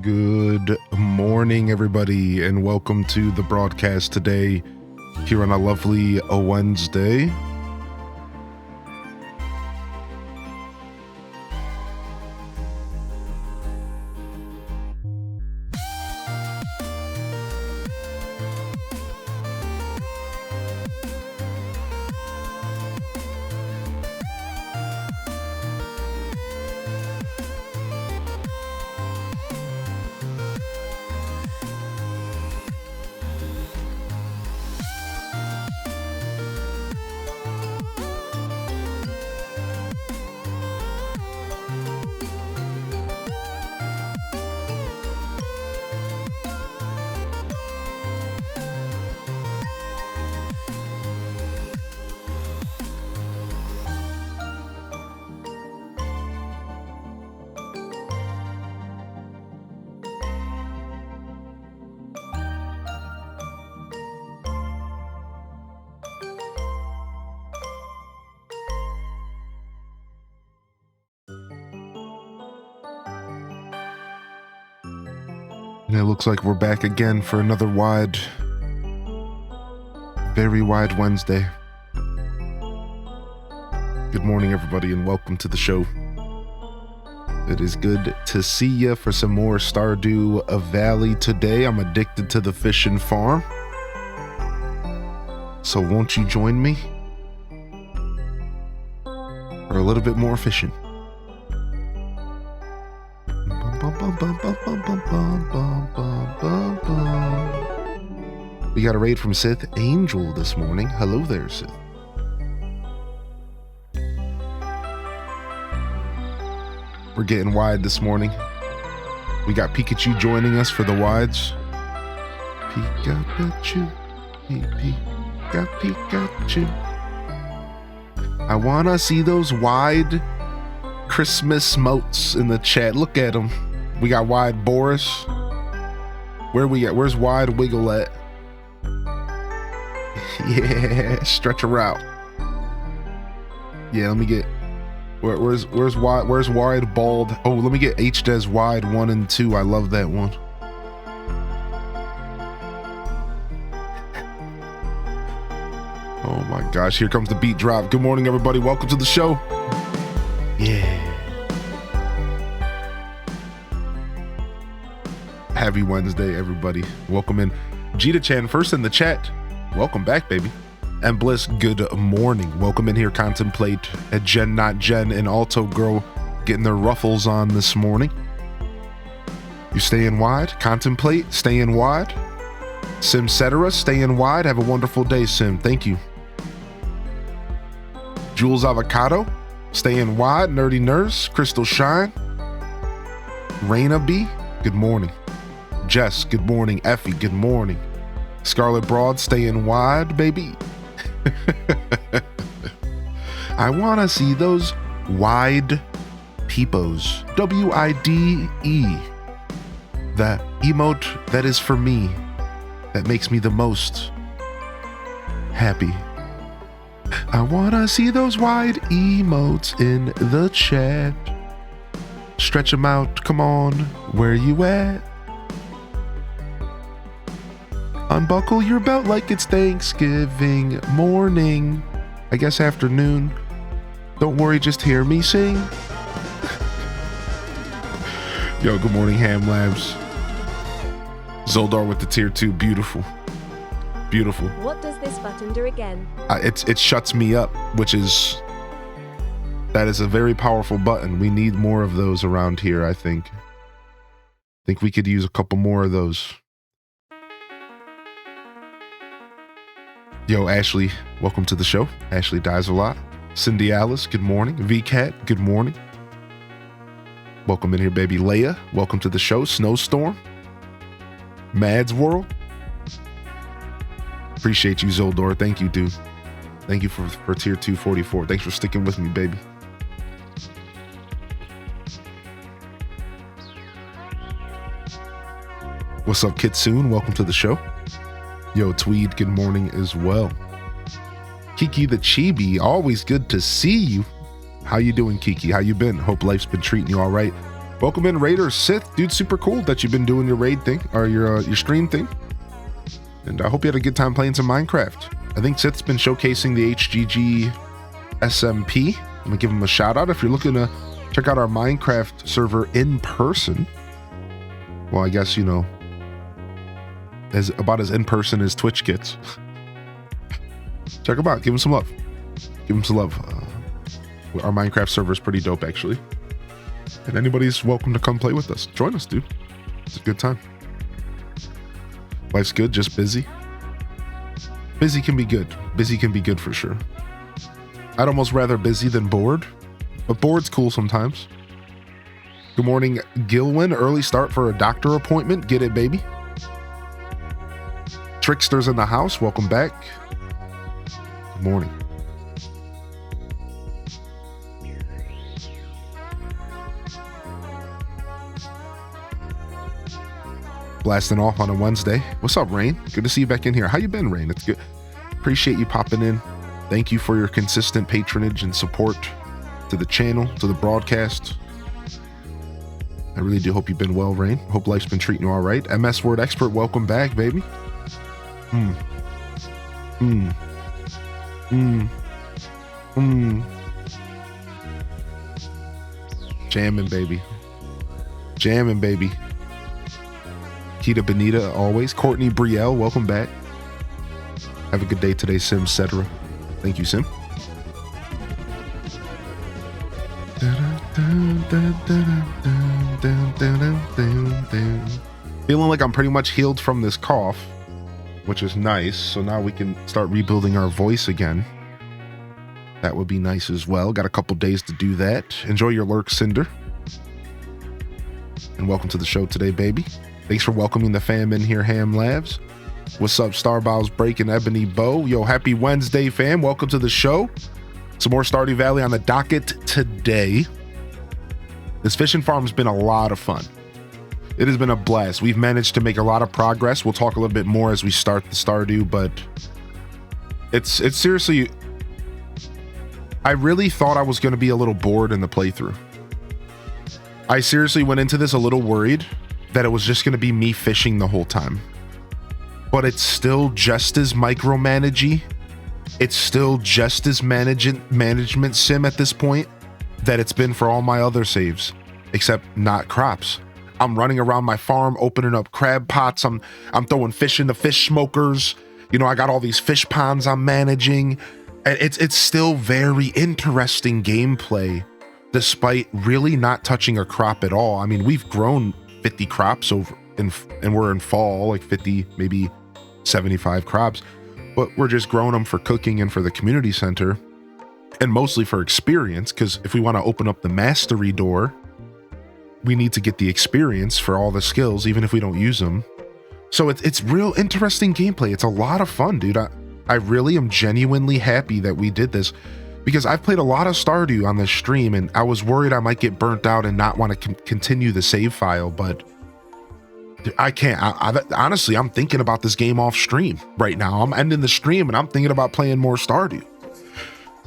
Good morning, everybody, and welcome to the broadcast today here on a lovely Wednesday. And it looks like we're back again for another very wide Wednesday. Good morning, everybody, and welcome to the show. It is good to see you for some more Stardew Valley today. I'm addicted to the fishing farm. So won't you join me for a little bit more fishing? We got a raid from Sith Angel this morning. Hello there, Sith. We're getting wide this morning. We got Pikachu joining us for the wides. Pikachu, Pikachu. I wanna see those wide Christmas motes in the chat. Look at them. We got wide Boris. Where we at? Where's wide Wiggle at? Yeah, stretch her out. Yeah, let me get. Where's wide bald? Oh, let me get HDes wide 1 and 2. I love that one. Oh my gosh, here comes the beat drop. Good morning, everybody. Welcome to the show. Yeah. Happy Wednesday, everybody. Welcome in. Jita-chan first in the chat. Welcome back, baby. And Bliss, good morning. Welcome in here. Contemplate at Jen Not Jen and Alto Girl getting their ruffles on this morning. You staying wide? Contemplate, staying wide. Sim Cetera, staying wide. Have a wonderful day, Sim. Thank you. Jules Avocado, staying wide. Nerdy Nurse, Crystal Shine. Raina B, good morning. Jess, good morning. Effie, good morning. Scarlet Broad, staying wide, baby. I want to see those wide peepos. W-I-D-E. The emote that is for me, that makes me the most happy. I want to see those wide emotes in the chat. Stretch them out, come on, where you at? Unbuckle your belt like it's Thanksgiving morning. I guess afternoon. Don't worry, just hear me sing. Yo, good morning, Ham Labs. Zoldar with the tier 2, beautiful. Beautiful. What does this button do again? It shuts me up, that is a very powerful button. We need more of those around here, I think. We could use a couple more of those. Yo, Ashley, welcome to the show. Ashley dies a lot. Cindy Alice, good morning. VCat, good morning. Welcome in here, baby. Leia, welcome to the show. Snowstorm. Mads World. Appreciate you, Zoldor. Thank you, dude. Thank you for tier 244. Thanks for sticking with me, baby. What's up, Kitsune? Welcome to the show. Yo, Tweed, good morning as well. Kiki the Chibi, always good to see you. How you doing, Kiki? How you been? Hope life's been treating you all right. Welcome in, Raider Sith. Dude, super cool that you've been doing your raid thing, or your stream thing. And I hope you had a good time playing some Minecraft. I think Sith's been showcasing the HGG SMP. I'm gonna give him a shout out. If you're looking to check out our Minecraft server in person, well, I guess, you know, about as in person as Twitch gets. Check him out. Give him some love. Give him some love. Our Minecraft server is pretty dope, actually. And anybody's welcome to come play with us. Join us, dude. It's a good time. Life's good, just busy. Busy can be good. Busy can be good for sure. I'd almost rather busy than bored, but bored's cool sometimes. Good morning, Gilwin. Early start for a doctor appointment. Get it, baby. Tricksters in the house. Welcome back. Good morning. Blasting off on a Wednesday. What's up, Rain? Good to see you back in here. How you been, Rain? It's good. Appreciate you popping in. Thank you for your consistent patronage and support to the channel, to the broadcast. I really do hope you've been well, Rain. Hope life's been treating you all right. MS Word Expert, welcome back, baby. Jamming, baby. Jamming, baby. Kita Benita, always. Courtney Brielle, welcome back. Have a good day today, Sim, etc. Thank you, Sim. Feeling like I'm pretty much healed from this cough, which is nice. So now we can start rebuilding our voice again. That would be nice as well. Got a couple days to do that. Enjoy your lurk, Cinder. And welcome to the show today, baby. Thanks for welcoming the fam in here, Ham Labs. What's up, Starbow's Break and Ebony Bow? Yo, happy Wednesday, fam. Welcome to the show. Some more Stardew Valley on the docket today. This fishing farm's been a lot of fun. It has been a blast. We've managed to make a lot of progress. We'll talk a little bit more as we start the Stardew, but it's seriously, I really thought I was going to be a little bored in the playthrough. I seriously went into this a little worried that it was just going to be me fishing the whole time. But it's still just as micromanagey. It's still just as management sim at this point that it's been for all my other saves, except not crops. I'm running around my farm, opening up crab pots. I'm throwing fish in the fish smokers. You know, I got all these fish ponds I'm managing. And it's still very interesting gameplay, despite really not touching a crop at all. I mean, we've grown 50 crops over and we're in fall, like 50, maybe 75 crops, but we're just growing them for cooking and for the community center, and mostly for experience, because if we want to open up the mastery door, we need to get the experience for all the skills, even if we don't use them. So it's real interesting gameplay. It's a lot of fun, dude. I really am genuinely happy that we did this, because I've played a lot of Stardew on this stream, and I was worried I might get burnt out and not want to continue the save file, but I can't. Honestly, I'm thinking about this game off stream right now. I'm ending the stream and I'm thinking about playing more Stardew.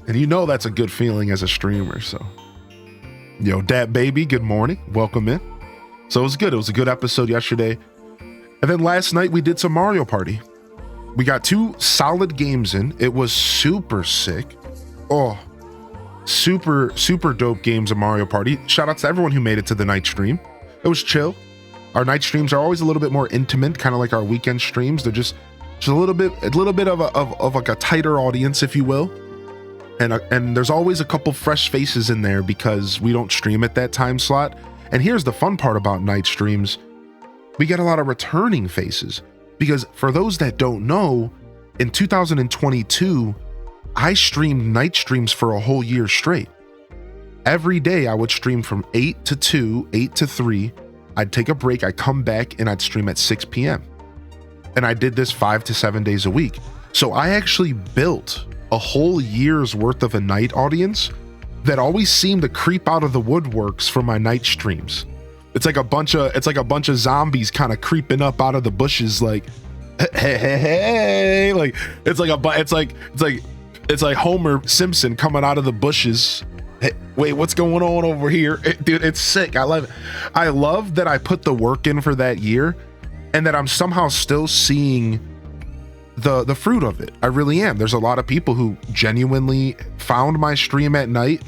And you know that's a good feeling as a streamer, so. Yo, Dat Baby, good morning. Welcome in. So it was good. It was a good episode yesterday. And then last night we did some Mario Party. We got 2 solid games in. It was super sick. Oh, super dope games of Mario Party. Shout out to everyone who made it to the night stream. It was chill. Our night streams are always a little bit more intimate, kind of like our weekend streams. They're just a little bit of like a tighter audience, if you will. And there's always a couple fresh faces in there because we don't stream at that time slot. And here's the fun part about night streams. We get a lot of returning faces, because for those that don't know, in 2022, I streamed night streams for a whole year straight. Every day I would stream from 8 to 2, 8 to 3. I'd take a break, I'd come back, and I'd stream at 6 p.m. And I did this 5 to 7 days a week. So I actually built a whole year's worth of a night audience that always seemed to creep out of the woodworks for my night streams. It's like a bunch of zombies kind of creeping up out of the bushes, like, hey, like it's like Homer Simpson coming out of the bushes. Hey, wait, what's going on over here? Dude, it's sick. I love it. I love that I put the work in for that year, and that I'm somehow still seeing the fruit of it. I really am. There's a lot of people who genuinely found my stream at night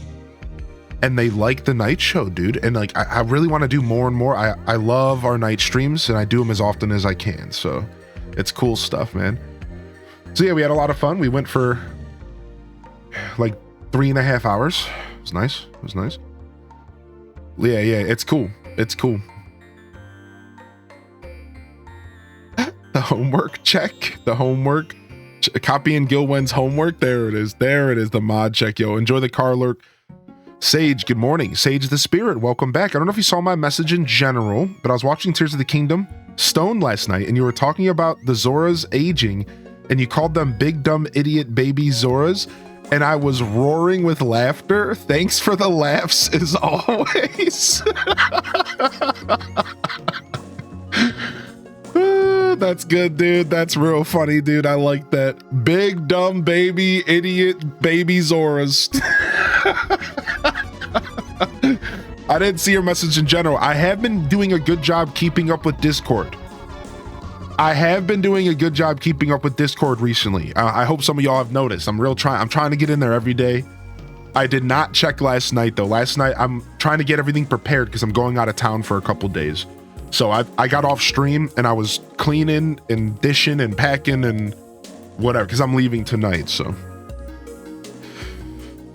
and they like the night show, dude. And like, I really want to do more and more. I love our night streams, and I do them as often as I can. So it's cool stuff, man. So yeah, we had a lot of fun. We went for like 3.5 hours. It was nice. It was nice. Yeah, it's cool. It's cool. The homework check. The homework. Copying Gilwen's homework. There it is. There it is. The mod check. Yo, enjoy the car lurk. Sage, good morning. Sage the Spirit, welcome back. I don't know if you saw my message in general, but I was watching Tears of the Kingdom Stone last night, and you were talking about the Zoras aging, and you called them big dumb idiot baby Zoras, and I was roaring with laughter. Thanks for the laughs as always. That's good, dude. That's real funny, dude. I like that. Big dumb baby idiot baby Zoras. I didn't see your message in general. I have been doing a good job keeping up with Discord. I have been doing a good job keeping up with Discord recently. I hope some of y'all have noticed. I'm trying to get in there every day. I did not check last night though. Last night I'm trying to get everything prepared because I'm going out of town for a couple days. So I got off stream and I was cleaning and dishing and packing and whatever because I'm leaving tonight. So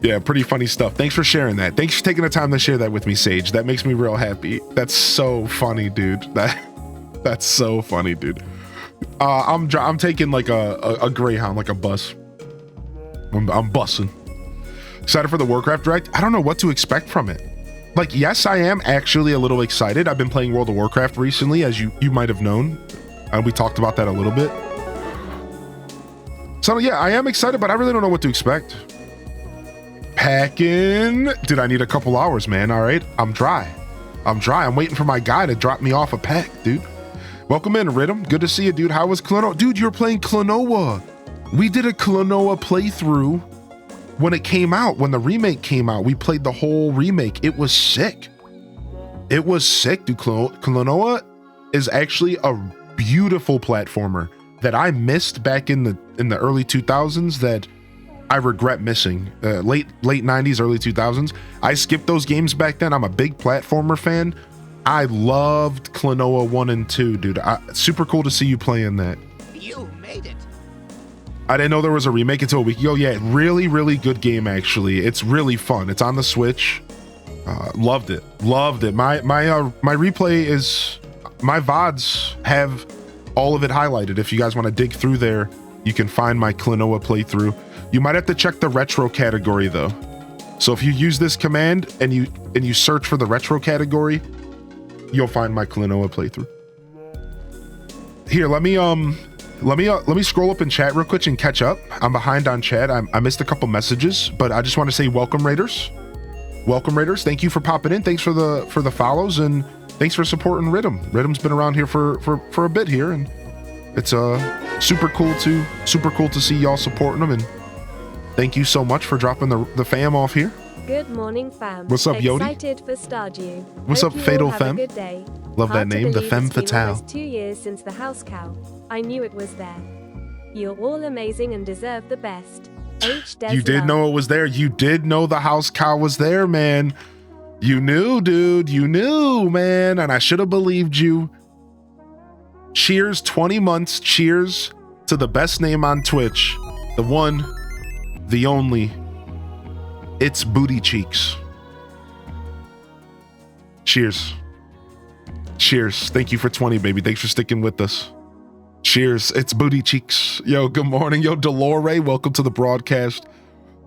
yeah, pretty funny stuff. Thanks for sharing that. Thanks for taking the time to share that with me, Sage. That makes me real happy. That's so funny, dude. That's so funny, dude. I'm taking like a Greyhound, like a bus. I'm bussing. Excited for the Warcraft Direct. I don't know what to expect from it. Like, yes, I am actually a little excited. I've been playing World of Warcraft recently, as you might have known. And we talked about that a little bit. So yeah, I am excited, but I really don't know what to expect. Packing. Dude, I need a couple hours, man. All right. I'm dry. I'm waiting for my guy to drop me off a pack, dude. Welcome in, Rhythm. Good to see you, dude. How was Klonoa? Dude, you're playing Klonoa. We did a Klonoa playthrough when it came out, when the remake came out. We played the whole remake. It was sick. It was sick, dude. Klonoa is actually a beautiful platformer that I missed back in the early 2000s that I regret missing. Late 90s, early 2000s. I skipped those games back then. I'm a big platformer fan. I loved Klonoa 1 and 2, dude. Super cool to see you playing that. You made it. I didn't know there was a remake until a week ago. Yeah, really, really good game, actually. It's really fun. It's on the Switch. Loved it. My replay is... My VODs have all of it highlighted. If you guys want to dig through there, you can find my Klonoa playthrough. You might have to check the retro category though. So if you use this command and you search for the retro category, you'll find my Klonoa playthrough. Here, let me scroll up in chat real quick and catch up. I'm behind on chat. I missed a couple messages, but I just want to say welcome, Raiders. Welcome, Raiders. Thank you for popping in. Thanks for the follows, and thanks for supporting Rhythm. Rhythm's been around here for a bit here, and it's super cool to see y'all supporting them. And thank you so much for dropping the fam off here. Good morning, fam. What's up, Yodi? Excited for Stardew. What's Hope up, you Fatal all have Femme? A good day. Love Hard that to name, the believe Femme it's been Fatale. almost 2 years since the house cow. I knew it was there. You're all amazing and deserve the best. You did know it was there. You did know the house cow was there, man. You knew, dude. You knew, man. And I should have believed you. Cheers, 20 months. Cheers to the best name on Twitch. The one, the only. It's Booty Cheeks. Cheers. Cheers. Thank you for 20, baby. Thanks for sticking with us. Cheers. It's Booty Cheeks. Yo, good morning. Yo, Delore, welcome to the broadcast.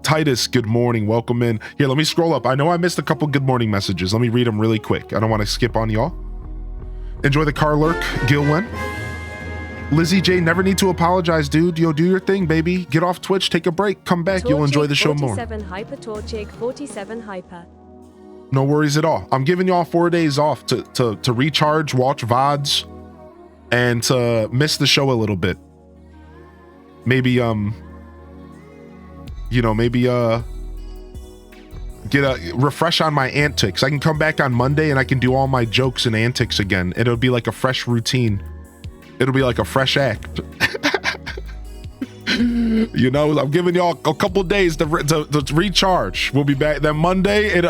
Titus, good morning. Welcome in. Here, let me scroll up. I know I missed a couple good morning messages. Let me read them really quick. I don't want to skip on y'all. Enjoy the car lurk, Gilwen. Lizzie J, never need to apologize, dude. Yo, do your thing, baby. Get off Twitch, take a break, come back. You'll enjoy the show more. 47 hyper, Torchic 47 hyper. No worries at all. I'm giving y'all 4 days off to recharge, watch VODs, and to miss the show a little bit. Maybe get a refresh on my antics. I can come back on Monday and I can do all my jokes and antics again. It'll be like a fresh routine. It'll be like a fresh act. You know, I'm giving y'all a couple days to recharge. We'll be back then Monday.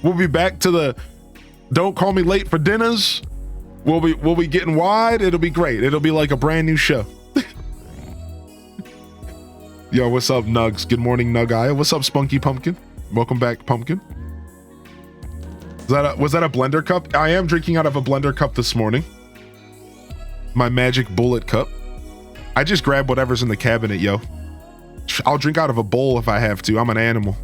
We'll be back to the don't call me late for dinners. We'll be getting wide. It'll be great. It'll be like a brand new show. Yo, what's up, Nugs? Good morning, Nugaya. What's up, Spunky Pumpkin? Welcome back, Pumpkin. Was that a blender cup? I am drinking out of a blender cup this morning. My magic bullet cup. I just grab whatever's in the cabinet, yo. I'll drink out of a bowl if I have to. I'm an animal.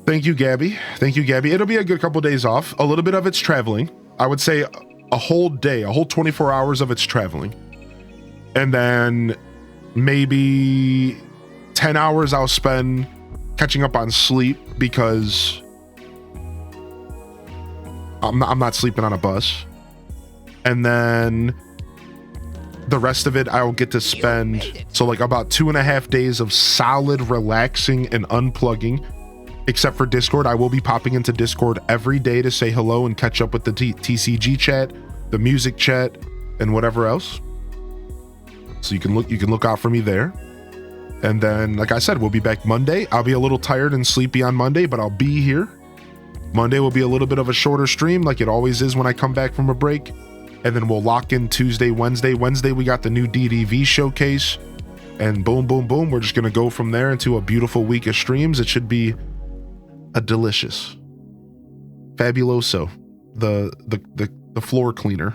Thank you, Gabby. Thank you, Gabby. It'll be a good couple days off. A little bit of it's traveling. I would say a whole day, a whole 24 hours of it's traveling. And then maybe 10 hours I'll spend catching up on sleep because I'm not sleeping on a bus. And then the rest of it I'll get to spend, so like about 2.5 days of solid relaxing and unplugging, except for Discord. I will be popping into Discord every day to say hello and catch up with the TCG chat, the music chat, and whatever else. So you can look out for me there. And then, like I said, we'll be back Monday. I'll be a little tired and sleepy on Monday, but I'll be here. Monday will be a little bit of a shorter stream like it always is when I come back from a break. And then we'll lock in Tuesday, Wednesday. Wednesday, we got the new DDV showcase. And boom, boom, boom. We're just going to go from there into a beautiful week of streams. It should be a delicious, fabuloso, the floor cleaner.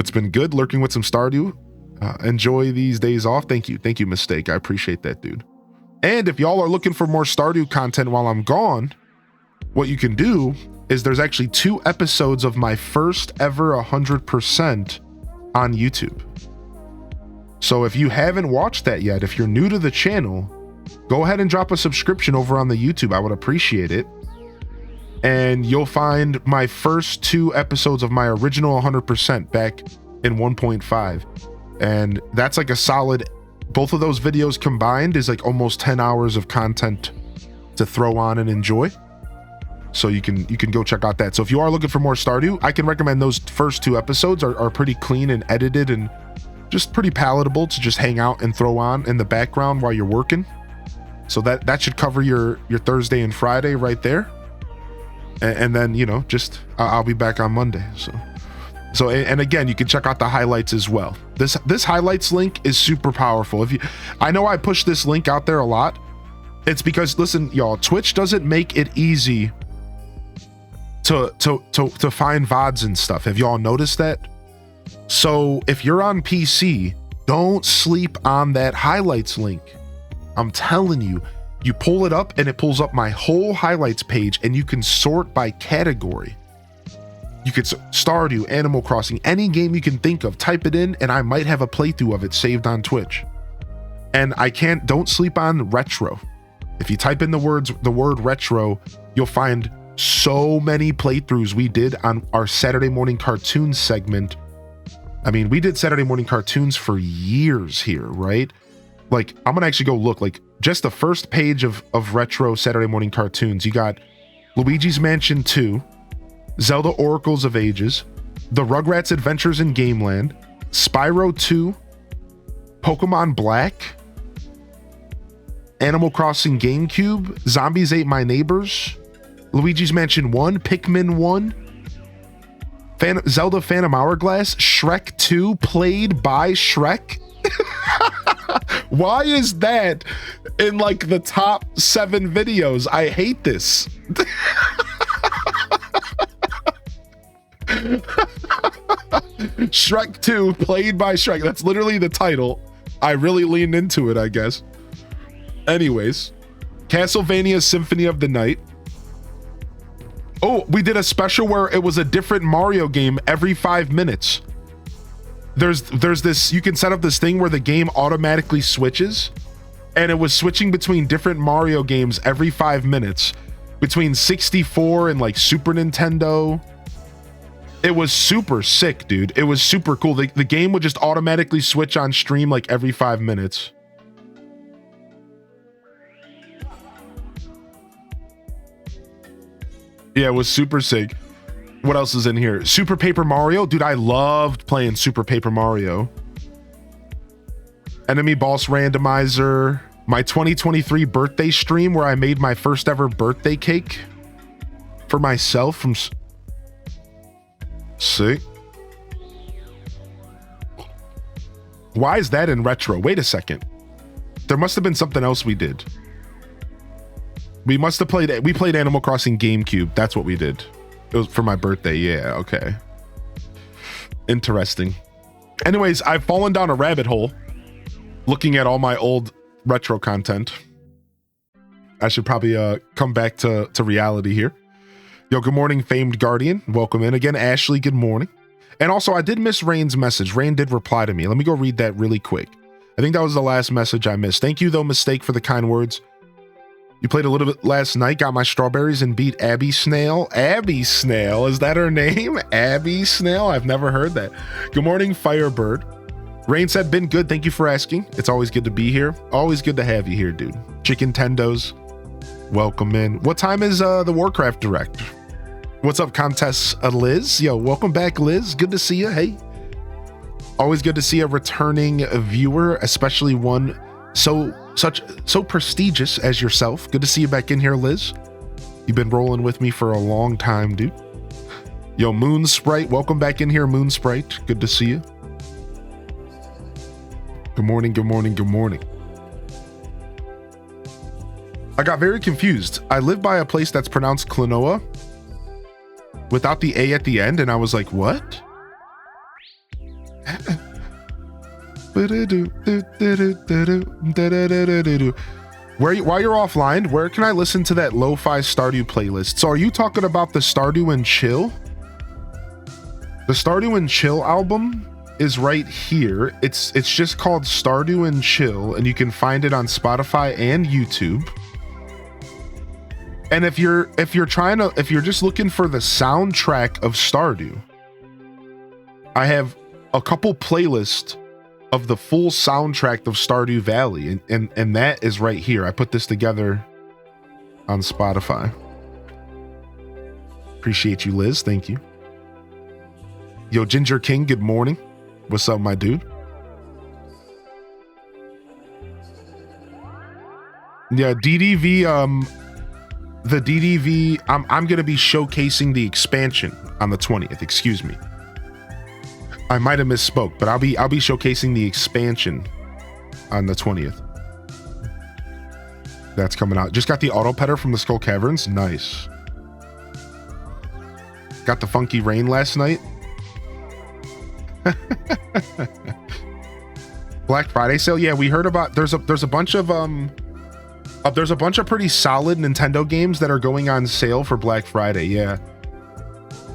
It's been good lurking with some Stardew. Enjoy these days off. Thank you, Mistake. I appreciate that, dude. And if y'all are looking for more Stardew content while I'm gone, what you can do is there's actually 2 episodes of my first ever 100% on YouTube. So if you haven't watched that yet, if you're new to the channel, go ahead and drop a subscription over on the YouTube. I would appreciate it. And you'll find my first 2 episodes of my original 100% back in 1.5. And that's like a solid, both of those videos combined is like almost 10 hours of content to throw on and enjoy. So you can go check out that. So if you are looking for more Stardew, I can recommend those first 2 episodes are pretty clean and edited and just pretty palatable to just hang out and throw on in the background while you're working. So that should cover your Thursday and Friday right there. And then, you know, just I'll be back on Monday. So and again, you can check out the highlights as well. This highlights link is super powerful. I know I push this link out there a lot. It's because, listen, y'all, Twitch doesn't make it easy to find VODs and stuff. Have y'all noticed that? So if you're on PC, don't sleep on that highlights link. I'm telling you, you pull it up and it pulls up my whole highlights page, and you can sort by category. You could Stardew, Animal Crossing, any game you can think of, type it in, and I might have a playthrough of it saved on Twitch. And don't sleep on retro. If you type in the word retro, you'll find so many playthroughs we did on our Saturday morning cartoons segment. I mean, we did Saturday morning cartoons for years here, right? Like, I'm gonna actually go look, like, just the first page of retro Saturday morning cartoons. You got Luigi's Mansion 2, Zelda Oracles of Ages, The Rugrats Adventures in Gameland, Spyro 2, Pokemon Black, Animal Crossing GameCube, Zombies Ate My Neighbors, Luigi's Mansion 1, Pikmin 1, Zelda Phantom Hourglass, Shrek 2, played by Shrek. Why is that in like the top 7 videos? I hate this. Shrek 2, played by Shrek. That's literally the title. I really leaned into it, I guess. Anyways, Castlevania Symphony of the Night. Oh, we did a special where it was a different Mario game every 5 minutes. There's this, you can set up this thing where the game automatically switches, and it was switching between different Mario games every 5 minutes between 64 and like Super Nintendo. It was super sick, dude. It was super cool. The game would just automatically switch on stream like every 5 minutes. Yeah, it was super sick. What else is in here? Super Paper Mario. Dude, I loved playing Super Paper Mario. Enemy Boss Randomizer. My 2023 birthday stream where I made my first ever birthday cake for myself from... Sick. Why is that in retro? Wait a second. There must have been something else we did. We must have played Animal Crossing GameCube. That's what we did. It was for my birthday. Yeah, okay. Interesting. Anyways, I've fallen down a rabbit hole looking at all my old retro content. I should probably come back to reality here. Yo, good morning, Famed Guardian. Welcome in. Again, Ashley, good morning. And also, I did miss Rain's message. Rain did reply to me. Let me go read that really quick. I think that was the last message I missed. Thank you, though, Mistake, for the kind words. You played a little bit last night, got my strawberries, and beat Abby Snail. Abby Snail, is that her name? Abby Snail? I've never heard that. Good morning, Firebird. Rain said, been good, thank you for asking. It's always good to be here. Always good to have you here, dude. Chicken Tendos, welcome in. What time is the Warcraft Direct? What's up, Contest Liz? Yo, welcome back, Liz. Good to see you, hey. Always good to see a returning viewer, especially one so prestigious as yourself. Good to see you back in here, Liz. You've been rolling with me for a long time, dude. Yo, Moon Sprite, welcome back in here, Moon Sprite. Good to see you. Good morning, good morning, good morning. I got very confused. I live by a place that's pronounced Klonoa without the A at the end, and I was like, what? While you're offline, where can I listen to that lo-fi Stardew playlist? So are you talking about the Stardew and Chill? The Stardew and Chill album is right here. It's just called Stardew and Chill, and you can find it on Spotify and YouTube. And if you're just looking for the soundtrack of Stardew, I have a couple playlists of the full soundtrack of Stardew Valley, and that is right here. I put this together on Spotify. Appreciate you, Liz. Thank you. Yo, Ginger King, good morning. What's up, my dude? Yeah, DDV, the DDV, I'm gonna be showcasing the expansion on the 20th, excuse me. I might have misspoke, but I'll be showcasing the expansion on the 20th. That's coming out. Just got the auto petter from the Skull Caverns. Nice. got the funky rain last night. Black Friday sale. Yeah, we heard about there's a bunch of pretty solid Nintendo games that are going on sale for Black Friday. Yeah.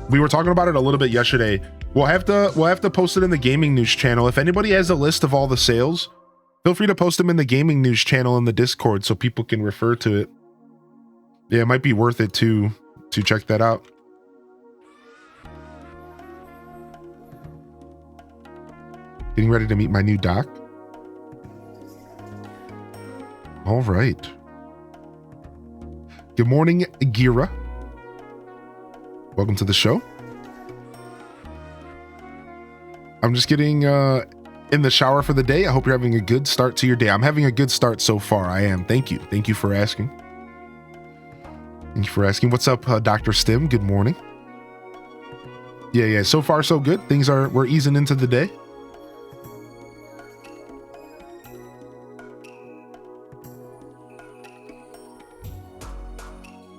We were talking about it a little bit yesterday. We'll have to post it in the gaming news channel. If anybody has a list of all the sales, feel free to post them in the gaming news channel in the Discord so people can refer to it. Yeah, it might be worth it to check that out. Getting ready to meet my new doc. All right. Good morning, Gira. Welcome to the show. I'm just getting in the shower for the day. I hope you're having a good start to your day. I'm having a good start so far. I am. Thank you. Thank you for asking. Thank you for asking. What's up, Dr. Stim? Good morning. Yeah. So far, so good. We're easing into the day.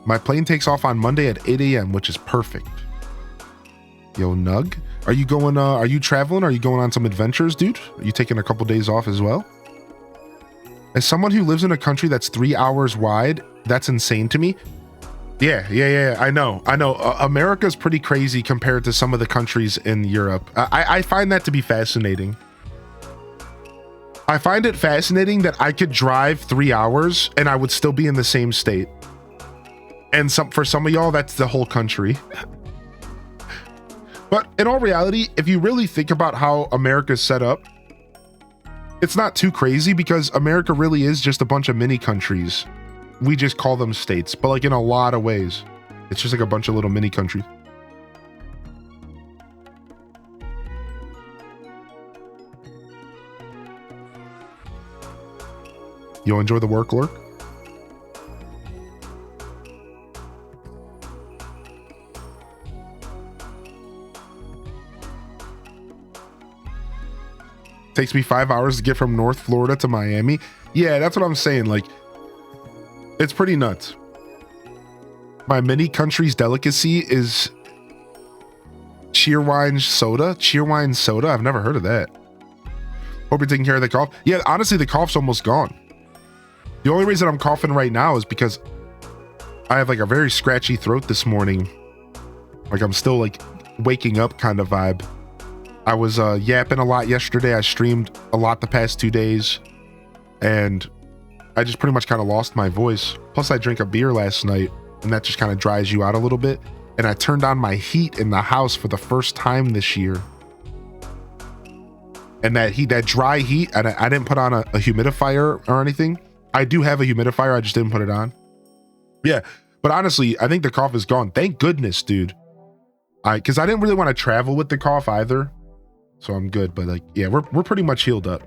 My plane takes off on Monday at 8 a.m., which is perfect. Yo, Nug. Are you traveling? Are you going on some adventures, dude? Are you taking a couple days off as well? As someone who lives in a country that's 3 hours wide, that's insane to me. Yeah. I know. America's pretty crazy compared to some of the countries in Europe. I find that to be fascinating. I find it fascinating that I could drive 3 hours and I would still be in the same state. And for some of y'all, that's the whole country. But in all reality, if you really think about how America's set up, it's not too crazy because America really is just a bunch of mini countries. We just call them states, but like in a lot of ways, it's just like a bunch of little mini countries. You'll enjoy the work, Lurk? Takes me 5 hours to get from North Florida to Miami. Yeah, that's what I'm saying. Like, it's pretty nuts. My mini country's delicacy is Cheerwine soda. Cheerwine soda. I've never heard of that. Hope you're taking care of the cough. Yeah, honestly, the cough's almost gone. The only reason I'm coughing right now is because I have like a very scratchy throat this morning. Like I'm still like waking up kind of vibe. I was yapping a lot yesterday. I streamed a lot the past 2 days, and I just pretty much kind of lost my voice. Plus I drank a beer last night, and that just kind of dries you out a little bit. And I turned on my heat in the house for the first time this year. And that dry heat, and I didn't put on a humidifier or anything. I do have a humidifier, I just didn't put it on. Yeah, but honestly, I think the cough is gone. Thank goodness, dude. Because I didn't really want to travel with the cough either. So I'm good, but like, yeah, we're pretty much healed up.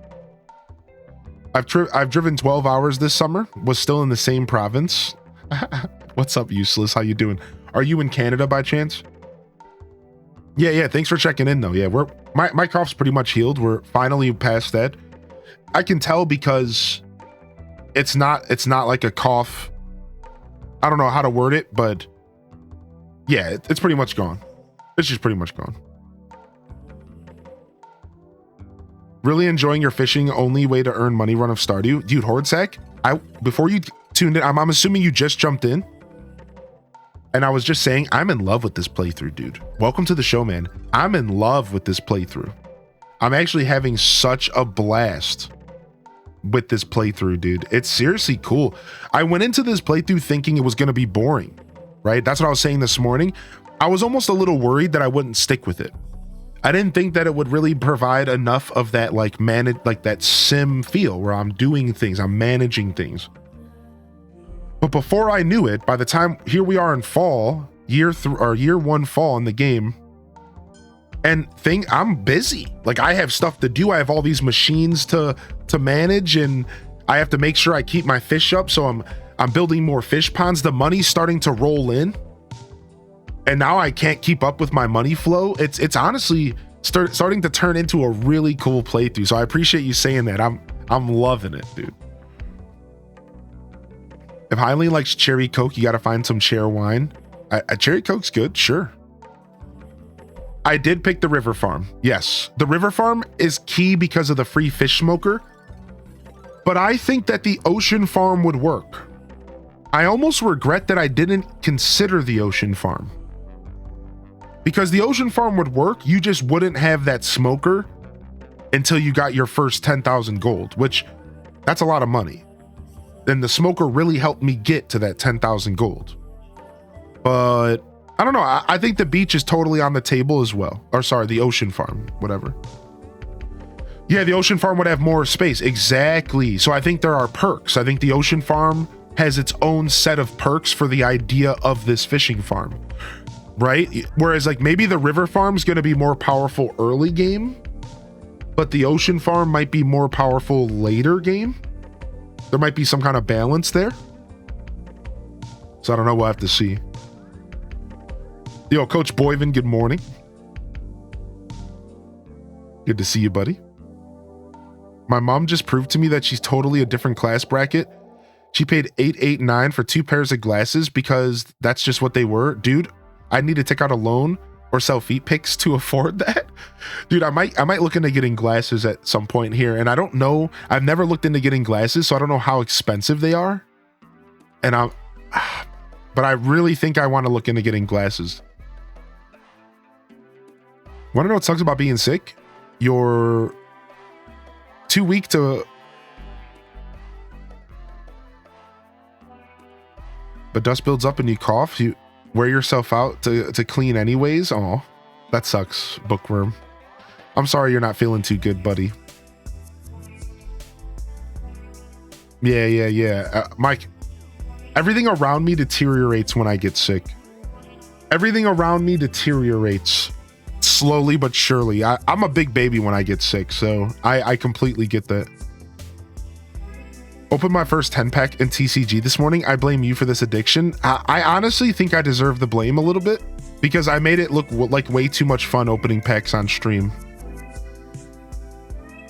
I've driven 12 hours this summer, was still in the same province. What's up, Useless? How you doing? Are you in Canada by chance? Yeah, thanks for checking in though. Yeah, my cough's pretty much healed. We're finally past that. I can tell because it's not like a cough. I don't know how to word it, but yeah, it's pretty much gone. It's just pretty much gone. Really enjoying your fishing only way to earn money run of Stardew. Dude, Hordsack, before you tuned in, I'm assuming you just jumped in. And I was just saying, I'm in love with this playthrough, dude. Welcome to the show, man. I'm in love with this playthrough. I'm actually having such a blast with this playthrough, dude. It's seriously cool. I went into this playthrough thinking it was going to be boring, right? That's what I was saying this morning. I was almost a little worried that I wouldn't stick with it. I didn't think that it would really provide enough of that like that sim feel where I'm doing things, I'm managing things. But before I knew it, by the time here we are in fall, year 1 fall in the game, and I'm busy. Like I have stuff to do. I have all these machines to manage, and I have to make sure I keep my fish up. So I'm building more fish ponds. The money's starting to roll in. And now I can't keep up with my money flow. It's honestly starting to turn into a really cool playthrough. So I appreciate you saying that. I'm loving it, dude. If Heinlein likes cherry Coke, you got to find some cherry wine. Cherry Coke's good, sure. I did pick the river farm. Yes, the river farm is key because of the free fish smoker, but I think that the ocean farm would work. I almost regret that I didn't consider the ocean farm, because the ocean farm would work. You just wouldn't have that smoker until you got your first 10,000 gold, which that's a lot of money. Then the smoker really helped me get to that 10,000 gold. But I don't know. I think the beach is totally on the table as well. Or sorry, the ocean farm, whatever. Yeah, the ocean farm would have more space. Exactly. So I think there are perks. I think the ocean farm has its own set of perks for the idea of this fishing farm, right? Whereas like maybe the river farm is going to be more powerful early game, but the ocean farm might be more powerful later game. There might be some kind of balance there. So I don't know. We'll have to see. Yo, Coach Boyven, good morning. Good to see you, buddy. My mom just proved to me that she's totally a different class bracket. She paid $889 for 2 pairs of glasses because that's just what they were. Dude, I need to take out a loan or sell feet pics to afford that. Dude, I might look into getting glasses at some point here. And I don't know. I've never looked into getting glasses, so I don't know how expensive they are. But I really think I want to look into getting glasses. Want to know what sucks about being sick? You're too weak to... But dust builds up and you cough. You wear yourself out to clean anyways. Oh, that sucks, Bookworm. I'm sorry you're not feeling too good, buddy. Yeah. Mike, everything around me deteriorates when I get sick. Everything around me deteriorates slowly but surely. I'm a big baby when I get sick, so I completely get that. Opened my first 10-pack in TCG this morning. I blame you for this addiction. I honestly think I deserve the blame a little bit because I made it look like way too much fun opening packs on stream.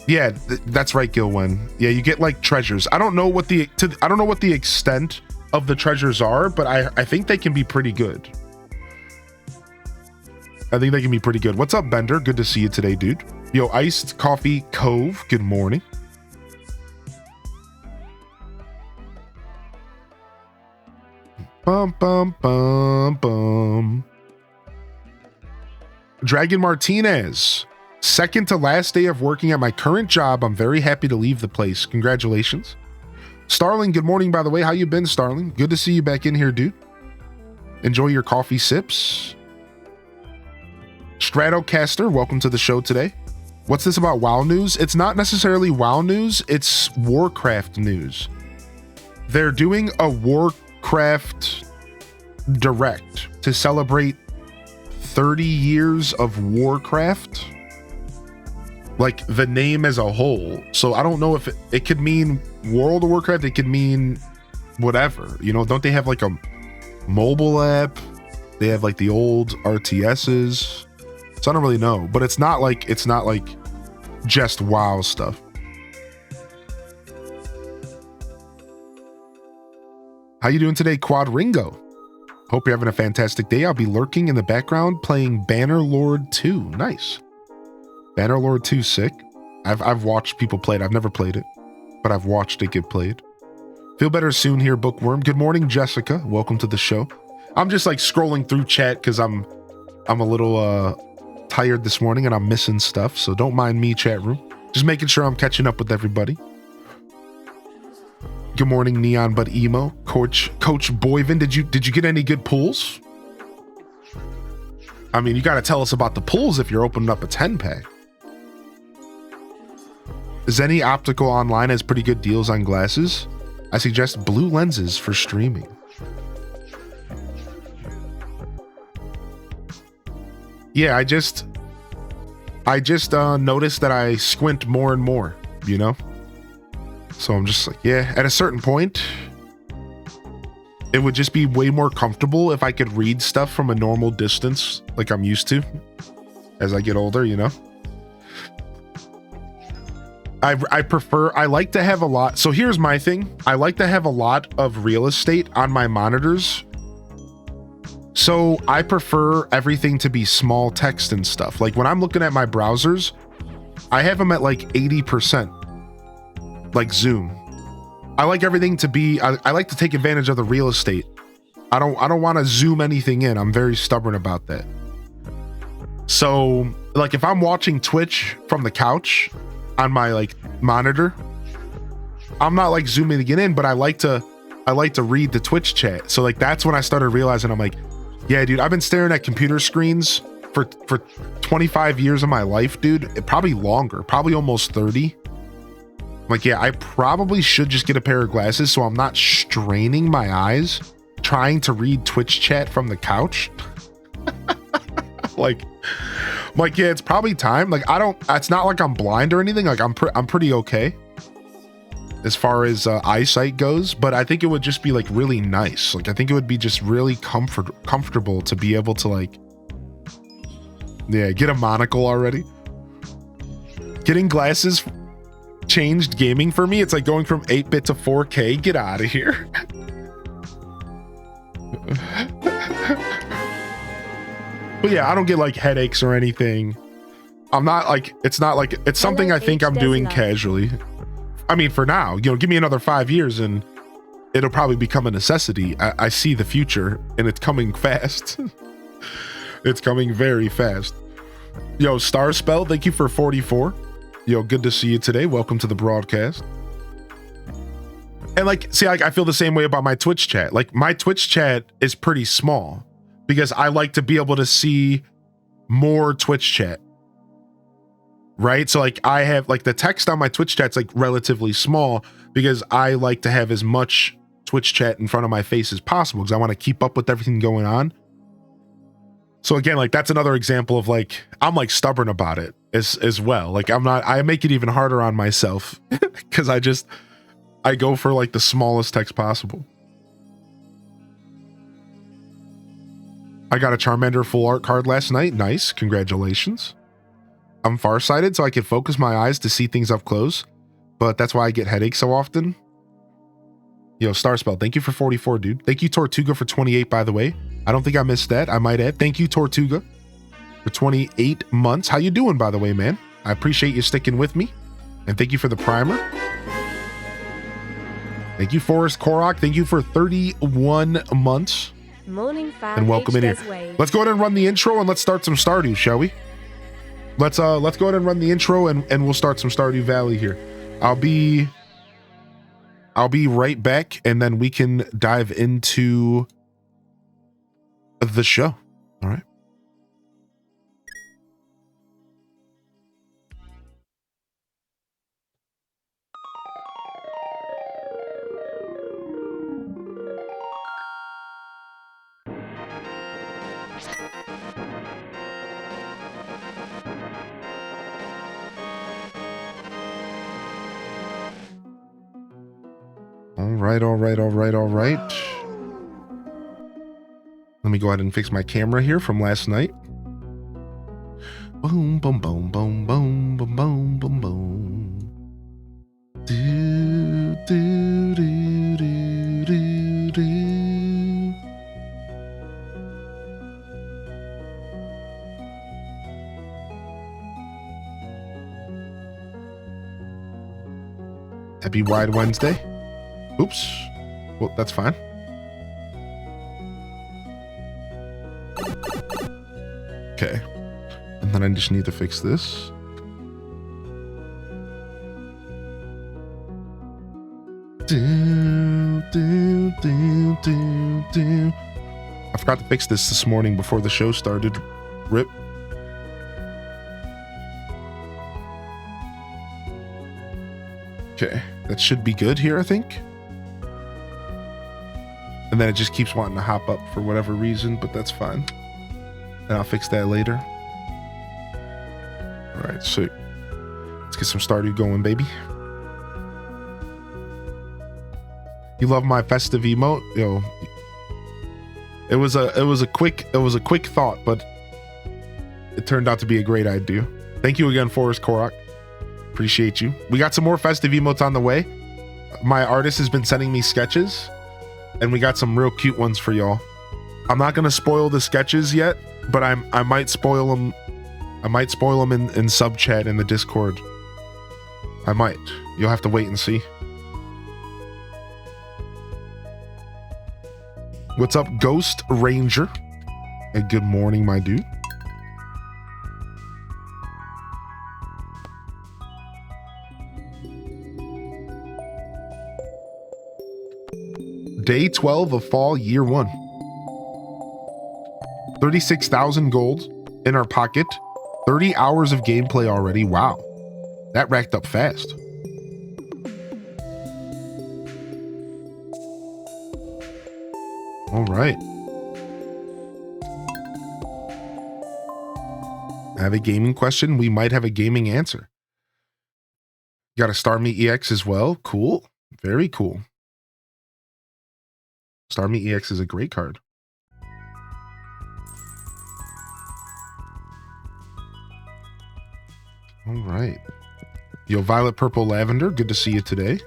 Yeah, that's right, Gilwen. Yeah, you get like treasures. I don't know what the extent of the treasures are, but I think they can be pretty good. What's up, Bender? Good to see you today, dude. Yo, Iced Coffee Cove, good morning. Bum, bum, bum, bum. Dragon Martinez. Second to last day of working at my current job. I'm very happy to leave the place. Congratulations. Starling, good morning, by the way. How you been, Starling? Good to see you back in here, dude. Enjoy your coffee sips. Stratocaster, welcome to the show today. What's this about WoW news? It's not necessarily WoW news. It's Warcraft news. They're doing a Warcraft Direct to celebrate 30 years of Warcraft, like the name as a whole. So I don't know if it could mean World of Warcraft, it could mean whatever, you know. Don't they have like a mobile app? They have like the old RTSs, so I don't really know, but it's not like just WoW stuff. How you doing today, Quad Ringo? Hope you're having a fantastic day. I'll be lurking in the background playing Bannerlord 2. Nice. Bannerlord 2, sick. I've watched people play it. I've never played it, but I've watched it get played. Feel better soon here, Bookworm. Good morning, Jessica. Welcome to the show. I'm just like scrolling through chat because I'm a little tired this morning and I'm missing stuff. So don't mind me, chat room. Just making sure I'm catching up with everybody. Good morning, Neon but Emo. Coach Boyven, did you get any good pulls? I mean, you got to tell us about the pulls if you're opening up a 10-pack. Zenny Optical Online has pretty good deals on glasses. I suggest blue lenses for streaming. Yeah, I just noticed that I squint more and more, you know? So I'm just like, yeah, at a certain point, it would just be way more comfortable if I could read stuff from a normal distance like I'm used to as I get older, you know? I like to have a lot. So here's my thing. I like to have a lot of real estate on my monitors So I prefer everything to be small text and stuff. Like when I'm looking at my browsers, I have them at like 80%, like zoom. I like everything to be, I like to take advantage of the real estate. I don't want to zoom anything in. I'm very stubborn about that. So like if I'm watching Twitch from the couch on my like monitor, I'm not like zooming it in, but I like to read the Twitch chat. So like that's when I started realizing, I'm like, yeah, dude, I've been staring at computer screens for 25 years of my life, dude. Probably longer, probably almost 30. I'm like, yeah, I probably should just get a pair of glasses so I'm not straining my eyes trying to read Twitch chat from the couch. like, yeah, it's probably time. Like, it's not like I'm blind or anything. Like I'm pretty okay as far as eyesight goes, but I think it would just be like really nice. Like I think it would be just really comfortable to be able to like, yeah, get a monocle already. Getting glasses changed gaming for me. It's like going from 8-bit to 4K. Get out of here. But yeah, I don't get like headaches or anything. I'm not like, it's not like, it's something I think I'm doing casually. I mean, for now, you know, give me another 5 years and it'll probably become a necessity. I see the future and it's coming fast. It's coming very fast. Yo, Starspell, thank you for 44. Yo, good to see you today. Welcome to the broadcast. And like, see, I feel the same way about my Twitch chat. Like my Twitch chat is pretty small because I like to be able to see more Twitch chat. Right? So like I have like the text on my Twitch chat's like relatively small because I like to have as much Twitch chat in front of my face as possible because I want to keep up with everything going on. So again, like that's another example of like, I'm like stubborn about it as well. Like I make it even harder on myself because I go for like the smallest text possible. I got a Charmander full art card last night. Nice. Congratulations. I'm farsighted, so I can focus my eyes to see things up close, but that's why I get headaches so often. Yo, Starspell, thank you for 44, dude. Thank you, Tortuga, for 28, by the way. I don't think I missed that. I might add. Thank you, Tortuga, for 28 months. How you doing, by the way, man? I appreciate you sticking with me, and thank you for the primer. Thank you, Forrest Korok. Thank you for 31 months. Morning, fam. And welcome in here. Let's go ahead and run the intro, and let's start some Stardew, shall we? Let's go ahead and run the intro and we'll start some Stardew Valley here. I'll be right back and then we can dive into the show. All right. All right. Let me go ahead and fix my camera here from last night. Boom, boom, boom, boom, boom, boom, boom, boom, boom. Do, do, do, do, do, do. Happy Wide Wednesday. Oops. Well, that's fine. Okay. And then I just need to fix this. I forgot to fix this morning before the show started. Rip. Okay. That should be good here, I think. And then it just keeps wanting to hop up for whatever reason, but that's fine. And I'll fix that later. All right, so let's get some Stardew going, baby. You love my festive emote? Yo. It was a quick thought, but it turned out to be a great idea. Thank you again, Forrest Korok. Appreciate you. We got some more festive emotes on the way. My artist has been sending me sketches, and we got some real cute ones for y'all. I'm not gonna spoil the sketches yet, but I might spoil them. I might spoil them in sub chat in the Discord. I might. You'll have to wait and see. What's up, Ghost Ranger? Hey, good morning, my dude. Day 12 of fall, year 1. 36,000 gold in our pocket. 30 hours of gameplay already. Wow. That racked up fast. All right. I have a gaming question. We might have a gaming answer. You got a Star Me EX as well. Cool. Very cool. Star Me EX is a great card. All right. Yo, Violet, Purple, Lavender. Good to see you today.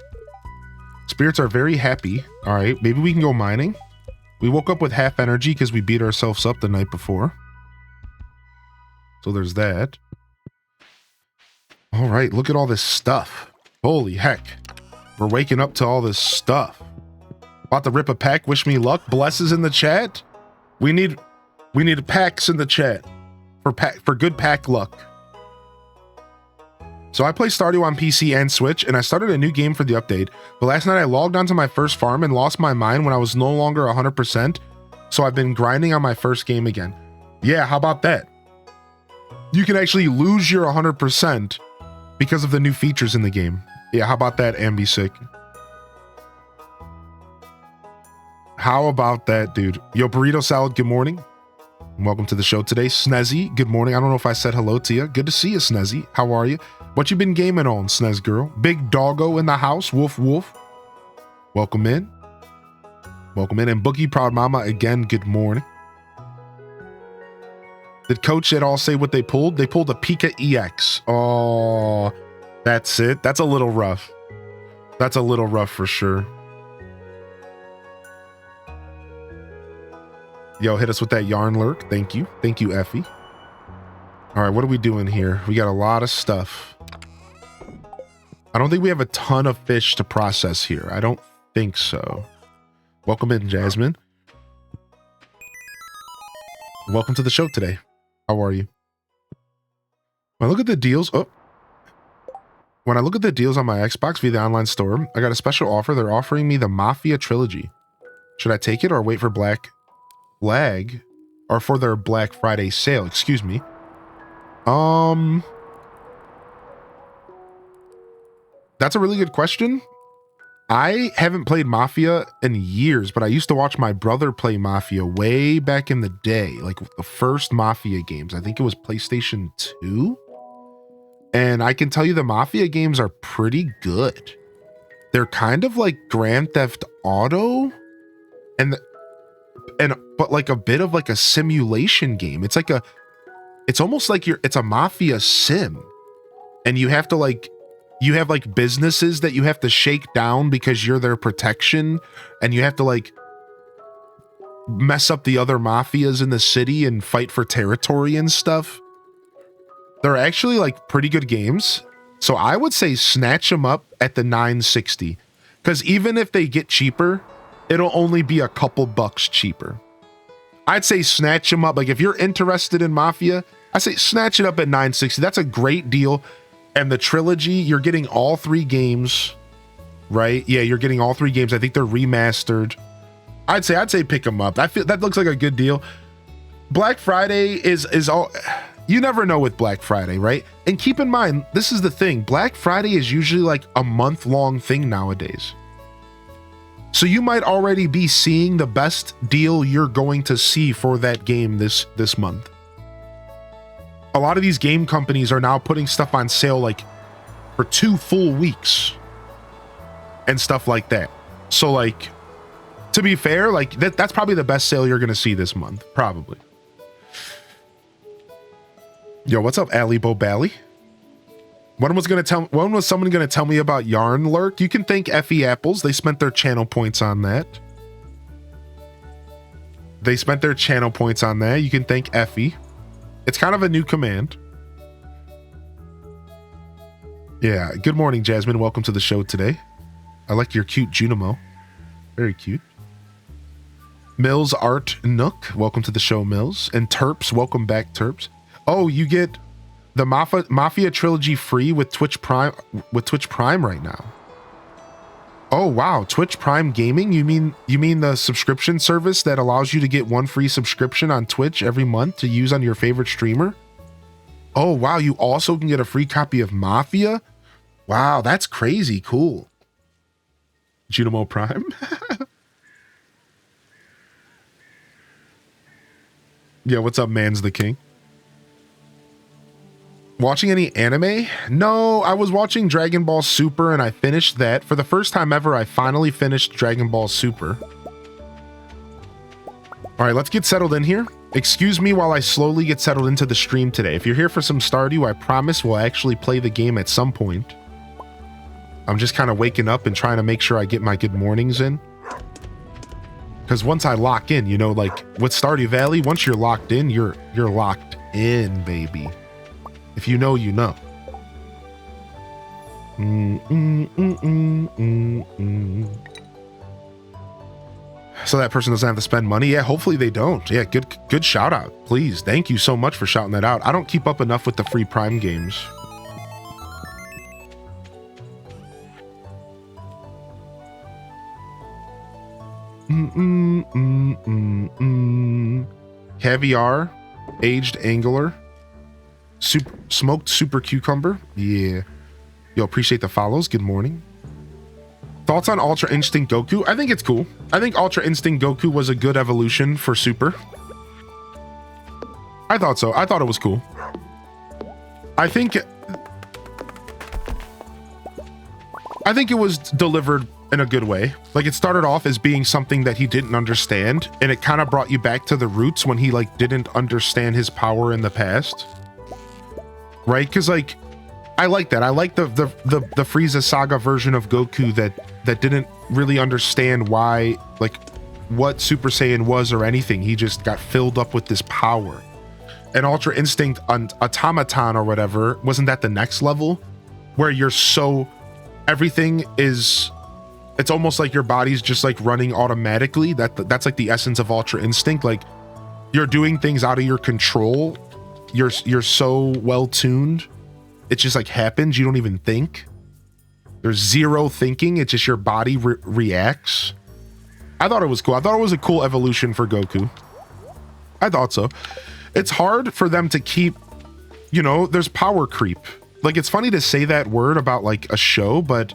Spirits are very happy. All right. Maybe we can go mining. We woke up with half energy because we beat ourselves up the night before. So there's that. All right. Look at all this stuff. Holy heck. We're waking up to all this stuff. About to rip a pack. Wish me luck. Blesses in the chat. We need packs in the chat for good pack luck. So I play Stardew on PC and Switch, and I started a new game for the update. But last night I logged onto my first farm and lost my mind when I was no longer 100%. So I've been grinding on my first game again. Yeah, how about that? You can actually lose your 100% because of the new features in the game. Yeah, how about that, Ambisick? How about that, dude? Yo, Burrito Salad, good morning. Welcome to the show today. Snezzy, good morning. I don't know if I said hello to you. Good to see you, Snezzy. How are you? What you been gaming on, Snez girl? Big Doggo in the house. Woof, woof. Welcome in. Welcome in. And Boogie Proud Mama, again, good morning. Did Coach at all say what they pulled? They pulled a Pika EX. Oh, that's it. That's a little rough. That's a little rough for sure. Yo, hit us with that yarn lurk. Thank you. Thank you, Effie. All right, what are we doing here? We got a lot of stuff. I don't think we have a ton of fish to process here. I don't think so. Welcome in, Jasmine. Welcome to the show today. How are you? When I look at the deals, when I look at the deals on my Xbox via the online store, I got a special offer. They're offering me the Mafia trilogy. Should I take it or wait for Black Flag or for their Black Friday sale? Excuse me. That's a really good question. I haven't played Mafia in years, but I used to watch my brother play Mafia way back in the day, like the first Mafia games. I think it was PlayStation 2. And I can tell you the Mafia games are pretty good. They're kind of like Grand Theft Auto but like a bit of like a simulation game. It's almost like it's a Mafia sim. And you have to you have like businesses that you have to shake down because you're their protection, and you have to like mess up the other mafias in the city and fight for territory and stuff. They're actually like pretty good games. So I would say snatch them up at the $9.60, because even if they get cheaper, it'll only be a couple bucks cheaper. I'd say snatch them up. Like if you're interested in Mafia, I say snatch it up at $9.60. That's a great deal. And the trilogy, you're getting all 3 games, right? Yeah, you're getting all 3 games. I think they're remastered. I'd say pick them up. That looks like a good deal. Black Friday is all. You never know with Black Friday, right? And keep in mind, this is the thing. Black Friday is usually like a month-long thing nowadays. So you might already be seeing the best deal you're going to see for that game this month. A lot of these game companies are now putting stuff on sale like for 2 full weeks and stuff like that. So like, to be fair, like that's probably the best sale you're going to see this month, probably. Yo, what's up, Ali Bobally? When was someone going to tell me about Yarn Lurk? You can thank Effie Apples. They spent their channel points on that. They spent their channel points on that. You can thank Effie. It's kind of a new command. Yeah. Good morning, Jasmine. Welcome to the show today. I like your cute Junimo. Very cute. Mills Art Nook. Welcome to the show, Mills. And Terps. Welcome back, Terps. Oh, you get the Mafia trilogy free with Twitch Prime right now. Oh wow, Twitch Prime Gaming? You mean the subscription service that allows you to get one free subscription on Twitch every month to use on your favorite streamer? Oh wow, you also can get a free copy of Mafia? Wow, that's crazy cool. Junimo Prime? Yeah, what's up, Man's the King? Watching any anime? No, I was watching Dragon Ball Super and I finished that. For the first time ever, I finally finished Dragon Ball Super. All right, let's get settled in here. Excuse me while I slowly get settled into the stream today. If you're here for some Stardew, I promise we'll actually play the game at some point. I'm just kind of waking up and trying to make sure I get my good mornings in. Because once I lock in, you know, like with Stardew Valley, once you're locked in, you're locked in, baby. If you know, you know. So that person doesn't have to spend money? Yeah, hopefully they don't. Yeah, good shout out. Please, thank you so much for shouting that out. I don't keep up enough with the free Prime games. Caviar, aged angler. Smoked super cucumber. Yeah. Yo, appreciate the follows. Good morning. Thoughts on Ultra Instinct Goku? I think it's cool. I think Ultra Instinct Goku was a good evolution for Super. I thought so. I thought it was cool. I think it was delivered in a good way. Like, it started off as being something that he didn't understand, and it kind of brought you back to the roots when he like didn't understand his power in the past. Right? Because like I like that. I like the Frieza Saga version of Goku that didn't really understand why, like, what Super Saiyan was or anything. He just got filled up with this power. And Ultra Instinct Automaton or whatever, wasn't that the next level where you're so everything is, it's almost like your body's just like running automatically. That's like the essence of Ultra Instinct. Like, you're doing things out of your control. You're so well tuned, it just like happens. You don't even think. There's zero thinking. It's just your body reacts. I thought it was cool. I thought it was a cool evolution for Goku. I thought so. It's hard for them to keep, you know, there's power creep. Like, it's funny to say that word about like a show, but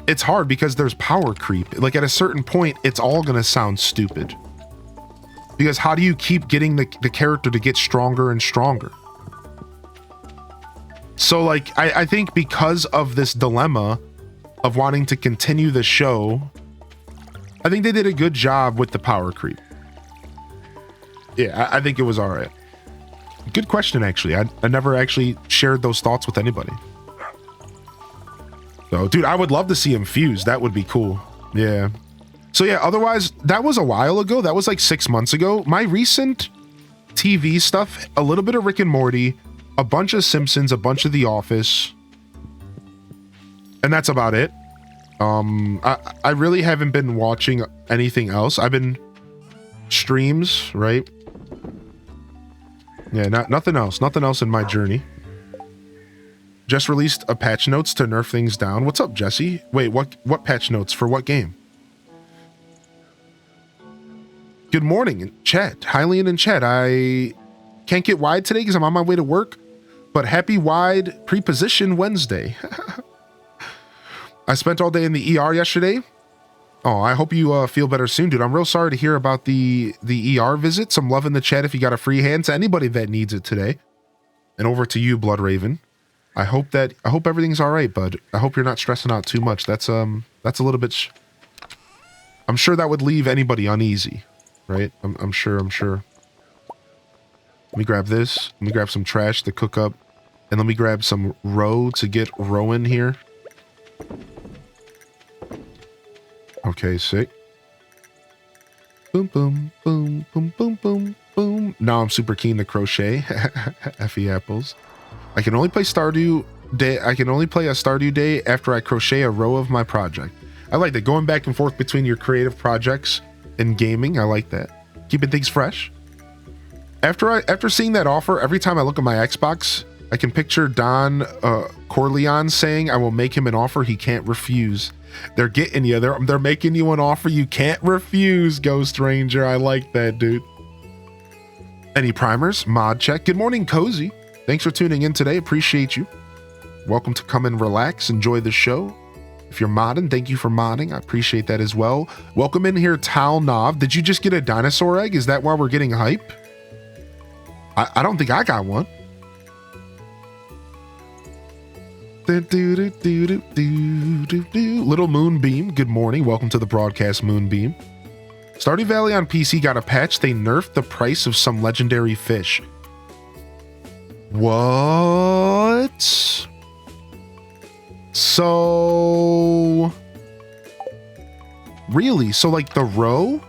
it's hard because there's power creep. Like, at a certain point, it's all gonna sound stupid. Because how do you keep getting the character to get stronger and stronger? So like, I think because of this dilemma of wanting to continue the show, I think they did a good job with the power creep. Yeah, I think it was all right. Good question, actually. I never actually shared those thoughts with anybody. So, dude, I would love to see him fuse. That would be cool. Yeah. So yeah, otherwise, that was a while ago. That was like 6 months ago. My recent TV stuff, a little bit of Rick and Morty, a bunch of Simpsons, a bunch of The Office, and that's about it. I really haven't been watching anything else. I've been streams, right? Yeah, nothing else in my journey. Just released a patch notes to nerf things down. What's up, Jesse? Wait, what patch notes for what game? Good morning, chat. Hylian in chat. I can't get wide today because I'm on my way to work, but happy wide preposition Wednesday. I spent all day in the ER yesterday. Oh, I hope you feel better soon, dude. I'm real sorry to hear about the ER visit. Some love in the chat if you got a free hand to anybody that needs it today. And over to you, Blood Raven. I hope everything's all right, bud. I hope you're not stressing out too much. That's a little bit. I'm sure that would leave anybody uneasy. Right? I'm sure. Let me grab this. Let me grab some trash to cook up. And let me grab some roe to get Rowan here. Okay, sick. Boom, boom, boom, boom, boom, boom, boom. Now I'm super keen to crochet. Effie apples. I can only play Stardew Day. I can only play a Stardew Day after I crochet a row of my project. I like that, going back and forth between your creative projects and gaming. I like that. Keeping things fresh. After seeing that offer, every time I look at my Xbox, I can picture Don Corleone saying, "I will make him an offer he can't refuse." They're getting you. They're making you an offer you can't refuse, Ghost Ranger. I like that, dude. Any primers? Mod check. Good morning, Cozy. Thanks for tuning in today. Appreciate you. Welcome to come and relax. Enjoy the show. If you're modding, thank you for modding. I appreciate that as well. Welcome in here, Tal Nov. Did you just get a dinosaur egg? Is that why we're getting hype? I don't think I got one. Little Moonbeam, good morning. Welcome to the broadcast, Moonbeam. Stardew Valley on PC got a patch. They nerfed the price of some legendary fish. What? So... Really? So like the roe?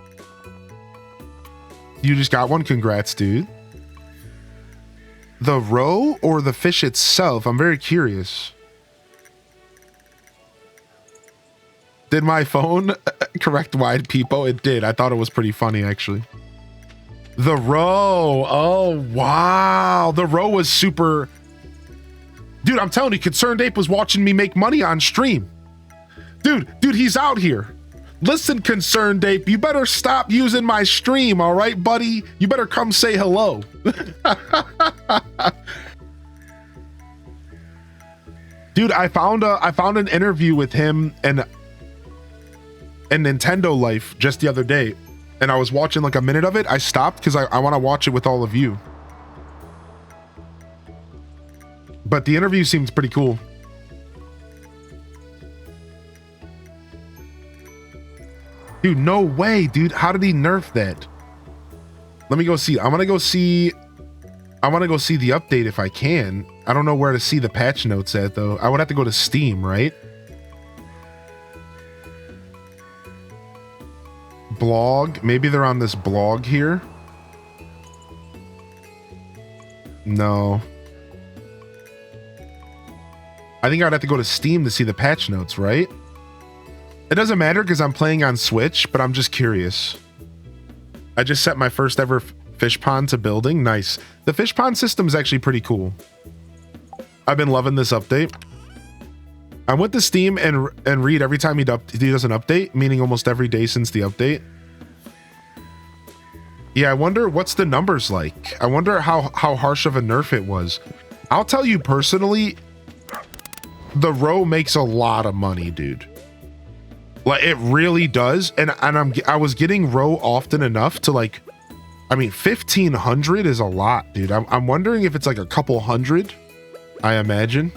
You just got one? Congrats, dude. The roe or the fish itself? I'm very curious. Did my phone correct wide peepo? It did. I thought it was pretty funny, actually. The roe. Oh, wow. The roe was super... Dude, I'm telling you, Concerned Ape was watching me make money on stream. Dude, he's out here. Listen, Concerned Ape, you better stop using my stream, all right, buddy? You better come say hello. Dude, I found an interview with him and Nintendo Life just the other day, and I was watching like a minute of it. I stopped because I want to watch it with all of you. But the interview seems pretty cool. Dude, no way, dude. How did he nerf that? Let me go see. I want to go see the update if I can. I don't know where to see the patch notes at, though. I would have to go to Steam, right? Blog. Maybe they're on this blog here. No. I think I'd have to go to Steam to see the patch notes, right? It doesn't matter because I'm playing on Switch, but I'm just curious. I just set my first ever fish pond to building. Nice. The fish pond system is actually pretty cool. I've been loving this update. I went to Steam and read every time he does an update, meaning almost every day since the update. Yeah, I wonder what's the numbers like. I wonder how harsh of a nerf it was. I'll tell you personally, the roe makes a lot of money, dude. Like it really does, and I was getting roe often enough to like, I mean, 1,500 is a lot, dude. I'm wondering if it's like a couple hundred. I imagine.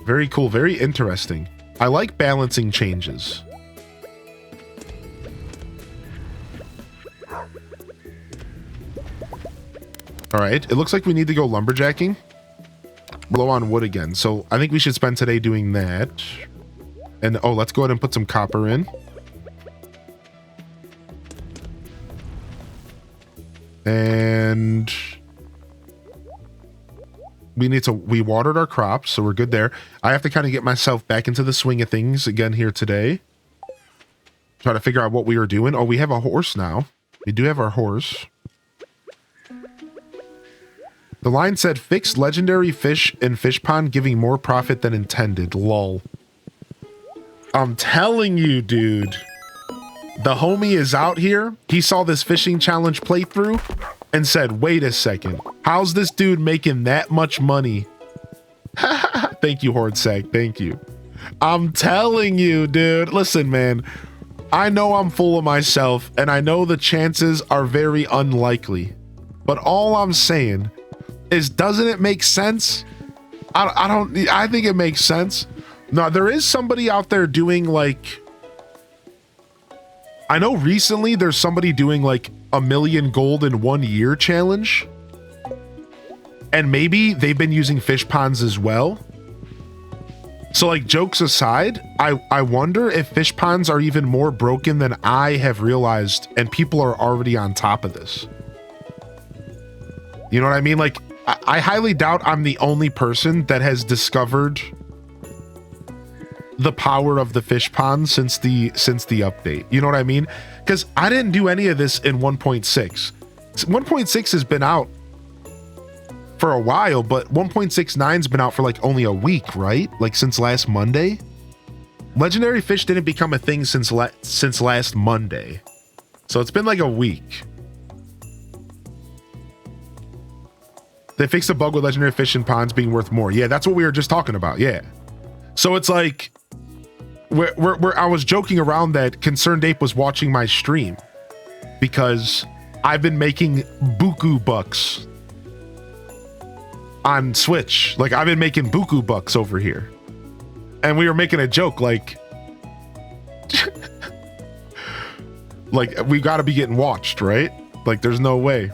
Very cool, very interesting. I like balancing changes. All right, it looks like we need to go lumberjacking. Blow on wood again. So I think we should spend today doing that. And oh, let's go ahead and put some copper in. And we watered our crops, so we're good there. I have to kind of get myself back into the swing of things again here today. Try to figure out what we were doing. Oh, we have a horse now. We do have our horse. The line said, fix legendary fish in fish pond giving more profit than intended. Lol. I'm telling you, dude. The homie is out here. He saw this fishing challenge playthrough and said, wait a second. How's this dude making that much money? Thank you, Hordsag. Thank you. I'm telling you, dude. Listen, man. I know I'm full of myself, and I know the chances are very unlikely. But all I'm saying is, doesn't it make sense? I think it makes sense. Now, there is somebody out there doing like, I know recently there's somebody doing like 1 million gold in 1 year challenge. And maybe they've been using fish ponds as well. So like jokes aside, I wonder if fish ponds are even more broken than I have realized and people are already on top of this. You know what I mean? Like I highly doubt I'm the only person that has discovered the power of the fish pond since the update. You know what I mean? Because I didn't do any of this in 1.6. 1.6 has been out for a while, but 1.69's been out for like only a week, right? Like since last Monday. Legendary fish didn't become a thing since last Monday. So it's been like a week. They fixed a bug with legendary fish in ponds being worth more. Yeah, that's what we were just talking about. Yeah. So it's like I was joking around that Concerned Ape was watching my stream because I've been making buku bucks on Switch. Like I've been making buku bucks over here. And we were making a joke like like we got to be getting watched, right? Like there's no way.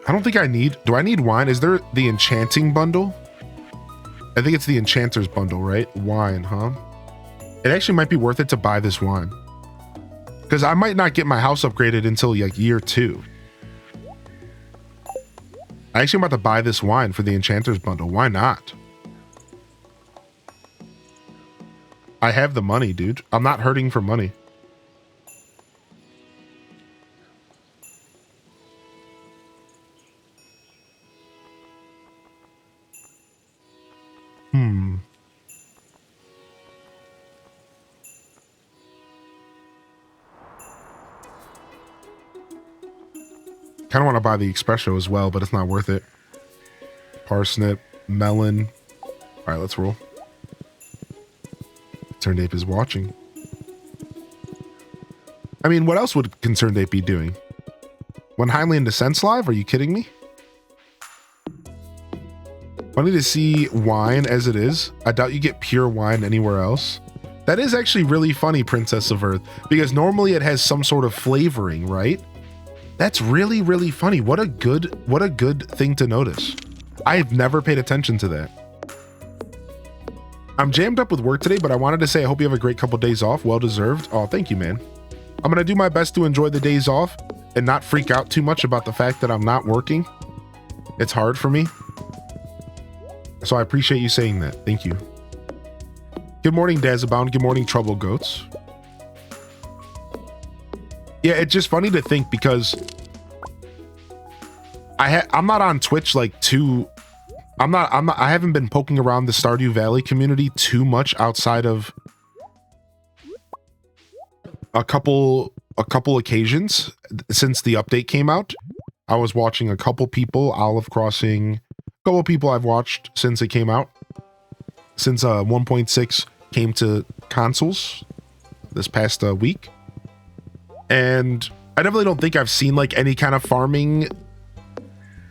I don't think do I need wine? Is there the enchanting bundle? I think it's the enchanter's bundle, right? Wine, huh? It actually might be worth it to buy this wine because I might not get my house upgraded until like year 2. I actually am about to buy this wine for the enchanter's bundle. Why not? I have the money, dude. I'm not hurting for money. Kind of want to buy the espresso as well, but it's not worth it. Parsnip, melon. All right, let's roll. Concerned Ape is watching. I mean, what else would Concerned Ape be doing? When Heinlein into Sense Live? Are you kidding me? Funny to see wine as it is. I doubt you get pure wine anywhere else. That is actually really funny, Princess of Earth, because normally it has some sort of flavoring, right? That's really, really funny. What a good thing to notice. I have never paid attention to that. I'm jammed up with work today, but I wanted to say I hope you have a great couple days off. Well deserved. Oh, thank you, man. I'm gonna do my best to enjoy the days off and not freak out too much about the fact that I'm not working. It's hard for me. So I appreciate you saying that. Thank you. Good morning, Dazabound. Good morning, Trouble Goats. Yeah, it's just funny to think because I'm not on Twitch like I haven't been poking around the Stardew Valley community too much outside of a couple occasions since the update came out. I was watching a couple people, Olive Crossing, a couple people I've watched since it came out. Since 1.6 came to consoles this past week. And I definitely don't think I've seen like any kind of farming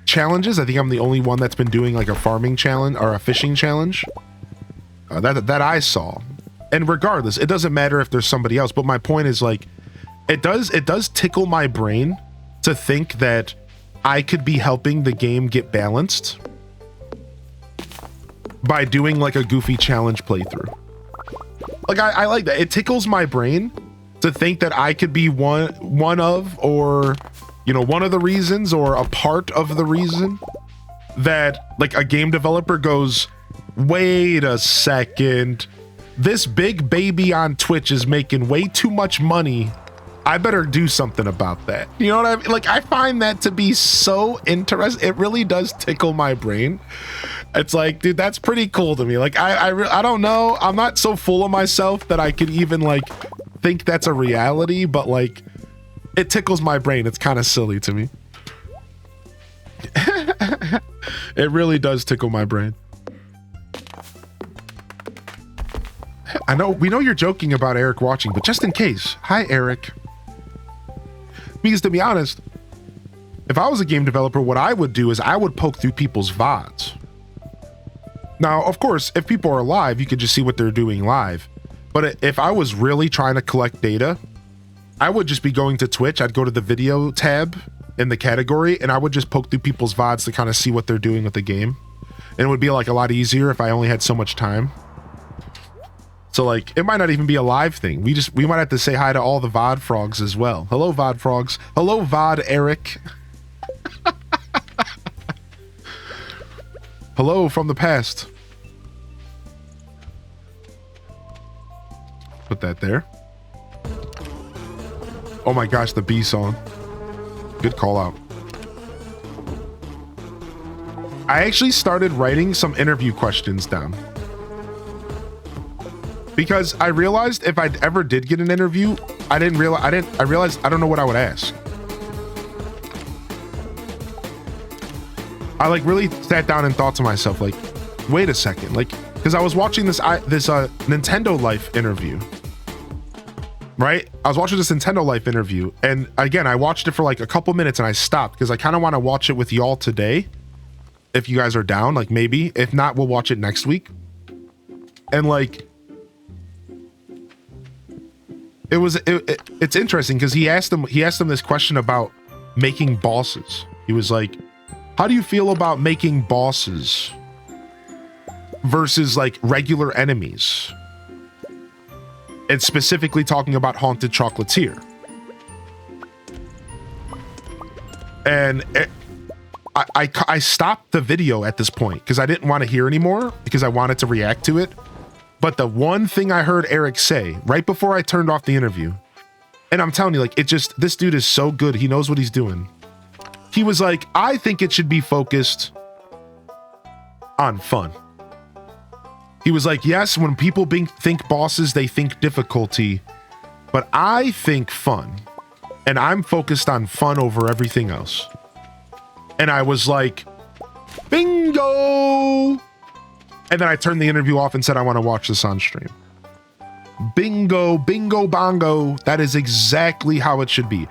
challenges. I think I'm the only one that's been doing like a farming challenge or a fishing challenge that I saw. And regardless, it doesn't matter if there's somebody else, but my point is like it does tickle my brain to think that I could be helping the game get balanced by doing like a goofy challenge playthrough. Like I like that. It tickles my brain to think that I could be one of, or you know, one of the reasons or a part of the reason that like a game developer goes, wait a second, this big baby on Twitch is making way too much money. I better do something about that. You know what I mean? Like I find that to be so interesting. It really does tickle my brain. It's like, dude, that's pretty cool to me. Like I don't know. I'm not so full of myself that I could even like think that's a reality, but like it tickles my brain. It's kind of silly to me. It really does tickle my brain. I know we know you're joking about Eric watching, but just in case, hi Eric. Because to be honest, if I was a game developer, what I would do is I would poke through people's VODs. Now, of course, if people are live, you could just see what they're doing live. But if I was really trying to collect data, I would just be going to Twitch. I'd go to the video tab in the category, and I would just poke through people's VODs to kind of see what they're doing with the game. And it would be like a lot easier if I only had so much time. So like, it might not even be a live thing. We might have to say hi to all the VOD frogs as well. Hello, VOD frogs. Hello, VOD Eric. Hello from the past. Put that there. Oh my gosh, the bee song. Good call out. I actually started writing some interview questions down. Because I realized if I ever did get an interview, I realized I don't know what I would ask. I like really sat down and thought to myself, like, wait a second, like, because I was watching this Nintendo Life interview, right? I was watching this Nintendo Life interview, and again, I watched it for like a couple minutes and I stopped because I kind of want to watch it with y'all today. If you guys are down, like maybe. If not, we'll watch it next week. And like, it's interesting because he asked him this question about making bosses. He was like, how do you feel about making bosses versus like regular enemies? And specifically talking about Haunted Chocolatier. And I stopped the video at this point because I didn't want to hear anymore because I wanted to react to it. But the one thing I heard Eric say right before I turned off the interview, and I'm telling you, like, this dude is so good. He knows what he's doing. He was like, I think it should be focused on fun. He was like, yes, when people think bosses, they think difficulty, but I think fun. And I'm focused on fun over everything else. And I was like, bingo! And then I turned the interview off and said, I want to watch this on stream. Bingo, bingo, bongo. That is exactly how it should be.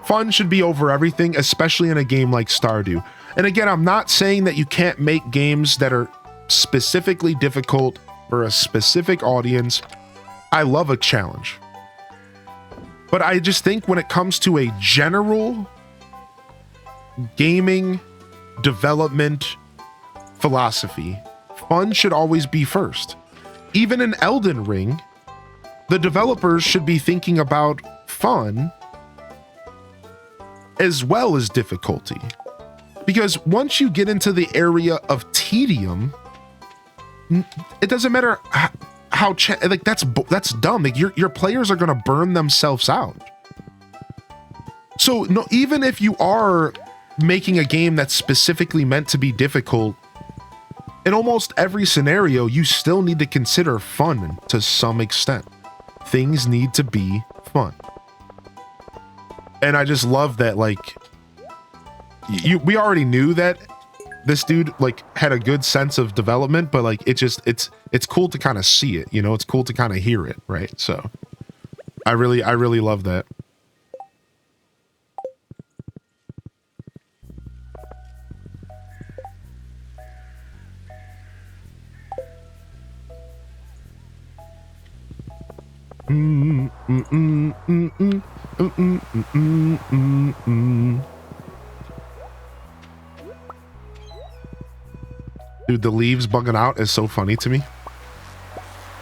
Fun should be over everything, especially in a game like Stardew. And again, I'm not saying that you can't make games that are specifically difficult for a specific audience. I love a challenge. But I just think when it comes to a general gaming development philosophy, fun should always be first. Even in Elden Ring, the developers should be thinking about fun as well as difficulty. Because once you get into the area of tedium, it doesn't matter how like that's dumb. Like your players are going to burn themselves out. So no, even if you are making a game that's specifically meant to be difficult, in almost every scenario, you still need to consider fun to some extent. Things need to be fun. And I just love that, like, we already knew that this dude, like, had a good sense of development, but, like, it's cool to kind of see it, you know? It's cool to kind of hear it, right? So, I really love that. Dude, the leaves bugging out is so funny to me.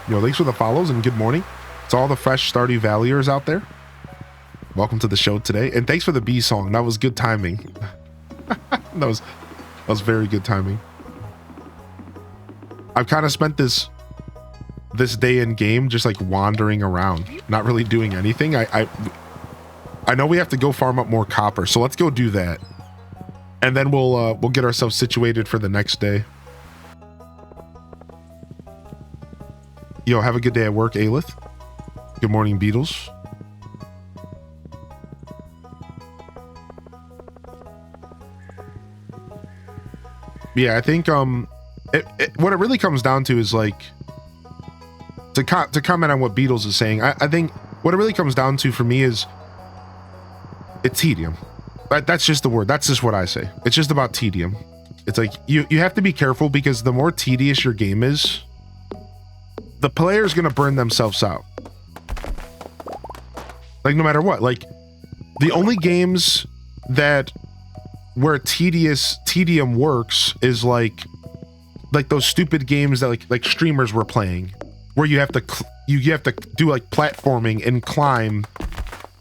Yo, thanks for the follows and good morning. It's all the fresh Stardew Valleyers out there. Welcome to the show today. And thanks for the bee song. That was good timing. that was very good timing. I've kind of spent this day in game just like wandering around, not really doing anything. I know we have to go farm up more copper, so let's go do that. And then we'll get ourselves situated for the next day. Yo, have a good day at work, Aelith. Good morning, Beatles. Yeah, I think what it really comes down to is like to comment on what Beatles is saying. I think what it really comes down to for me is it's tedium. That's just the word. That's just what I say. It's just about tedium. It's like you have to be careful because the more tedious your game is, the player's gonna burn themselves out. Like no matter what. Like the only games where tedium works is like like those stupid games that like streamers were playing, where you have to do like platforming and climb.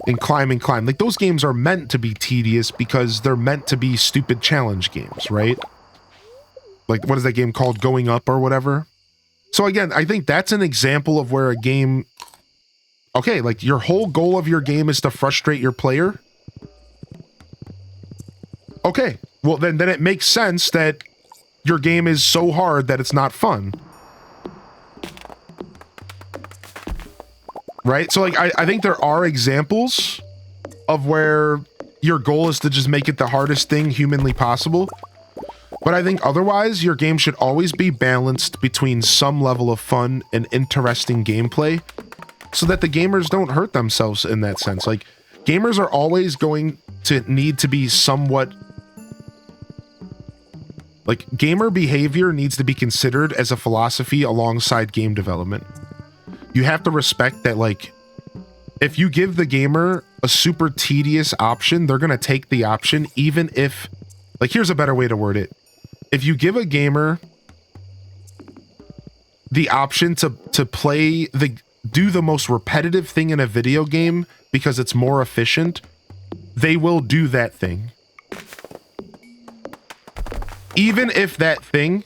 Like those games are meant to be tedious because they're meant to be stupid challenge games, right? Like, what is that game called? Going Up or whatever. So again, I think that's an example of where a game, okay, like your whole goal of your game is to frustrate your player. Okay, well then it makes sense that your game is so hard that it's not fun. Right? So like I think there are examples of where your goal is to just make it the hardest thing humanly possible. But I think otherwise your game should always be balanced between some level of fun and interesting gameplay so that the gamers don't hurt themselves in that sense. Like gamers are always going to need to be somewhat, like gamer behavior needs to be considered as a philosophy alongside game development. You have to respect that, like, if you give the gamer a super tedious option, they're going to take the option, even if, like, here's a better way to word it. If you give a gamer the option to do the most repetitive thing in a video game because it's more efficient, they will do that thing. Even if that thing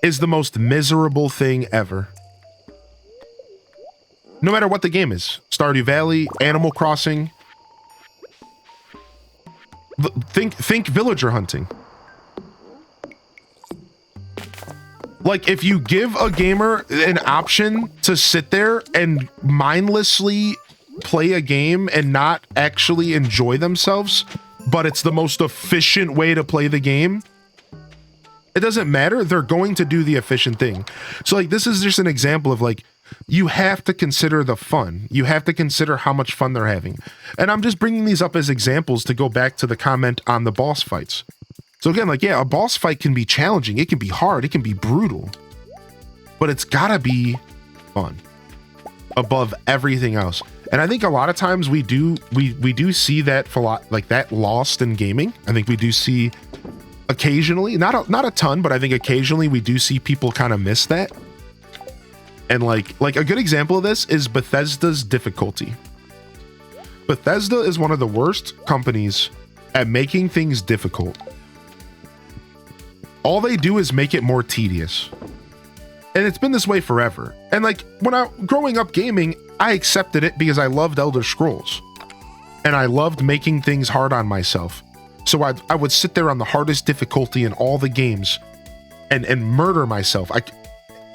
is the most miserable thing ever. No matter what the game is. Stardew Valley, Animal Crossing. Think villager hunting. Like, if you give a gamer an option to sit there and mindlessly play a game and not actually enjoy themselves, but it's the most efficient way to play the game, it doesn't matter. They're going to do the efficient thing. So, like, this is just an example of, like, you have to consider the fun. You have to consider how much fun they're having. And I'm just bringing these up as examples to go back to the comment on the boss fights. So again, like, yeah, a boss fight can be challenging. It can be hard. It can be brutal. But it's gotta be fun above everything else. And I think a lot of times we do see that like that lost in gaming. I think we do see occasionally, not a ton, but I think occasionally we do see people kind of miss that. And like a good example of this is Bethesda's difficulty. Bethesda is one of the worst companies at making things difficult. All they do is make it more tedious. And it's been this way forever. And like growing up gaming, I accepted it because I loved Elder Scrolls. And I loved making things hard on myself. So I would sit there on the hardest difficulty in all the games and murder myself.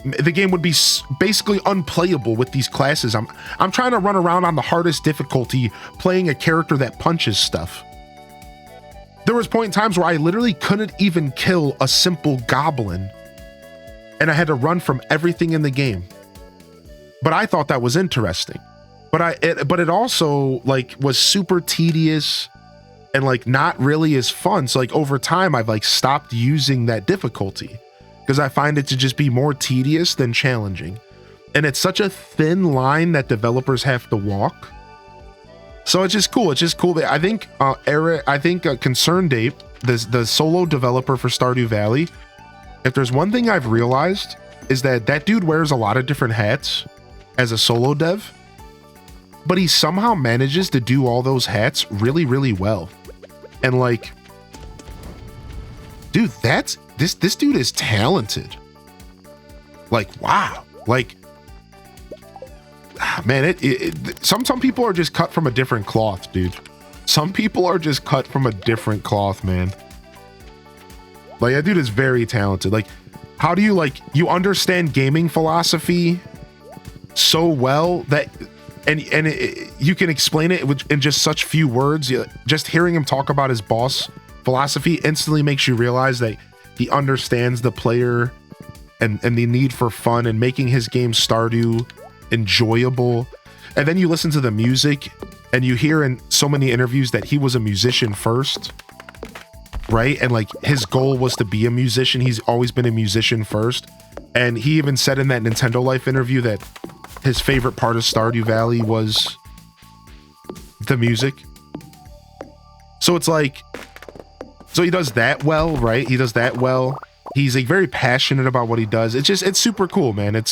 The game would be basically unplayable with these classes. I'm trying to run around on the hardest difficulty playing a character that punches stuff. There was point in times where I literally couldn't even kill a simple goblin, and I had to run from everything in the game. But I thought that was interesting. But it also like was super tedious and like not really as fun. So like over time I've like stopped using that difficulty because I find it to just be more tedious than challenging. And it's such a thin line that developers have to walk. So it's just cool. It's just cool that I think Concerned Ape, the solo developer for Stardew Valley, if there's one thing I've realized is that dude wears a lot of different hats as a solo dev, but he somehow manages to do all those hats really, really well. And like, dude, this dude is talented. Like, wow. Like, man, some people are just cut from a different cloth, dude. Some people are just cut from a different cloth, man. Like, that dude is very talented. Like, how do you understand gaming philosophy so well that, you can explain it in just such few words. Just hearing him talk about his boss philosophy instantly makes you realize that he understands the player and the need for fun and making his game Stardew enjoyable. And then you listen to the music and you hear in so many interviews that he was a musician first, right? And like his goal was to be a musician. He's always been a musician first. And he even said in that Nintendo Life interview that his favorite part of Stardew Valley was the music. So it's like, so he does that well, right? He does that well. He's like very passionate about what he does. It's super cool, man.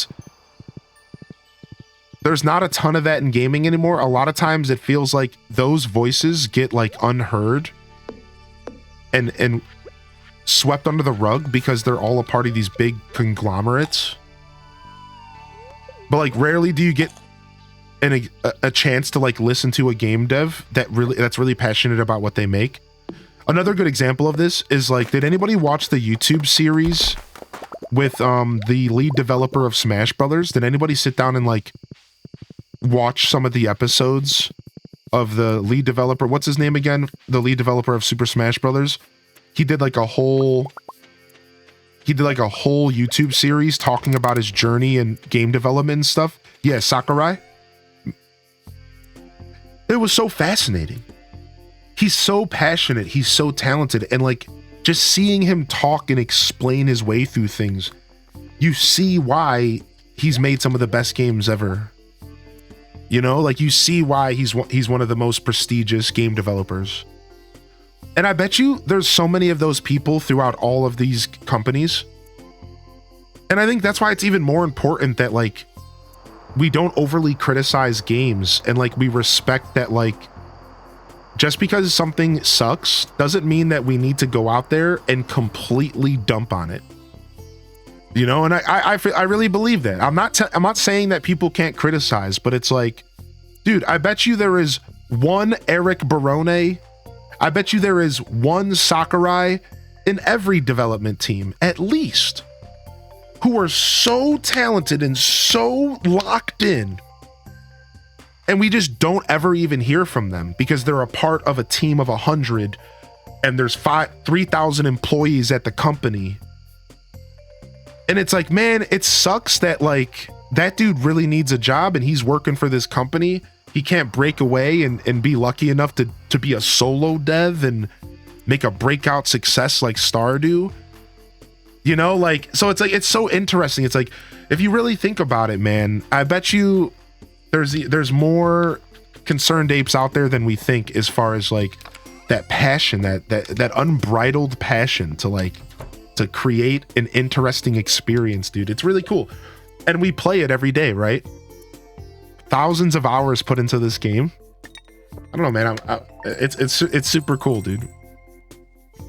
There's not a ton of that in gaming anymore. A lot of times it feels like those voices get like unheard and swept under the rug because they're all a part of these big conglomerates. But like rarely do you get a chance to like listen to a game dev that's really passionate about what they make. Another good example of this is like, did anybody watch the YouTube series with the lead developer of Smash Brothers? Did anybody sit down and like watch some of the episodes of the lead developer? What's his name again? The lead developer of Super Smash Brothers. He did like a whole YouTube series talking about his journey and game development and stuff. Yeah, Sakurai. It was so fascinating. He's so passionate. He's so talented. And like just seeing him talk and explain his way through things, you see why he's made some of the best games ever. You know, like you see why he's one of the most prestigious game developers. And I bet you there's so many of those people throughout all of these companies. And I think that's why it's even more important that like we don't overly criticize games and like we respect that like just because something sucks doesn't mean that we need to go out there and completely dump on it. You know, and I really believe that. I'm not saying that people can't criticize, but it's like, dude, I bet you there is one Eric Barone. I bet you there is one Sakurai in every development team, at least, who are so talented and so locked in. And we just don't ever even hear from them because they're a part of a team of 100 and there's 3,000 employees at the company. And it's like, man, it sucks that like that dude really needs a job and he's working for this company. He can't break away and be lucky enough to be a solo dev and make a breakout success like Stardew. You know, like, so it's like, it's so interesting. It's like, if you really think about it, man, I bet you there's more concerned apes out there than we think as far as like that passion, that unbridled passion to create an interesting experience, dude. It's really cool. And we play it every day, right? Thousands of hours put into this game. I don't know, man. It's super cool, dude.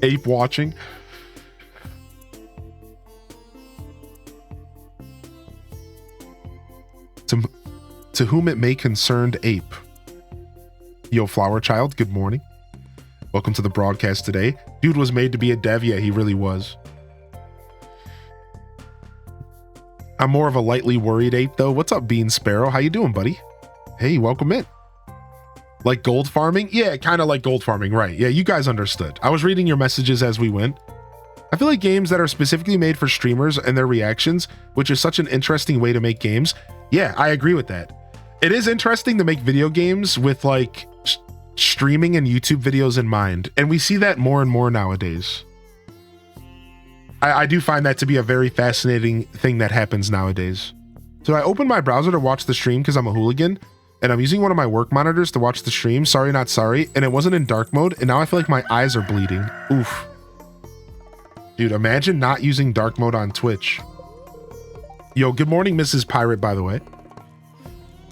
Ape watching. To whom it may concerned ape. Yo, Flower Child, good morning. Welcome to the broadcast today. Dude was made to be a dev. Yeah, he really was. I'm more of a lightly worried ape, though. What's up, Bean Sparrow? How you doing, buddy? Hey, welcome in. Like gold farming? Yeah, kind of like gold farming, right. Yeah, you guys understood. I was reading your messages as we went. I feel like games that are specifically made for streamers and their reactions, which is such an interesting way to make games. Yeah, I agree with that. It is interesting to make video games with like streaming and YouTube videos in mind. And we see that more and more nowadays. I do find that to be a very fascinating thing that happens nowadays. So I opened my browser to watch the stream because I'm a hooligan and I'm using one of my work monitors to watch the stream. Sorry, not sorry. And it wasn't in dark mode. And now I feel like my eyes are bleeding. Oof. Dude, imagine not using dark mode on Twitch. Yo, good morning, Mrs. Pirate, by the way.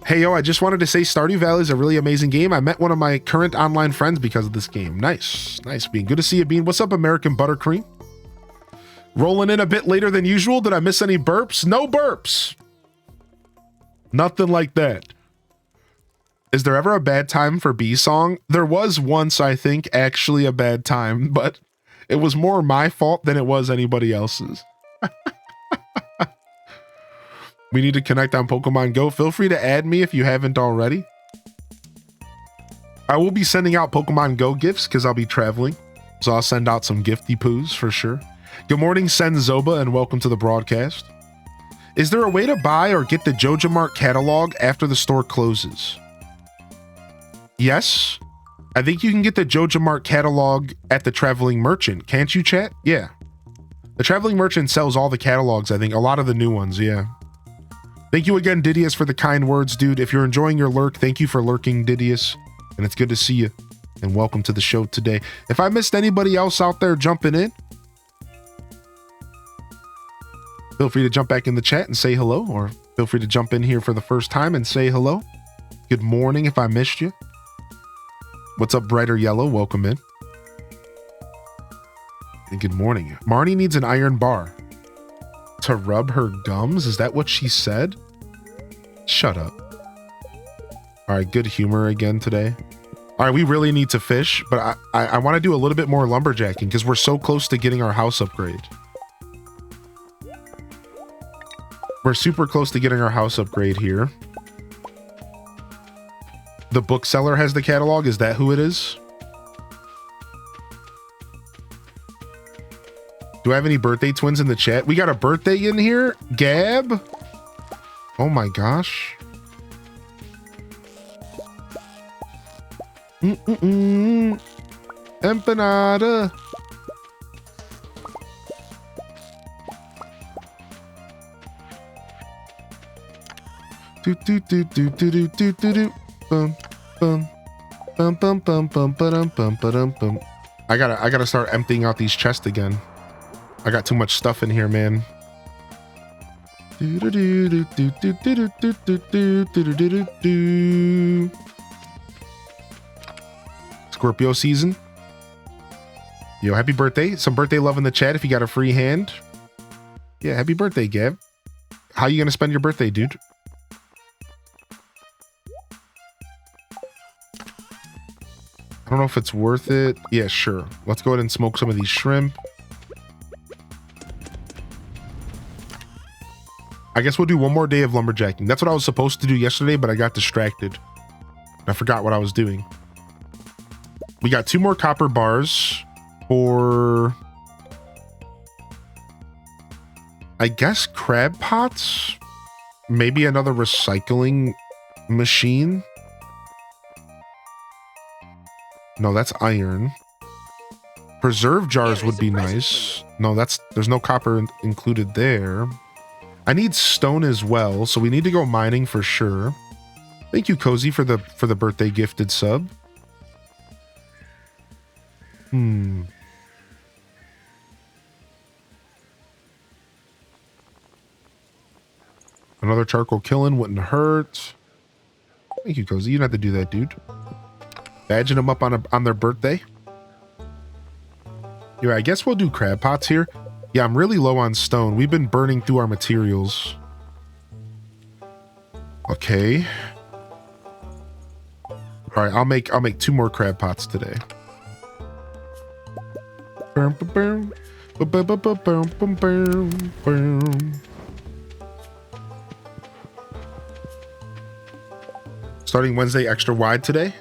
Hey, yo, I just wanted to say Stardew Valley is a really amazing game. I met one of my current online friends because of this game. Nice. Nice, Bean. Good to see you, Bean. What's up, American Buttercream? Rolling in a bit later than usual. Did I miss any burps? No burps. Nothing like that. Is there ever a bad time for B-Song? There was once, I think, actually a bad time, but it was more my fault than it was anybody else's. We need to connect on Pokemon Go. Feel free to add me if you haven't already. I will be sending out Pokemon Go gifts because I'll be traveling. So I'll send out some gifty poos for sure. Good morning, Senzoba, and welcome to the broadcast. Is there a way to buy or get the Joja Mart catalog after the store closes? Yes. I think you can get the Joja Mart catalog at the Traveling Merchant. Can't you, chat? Yeah. The Traveling Merchant sells all the catalogs, I think. A lot of the new ones, yeah. Thank you again, Didius, for the kind words, dude. If you're enjoying your lurk, thank you for lurking, Didius. And it's good to see you. And welcome to the show today. If I missed anybody else out there jumping in, Feel free to jump back in the chat and say hello, or feel free to jump in here for the first time and say hello. Good morning if I missed you. What's up, Brighter Yellow? Welcome in. And good morning. Marnie needs an iron bar to rub her gums. Is that what she said? Shut up. All right, good humor again today. All right, we really need to fish, but I want to do a little bit more lumberjacking because we're so close to getting our house upgrade. We're super close to getting our house upgrade here. The bookseller has the catalog. Is that who it is? Do I have any birthday twins in the chat? We got a birthday in here? Gab? Oh my gosh. Empanada. Do do do do do do do do do. Bum bum bum bum bum bum bum bum bum bum. I gotta start emptying out these chests again. I got too much stuff in here, man. Scorpio season. Yo, happy birthday. Some birthday love in the chat if you got a free hand. Yeah, happy birthday, Gab. How you gonna spend your birthday, dude? I don't know if it's worth it. Yeah, sure. Let's go ahead and smoke some of these shrimp. I guess we'll do one more day of lumberjacking. That's what I was supposed to do yesterday, but I got distracted. I forgot what I was doing. We got 2 more copper bars for, I guess, crab pots. Maybe another recycling machine. No, that's iron. Preserve jars would be nice. No, there's no copper included there. I need stone as well, so we need to go mining for sure. Thank you, Cozy, for the birthday gifted sub. Another charcoal killing wouldn't hurt. Thank you, Cozy. You don't have to do that, dude. Badging them up on their birthday. Yeah, I guess we'll do crab pots here. Yeah, I'm really low on stone. We've been burning through our materials. Okay. All right, I'll make 2 more crab pots today. Starting Wednesday extra wide today.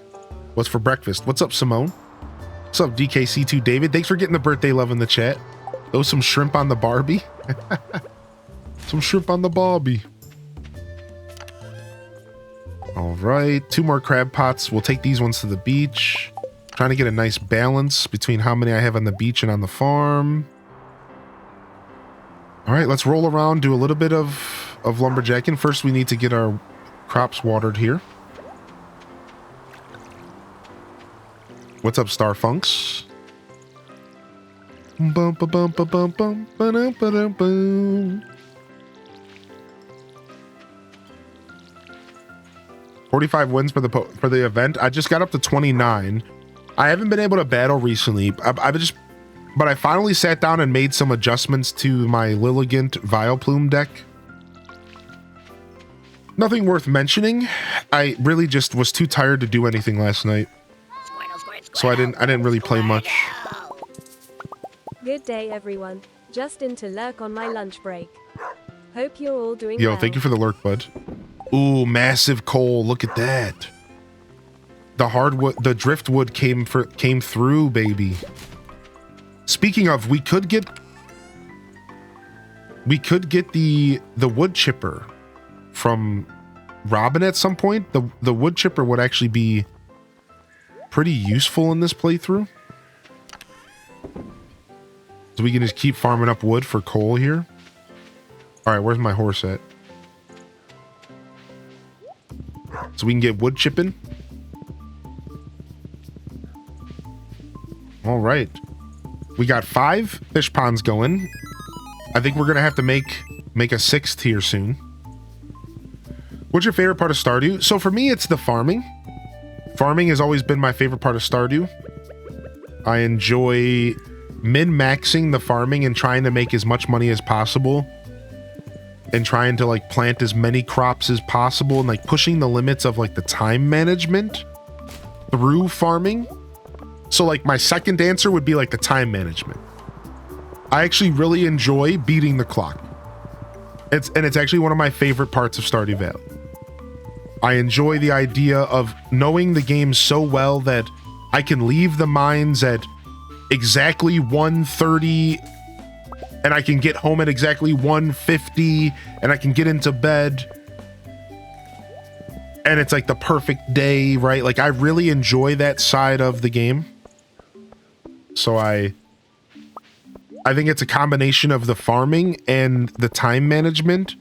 What's for breakfast? What's up, Simone? What's up, DKC2 David? Thanks for getting the birthday love in the chat. Throw some shrimp on the Barbie. Some shrimp on the Barbie. All right, 2 more crab pots. We'll take these ones to the beach. Trying to get a nice balance between how many I have on the beach and on the farm. All right, let's roll around, do a little bit of lumberjacking. First, we need to get our crops watered here. What's up, Starfunks? Bum, ba, bum, ba, bum, bum, ba-dum, ba-dum, bum. 45 wins for the event. I just got up to 29. I haven't been able to battle recently. But I finally sat down and made some adjustments to my Lilligant Vileplume deck. Nothing worth mentioning. I really just was too tired to do anything last night. So I didn't really play much. Good day, everyone. Just in to lurk on my lunch break. Hope you're all doing well. Yo, thank you for the lurk, bud. Ooh, massive coal. Look at that. The hardwood, the driftwood came through, baby. Speaking of, we could get the wood chipper from Robin at some point. The wood chipper would actually be pretty useful in this playthrough. So we can just keep farming up wood for coal here. All right, where's my horse at? So we can get wood chipping. All right. We got 5 fish ponds going. I think we're gonna have to make a 6th here soon. What's your favorite part of Stardew? So for me, it's the farming. Farming has always been my favorite part of Stardew. I enjoy min-maxing the farming and trying to make as much money as possible. And trying to like plant as many crops as possible and like pushing the limits of like the time management through farming. So like my second answer would be like the time management. I actually really enjoy beating the clock. It's actually one of my favorite parts of Stardew Valley. I enjoy the idea of knowing the game so well that I can leave the mines at exactly 1:30 and I can get home at exactly 1:50 and I can get into bed and it's like the perfect day, right? Like I really enjoy that side of the game. So I think it's a combination of the farming and the time management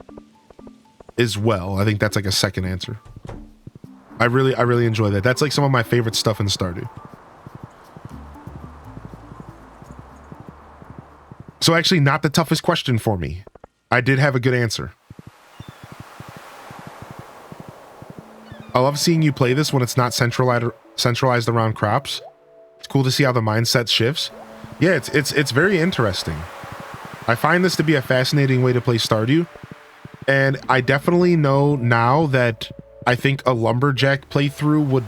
as well. I think that's like a second answer. I really enjoy that. That's like some of my favorite stuff in Stardew. So actually not the toughest question for me. I did have a good answer. I love seeing you play this when it's not centralized around crops. It's cool to see how the mindset shifts. Yeah, it's very interesting. I find this to be a fascinating way to play Stardew. And I definitely know now that I think a lumberjack playthrough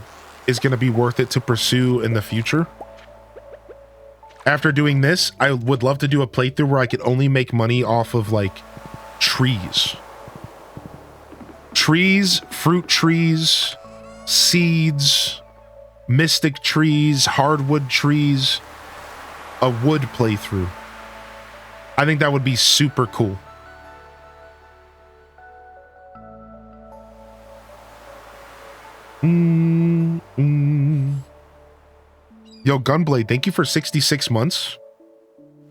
is going to be worth it to pursue in the future. After doing this, I would love to do a playthrough where I could only make money off of like trees. Trees, fruit trees, seeds, mystic trees, hardwood trees, a wood playthrough. I think that would be super cool. Yo, Gunblade, thank you for 66 months.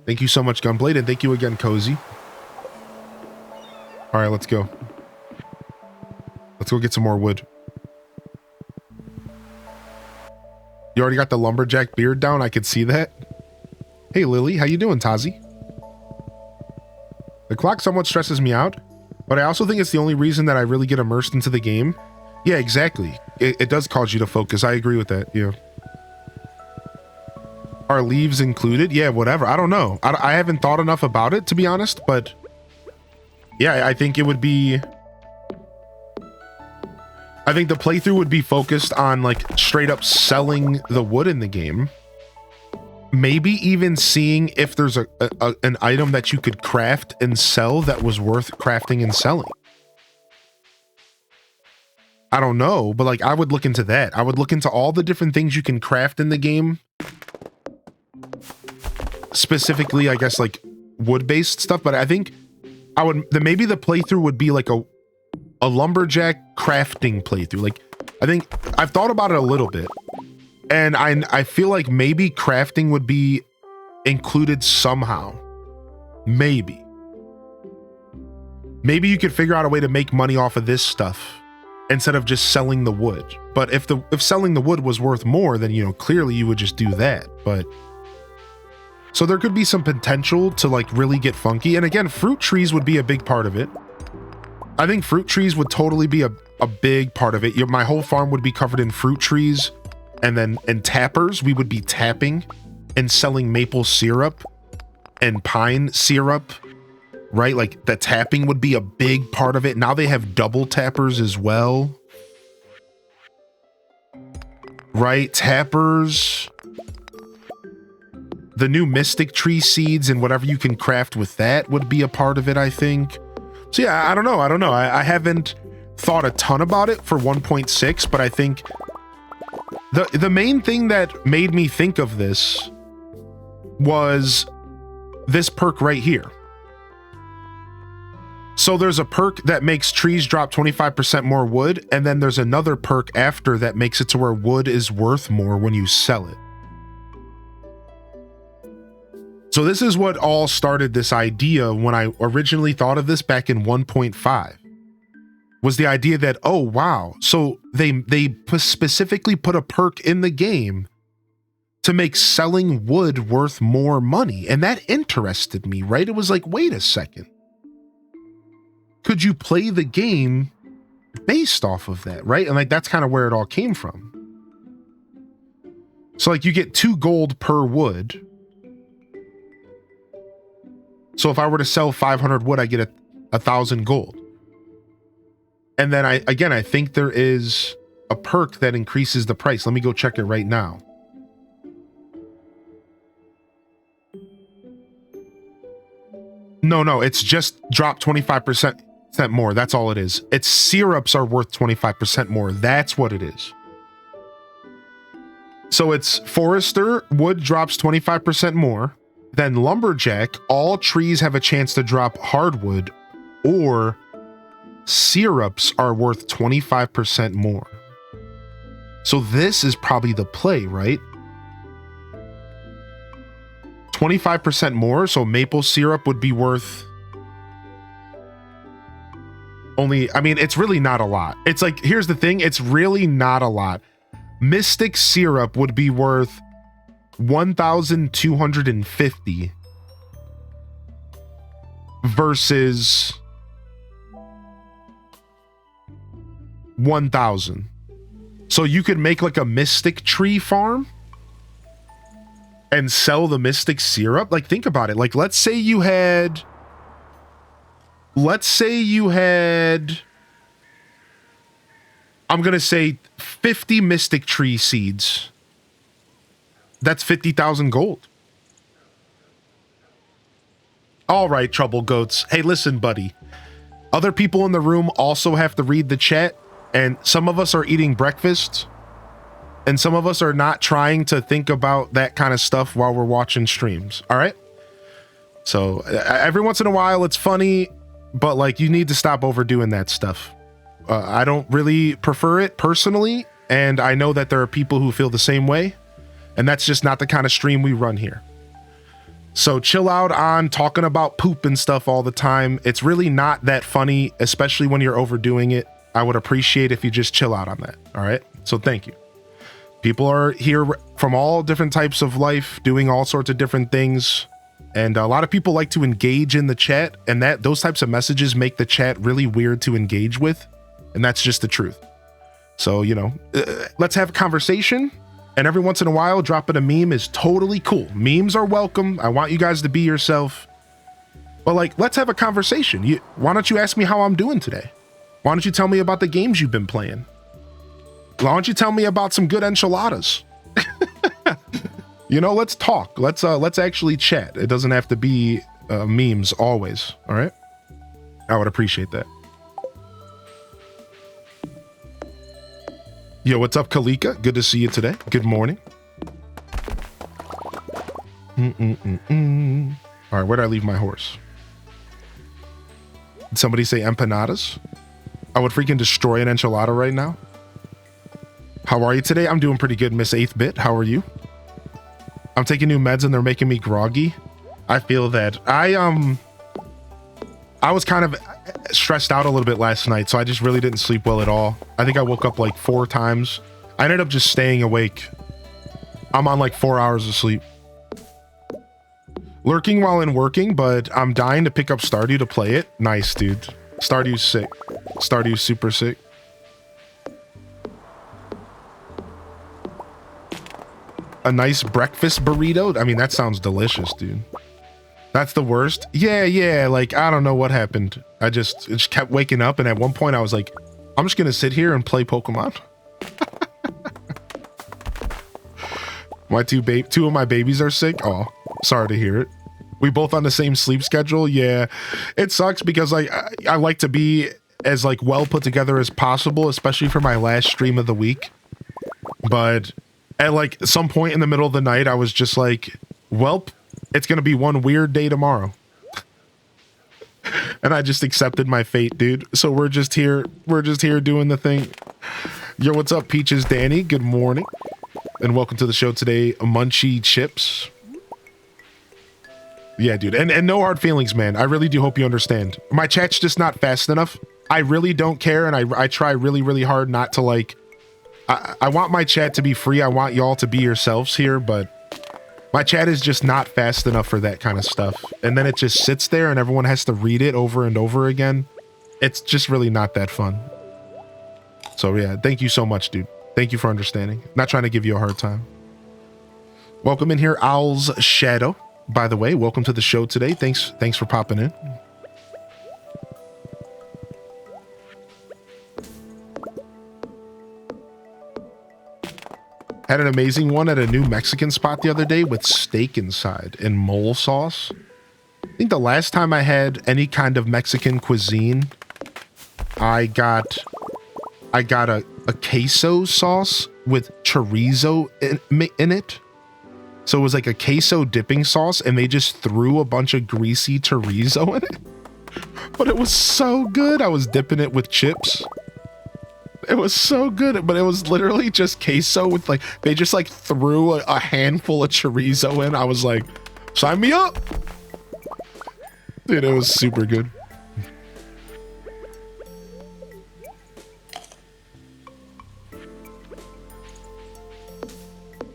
Thank you so much, Gunblade, and thank you again, Cozy. All right, let's go. Let's go get some more wood. You already got the lumberjack beard down? I could see that. Hey, Lily, how you doing, Tazi? The clock somewhat stresses me out, but I also think it's the only reason that I really get immersed into the game. Yeah, exactly. It does cause you to focus. I agree with that. Yeah. Are leaves included? Yeah, whatever. I don't know. I haven't thought enough about it, to be honest, but yeah, I think it would be... I think the playthrough would be focused on like straight up selling the wood in the game. Maybe even seeing if there's an item that you could craft and sell that was worth crafting and selling. I don't know, but like I would look into that. I would look into all the different things you can craft in the game. Specifically, I guess like wood-based stuff, but I think maybe the playthrough would be like a lumberjack crafting playthrough. Like I think I've thought about it a little bit. And I feel like maybe crafting would be included somehow. Maybe. Maybe you could figure out a way to make money off of this stuff instead of just selling the wood. But if selling the wood was worth more, then, you know, clearly you would just do that. But so there could be some potential to like really get funky. And again, fruit trees would be a big part of it. I think fruit trees would totally be a big part of it. My whole farm would be covered in fruit trees. And then in tappers, we would be tapping and selling maple syrup and pine syrup, right? Like the tapping would be a big part of it. Now they have double tappers as well, right? Tappers, the new mystic tree seeds and whatever you can craft with that would be a part of it, I think. So yeah, I don't know. I haven't thought a ton about it for 1.6, but I think the main thing that made me think of this was this perk right here. So there's a perk that makes trees drop 25% more wood, and then there's another perk after that makes it to where wood is worth more when you sell it. So this is what all started this idea when I originally thought of this back in 1.5. Was the idea that, oh wow, so they specifically put a perk in the game to make selling wood worth more money. And that interested me, right? It was like, wait a second. Could you play the game based off of that, right? And like, that's kind of where it all came from. So like you get 2 gold per wood. So if I were to sell 500 wood, I get 1,000 gold. And then I think there is a perk that increases the price. Let me go check it right now. No, it's just dropped 25% more. That's all it is. Its syrups are worth 25% more. That's what it is. So it's Forester, wood drops 25% more. Then Lumberjack, all trees have a chance to drop hardwood, or syrups are worth 25% more. So this is probably the play, right? 25% more, so maple syrup would be worth only, I mean, it's really not a lot. It's like, here's the thing, it's really not a lot. Mystic syrup would be worth 1,250 versus 1,000. So you could make like a mystic tree farm and sell the mystic syrup. Like, think about it. Like, let's say you had, I'm going to say 50 mystic tree seeds. That's 50,000 gold. All right, trouble goats. Hey, listen, buddy. Other people in the room also have to read the chat, and some of us are eating breakfast, and some of us are not trying to think about that kind of stuff while we're watching streams. All right? So every once in a while, it's funny, but like, you need to stop overdoing that stuff. I don't really prefer it personally, and I know that there are people who feel the same way. And that's just not the kind of stream we run here. So chill out on talking about poop and stuff all the time. It's really not that funny, especially when you're overdoing it. I would appreciate if you just chill out on that. All right. So thank you. People are here from all different types of life, doing all sorts of different things. And a lot of people like to engage in the chat, and those types of messages make the chat really weird to engage with. And that's just the truth. So, you know, let's have a conversation. And every once in a while, dropping a meme is totally cool. Memes are welcome. I want you guys to be yourself. But like, let's have a conversation. Why don't you ask me how I'm doing today? Why don't you tell me about the games you've been playing? Why don't you tell me about some good enchiladas? You know, let's talk. Let's actually chat. It doesn't have to be memes always. All right. I would appreciate that. Yo, what's up, Kalika? Good to see you today. Good morning. All right, where did I leave my horse? Did somebody say empanadas? I would freaking destroy an enchilada right now. How are you today? I'm doing pretty good, Miss 8th Bit. How are you? I'm taking new meds and they're making me groggy. I feel that. I was kind of stressed out a little bit last night, so I just really didn't sleep well at all. I think I woke up like 4 times. I ended up just staying awake. I'm on like 4 hours of sleep. Lurking while in working, but I'm dying to pick up Stardew to play it. Nice, dude. Stardew's sick. Stardew's super sick. A nice breakfast burrito? I mean, that sounds delicious, dude. That's the worst. Yeah. Like, I don't know what happened. I just kept waking up, and at one point I was like, I'm just gonna sit here and play Pokemon. Two of my babies are sick. Oh, sorry to hear it. We both on the same sleep schedule. Yeah, it sucks because like I like to be as like well put together as possible, especially for my last stream of the week. But at like some point in the middle of the night, I was just like, welp, it's going to be one weird day tomorrow. And I just accepted my fate, dude. So we're just here doing the thing. Yo, what's up, Peaches Danny? Good morning. And welcome to the show today, Munchie Chips. Yeah, dude. And no hard feelings, man. I really do hope you understand. My chat's just not fast enough. I really don't care, and I try really, really hard not to like... I want my chat to be free. I want y'all to be yourselves here, but My chat is just not fast enough for that kind of stuff. And then it just sits there and everyone has to read it over and over again. It's just really not that fun. So yeah, thank you so much, dude. Thank you for understanding. Not trying to give you a hard time. Welcome in here, Owl's Shadow. By the way, welcome to the show today. Thanks for popping in. Had an amazing one at a new Mexican spot the other day with steak inside and mole sauce. I think the last time I had any kind of Mexican cuisine, I got a queso sauce with chorizo in it. So it was like a queso dipping sauce and they just threw a bunch of greasy chorizo in it. But it was so good. I was dipping it with chips. It was so good, but it was literally just queso with like, they just like threw a handful of chorizo in. I was like, sign me up. Dude, it was super good.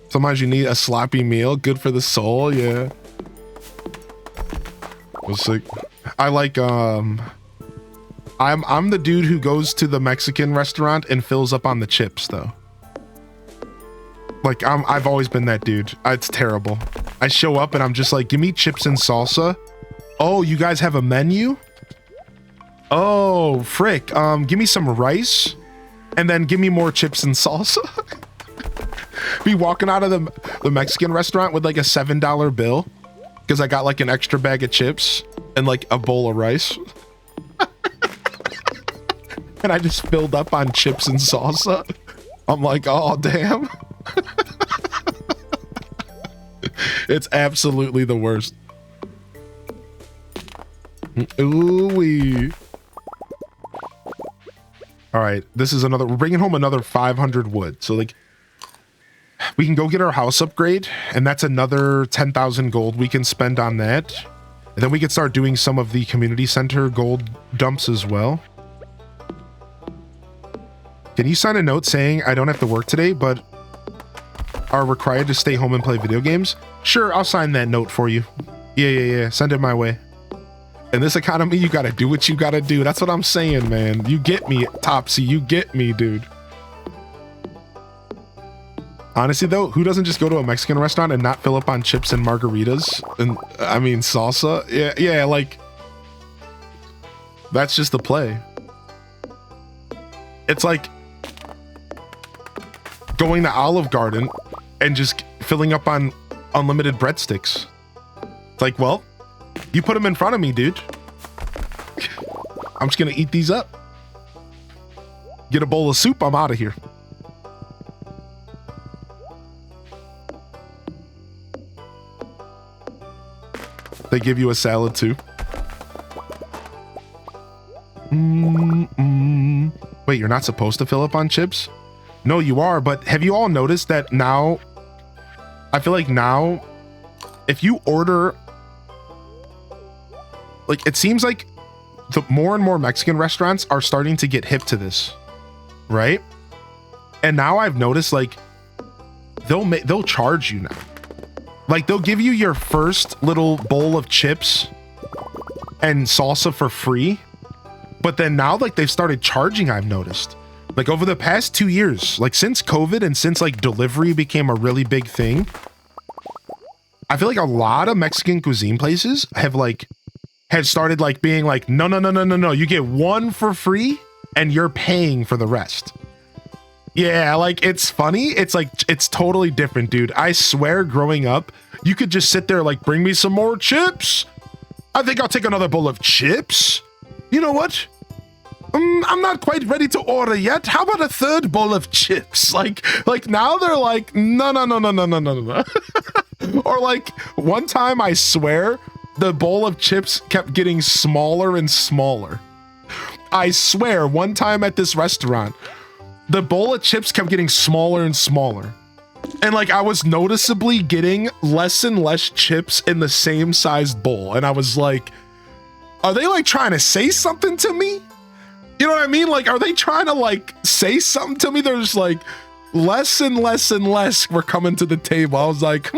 Sometimes you need a sloppy meal, good for the soul, yeah. Was like, I like, I'm the dude who goes to the Mexican restaurant and fills up on the chips though. Like I've always been that dude. It's terrible. I show up and I'm just like, give me chips and salsa. Oh, you guys have a menu? Oh, frick. Give me some rice and then give me more chips and salsa. Be walking out of the Mexican restaurant with like a $7 bill because I got like an extra bag of chips and like a bowl of rice. And I just filled up on chips and salsa. I'm like, oh, damn. It's absolutely the worst. Ooh-wee. All right, this is another, we're bringing home another 500 wood. So like, we can go get our house upgrade and that's another 10,000 gold we can spend on that. And then we can start doing some of the community center gold dumps as well. Can you sign a note saying I don't have to work today, but are required to stay home and play video games? Sure, I'll sign that note for you. Yeah. Send it my way. In this economy, you gotta do what you gotta do. That's what I'm saying, man. You get me, Topsy. You get me, dude. Honestly, though, who doesn't just go to a Mexican restaurant and not fill up on chips and margaritas? And I mean, salsa? Yeah, like, that's just the play. It's like going to Olive Garden and just filling up on unlimited breadsticks. It's like, well, you put them in front of me, dude. I'm just gonna eat these up. Get a bowl of soup, I'm out of here. They give you a salad too. Wait, you're not supposed to fill up on chips? No, you are, but have you all noticed that now? I feel like now, if you order, like, it seems like the more and more Mexican restaurants are starting to get hip to this, right? And now I've noticed, like, they'll charge you now. Like, they'll give you your first little bowl of chips and salsa for free. But then now, like, they've started charging, I've noticed. Like, over the past 2 years, like, since COVID and since, like, delivery became a really big thing, I feel like a lot of Mexican cuisine places have started, like, being like, no, you get one for free and you're paying for the rest. Yeah, like, it's funny. It's like, it's totally different, dude. I swear, growing up, you could just sit there like, bring me some more chips. I think I'll take another bowl of chips. You know what? I'm not quite ready to order yet. How about a third bowl of chips? Like now they're like, no. Or like one time, I swear, the bowl of chips kept getting smaller and smaller. I swear, one time at this restaurant, the bowl of chips kept getting smaller and smaller. And like, I was noticeably getting less and less chips in the same sized bowl. And I was like, are they like trying to say something to me? You know what I mean? Like, are they trying to like say something to me? They're just like, less and less and less were coming to the table. I was like,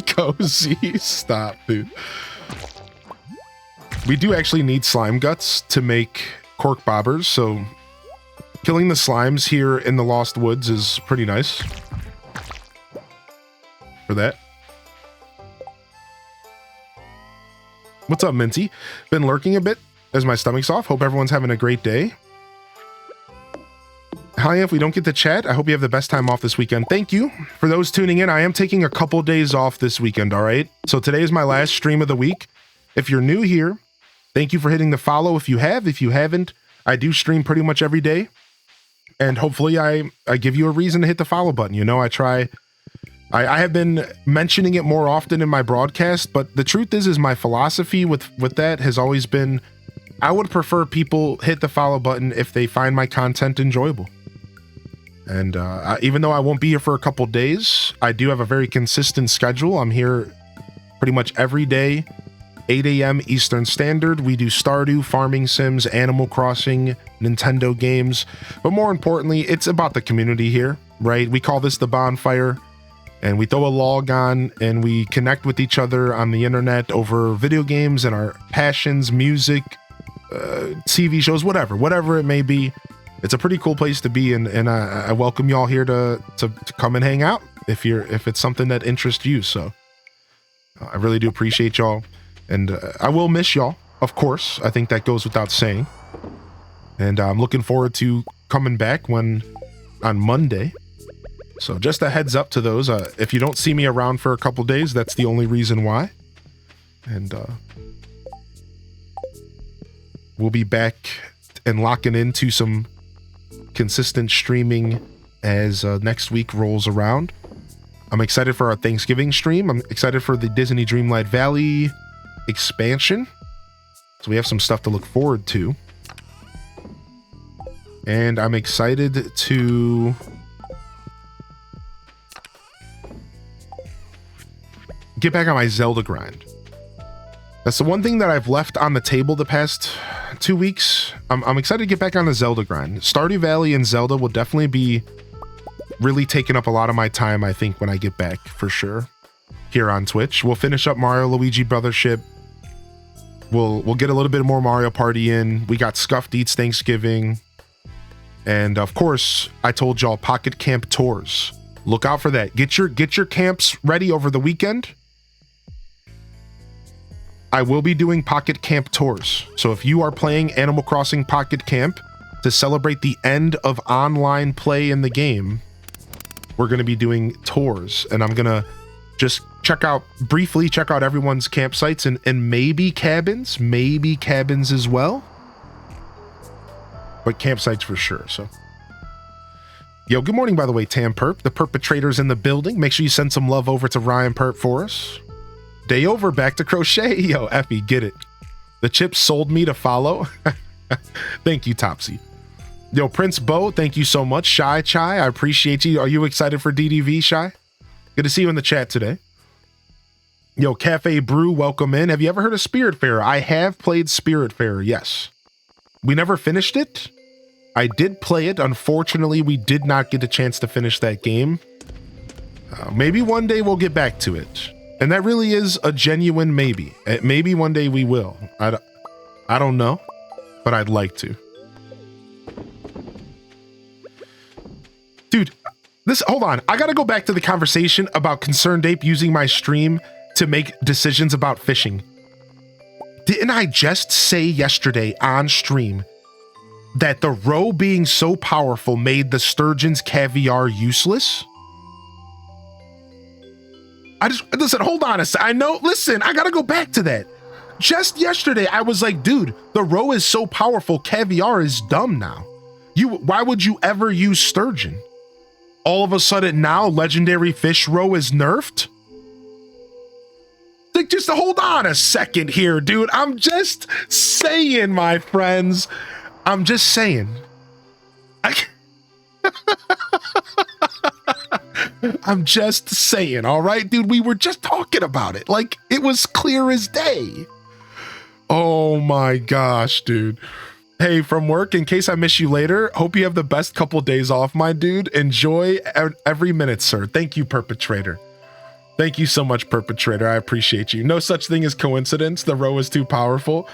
Cozy, stop, dude. We do actually need slime guts to make cork bobbers, so killing the slimes here in the Lost Woods is pretty nice for that. What's up, Minty? Been lurking a bit as my stomach's off. Hope everyone's having a great day. Hi, if we don't get to chat, I hope you have the best time off this weekend. Thank you. For those tuning in, I am taking a couple days off this weekend, all right? So today is my last stream of the week. If you're new here, thank you for hitting the follow if you have. If you haven't, I do stream pretty much every day. And hopefully I give you a reason to hit the follow button. You know, I have been mentioning it more often in my broadcast, but the truth is my philosophy with that has always been, I would prefer people hit the follow button if they find my content enjoyable. And even though I won't be here for a couple days, I do have a very consistent schedule. I'm here pretty much every day, 8 a.m. Eastern Standard. We do Stardew, Farming Sims, Animal Crossing, Nintendo games. But more importantly, it's about the community here, right? We call this the bonfire, and we throw a log on, and we connect with each other on the internet over video games and our passions, music, TV shows, whatever it may be. It's a pretty cool place to be, and I welcome y'all here to come and hang out if it's something that interests you. So I really do appreciate y'all, and I will miss y'all, of course. I think that goes without saying, and I'm looking forward to coming back on Monday. So just a heads up to those. If you don't see me around for a couple days, that's the only reason why. And we'll be back and locking into some consistent streaming as next week rolls around. I'm excited for our Thanksgiving stream. I'm excited for the Disney Dreamlight Valley expansion. So we have some stuff to look forward to. And I'm excited to get back on my Zelda grind. That's the one thing that I've left on the table the past 2 weeks. I'm excited to get back on the Zelda grind. Stardew Valley and Zelda will definitely be really taking up a lot of my time, I think, when I get back, for sure, here on Twitch. We'll finish up Mario Luigi Brothership. We'll get a little bit more Mario Party in. We got Scuffed Eats Thanksgiving. And of course, I told y'all Pocket Camp Tours. Look out for that. Get your camps ready over the weekend. I will be doing Pocket Camp Tours. So if you are playing Animal Crossing Pocket Camp to celebrate the end of online play in the game, we're going to be doing tours, and I'm going to just briefly check out everyone's campsites and maybe cabins as well. But campsites for sure. So, yo, good morning, by the way, Tam Perp. The perpetrator's in the building. Make sure you send some love over to Ryan Perp for us. Day over, back to crochet. Yo, Effie, get it. The chips sold me to follow. Thank you, Topsy. Yo, Prince Bo, thank you so much. Shy Chai, I appreciate you. Are you excited for DDV, Shy? Good to see you in the chat today. Yo, Cafe Brew, welcome in. Have you ever heard of Spiritfarer? I have played Spiritfarer, yes. We never finished it. I did play it. Unfortunately, we did not get a chance to finish that game. Maybe one day we'll get back to it. And that really is a genuine maybe. Maybe one day we will. I don't know, but I'd like to. Dude, hold on. I gotta go back to the conversation about Concerned Ape using my stream to make decisions about fishing. Didn't I just say yesterday on stream that the roe being so powerful made the sturgeon's caviar useless? Listen, hold on a sec. I know, listen, I gotta go back to that. Just yesterday, I was like, dude, the roe is so powerful, caviar is dumb now. Why would you ever use sturgeon? All of a sudden now, legendary fish roe is nerfed? Like, just hold on a second here, dude. I'm just saying, my friends. I'm just saying. I'm just saying, all right, dude, we were just talking about it. Like, it was clear as day. Oh my gosh, dude. Hey, from work, in case I miss you later, hope you have the best couple days off, my dude. Enjoy every minute, sir. Thank you, Perpetrator. Thank you so much, Perpetrator. I appreciate you. No such thing as coincidence. The row is too powerful.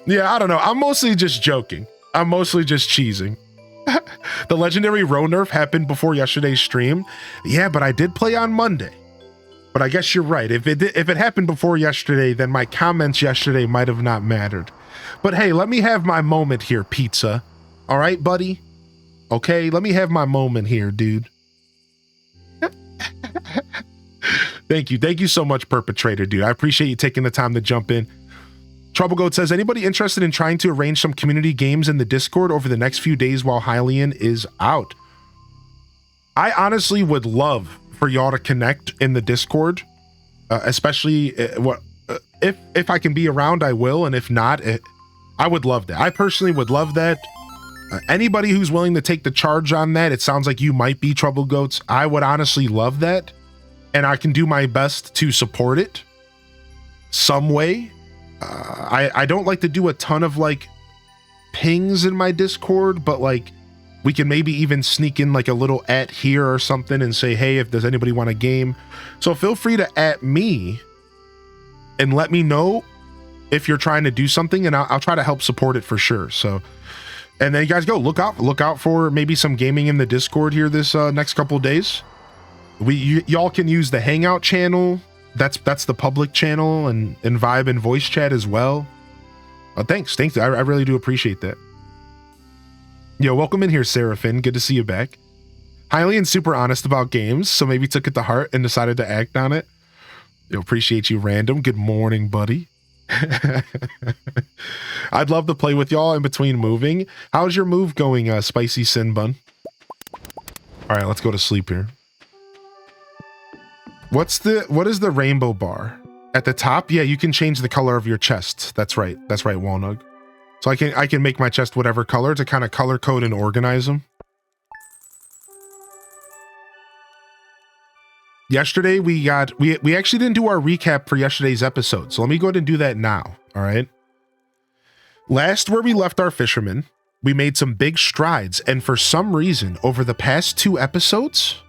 Yeah, I don't know. I'm mostly just joking. I'm mostly just cheesing. The legendary row nerf happened before yesterday's stream. Yeah, but I did play on Monday. But I guess you're right. If it happened before yesterday, then my comments yesterday might have not mattered. But hey, let me have my moment here, Pizza. All right, buddy? Okay, let me have my moment here, dude. Thank you. Thank you so much, Perpetrator, dude. I appreciate you taking the time to jump in. Trouble Goat says, anybody interested in trying to arrange some community games in the Discord over the next few days while Hylian is out? I honestly would love for y'all to connect in the Discord, especially if I can be around, I will, and if not, I would love that. I personally would love that. Anybody who's willing to take the charge on that, it sounds like you might be, Trouble Goats. I would honestly love that, and I can do my best to support it some way. I don't like to do a ton of like pings in my Discord, but like we can maybe even sneak in like a little @ here or something and say, hey, if does anybody want a game? So feel free to @ me and let me know if you're trying to do something, and I'll try to help support it for sure. So, and then you guys go look out for maybe some gaming in the Discord here this next couple days. Y'all can use the Hangout channel. That's the public channel, and Vibe and voice chat as well. Thanks. I really do appreciate that. Yo, welcome in here, Seraphin. Good to see you back. Hylian's super honest about games, so maybe took it to heart and decided to act on it. Yo, appreciate you, Random. Good morning, buddy. I'd love to play with y'all in between moving. How's your move going, Spicy Sin Bun? All right, let's go to sleep here. What is the rainbow bar? At the top? Yeah, you can change the color of your chest. That's right, Walnug. So I can make my chest whatever color to kind of color code and organize them. Yesterday we actually didn't do our recap for yesterday's episode, so let me go ahead and do that now, all right? Last where we left our fishermen, we made some big strides, and for some reason, over the past 2 episodes,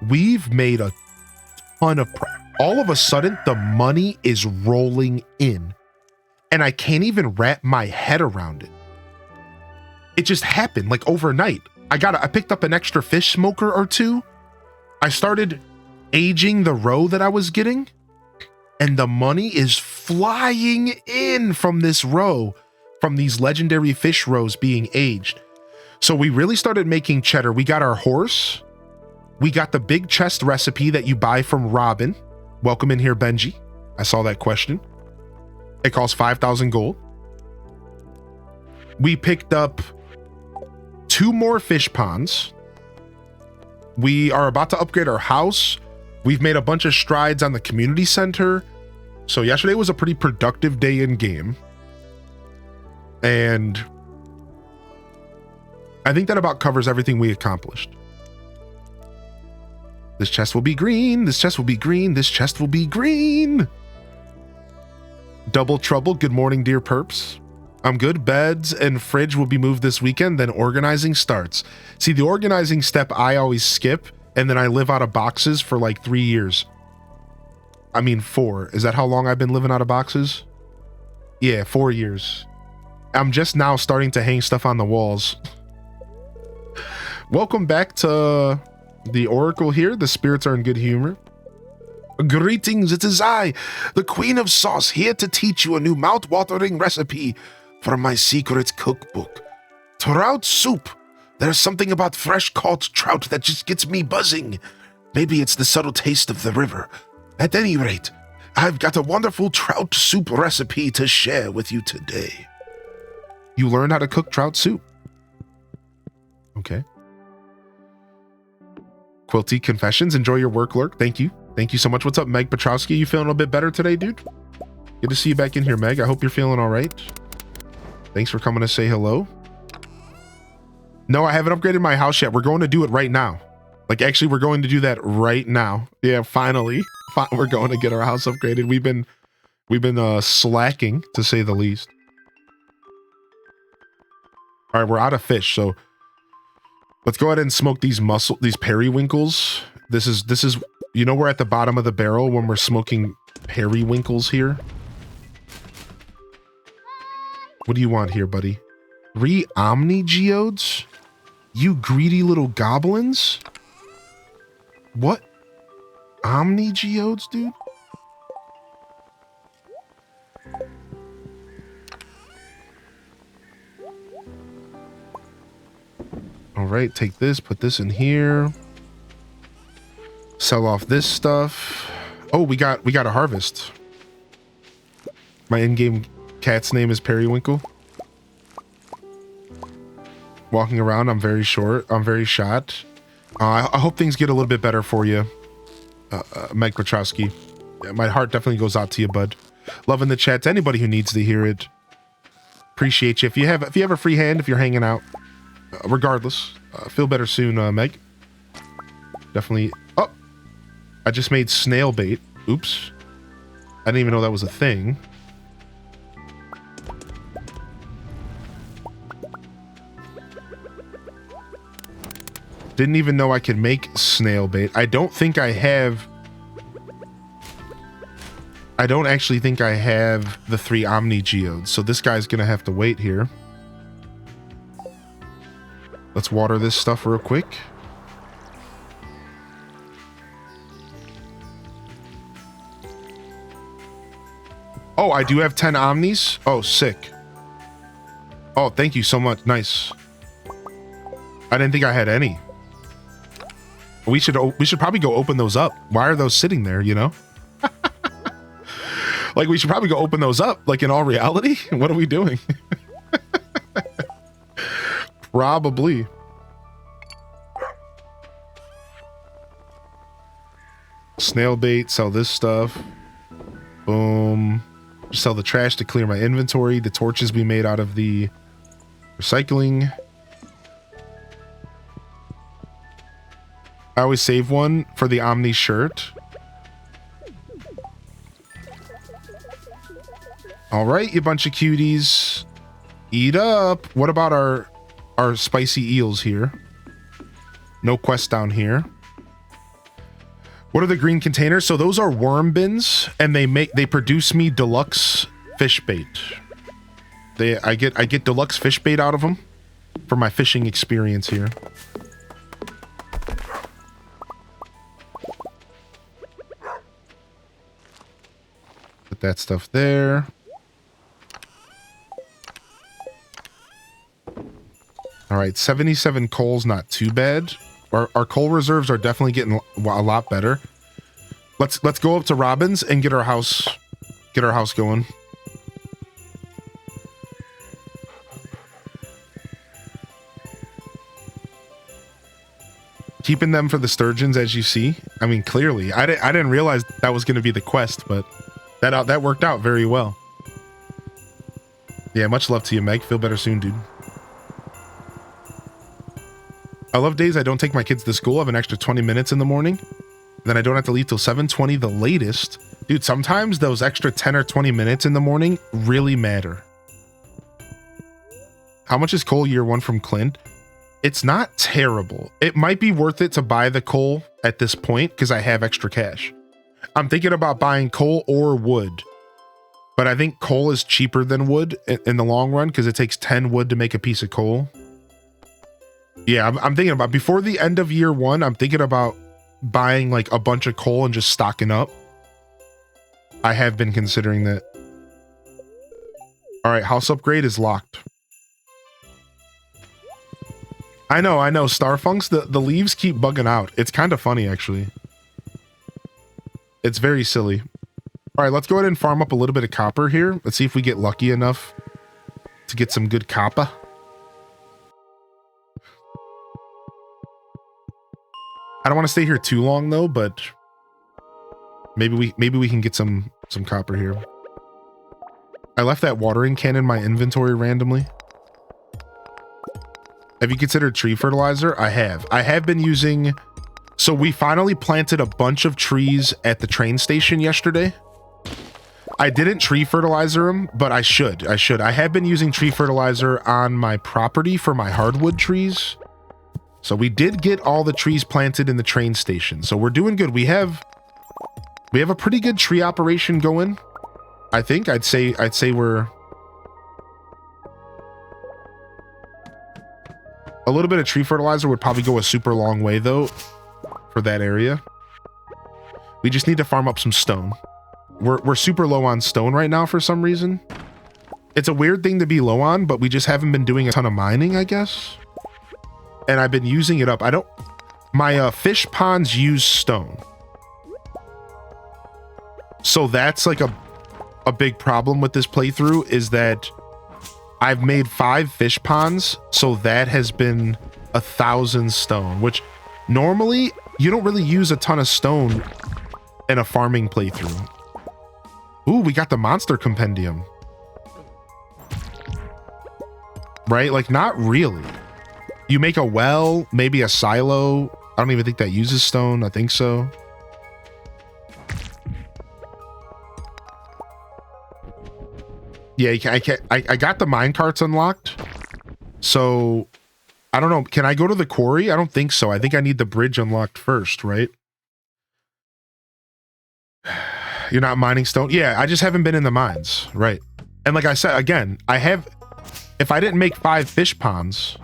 we've made a ton of all of a sudden the money is rolling in, and I can't even wrap my head around it. It just happened like overnight. I picked up an extra fish smoker or 2. I started aging the roe that I was getting, and the money is flying in from this roe, from these legendary fish roes being aged. So we really started making cheddar. We got our horse. We got the big chest recipe that you buy from Robin. Welcome in here, Benji. I saw that question. It costs 5,000 gold. We picked up 2 more fish ponds. We are about to upgrade our house. We've made a bunch of strides on the community center. So yesterday was a pretty productive day in game. And I think that about covers everything we accomplished. This chest will be green. This chest will be green. This chest will be green. Double trouble. Good morning, dear perps. I'm good. Beds and fridge will be moved this weekend, then organizing starts. See, the organizing step I always skip, and then I live out of boxes for like 3 years. I mean 4. Is that how long I've been living out of boxes? Yeah, 4 years. I'm just now starting to hang stuff on the walls. Welcome back to the Oracle here. The spirits are in good humor. Greetings, it is I, the Queen of Sauce, here to teach you a new mouth-watering recipe from my secret cookbook. Trout soup. There's something about fresh-caught trout that just gets me buzzing. Maybe it's the subtle taste of the river. At any rate, I've got a wonderful trout soup recipe to share with you today. You learn how to cook trout soup. Okay. Quilty Confessions, enjoy your work, Lurk. Thank you. Thank you so much. What's up, Meg Petrowski? You feeling a bit better today, dude? Good to see you back in here, Meg. I hope you're feeling all right. Thanks for coming to say hello. No, I haven't upgraded my house yet. We're going to do it right now. Like, actually, we're going to do that right now. Yeah, finally. We're going to get our house upgraded. We've been slacking, to say the least. All right, we're out of fish, so let's go ahead and smoke these periwinkles. This is, you know, we're at the bottom of the barrel when we're smoking periwinkles here. What do you want here, buddy? 3 Omni Geodes? You greedy little goblins? What? Omni Geodes, dude? All right, take this, put this in here. Sell off this stuff. Oh, we got a harvest. My in-game cat's name is Periwinkle. Walking around, I'm very short. I'm very shot. I hope things get a little bit better for you, Mike Petrowski. My heart definitely goes out to you, bud. Loving the chat. To anybody who needs to hear it, appreciate you. If you have a free hand, if you're hanging out, regardless, feel better soon, Meg. Definitely. Oh, I just made snail bait. Oops, I didn't even know that was a thing. Didn't even know I could make snail bait. I don't actually think I have the 3 Omni Geodes, so this guy's gonna have to wait here. Let's water this stuff real quick. Oh, I do have 10 Omnis? Oh, sick. Oh, thank you so much. Nice. I didn't think I had any. We should probably go open those up. Why are those sitting there, you know? Like, we should probably go open those up, like, in all reality. What are we doing? Probably. Snail bait, sell this stuff. Boom. Sell the trash to clear my inventory. The torches we made out of the recycling. I always save one for the Omni shirt. All right, you bunch of cuties. Eat up. What about our spicy eels here? No quest down here. What are the green containers? So those are worm bins, and they produce me deluxe fish bait. I get deluxe fish bait out of them for my fishing experience here. Put that stuff there. All right, 77 coal's not too bad. Our coal reserves are definitely getting a lot better. Let's go up to Robin's and get our house going. Keeping them for the sturgeons, as you see. I mean, clearly, I didn't realize that was going to be the quest, but that worked out very well. Yeah, much love to you, Meg. Feel better soon, dude. I love days I don't take my kids to school. I have an extra 20 minutes in the morning. Then I don't have to leave till 7:20 the latest. Dude, sometimes those extra 10 or 20 minutes in the morning really matter. How much is coal year 1 from Clint? It's not terrible. It might be worth it to buy the coal at this point because I have extra cash. I'm thinking about buying coal or wood. But I think coal is cheaper than wood in the long run because it takes 10 wood to make a piece of coal. Yeah, I'm thinking about, before the end of year 1, I'm thinking about buying like a bunch of coal and just stocking up. I have been considering that. All right, house upgrade is locked. I know, Starfunks, the leaves keep bugging out. It's kind of funny, actually. It's very silly. All right, let's go ahead and farm up a little bit of copper here. Let's see if we get lucky enough to get some good copper. I don't want to stay here too long though, but maybe we can get some copper here. I left that watering can in my inventory randomly. Have you considered tree fertilizer? I have. I have been using... So we finally planted a bunch of trees at the train station yesterday. I didn't tree fertilizer them, but I should. I have been using tree fertilizer on my property for my hardwood trees. So we did get all the trees planted in the train station. So we're doing good. We have a pretty good tree operation going. I think I'd say we're a little bit of tree fertilizer would probably go a super long way though for that area. We just need to farm up some stone. We're super low on stone right now for some reason. It's a weird thing to be low on, but we just haven't been doing a ton of mining, I guess. And I've been using it up. My fish ponds use stone. So that's like a big problem with this playthrough is that I've made 5 fish ponds. So that has been 1,000 stone, which normally you don't really use a ton of stone in a farming playthrough. Ooh, we got the monster compendium. Right? Like, not really. You make a well, maybe a silo. I don't even think that uses stone. I think so. Yeah, I got the mine carts unlocked. So, I don't know. Can I go to the quarry? I don't think so. I think I need the bridge unlocked first, right? You're not mining stone? Yeah, I just haven't been in the mines. Right. And like I said, again, if I didn't make 5 fish ponds,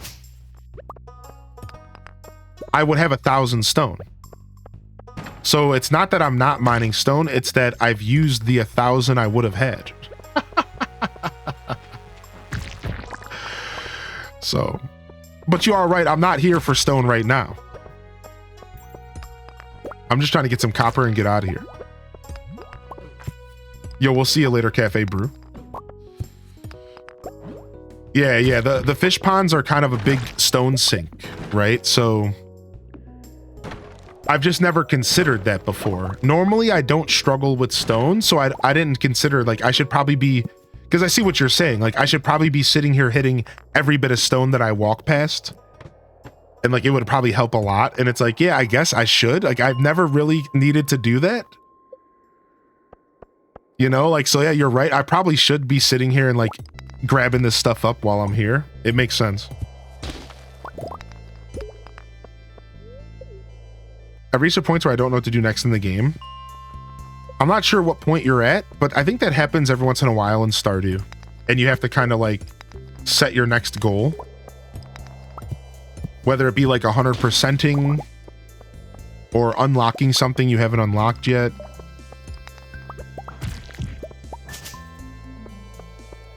I would have 1,000 stone. So it's not that I'm not mining stone, it's that I've used the 1,000 I would have had. So, but you are right, I'm not here for stone right now. I'm just trying to get some copper and get out of here. Yo, we'll see you later, Cafe Brew. Yeah, the fish ponds are kind of a big stone sink, right? So I've just never considered that before. Normally, I don't struggle with stone, so I didn't consider, like, I should probably be, because I see what you're saying, like, I should probably be sitting here hitting every bit of stone that I walk past, and, like, it would probably help a lot, and it's like, yeah, I guess I should. Like, I've never really needed to do that. You know, like, so yeah, you're right. I probably should be sitting here and, like, grabbing this stuff up while I'm here. It makes sense. I've reached a point where I don't know what to do next in the game. I'm not sure what point you're at, but I think that happens every once in a while in Stardew. And you have to kind of, like, set your next goal. Whether it be, like, 100%ing or unlocking something you haven't unlocked yet.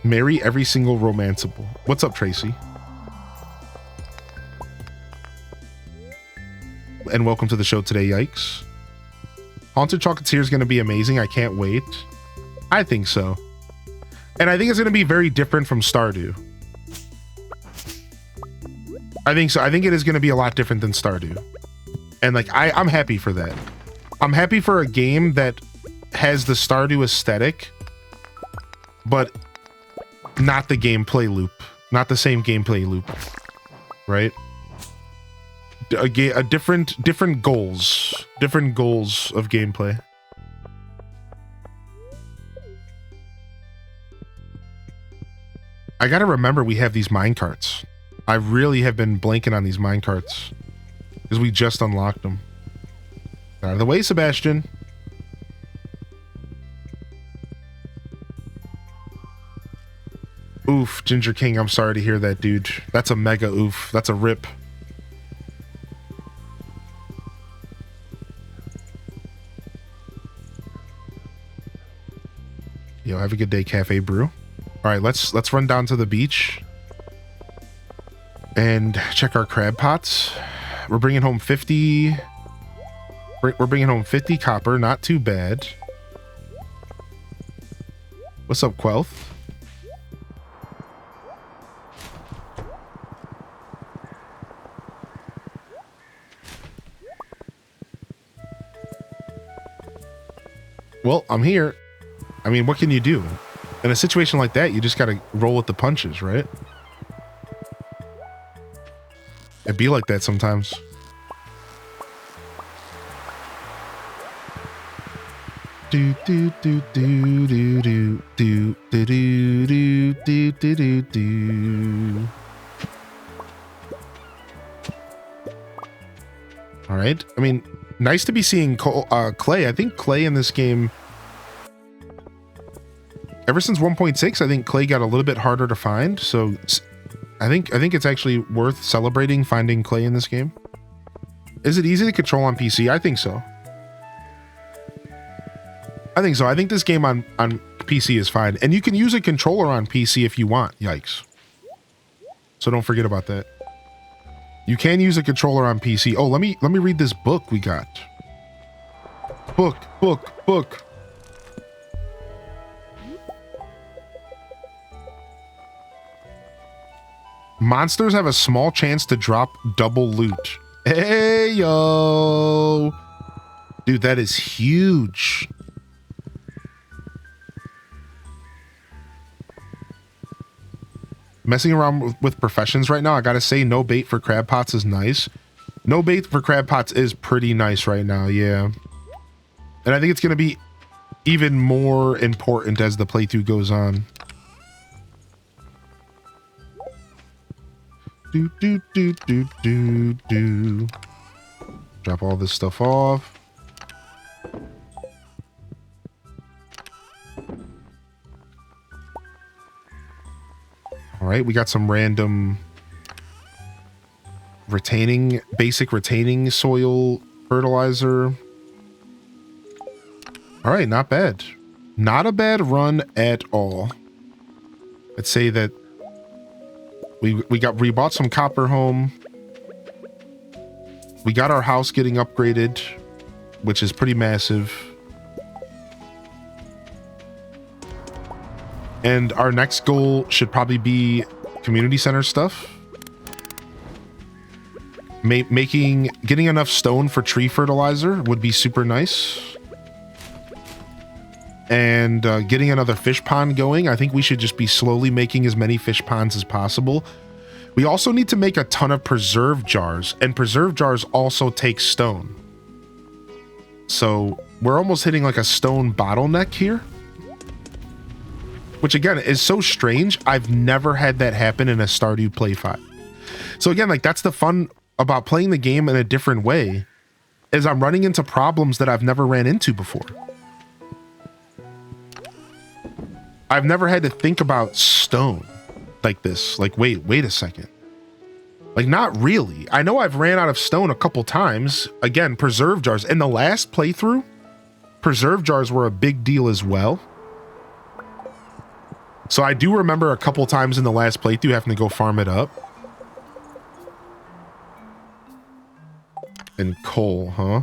Marry every single romanceable. What's up, Tracy? And welcome to the show today, yikes. Haunted Chocolatier is going to be amazing. I can't wait. I think so. And I think it's going to be very different from Stardew. I think so. I think it is going to be a lot different than Stardew. And like, I'm happy for that. I'm happy for a game that has the Stardew aesthetic, but not the gameplay loop. Not the same gameplay loop. Right? A different goals of gameplay. I gotta remember we have these minecarts. I really have been blanking on these minecarts because we just unlocked them. Out of the way, Sebastian. Oof, Ginger King, I'm sorry to hear that, dude. That's a mega oof. That's a rip. Yo, have a good day, Cafe Brew. All right, let's run down to the beach and check our crab pots. We're bringing home 50. We're bringing home 50 copper. Not too bad. What's up, Quelth? Well, I'm here. I mean, what can you do? In a situation like that, you just gotta roll with the punches, right? It'd be like that sometimes. Do do do do do do do do do do do do do. All right. I mean, nice to be seeing Clay. I think Clay in this game, ever since 1.6, I think Clay got a little bit harder to find. So I think it's actually worth celebrating finding Clay in this game. Is it easy to control on PC? I think so. I think so. I think this game on PC is fine. And you can use a controller on PC if you want. Yikes. So don't forget about that. You can use a controller on PC. Oh, let me read this book we got. Book. Monsters have a small chance to drop double loot. Hey, yo. Dude, that is huge. Messing around with professions right now, I gotta say, no bait for crab pots is nice. No bait for crab pots is pretty nice right now, yeah. And I think it's gonna be even more important as the playthrough goes on. Do. Drop all this stuff off. All right, we got some random basic retaining soil fertilizer. All right, not bad. Not a bad run at all. Let's say that we bought some copper home. We got our house getting upgraded, which is pretty massive. And our next goal should probably be community center stuff. Getting enough stone for tree fertilizer would be super nice. And getting another fish pond going. I think we should just be slowly making as many fish ponds as possible. We also need to make a ton of preserve jars, and preserve jars also take stone. So we're almost hitting like a stone bottleneck here. Which again is so strange. I've never had that happen in a Stardew Play 5. So again, like that's the fun about playing the game in a different way, is I'm running into problems that I've never ran into before. I've never had to think about stone like this. Like, wait a second. Like, not really. I know I've ran out of stone a couple times. Again, preserve jars. In the last playthrough, preserve jars were a big deal as well. So I do remember a couple times in the last playthrough having to go farm it up. And coal, huh?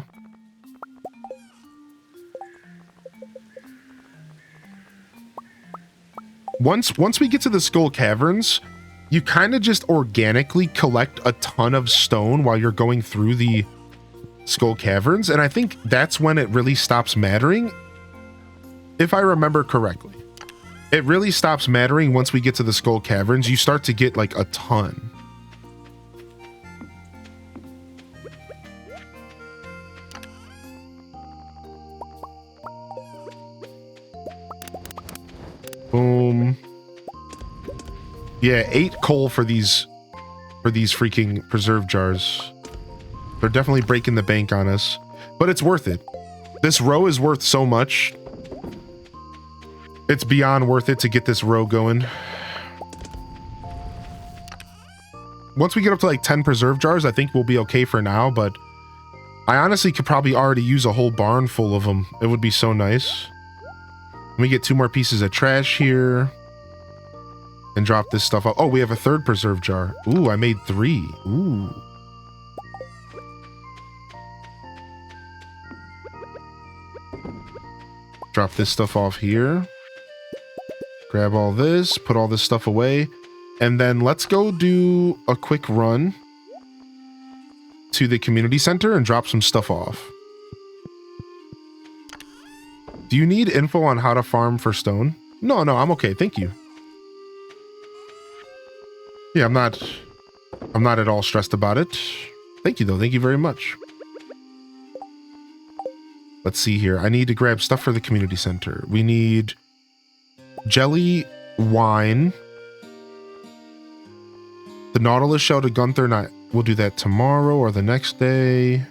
Once we get to the Skull Caverns, you kind of just organically collect a ton of stone while you're going through the Skull Caverns, and I think that's when it really stops mattering, if I remember correctly. It really stops mattering once we get to the Skull Caverns. You start to get like a ton. Boom. Yeah, 8 coal for these freaking preserve jars. They're definitely breaking the bank on us, but it's worth it. This row is worth so much. It's beyond worth it to get this row going. Once we get up to like 10 preserve jars, I think we'll be okay for now, but I honestly could probably already use a whole barn full of them. It would be so nice. Let me get 2 more pieces of trash here and drop this stuff off. Oh, we have a 3rd preserve jar. Ooh, I made 3. Ooh. Drop this stuff off here. Grab all this, put all this stuff away, and then let's go do a quick run to the community center and drop some stuff off. Do you need info on how to farm for stone? No, I'm okay. Thank you. Yeah, I'm not at all stressed about it. Thank you though. Thank you very much. Let's see here. I need to grab stuff for the community center. We need jelly, wine, the Nautilus shell to Gunther. Not, we'll do that tomorrow or the next day.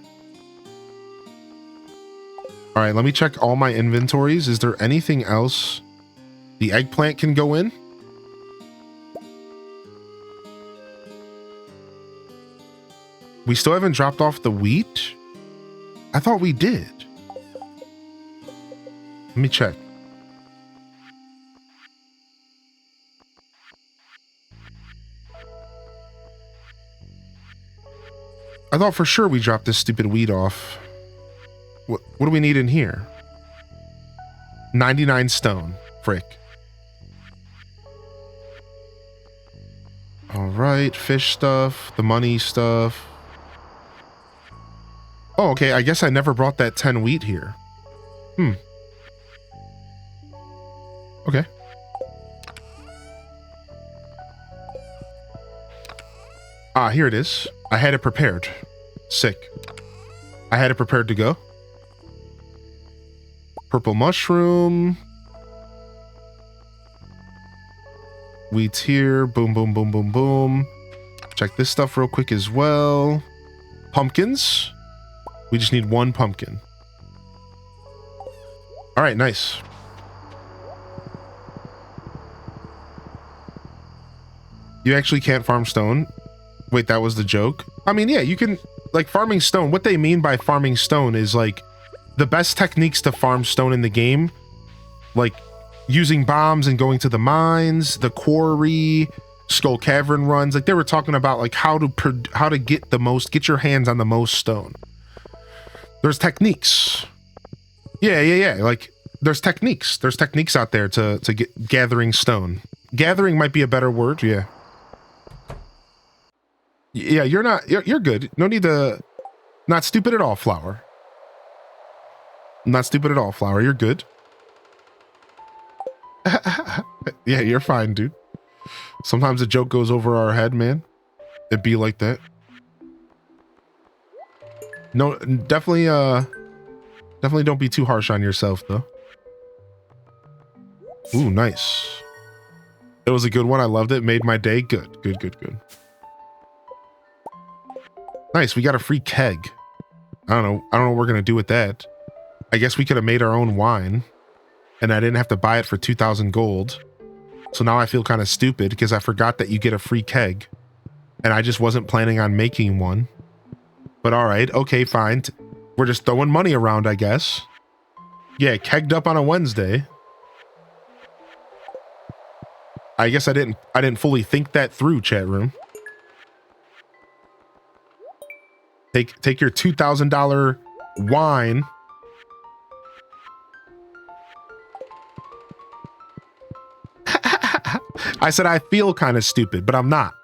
All right, let me check all my inventories. Is there anything else? The eggplant can go in. We still haven't dropped off the wheat. I thought we did. Let me check. I thought for sure we dropped this stupid wheat off. What do we need in here? 99 stone. Frick. All right, fish stuff, the money stuff. Oh, okay, I guess I never brought that 10 wheat here. Okay. Ah, here it is. I had it prepared. Sick. I had it prepared to go. Purple mushroom. Wheat's here. Boom, boom, boom, boom, boom. Check this stuff real quick as well. Pumpkins. We just need one pumpkin. All right, nice. You actually can't farm stone. Wait, that was the joke? I mean, yeah, you can, like, farming stone. What they mean by farming stone is, like, the best techniques to farm stone in the game, like using bombs and going to the mines, the quarry, Skull Cavern runs. Like, they were talking about, like, how to get your hands on the most stone. There's techniques. Yeah. Like, there's techniques. There's techniques out there to get gathering stone. Gathering might be a better word, yeah. Yeah, you're good. No need to, not stupid at all, Flower. Not stupid at all, Flower. You're good. Yeah, you're fine, dude. Sometimes a joke goes over our head, man. It'd be like that. No, definitely don't be too harsh on yourself, though. Ooh, nice. It was a good one. I loved it. Made my day. Good. Nice. We got a free keg. I don't know what we're going to do with that. I guess we could have made our own wine and I didn't have to buy it for 2,000 gold. So now I feel kind of stupid because I forgot that you get a free keg and I just wasn't planning on making one. But all right. Okay, fine. We're just throwing money around, I guess. Yeah, kegged up on a Wednesday. I guess I didn't fully think that through, chat room. Take your $2,000 wine. I said I feel kind of stupid, but I'm not.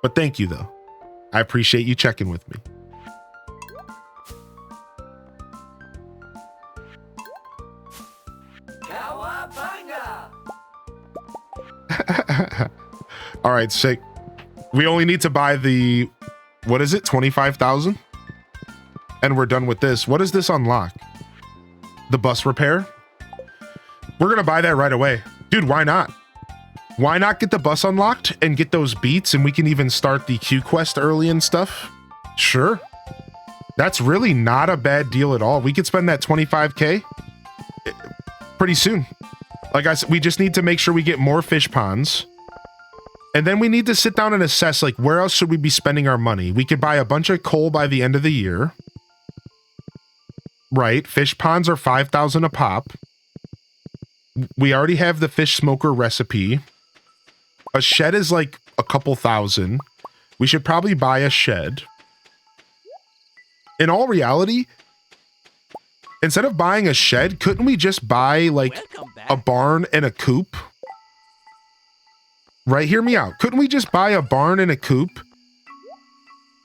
But thank you, though. I appreciate you checking with me. All right, sick. We only need to buy the, what is it, 25,000? And we're done with this. What does this unlock? The bus repair? We're gonna buy that right away. Dude, why not? Why not get the bus unlocked and get those beats and we can even start the Q quest early and stuff? Sure. That's really not a bad deal at all. We could spend that 25K pretty soon. Like I said, we just need to make sure we get more fish ponds. And then we need to sit down and assess, like, where else should we be spending our money? We could buy a bunch of coal by the end of the year. Right. Fish ponds are 5,000 a pop. We already have the fish smoker recipe. A shed is like a couple thousand. We should probably buy a shed. In all reality, instead of buying a shed, couldn't we just buy like a barn and a coop? Right, hear me out. Couldn't we just buy a barn and a coop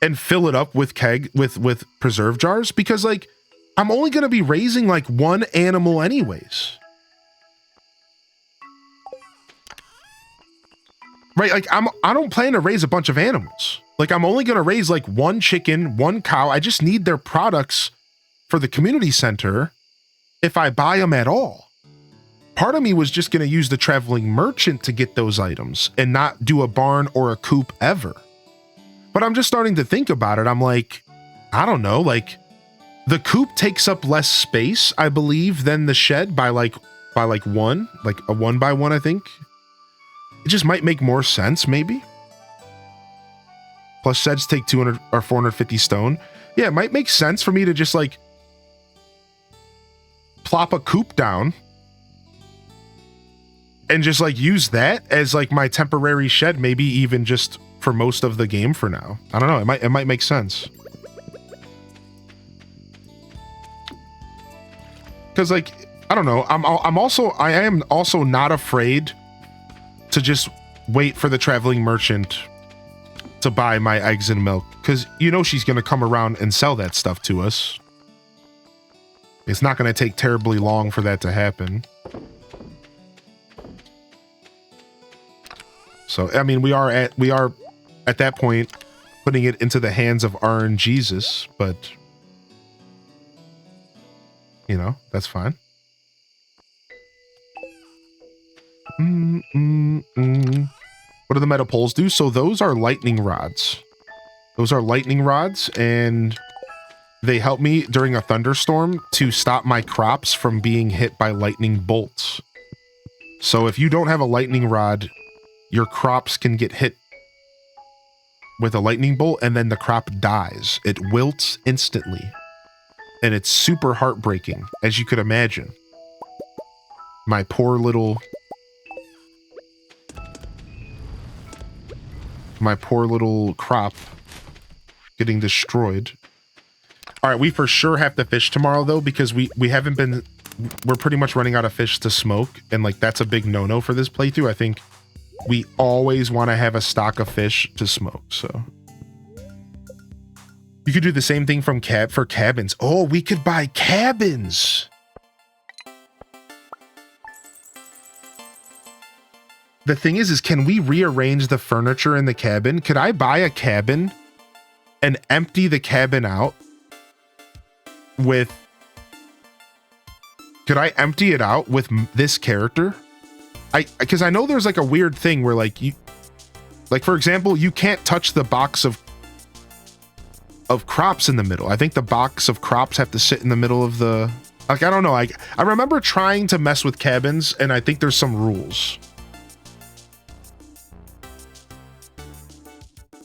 and fill it up with with preserve jars? Because like, I'm only going to be raising like one animal anyways. right? Like I don't plan to raise a bunch of animals. Like I'm only going to raise like one chicken, one cow. I just need their products for the community center if I buy them at all. Part of me was just going to use the traveling merchant to get those items and not do a barn or a coop ever. But I'm just starting to think about it. I'm like, I don't know, like the coop takes up less space, I believe, than the shed by like one, like a 1x1, I think. It just might make more sense, maybe. Plus sheds take 200 or 450 stone. Yeah, it might make sense for me to just like plop a coop down and just like use that as like my temporary shed, maybe even just for most of the game for now. I don't know. It might make sense. Cause like, I don't know. I am also not afraid to just wait for the traveling merchant to buy my eggs and milk. Cause you know, she's going to come around and sell that stuff to us. It's not going to take terribly long for that to happen. So, I mean, we are at that point putting it into the hands of RNGesus, but you know, that's fine. What do the metal poles do? So those are lightning rods. Those are lightning rods, and they help me during a thunderstorm to stop my crops from being hit by lightning bolts. So if you don't have a lightning rod, your crops can get hit with a lightning bolt and then the crop dies. It wilts instantly. And it's super heartbreaking, as you could imagine. My poor little crop getting destroyed. All right, we for sure have to fish tomorrow though, because we're pretty much running out of fish to smoke, and like that's a big no-no for this playthrough. I think we always want to have a stock of fish to smoke, so. You could do the same thing for cabins. Oh, we could buy cabins. The thing is can we rearrange the furniture in the cabin? Could I buy a cabin and empty the cabin out with... Could I empty it out with this character? Because I know there's like a weird thing where like you... Like, for example, you can't touch the box of crops in the middle. I think the box of crops have to sit in the middle of the... Like, I don't know. I remember trying to mess with cabins, and I think there's some rules.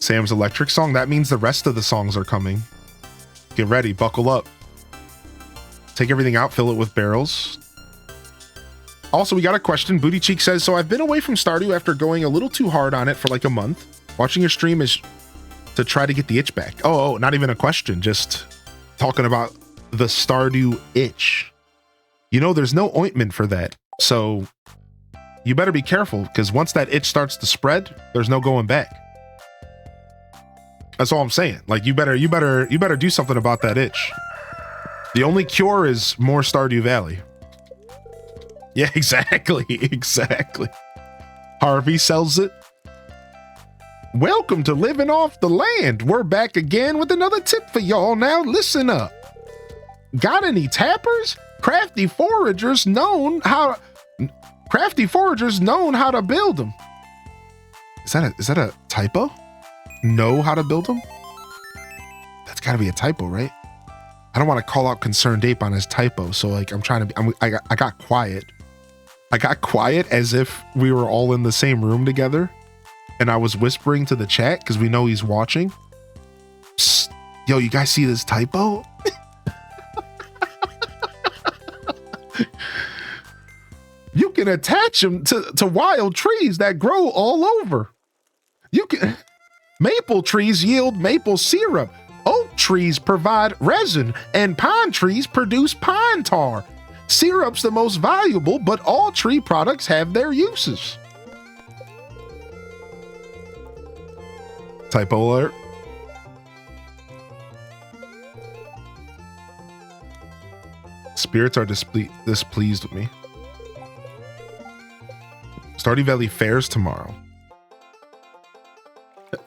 Sam's electric song? That means the rest of the songs are coming. Get ready. Buckle up. Take everything out. Fill it with barrels. Also, we got a question. Booty Cheek says, so I've been away from Stardew after going a little too hard on it for like a month. Watching your stream is to try to get the itch back. Oh, not even a question. Just talking about the Stardew itch. You know, there's no ointment for that. So you better be careful, because once that itch starts to spread, there's no going back. That's all I'm saying. Like, you better do something about that itch. The only cure is more Stardew Valley. Yeah, exactly. Exactly. Harvey sells it. Welcome to Living Off the Land. We're back again with another tip for y'all. Now listen up. Got any tappers? Crafty foragers known how to build them. Is that a typo? Know how to build them? That's gotta be a typo, right? I don't want to call out Concerned Ape on his typo, so like I got quiet. I got quiet as if we were all in the same room together, and I was whispering to the chat because we know he's watching. Psst, yo, you guys see this typo? You can attach them to wild trees that grow all over. Maple trees yield maple syrup. Oak trees provide resin, and pine trees produce pine tar. Syrup's the most valuable, but all tree products have their uses. Typo alert. Spirits are displeased with me. Stardew Valley fairs tomorrow.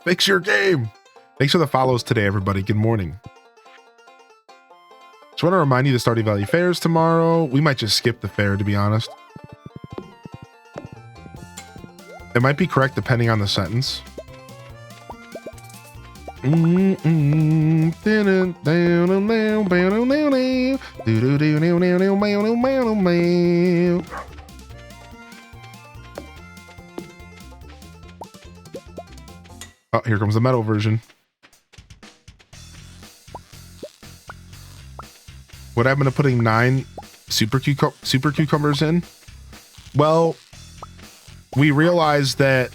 Fix your game. Thanks for the follows today, everybody. Good morning. Just want to remind you the Stardew Valley Fair is tomorrow. We might just skip the fair, to be honest. It might be correct depending on the sentence. Oh, here comes the metal version. What happened to putting 9 super cucumbers in? Well, we realized that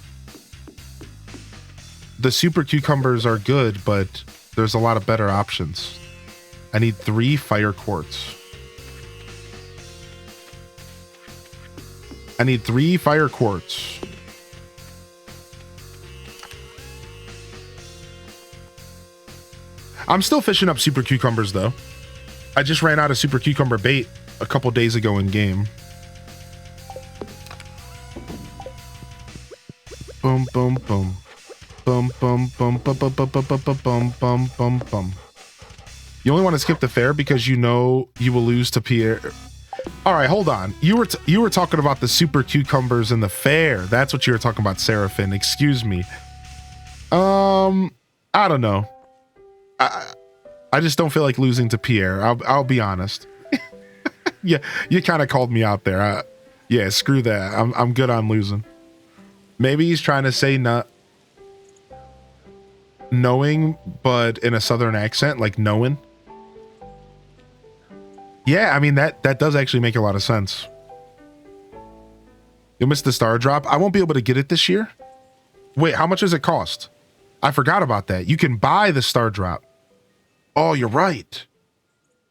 the super cucumbers are good, but there's a lot of better options. I need 3 fire quartz. I need 3 fire quartz. I'm still fishing up super cucumbers though. I just ran out of super cucumber bait a couple days ago in game. Boom, boom, boom. Bum, bum, bum, bum, bum, bum, bum, bum, bum, bum, bum, bum. You only want to skip the fair because you know you will lose to Pierre. All right, hold on. You were talking about the super cucumbers in the fair. That's what you were talking about, Seraphim. Excuse me. I don't know. I just don't feel like losing to Pierre. I'll be honest. Yeah, you kind of called me out there. Yeah, screw that. I'm good on losing. Maybe he's trying to say not knowing, but in a southern accent, like knowing. Yeah, I mean that does actually make a lot of sense. You'll miss the star drop. I won't be able to get it this year. Wait, how much does it cost? I forgot about that. You can buy the star drop. Oh, you're right.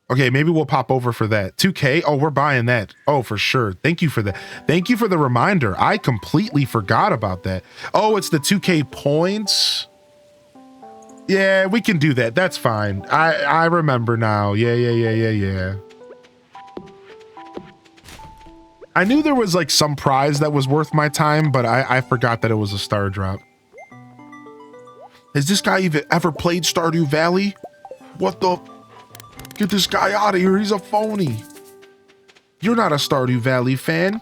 Okay, maybe we'll pop over for that. 2K? Oh, we're buying that. Oh, for sure. Thank you for that. Thank you for the reminder. I completely forgot about that. Oh, it's the 2K points. Yeah, we can do that. That's fine. I remember now. Yeah. I knew there was like some prize that was worth my time, but I forgot that it was a star drop. Has this guy even ever played Stardew Valley? What the? Get this guy out of here. He's a phony. You're not a Stardew Valley fan.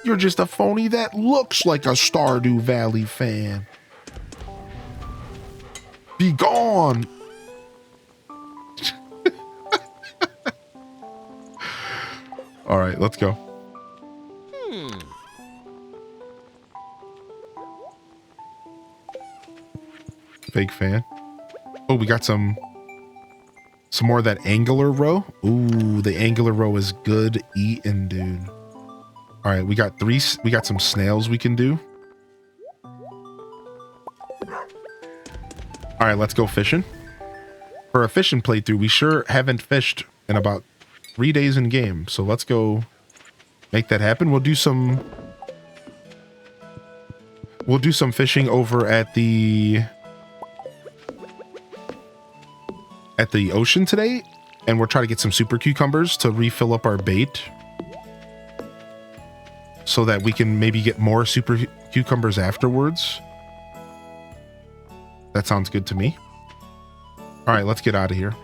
You're just a phony that looks like a Stardew Valley fan. Be gone. All right, let's go. Fake fan. Oh, we got some more of that angular roe. Ooh, the angular roe is good eating, dude. All right, we got some snails we can do. All right, let's go fishing. For a fishing playthrough, we sure haven't fished in about 3 days in game. So let's go make that happen. We'll do some fishing over at the ocean today, and we'll try to get some super cucumbers to refill up our bait so that we can maybe get more super cucumbers afterwards. That sounds good to me. All right, let's get out of here.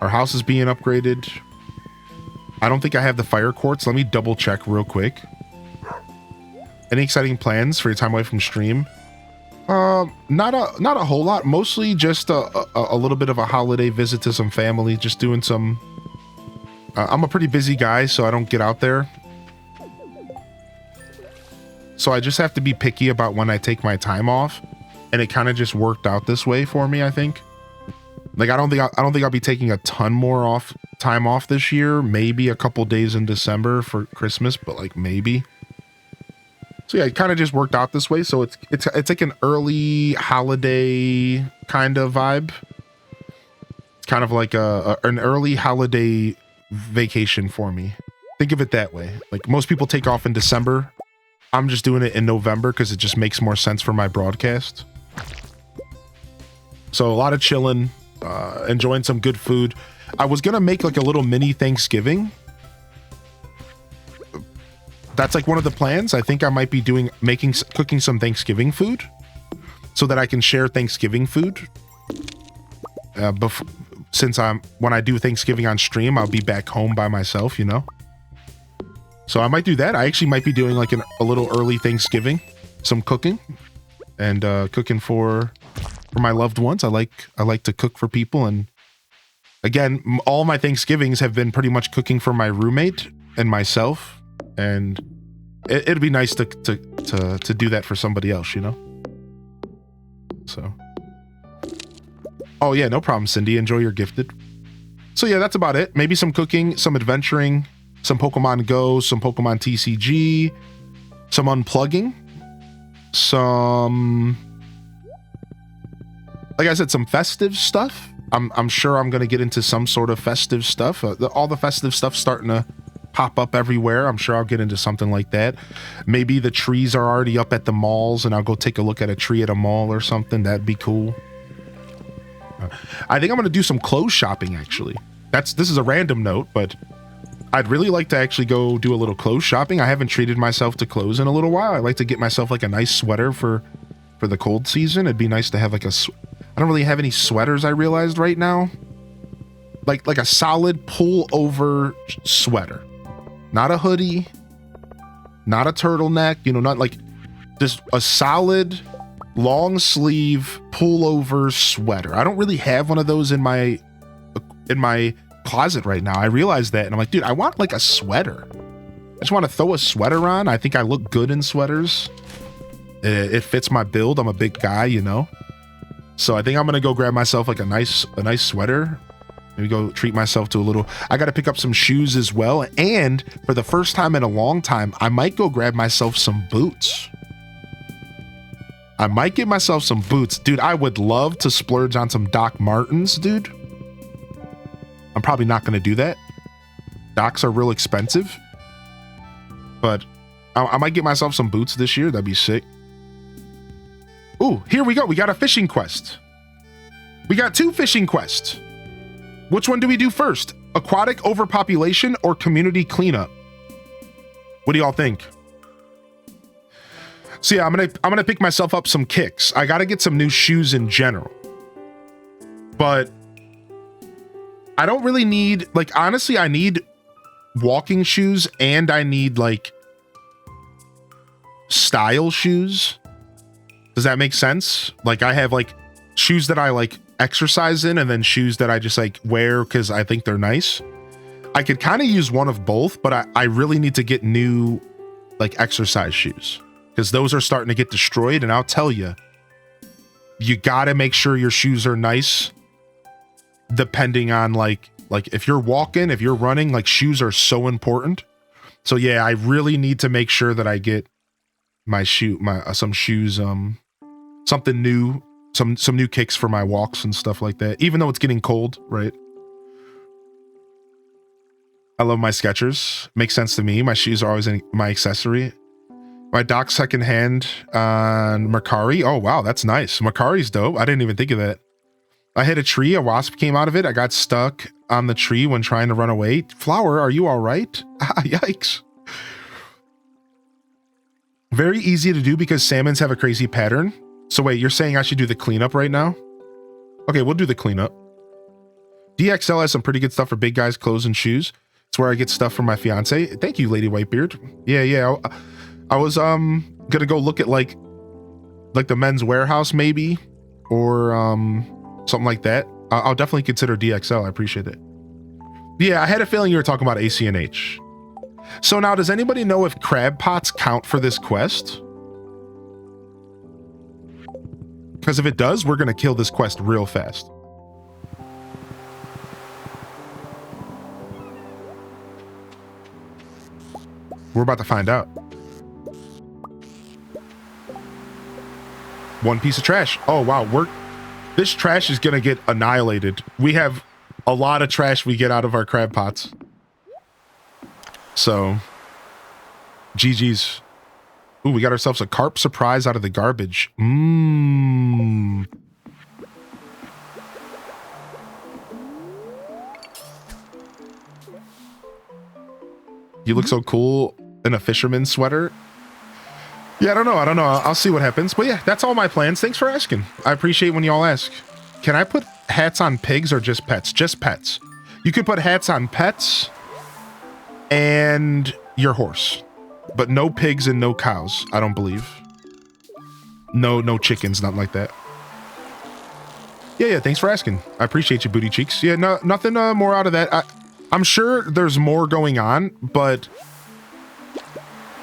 Our house is being upgraded. I don't think I have the fire quartz. Let me double check real quick. Any exciting plans for your time away from stream? Not a whole lot. Mostly just a little bit of a holiday visit to some family. Just doing some. I'm a pretty busy guy, so I don't get out there. So I just have to be picky about when I take my time off, and it kind of just worked out this way for me. I think. Like I don't think I'll be taking a ton more time off this year. Maybe a couple days in December for Christmas, but like maybe. So yeah, it kind of just worked out this way. So it's like an early holiday kind of vibe. It's kind of like an early holiday vacation for me. Think of it that way. Like most people take off in December. I'm just doing it in November because it just makes more sense for my broadcast. So a lot of chilling, enjoying some good food. I was gonna make like a little mini Thanksgiving. That's like one of the plans. I think I might be cooking some Thanksgiving food. so that I can share Thanksgiving food. Since when I do Thanksgiving on stream, I'll be back home by myself, you know? So I might do that. I actually might be doing like a little early Thanksgiving, some cooking, and cooking for my loved ones. I like to cook for people, and again, all my Thanksgivings have been pretty much cooking for my roommate and myself, and it'd be nice to do that for somebody else, you know? So, oh yeah, no problem, Cindy. Enjoy your gifted. So yeah, that's about it. Maybe some cooking, some adventuring, some Pokemon Go, some Pokemon TCG, some unplugging, some, like I said, some festive stuff. I'm sure I'm gonna get into some sort of festive stuff. All the festive stuff starting to pop up everywhere. I'm sure I'll get into something like that. Maybe the trees are already up at the malls and I'll go take a look at a tree at a mall or something. That'd be cool. I think I'm gonna do some clothes shopping actually. This is a random note, but I'd really like to actually go do a little clothes shopping. I haven't treated myself to clothes in a little while. I'd like to get myself like a nice sweater for the cold season. It'd be nice to have like I don't really have any sweaters, I realized right now. Like a solid pull over sweater. Not a hoodie, not a turtleneck, you know, not like just a solid long sleeve pullover sweater. I don't really have one of those in my closet right now. I realized that and I'm like, dude, I want like a sweater. I just want to throw a sweater on. I think I look good in sweaters. It fits my build. I'm a big guy, you know. So I think I'm gonna go grab myself like a nice sweater. Maybe go treat myself to a little. I got to pick up some shoes as well. And for the first time in a long time, I might go grab myself some boots. I might get myself some boots. Dude, I would love to splurge on some Doc Martens, dude. I'm probably not going to do that. Docs are real expensive. But I might get myself some boots this year. That'd be sick. Ooh, here we go. We got a fishing quest. We got 2 fishing quests. Which one do we do first? Aquatic overpopulation or community cleanup? What do y'all think? So yeah, I'm gonna pick myself up some kicks. I gotta get some new shoes in general. But I don't really need, like, honestly, I need walking shoes and I need like style shoes. Does that make sense? Like I have like shoes that I like exercise in and then shoes that I just like wear because I think they're nice. I could kind of use one of both, but I really need to get new like exercise shoes because those are starting to get destroyed. And I'll tell you, you got to make sure your shoes are nice depending on like if you're walking, if you're running, like shoes are so important. So yeah, I really need to make sure that I get some shoes, something new, some new kicks for my walks and stuff like that, even though it's getting cold, right? I love my Skechers. Makes sense to me. My shoes are always my accessory. My Doc secondhand on Mercari. Oh, wow, that's nice. Mercari's dope. I didn't even think of that. I hit a tree. A wasp came out of it. I got stuck on the tree when trying to run away. Flower, are you all right? Yikes. Very easy to do because salmons have a crazy pattern. So wait, you're saying I should do the cleanup right now? Okay, we'll do the cleanup. DXL has some pretty good stuff for big guys' clothes and shoes. It's where I get stuff from my fiance. Thank you, Lady Whitebeard. Yeah. I was gonna go look at like the Men's Warehouse maybe, or something like that. I'll definitely consider DXL. I appreciate it. Yeah, I had a feeling you were talking about ACNH. So now, does anybody know if crab pots count for this quest? Because if it does, we're gonna kill this quest real fast. We're about to find out. One piece of trash. Oh wow, this trash is gonna get annihilated. We have a lot of trash we get out of our crab pots. So, GG's. Ooh, we got ourselves a carp surprise out of the garbage. You look so cool in a fisherman sweater. Yeah, I don't know. I'll see what happens. But yeah, that's all my plans. Thanks for asking. I appreciate when y'all ask. Can I put hats on pigs or just pets? Just pets. You could put hats on pets and your horse, but no pigs and no cows, I don't believe. No chickens, nothing like that. Yeah, thanks for asking. I appreciate you, booty cheeks. Yeah, no, nothing more out of that. I'm sure there's more going on, but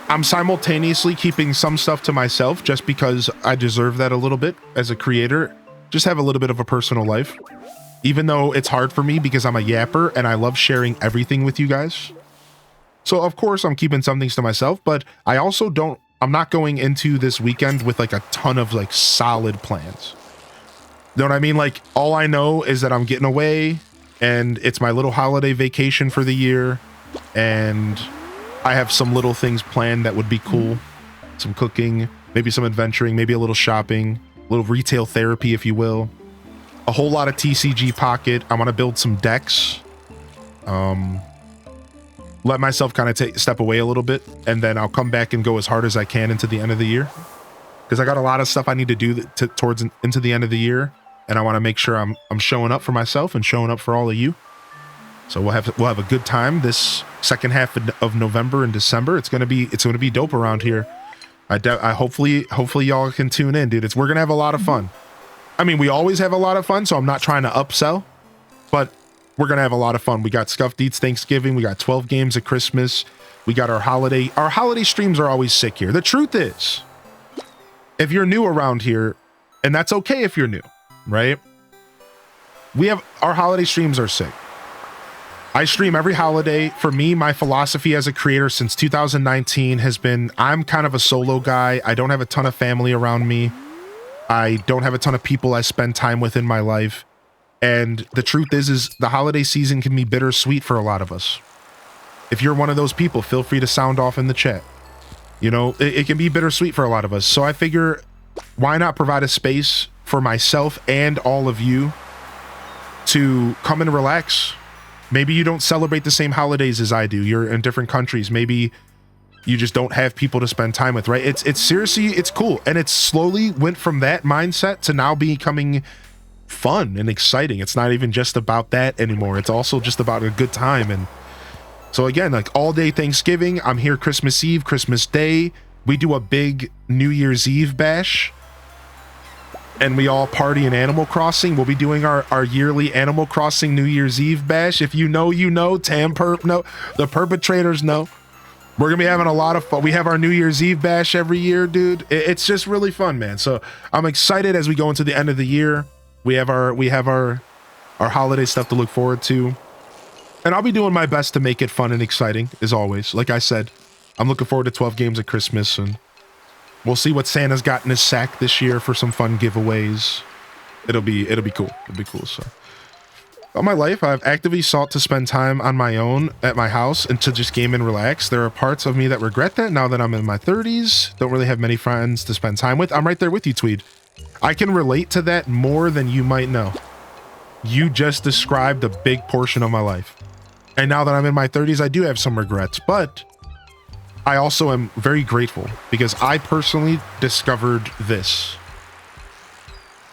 I'm simultaneously keeping some stuff to myself just because I deserve that a little bit as a creator. Just have a little bit of a personal life, even though it's hard for me because I'm a yapper and I love sharing everything with you guys. So of course I'm keeping some things to myself, but I also I'm not going into this weekend with like a ton of like solid plans. You know what I mean? Like all I know is that I'm getting away and it's my little holiday vacation for the year. And I have some little things planned that would be cool. Some cooking, maybe some adventuring, maybe a little shopping, a little retail therapy, if you will. A whole lot of TCG Pocket. I want to build some decks. Let myself kind of step away a little bit, and then I'll come back and go as hard as I can into the end of the year. Because I got a lot of stuff I need to do towards into the end of the year, and I want to make sure I'm showing up for myself and showing up for all of you. So we'll have a good time this second half of November and December. It's gonna be dope around here. I hopefully y'all can tune in, dude. We're gonna have a lot of fun. I mean, we always have a lot of fun, so I'm not trying to upsell, but we're gonna have a lot of fun. We got Scuffed Eats Thanksgiving. We got 12 games at Christmas. We got our holiday. Our holiday streams are always sick here. The truth is, if you're new around here, and that's okay if you're new, right? Our holiday streams are sick. I stream every holiday. For me, my philosophy as a creator since 2019 has been, I'm kind of a solo guy. I don't have a ton of family around me. I don't have a ton of people I spend time with in my life. And the truth is the holiday season can be bittersweet for a lot of us. If you're one of those people, feel free to sound off in the chat. You know, it can be bittersweet for a lot of us. So I figure, why not provide a space for myself and all of you to come and relax? Maybe you don't celebrate the same holidays as I do. You're in different countries. Maybe you just don't have people to spend time with, right? It's seriously, it's cool. And it slowly went from that mindset to now becoming fun and exciting. It's not even just about that anymore. It's also just about a good time. And so again, like all day Thanksgiving, I'm here Christmas Eve, Christmas Day. We do a big New Year's Eve bash. And we all party in Animal Crossing. We'll be doing our yearly Animal Crossing New Year's Eve bash. If you know, you know. Perp know. The perpetrators know. We're going to be having a lot of fun. We have our New Year's Eve bash every year, dude. It's just really fun, man. So I'm excited as we go into the end of the year. We have our holiday stuff to look forward to. And I'll be doing my best to make it fun and exciting, as always. Like I said, I'm looking forward to 12 games at Christmas, and we'll see what Santa's got in his sack this year for some fun giveaways. It'll be cool. It'll be cool. So, all my life, I've actively sought to spend time on my own at my house and to just game and relax. There are parts of me that regret that now that I'm in my 30s. Don't really have many friends to spend time with. I'm right there with you, Tweed. I can relate to that more than you might know. You just described a big portion of my life. And now that I'm in my 30s, I do have some regrets, but I also am very grateful because I personally discovered this.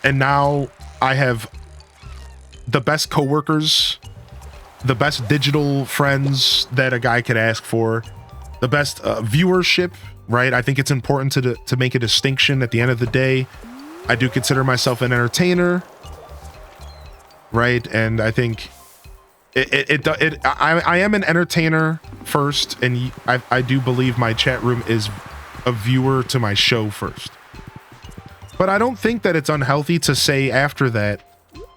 And now I have the best coworkers, the best digital friends that a guy could ask for, the best viewership, right? I think it's important to make a distinction at the end of the day. I do consider myself an entertainer, right? And I think I am an entertainer first, and I do believe my chat room is a viewer to my show first. But I don't think that it's unhealthy to say after that,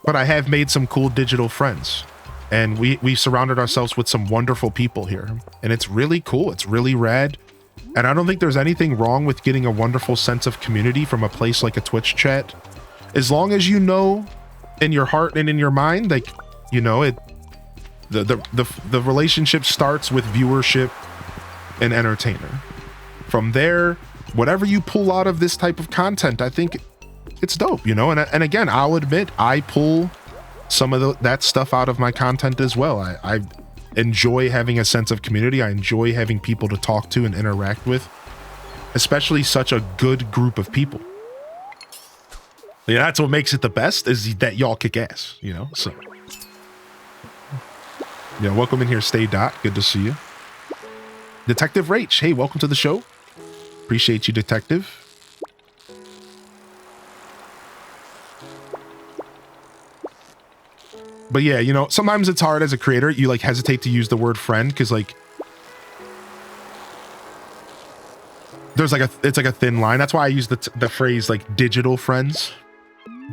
but I have made some cool digital friends, and we surrounded ourselves with some wonderful people here, and it's really cool. It's really rad. And I don't think there's anything wrong with getting a wonderful sense of community from a place like a Twitch chat. As long as you know in your heart and in your mind, like, you know, the relationship starts with viewership and entertainer. From there, whatever you pull out of this type of content, I think it's dope, you know? And again, I'll admit, I pull some of that stuff out of my content as well. I enjoy having a sense of community. I enjoy having people to talk to and interact with. especially such a good group of people. Yeah, that's what makes it the best, is that y'all kick ass, you know? So, yeah, welcome in here, Stay Dot. Good to see you. Detective Rach, hey, welcome to the show. Appreciate you, Detective. But yeah, you know, sometimes it's hard as a creator. You like hesitate to use the word friend because like there's like it's like a thin line. That's why I use the phrase like digital friends.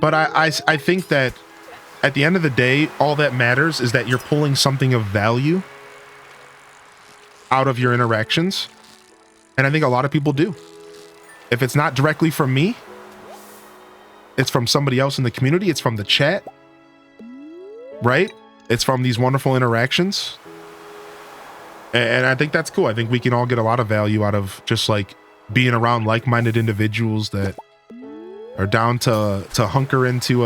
But I think that at the end of the day, all that matters is that you're pulling something of value out of your interactions. And I think a lot of people do. If it's not directly from me, it's from somebody else in the community. It's from the chat, right? It's from these wonderful interactions. And I think that's cool. I think we can all get a lot of value out of just like being around like-minded individuals that are down to hunker into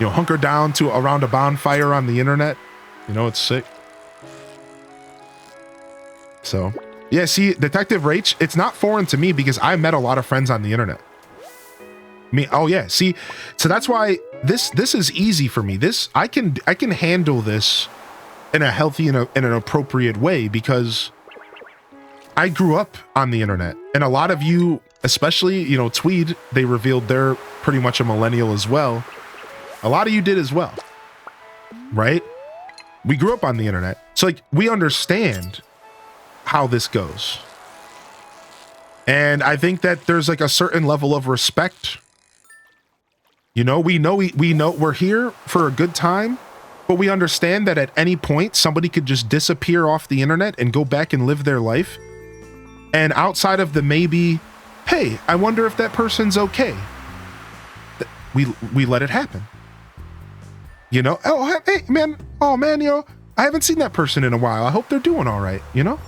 hunker down to around a bonfire on the internet. You know, it's sick. So yeah, see, Detective Rach, it's not foreign to me because I met a lot of friends on the internet. Oh yeah, see, so that's why this is easy for me. I can handle this in a healthy and an appropriate way because I grew up on the internet, and a lot of you, especially, you know, Tweed, they revealed they're pretty much a millennial as well. A lot of you did as well, right? We grew up on the internet, so like we understand how this goes. And I think that there's like a certain level of respect. You know, we know we're here for a good time, but we understand that at any point somebody could just disappear off the internet and go back and live their life. And outside of the maybe, hey, I wonder if that person's okay, we let it happen. You know, oh hey man, you know, I haven't seen that person in a while. I hope they're doing all right, you know?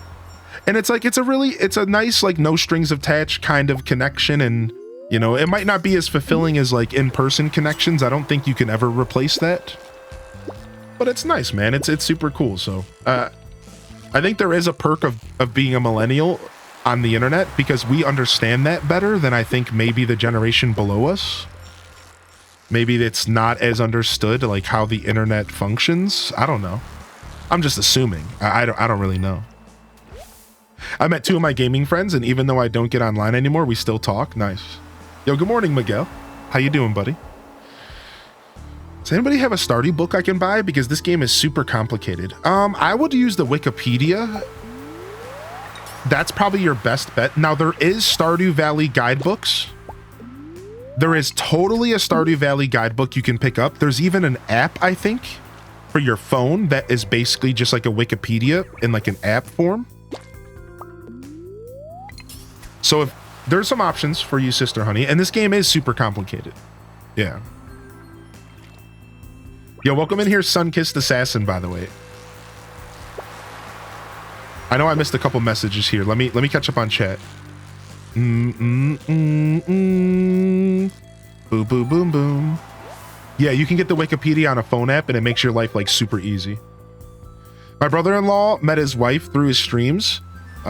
And it's like it's a nice like no strings attached kind of connection. And you know, it might not be as fulfilling as like in-person connections. I don't think you can ever replace that, but it's nice, man. It's super cool. So I think there is a perk of being a millennial on the internet because we understand that better than I think maybe the generation below us. Maybe it's not as understood like how the internet functions. I don't know. I'm just assuming. I don't really know. I met two of my gaming friends, and even though I don't get online anymore, we still talk. Nice. Yo, good morning, Miguel. How you doing, buddy? Does anybody have a Stardew book I can buy? Because this game is super complicated. I would use the Wikipedia. That's probably your best bet. Now, there is Stardew Valley guidebooks. There is totally a Stardew Valley guidebook you can pick up. There's even an app, I think, for your phone that is basically just like a Wikipedia in like an app form. So if there's some options for you, Sister Honey, and this game is super complicated. Yeah. Yo, welcome in here, Sunkissed Assassin, by the way. I know I missed a couple messages here. Let me catch up on chat. Boom, boom, boom, boom. Yeah, you can get the Wikipedia on a phone app, and it makes your life like super easy. My brother-in-law met his wife through his streams.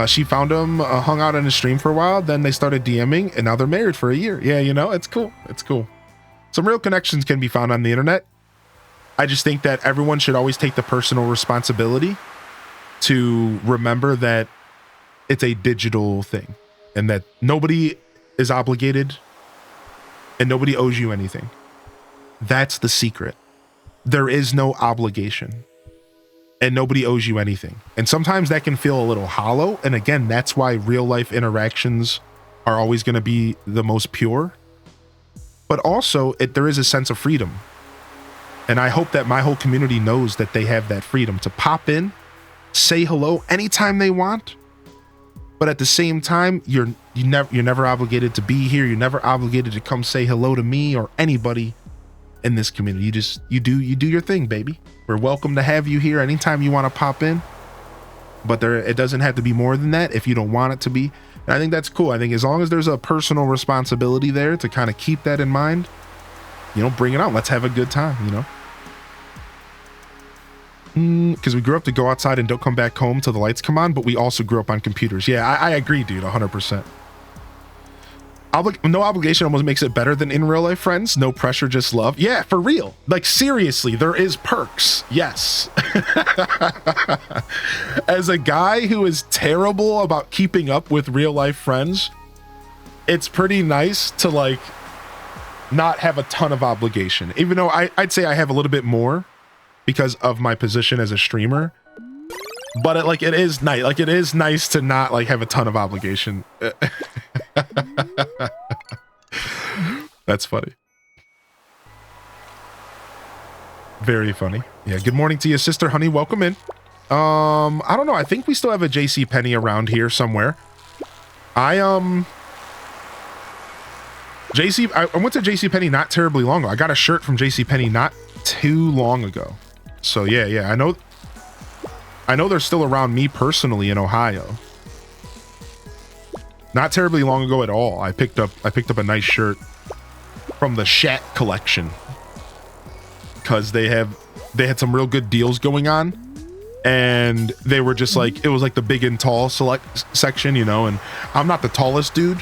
She found him, hung out on his stream for a while. Then they started DMing, and now they're married for a year. Yeah, you know, it's cool. It's cool. Some real connections can be found on the internet. I just think that everyone should always take the personal responsibility to remember that it's a digital thing and that nobody is obligated and nobody owes you anything. That's the secret. There is no obligation. And nobody owes you anything. And sometimes that can feel a little hollow. And again, that's why real life interactions are always going to be the most pure. But also, there is a sense of freedom. And I hope that my whole community knows that they have that freedom to pop in, say hello anytime they want. But at the same time, you're never obligated to be here. You're never obligated to come say hello to me or anybody in this community. You do your thing, baby. We're welcome to have you here anytime you want to pop in, but it doesn't have to be more than that if you don't want it to be. And I think that's cool. I think as long as there's a personal responsibility there to kind of keep that in mind, you know, bring it on. Let's have a good time, you know? Because we grew up to go outside and don't come back home till the lights come on, but we also grew up on computers. Yeah, I agree, dude, 100%. No obligation almost makes it better than in real life friends. No pressure, just love. Yeah, for real. Like seriously, there is perks. Yes. As a guy who is terrible about keeping up with real life friends, it's pretty nice to like not have a ton of obligation, even though I'd say I have a little bit more because of my position as a streamer. But it is nice. Like it is nice to not like have a ton of obligation. That's funny. Very funny. Yeah. Good morning to you, sister honey. Welcome in. I don't know. I think we still have a JC Penney around here somewhere. I went to JC Penney not terribly long ago. I got a shirt from JC Penney not too long ago. So yeah. I know they're still around me personally in Ohio. Not terribly long ago at all. I picked up a nice shirt from the Shat collection because they had some real good deals going on, and they were just like, it was like the big and tall select section, you know, and I'm not the tallest dude,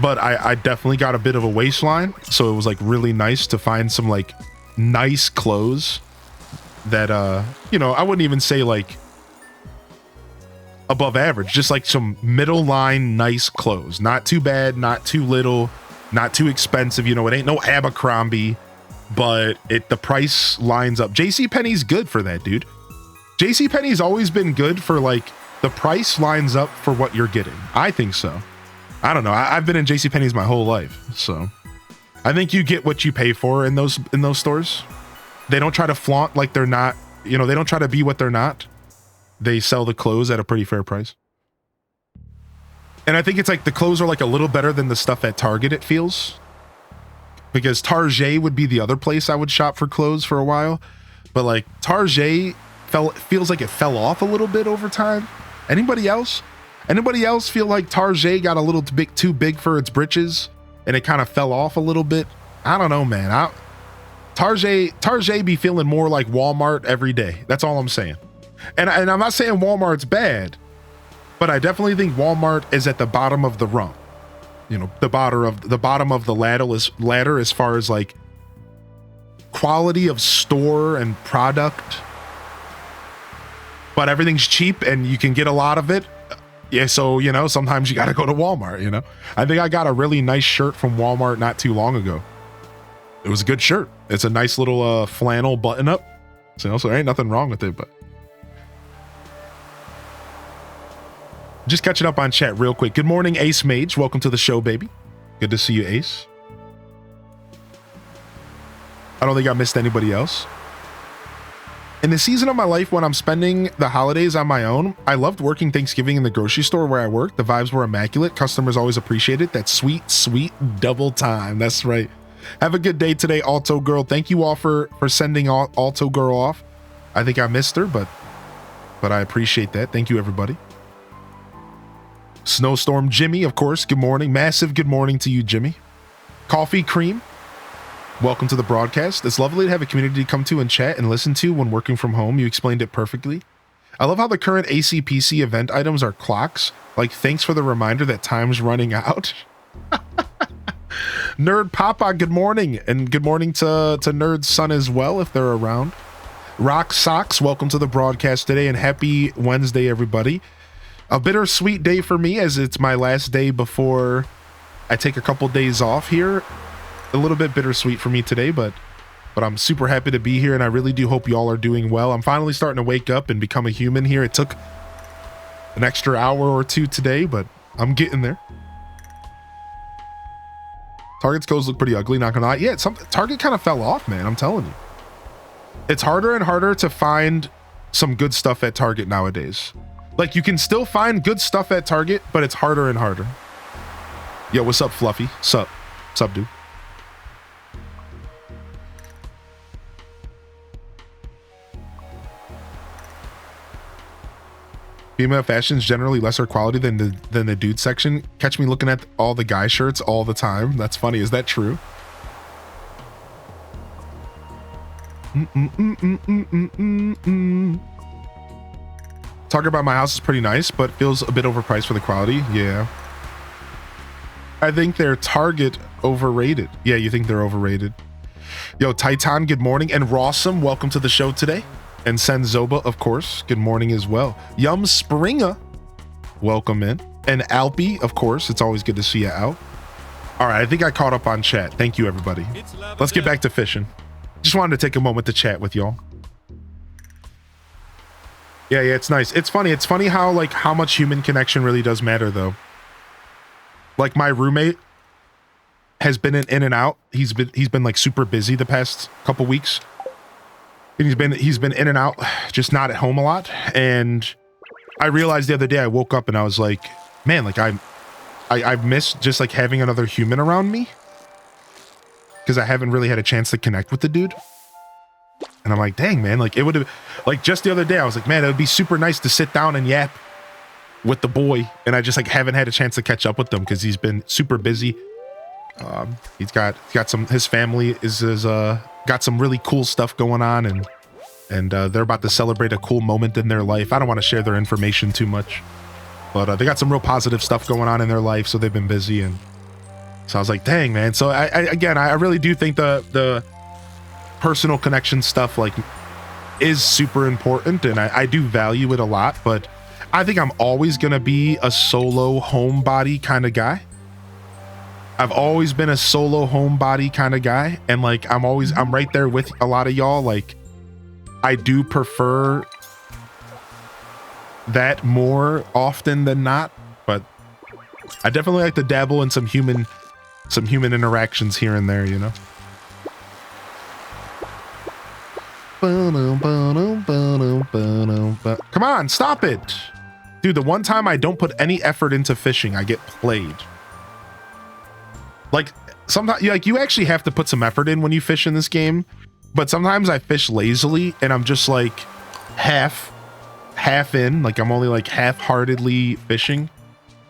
but I definitely got a bit of a waistline, so it was like really nice to find some like nice clothes that you know, I wouldn't even say like above average, just like some middle line nice clothes, not too bad, not too little, not too expensive, you know. It ain't no Abercrombie, but the price lines up. JCPenney's good for that, dude. JCPenney's always been good for like the price lines up for what you're getting. I think so. I don't know. I've been in JCPenney's my whole life, so I think you get what you pay for in those stores. They don't try to flaunt like they're not, you know, they don't try to be what they're not. They sell the clothes at a pretty fair price. And I think it's like the clothes are like a little better than the stuff at Target, it feels. Because Target would be the other place I would shop for clothes for a while. But like Target feels like it fell off a little bit over time. Anybody else? Anybody else feel like Target got a little too big for its britches and it kind of fell off a little bit? I don't know, man. Target be feeling more like Walmart every day. That's all I'm saying. And I'm not saying Walmart's bad, but I definitely think Walmart is at the bottom of the rung. You know, the bottom of the ladder as far as like quality of store and product. But everything's cheap and you can get a lot of it. Yeah, so you know, sometimes you got to go to Walmart, you know. I think I got a really nice shirt from Walmart not too long ago. It was a good shirt. It's a nice little flannel button up. So there ain't nothing wrong with it, but just catching up on chat real quick. Good morning, Ace Mage. Welcome to the show, baby. Good to see you, Ace. I don't think I missed anybody else. In the season of my life when I'm spending the holidays on my own, I loved working Thanksgiving in the grocery store where I worked. The vibes were immaculate. Customers always appreciated that sweet, sweet double time. That's right. Have a good day today, Alto Girl. Thank you all for sending Alto Girl off. I think I missed her, but I appreciate that. Thank you, everybody. Snowstorm Jimmy, of course. Good morning. Massive good morning to you, Jimmy. Coffee Cream. Welcome to the broadcast. It's lovely to have a community to come to and chat and listen to when working from home. You explained it perfectly. I love how the current ACPC event items are clocks. Like, thanks for the reminder that time's running out. Nerd Papa, good morning. And good morning to Nerd's son as well, if they're around. Rock Socks, welcome to the broadcast today and happy Wednesday, everybody. A bittersweet day for me as it's my last day before I take a couple days off here. A little bit bittersweet for me today, but I'm super happy to be here and I really do hope you all are doing well. I'm finally starting to wake up and become a human here. It took an extra hour or two today, but I'm getting there. Target's clothes look pretty ugly, not gonna lie. Yeah, Target kind of fell off, man. I'm telling you. It's harder and harder to find some good stuff at Target nowadays. Like, you can still find good stuff at Target, but it's harder and harder. Yo, what's up, Fluffy? Sup, dude? Female fashion is generally lesser quality than the dude section. Catch me looking at all the guy shirts all the time. That's funny. Is that true? Target by my house is pretty nice, but feels a bit overpriced for the quality. Yeah. I think their Target overrated. Yeah, you think they're overrated. Yo, Titan, good morning. And Rossum, welcome to the show today. And Senzoba, of course, good morning as well. Yum Springer, welcome in. And Alpy, of course, it's always good to see you out. All right, I think I caught up on chat. Thank you, everybody. Let's get back to fishing. Just wanted to take a moment to chat with y'all. Yeah, it's nice. It's funny how like how much human connection really does matter though. Like my roommate has been in and out. He's been like super busy the past couple weeks. And he's been in and out, just not at home a lot. And I realized the other day I woke up and I was like, man, like I've missed just like having another human around me. Because I haven't really had a chance to connect with the dude. And I'm like, dang, man, like it would have, like just the other day, I was like, man, it would be super nice to sit down and yap with the boy. And I just like haven't had a chance to catch up with him because he's been super busy. He's got some, his family is got some really cool stuff going on and they're about to celebrate a cool moment in their life. I don't want to share their information too much, but they got some real positive stuff going on in their life. So they've been busy. And so I was like, dang, man. So I really do think the personal connection stuff like is super important and I do value it a lot, but I think I'm always gonna be a solo homebody kind of guy. I've always been a solo homebody kind of guy, and like I'm right there with a lot of y'all. Like I do prefer that more often than not, but I definitely like to dabble in some human interactions here and there, you know. Come on, stop it. Dude, the one time I don't put any effort into fishing, I get played. Like, sometimes, like, you actually have to put some effort in when you fish in this game, but sometimes I fish lazily, and I'm just, like, half in, like, I'm only, like, half-heartedly fishing,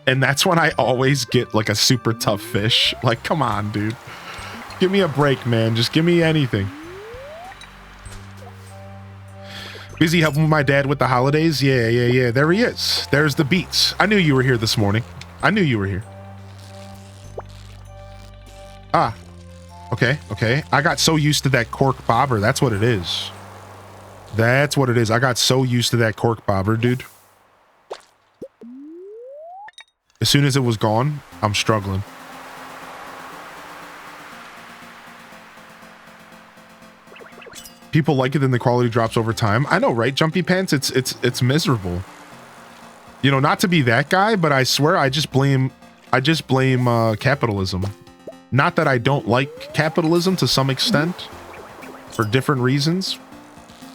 and that's when I always get, like, a super tough fish. Like, come on, dude. Give me a break, man. Just give me anything. Busy helping my dad with the holidays? Yeah. There he is. There's the beats. I knew you were here this morning. I knew you were here. Ah. Okay. I got so used to that cork bobber. That's what it is. That's what it is. I got so used to that cork bobber, dude. As soon as it was gone, I'm struggling. People like it, then the quality drops over time. I know, right? Jumpy Pants, it's miserable. You know, not to be that guy, but I swear I just blame capitalism. Not that I don't like capitalism to some extent, for different reasons.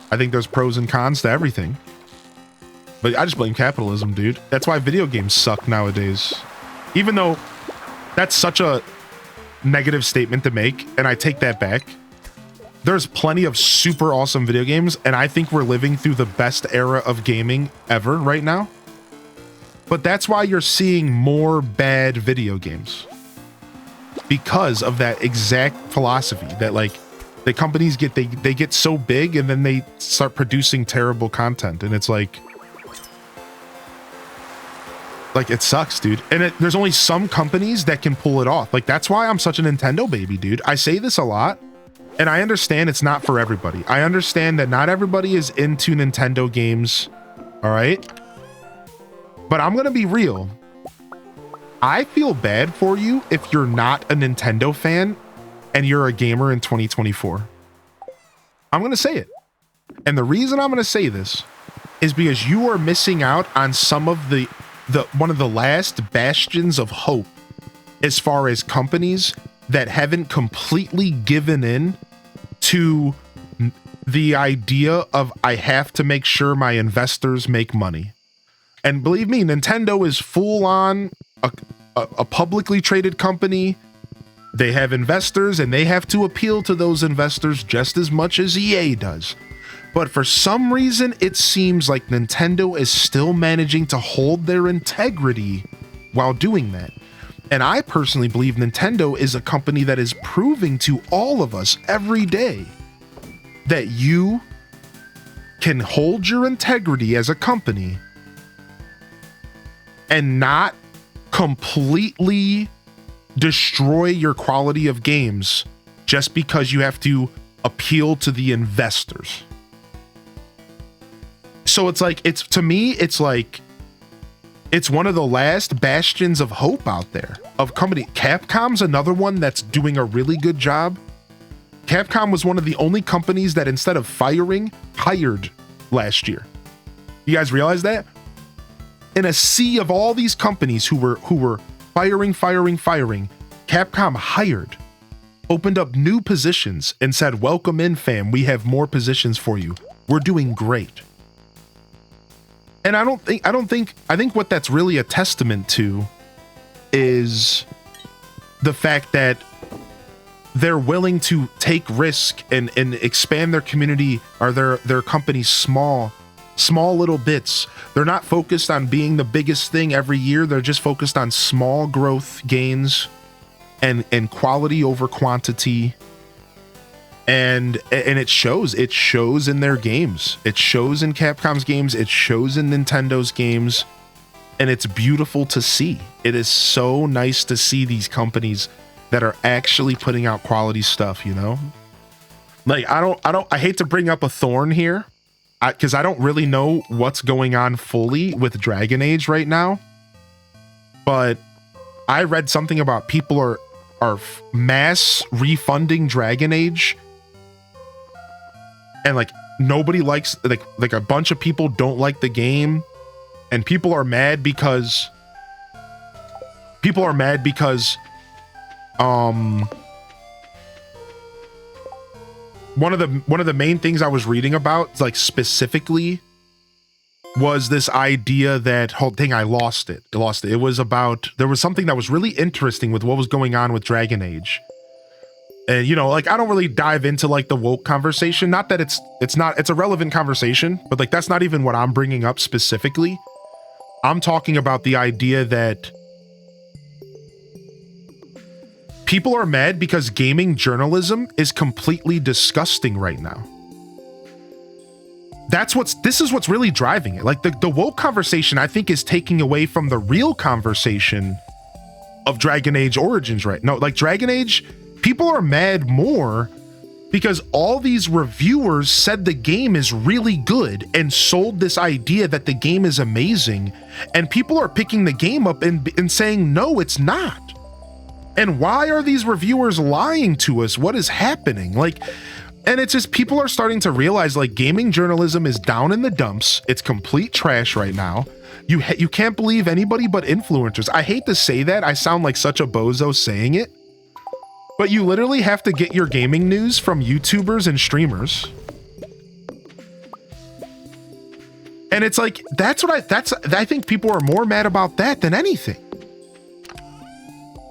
I think there's pros and cons to everything. But I just blame capitalism, dude. That's why video games suck nowadays. Even though that's such a negative statement to make, and I take that back. There's plenty of super awesome video games, and I think we're living through the best era of gaming ever right now. But that's why you're seeing more bad video games. Because of that exact philosophy that like the companies they get so big and then they start producing terrible content, and it's like it sucks, dude. And there's only some companies that can pull it off. Like that's why I'm such a Nintendo baby, dude. I say this a lot. And I understand it's not for everybody. I understand that not everybody is into Nintendo games, all right? But I'm gonna be real. I feel bad for you if you're not a Nintendo fan and you're a gamer in 2024. I'm gonna say it. And the reason I'm gonna say this is because you are missing out on some of the one of the last bastions of hope as far as companies that haven't completely given in to the idea of I have to make sure my investors make money. And believe me, Nintendo is full on a publicly traded company. They have investors and they have to appeal to those investors just as much as EA does. But for some reason, it seems like Nintendo is still managing to hold their integrity while doing that. And I personally believe Nintendo is a company that is proving to all of us every day that you can hold your integrity as a company and not completely destroy your quality of games just because you have to appeal to the investors. So it's like, to me, it's like, it's one of the last bastions of hope out there of company. Capcom's another one that's doing a really good job. Capcom was one of the only companies that instead of firing, hired last year. You guys realize that? In a sea of all these companies who were firing, Capcom hired, opened up new positions and said, "Welcome in, fam. We have more positions for you. We're doing great." And I think what that's really a testament to is the fact that they're willing to take risk and expand their community or their company small little bits. They're not focused on being the biggest thing every year. They're just focused on small growth gains and quality over quantity. And it shows in their games. It shows in Capcom's games. It shows in Nintendo's games. And it's beautiful to see. It is so nice to see these companies that are actually putting out quality stuff, you know? Like, I hate to bring up a thorn here, because I don't really know what's going on fully with Dragon Age right now. But I read something about people are mass refunding Dragon Age. And like nobody likes, like a bunch of people don't like the game, and people are mad because one of the main things I was reading about, like specifically, was this idea that whole thing. I lost it. It was about, there was something that was really interesting with what was going on with Dragon Age. And, you know, like, I don't really dive into like the woke conversation. Not that it's a relevant conversation, but like, that's not even what I'm bringing up specifically. I'm talking about the idea that people are mad because gaming journalism is completely disgusting right now. This is what's really driving it. Like the woke conversation, I think, is taking away from the real conversation of Dragon Age Origins right now. Like Dragon Age, people are mad more because all these reviewers said the game is really good and sold this idea that the game is amazing, and people are picking the game up and saying, no, it's not. And why are these reviewers lying to us? What is happening? Like, and it's just, people are starting to realize like gaming journalism is down in the dumps. It's complete trash right now. You can't believe anybody but influencers. I hate to say that. I sound like such a bozo saying it. But you literally have to get your gaming news from YouTubers and streamers. And it's like, I think people are more mad about that than anything.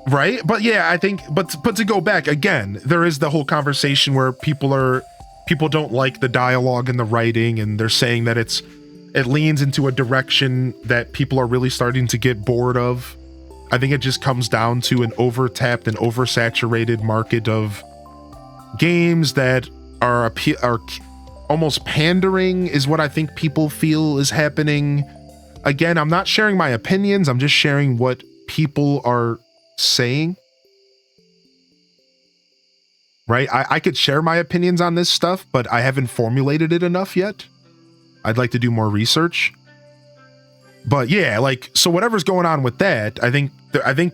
Right? But yeah, I think, but to go back again, there is the whole conversation where people don't like the dialogue and the writing, and they're saying that it leans into a direction that people are really starting to get bored of. I think it just comes down to an overtapped and oversaturated market of games that are almost pandering, is what I think people feel is happening. Again, I'm not sharing my opinions. I'm just sharing what people are saying. Right? I could share my opinions on this stuff, but I haven't formulated it enough yet. I'd like to do more research. But yeah, like, so whatever's going on with that, I think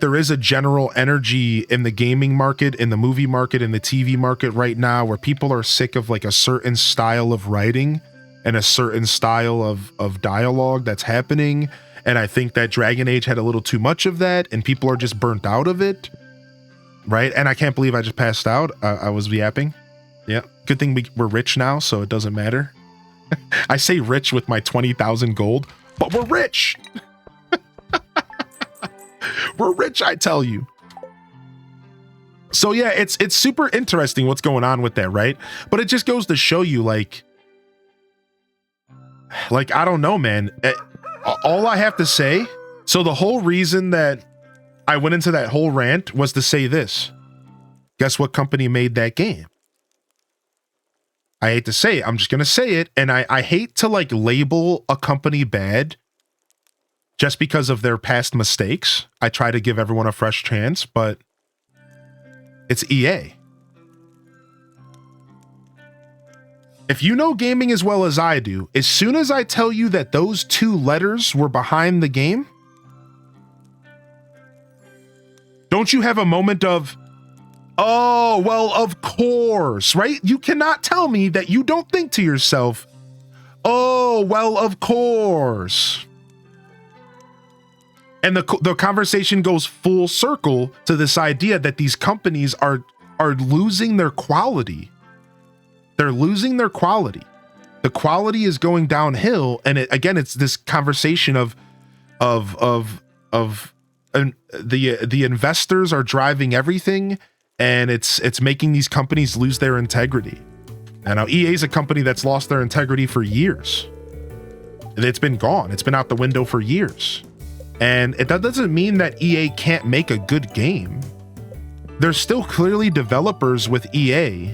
there is a general energy in the gaming market, in the movie market, in the TV market right now, where people are sick of like a certain style of writing and a certain style of dialogue that's happening. And I think that Dragon Age had a little too much of that, and people are just burnt out of it. Right? And I can't believe I just passed out. I was yapping. Yeah. Good thing we're rich now, so it doesn't matter. I say rich with my 20,000 gold, but we're rich. We're rich, I tell you. So yeah, it's super interesting what's going on with that, right? But it just goes to show you, like I don't know, man. All I have to say, so the whole reason that I went into that whole rant was to say this. Guess what company made that game? I hate to say it. I'm just going to say it. And I hate to like label a company bad just because of their past mistakes. I try to give everyone a fresh chance, but It's EA. If you know gaming as well as I do, as soon as I tell you that those 2 letters were behind the game, don't you have a moment of, oh, well, of course, right? You cannot tell me that you don't think to yourself, oh, well, of course. And the conversation goes full circle to this idea that these companies are losing their quality. They're losing their quality. The quality is going downhill, and it's this conversation of the investors are driving everything, and it's making these companies lose their integrity. And now EA is a company that's lost their integrity for years. It's been gone. It's been out the window for years. And that doesn't mean that EA can't make a good game. There's still clearly developers with EA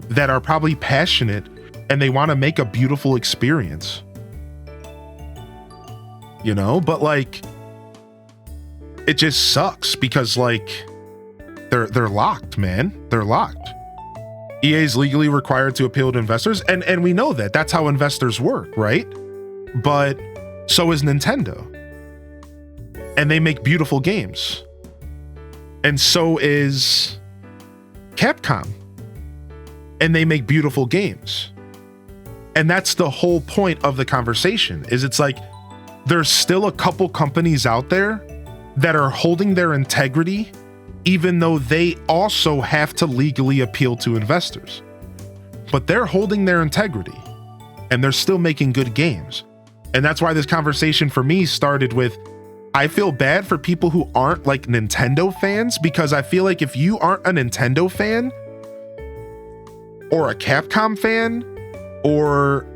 that are probably passionate and they want to make a beautiful experience. You know, but like, it just sucks because like they're locked, man. They're locked. EA is legally required to appeal to investors, and we know that. That's how investors work, right? But so is Nintendo. And they make beautiful games. And so is Capcom. And they make beautiful games. And that's the whole point of the conversation, is it's like there's still a couple companies out there that are holding their integrity, even though they also have to legally appeal to investors. But they're holding their integrity and they're still making good games. And that's why this conversation for me started with, I feel bad for people who aren't like Nintendo fans, because I feel like if you aren't a Nintendo fan or a Capcom fan or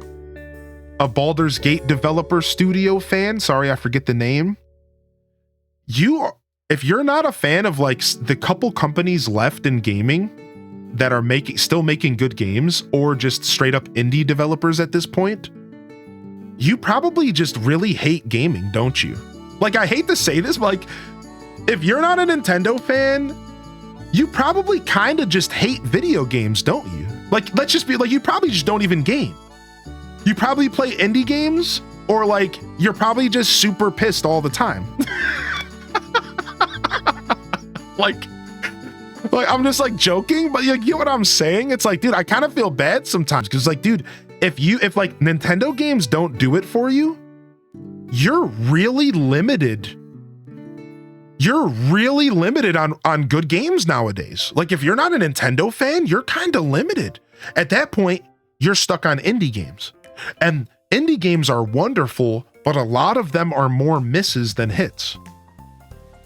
a Baldur's Gate developer studio fan, sorry, I forget the name, if you're not a fan of like the couple companies left in gaming that are still making good games, or just straight up indie developers at this point, you probably just really hate gaming, don't you? Like, I hate to say this, but like, if you're not a Nintendo fan, you probably kind of just hate video games, don't you? Like, let's just be like, you probably just don't even game. You probably play indie games, or like, you're probably just super pissed all the time. like I'm just like joking, but you get what I'm saying? It's like, dude, I kind of feel bad sometimes, because like, dude, if like Nintendo games don't do it for you, you're really limited. You're really limited on good games nowadays. Like, if you're not a Nintendo fan, you're kind of limited. At that point, you're stuck on indie games. And indie games are wonderful, but a lot of them are more misses than hits.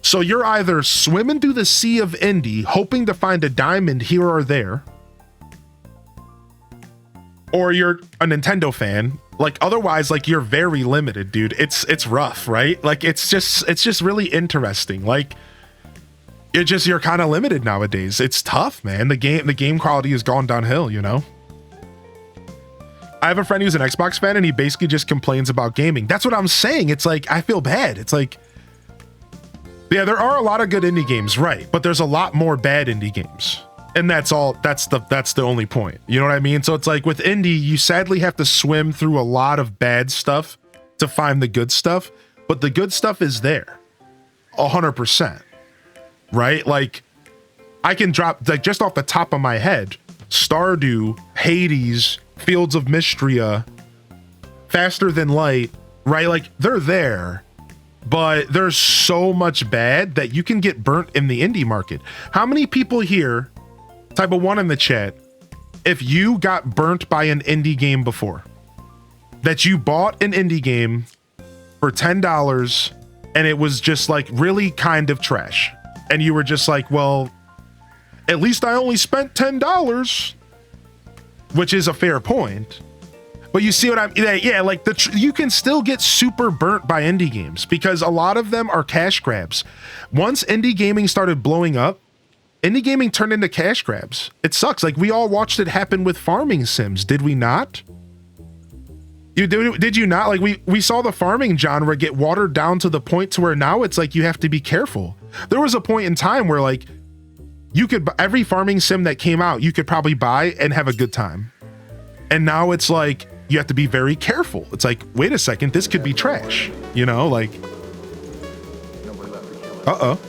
So you're either swimming through the sea of indie, hoping to find a diamond here or there, or you're a Nintendo fan. Like, otherwise, like, you're very limited, dude. It's rough, right? Like, it's just really interesting. Like, you're kind of limited nowadays. It's tough, man. The game quality has gone downhill, you know? I have a friend who's an Xbox fan, and he basically just complains about gaming. That's what I'm saying. It's like, I feel bad. It's like, yeah, there are a lot of good indie games, right? But there's a lot more bad indie games. And that's the only point. You know what I mean? So it's like with indie, you sadly have to swim through a lot of bad stuff to find the good stuff, but the good stuff is there 100%, right? Like, I can drop, like, just off the top of my head, Stardew, Hades, Fields of Mystria, Faster Than Light, right? Like, they're there, but there's so much bad that you can get burnt in the indie market. How many people here, type of one in the chat, if you got burnt by an indie game before, that you bought an indie game for $10 and it was just like really kind of trash, and you were just like, well, at least I only spent $10, which is a fair point. But you see what I'm, yeah, like you can still get super burnt by indie games because a lot of them are cash grabs. Once indie gaming started blowing up, indie gaming turned into cash grabs. It sucks. Like, we all watched it happen with farming sims, did we not? Did you not? Like, we saw the farming genre get watered down to the point to where now it's like you have to be careful. There was a point in time where like you could, every farming sim that came out, you could probably buy and have a good time. And now it's like, you have to be very careful. It's like, wait a second, this could be trash. You know, like, uh-oh.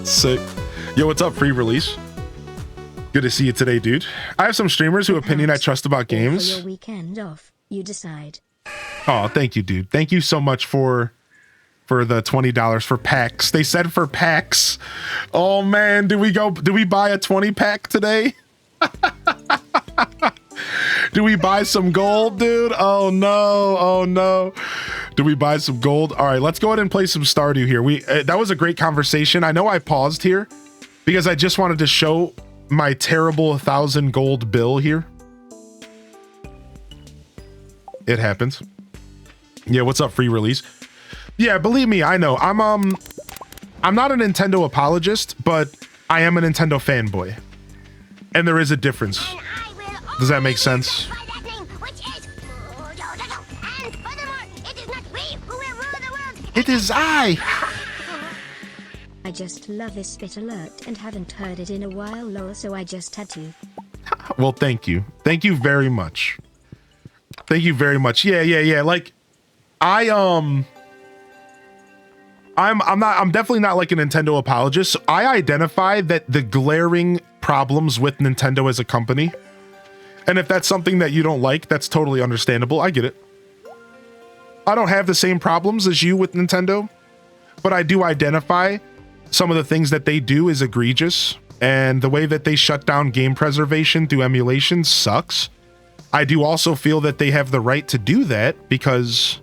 Sick. Yo, what's up, free release? Good to see you today, dude. I have some streamers whose opinion I trust about games. For your weekend off, you decide. Oh, thank you, dude. Thank you so much for the $20 for packs. They said for packs. Oh man, do we buy a 20 pack today? Do we buy some gold, dude? Oh no. Oh no. Do we buy some gold? All right, let's go ahead and play some Stardew here. That was a great conversation. I know I paused here because I just wanted to show my terrible 1,000 gold bill here. It happens. Yeah, what's up, free release? Yeah, believe me, I know. I'm not a Nintendo apologist, but I am a Nintendo fanboy. And there is a difference. Does that make sense? It is I! I just love this bit alert and haven't heard it in a while, lol, so I just had to. Well, thank you. Thank you very much. Thank you very much. Yeah. Like, I'm definitely not like a Nintendo apologist. I identify that the glaring problems with Nintendo as a company, and if that's something that you don't like, that's totally understandable. I get it. I don't have the same problems as you with Nintendo, but I do identify some of the things that they do is egregious, and the way that they shut down game preservation through emulation sucks. I do also feel that they have the right to do that because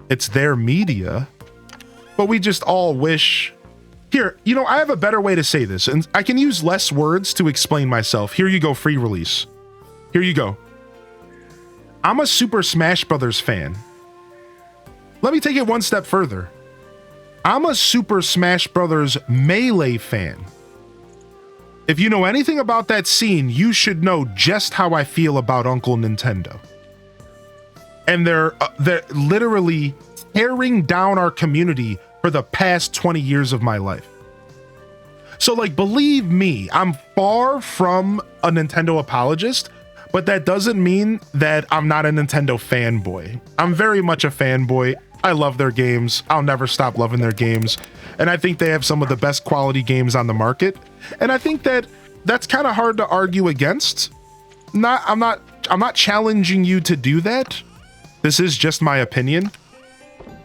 it's their media, but we just all wish... Here, you know, I have a better way to say this, and I can use less words to explain myself. Here you go, free release. Here you go. I'm a Super Smash Brothers fan. Let me take it one step further. I'm a Super Smash Brothers Melee fan. If you know anything about that scene, you should know just how I feel about Uncle Nintendo. And they're literally tearing down our community for the past 20 years of my life. So, like, believe me, I'm far from a Nintendo apologist, but that doesn't mean that I'm not a Nintendo fanboy. I'm very much a fanboy. I love their games. I'll never stop loving their games. And I think they have some of the best quality games on the market. And I think that that's kind of hard to argue against. I'm not challenging you to do that. This is just my opinion.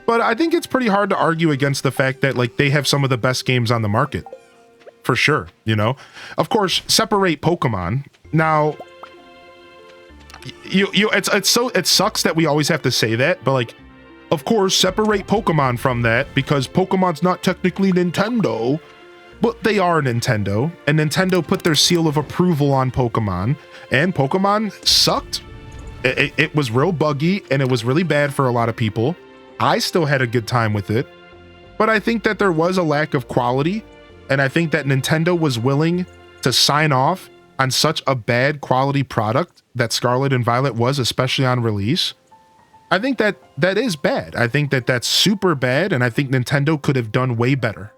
But I think it's pretty hard to argue against the fact that, like, they have some of the best games on the market. For sure, you know? Of course, separate Pokemon. Now, it sucks that we always have to say that, but, like, of course, separate Pokemon from that because Pokemon's not technically Nintendo, but they are Nintendo, and Nintendo put their seal of approval on Pokemon, and Pokemon sucked. It was real buggy, and it was really bad for a lot of people. I still had a good time with it, but I think that there was a lack of quality, and I think that Nintendo was willing to sign off on such a bad quality product that Scarlet and Violet was, especially on release. I think that is bad. I think that that's super bad, and I think Nintendo could have done way better.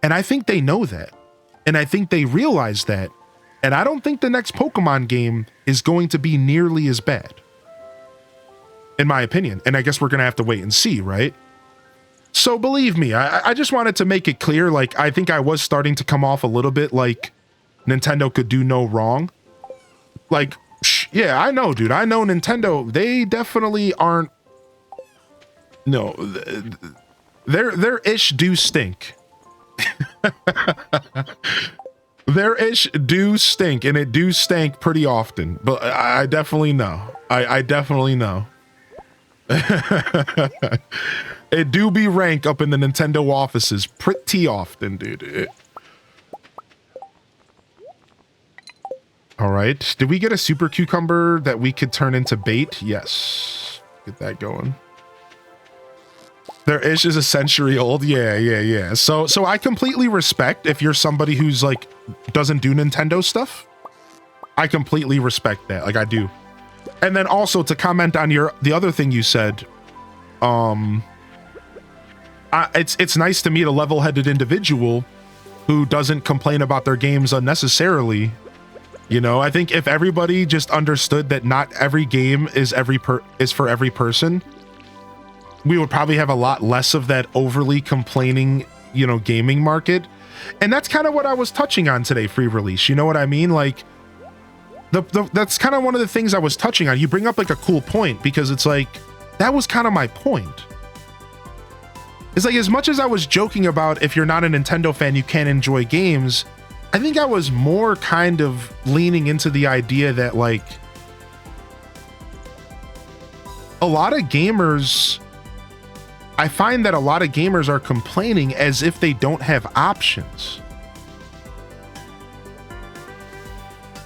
And I think they know that. And I think they realize that. And I don't think the next Pokemon game is going to be nearly as bad. In my opinion. And I guess we're going to have to wait and see, right? So believe me, I just wanted to make it clear, like, I think I was starting to come off a little bit like Nintendo could do no wrong. Like, yeah, I know, dude. I know Nintendo. They definitely aren't. No, their ish do stink. Their ish do stink, and it do stank pretty often. But I definitely know. I definitely know. It do be rank up in the Nintendo offices pretty often, dude. All right. Did we get a super cucumber that we could turn into bait? Yes. Get that going. Their ish is a century old. Yeah. So I completely respect if you're somebody who's like, doesn't do Nintendo stuff. I completely respect that. Like, I do. And then also to comment on the other thing you said, it's nice to meet a level-headed individual who doesn't complain about their games unnecessarily. You know, I think if everybody just understood that not every game is for every person, we would probably have a lot less of that overly complaining, you know, gaming market. And that's kind of what I was touching on today, free release. You know what I mean? Like, that's kind of one of the things I was touching on. You bring up like a cool point, because it's like, that was kind of my point. It's like, as much as I was joking about if you're not a Nintendo fan, you can't enjoy games, I think I was more kind of leaning into the idea that, like, a lot of gamers, I find that a lot of gamers are complaining as if they don't have options.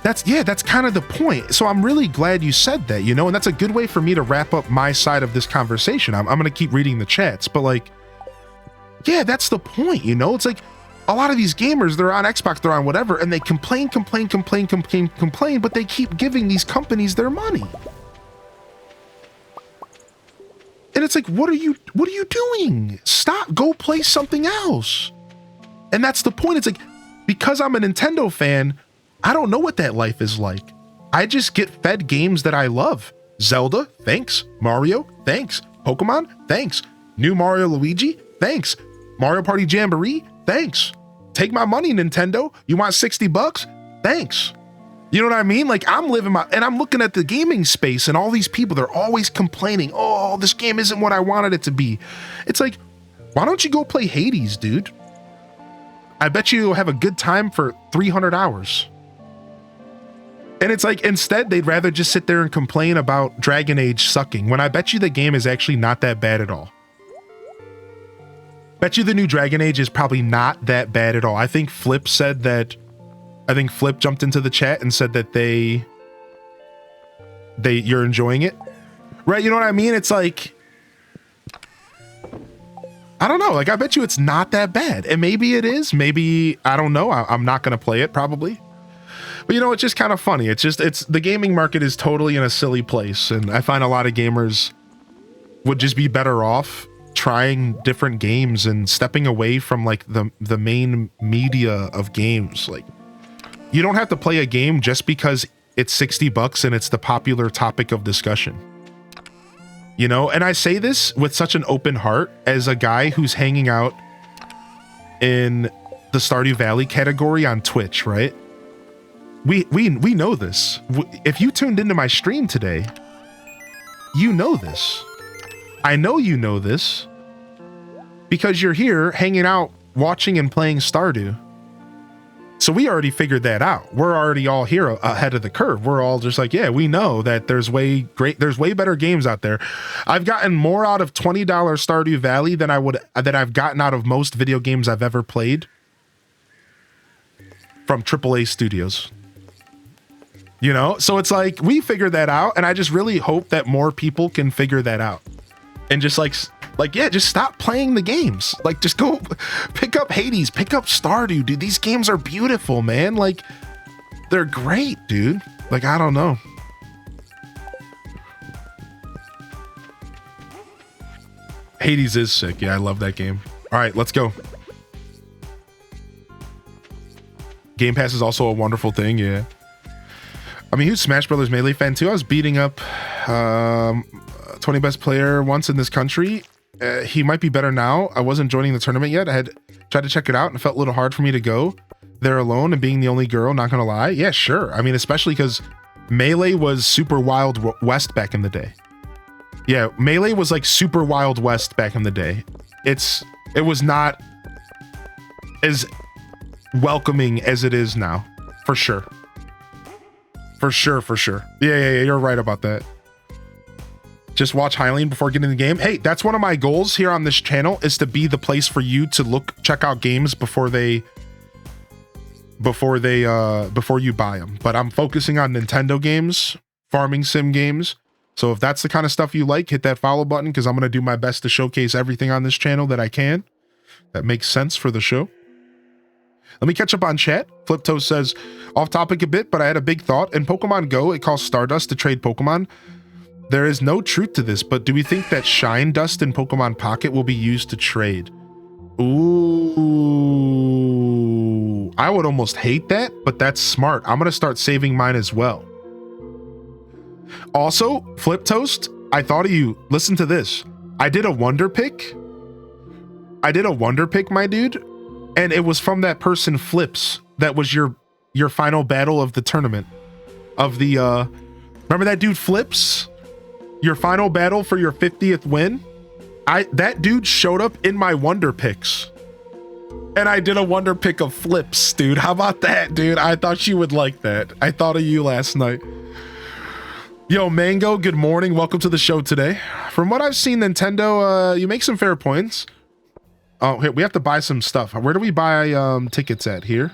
That's kind of the point. So I'm really glad you said that, you know, and that's a good way for me to wrap up my side of this conversation. I'm going to keep reading the chats, but like, yeah, that's the point, you know? It's like a lot of these gamers, they're on Xbox, they're on whatever, and they complain, but they keep giving these companies their money. And it's like, what are you doing? Stop, go play something else. And that's the point. It's like, because I'm a Nintendo fan, I don't know what that life is like. I just get fed games that I love. Zelda, thanks. Mario, thanks. Pokemon, thanks. New Mario Luigi, thanks. Mario Party Jamboree, thanks. Take my money, Nintendo. You want $60? Thanks. You know what I mean? Like, I'm living and I'm looking at the gaming space and all these people, they're always complaining, oh, this game isn't what I wanted it to be. It's like, why don't you go play Hades, dude? I bet you'll have a good time for 300 hours. And it's like, instead, they'd rather just sit there and complain about Dragon Age sucking, when I bet you the game is actually not that bad at all. Bet you the new Dragon Age is probably not that bad at all. I think Flip jumped into the chat and said that you're enjoying it. Right, you know what I mean? It's like, I don't know, like, I bet you it's not that bad. And maybe it is, maybe, I don't know. I'm not going to play it probably. But you know, it's just kind of funny. It's the gaming market is totally in a silly place. And I find a lot of gamers would just be better off trying different games and stepping away from like the main media of games. Like, you don't have to play a game just because it's $60 and it's the popular topic of discussion. You know, and I say this with such an open heart as a guy who's hanging out in the Stardew Valley category on Twitch, right? We know this. If you tuned into my stream today, you know this. I know you know this because you're here hanging out, watching and playing Stardew. So we already figured that out. We're already all here ahead of the curve. We're all just like, yeah, we know that there's way better games out there. I've gotten more out of $20 Stardew Valley than I've gotten out of most video games I've ever played from AAA studios. You know, so it's like, we figured that out, and I just really hope that more people can figure that out. And just like, yeah, just stop playing the games. Like, just go pick up Hades, pick up Stardew, dude. These games are beautiful, man. Like, they're great, dude. Like, I don't know. Hades is sick. Yeah, I love that game. All right, let's go. Game Pass is also a wonderful thing, yeah. I mean, who's Smash Brothers Melee fan too? I was beating up 20 best player once in this country. He might be better now. I wasn't joining the tournament yet. I had tried to check it out and it felt a little hard for me to go there alone and being the only girl, not gonna lie. Yeah, sure. I mean, especially because Melee was super Wild West back in the day. Yeah, Melee was like super Wild West back in the day. It was not as welcoming as it is now, for sure. For sure. Yeah, you're right about that. Just watch Hylian before getting in the game. Hey, that's one of my goals here on this channel, is to be the place for you to check out games before you buy them. But I'm focusing on Nintendo games, farming sim games. So if that's the kind of stuff you like, hit that follow button, because I'm going to do my best to showcase everything on this channel that I can. That makes sense for the show. Let me catch up on chat. Fliptoast says, off topic a bit, but I had a big thought. In Pokemon Go, it costs Stardust to trade Pokemon. There is no truth to this, but do we think that Shine Dust in Pokemon Pocket will be used to trade? Ooh, I would almost hate that, but that's smart. I'm going to start saving mine as well. Also, Fliptoast, I thought of you. Listen to this. I did a Wonder Pick. My dude. And it was from that person Flips. That was your final battle of the tournament. Of the, remember that dude Flips? Your final battle for your 50th win? That dude showed up in my Wonder Picks. And I did a Wonder Pick of Flips, dude. How about that, dude? I thought you would like that. I thought of you last night. Yo, Mango, good morning. Welcome to the show today. From what I've seen, Nintendo, you make some fair points. Oh, here, we have to buy some stuff. Where do we buy tickets at? Here?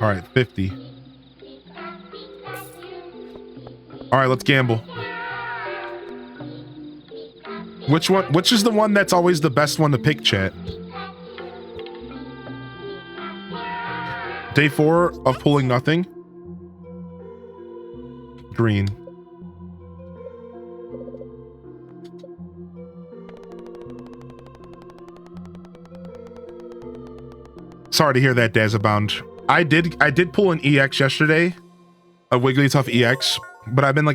All right, 50. All right, let's gamble. Which is the one that's always the best one to pick, chat? Day 4 of pulling nothing. Green. Sorry to hear that, Dazabound. I did pull an EX yesterday, a Wigglytuff EX, but I've been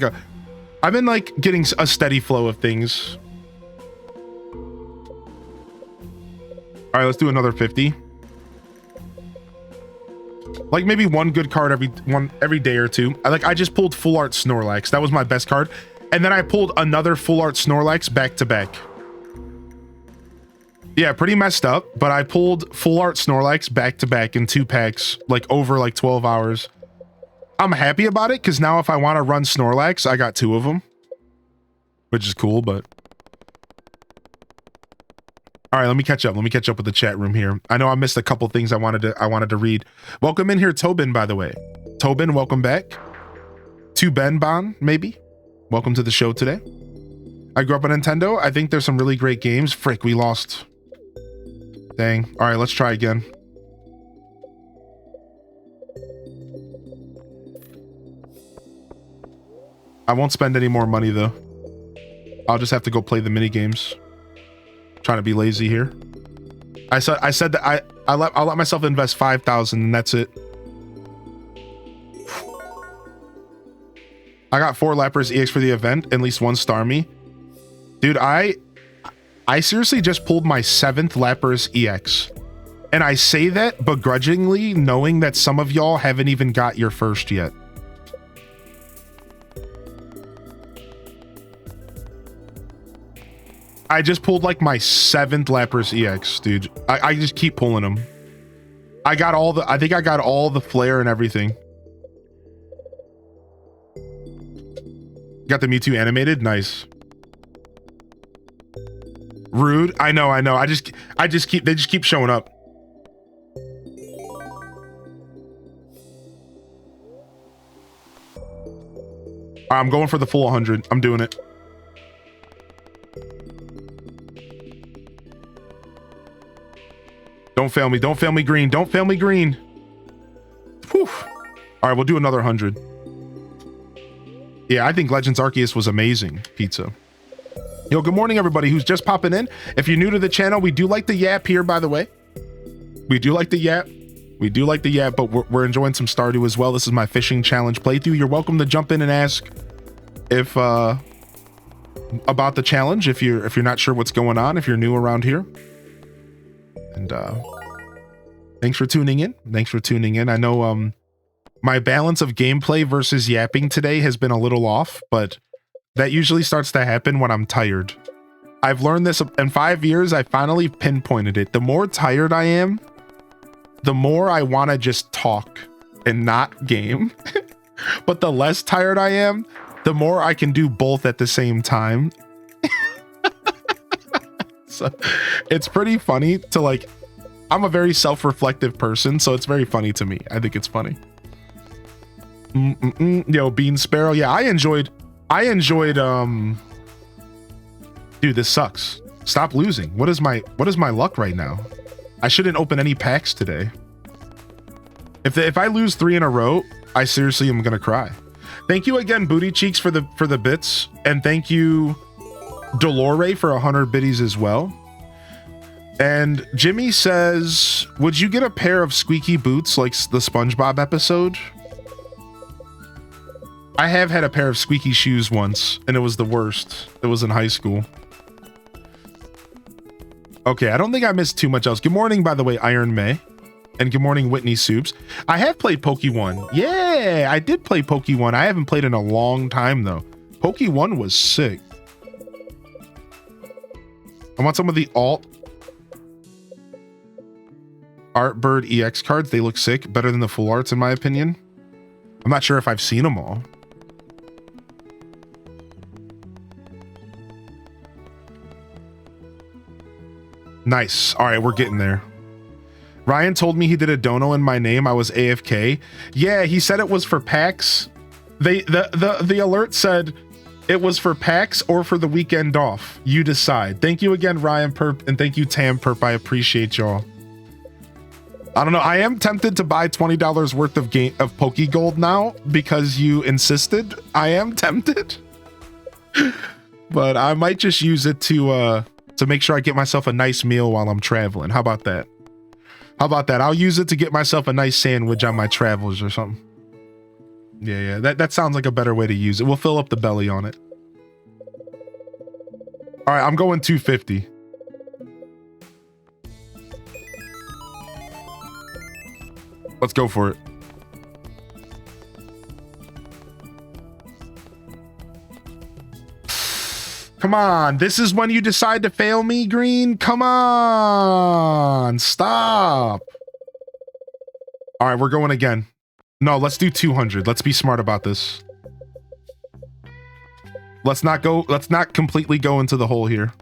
getting a steady flow of things. All right, let's do another 50. Like maybe one good card every day or two. I just pulled Full Art Snorlax. That was my best card. And then I pulled another Full Art Snorlax back to back. Yeah, pretty messed up, but I pulled Full Art Snorlax back to back in 2 packs, over 12 hours. I'm happy about it because now if I want to run Snorlax, I got 2 of them, which is cool, but all right, let me catch up with the chat room here. I know I missed a couple things I wanted to read. Welcome in here, Tobin, by the way. Tobin, welcome back. To Ben Bon, maybe. Welcome to the show today. I grew up on Nintendo. I think there's some really great games. Frick, we lost. Dang. All right, let's try again. I won't spend any more money though. I'll just have to go play the mini games. Trying to be lazy here. I said that I'll let myself invest 5,000 and that's it. I got 4 Lapras EX for the event, at least 1 Starmie. Dude, I seriously just pulled my 7th Lapras EX. And I say that begrudgingly, knowing that some of y'all haven't even got your first yet. I just pulled my 7th Lapras EX, dude. I just keep pulling them. I think I got all the flare and everything. Got the Mewtwo animated? Nice. Rude. I know. They just keep showing up. I'm going for the full 100. I'm doing it. Don't fail me. Don't fail me green. Don't fail me green. Whew. All right, we'll do another 100. Yeah, I think Legends Arceus was amazing. Pizza. Yo, good morning, everybody who's just popping in. If you're new to the channel, we do like the yap here, by the way. We do like the yap. But we're enjoying some Stardew as well. This is my fishing challenge playthrough. You're welcome to jump in and ask if about the challenge if you're not sure what's going on, if you're new around here. And thanks for tuning in. I know my balance of gameplay versus yapping today has been a little off, but that usually starts to happen when I'm tired. I've learned this in 5 years. I finally pinpointed it. The more tired I am, the more I want to just talk and not game. But the less tired I am, the more I can do both at the same time. So it's pretty funny to I'm a very self-reflective person, so it's very funny to me. I think it's funny. Yo, Bean Sparrow. Yeah, I enjoyed I enjoyed dude, this sucks. Stop losing. What is my luck right now? I shouldn't open any packs today. If I lose 3 in a row, I seriously am gonna cry. Thank you again, Booty Cheeks, for the bits, and thank you, Dolore, for 100 biddies as well. And Jimmy says, would you get a pair of squeaky boots like the SpongeBob episode? I have had a pair of squeaky shoes once, and it was the worst. It was in high school. Okay, I don't think I missed too much else. Good morning, by the way, Iron May. And good morning, Whitney Soups. I have played Poke1. Yeah, I did play Poke1. I haven't played in a long time, though. Poke1 was sick. I want some of the Artbird EX cards. They look sick. Better than the full arts, in my opinion. I'm not sure if I've seen them all. Nice. All right, we're getting there. Ryan told me he did a dono in my name. I was AFK. Yeah, he said it was for packs. The alert said it was for packs or for the weekend off. You decide. Thank you again, Ryan Perp, and thank you, Tam Perp. I appreciate y'all. I don't know. I am tempted to buy $20 worth of Poke Gold now because you insisted. I am tempted, but I might just use it to make sure I get myself a nice meal while I'm traveling. How about that? How about that? I'll use it to get myself a nice sandwich on my travels or something. Yeah. That sounds like a better way to use it. We'll fill up the belly on it. All right, I'm going 250. Let's go for it. Come on. This is when you decide to fail me, Green. Come on. Stop. All right, we're going again. No, let's do 200. Let's be smart about this. Let's not completely go into the hole here.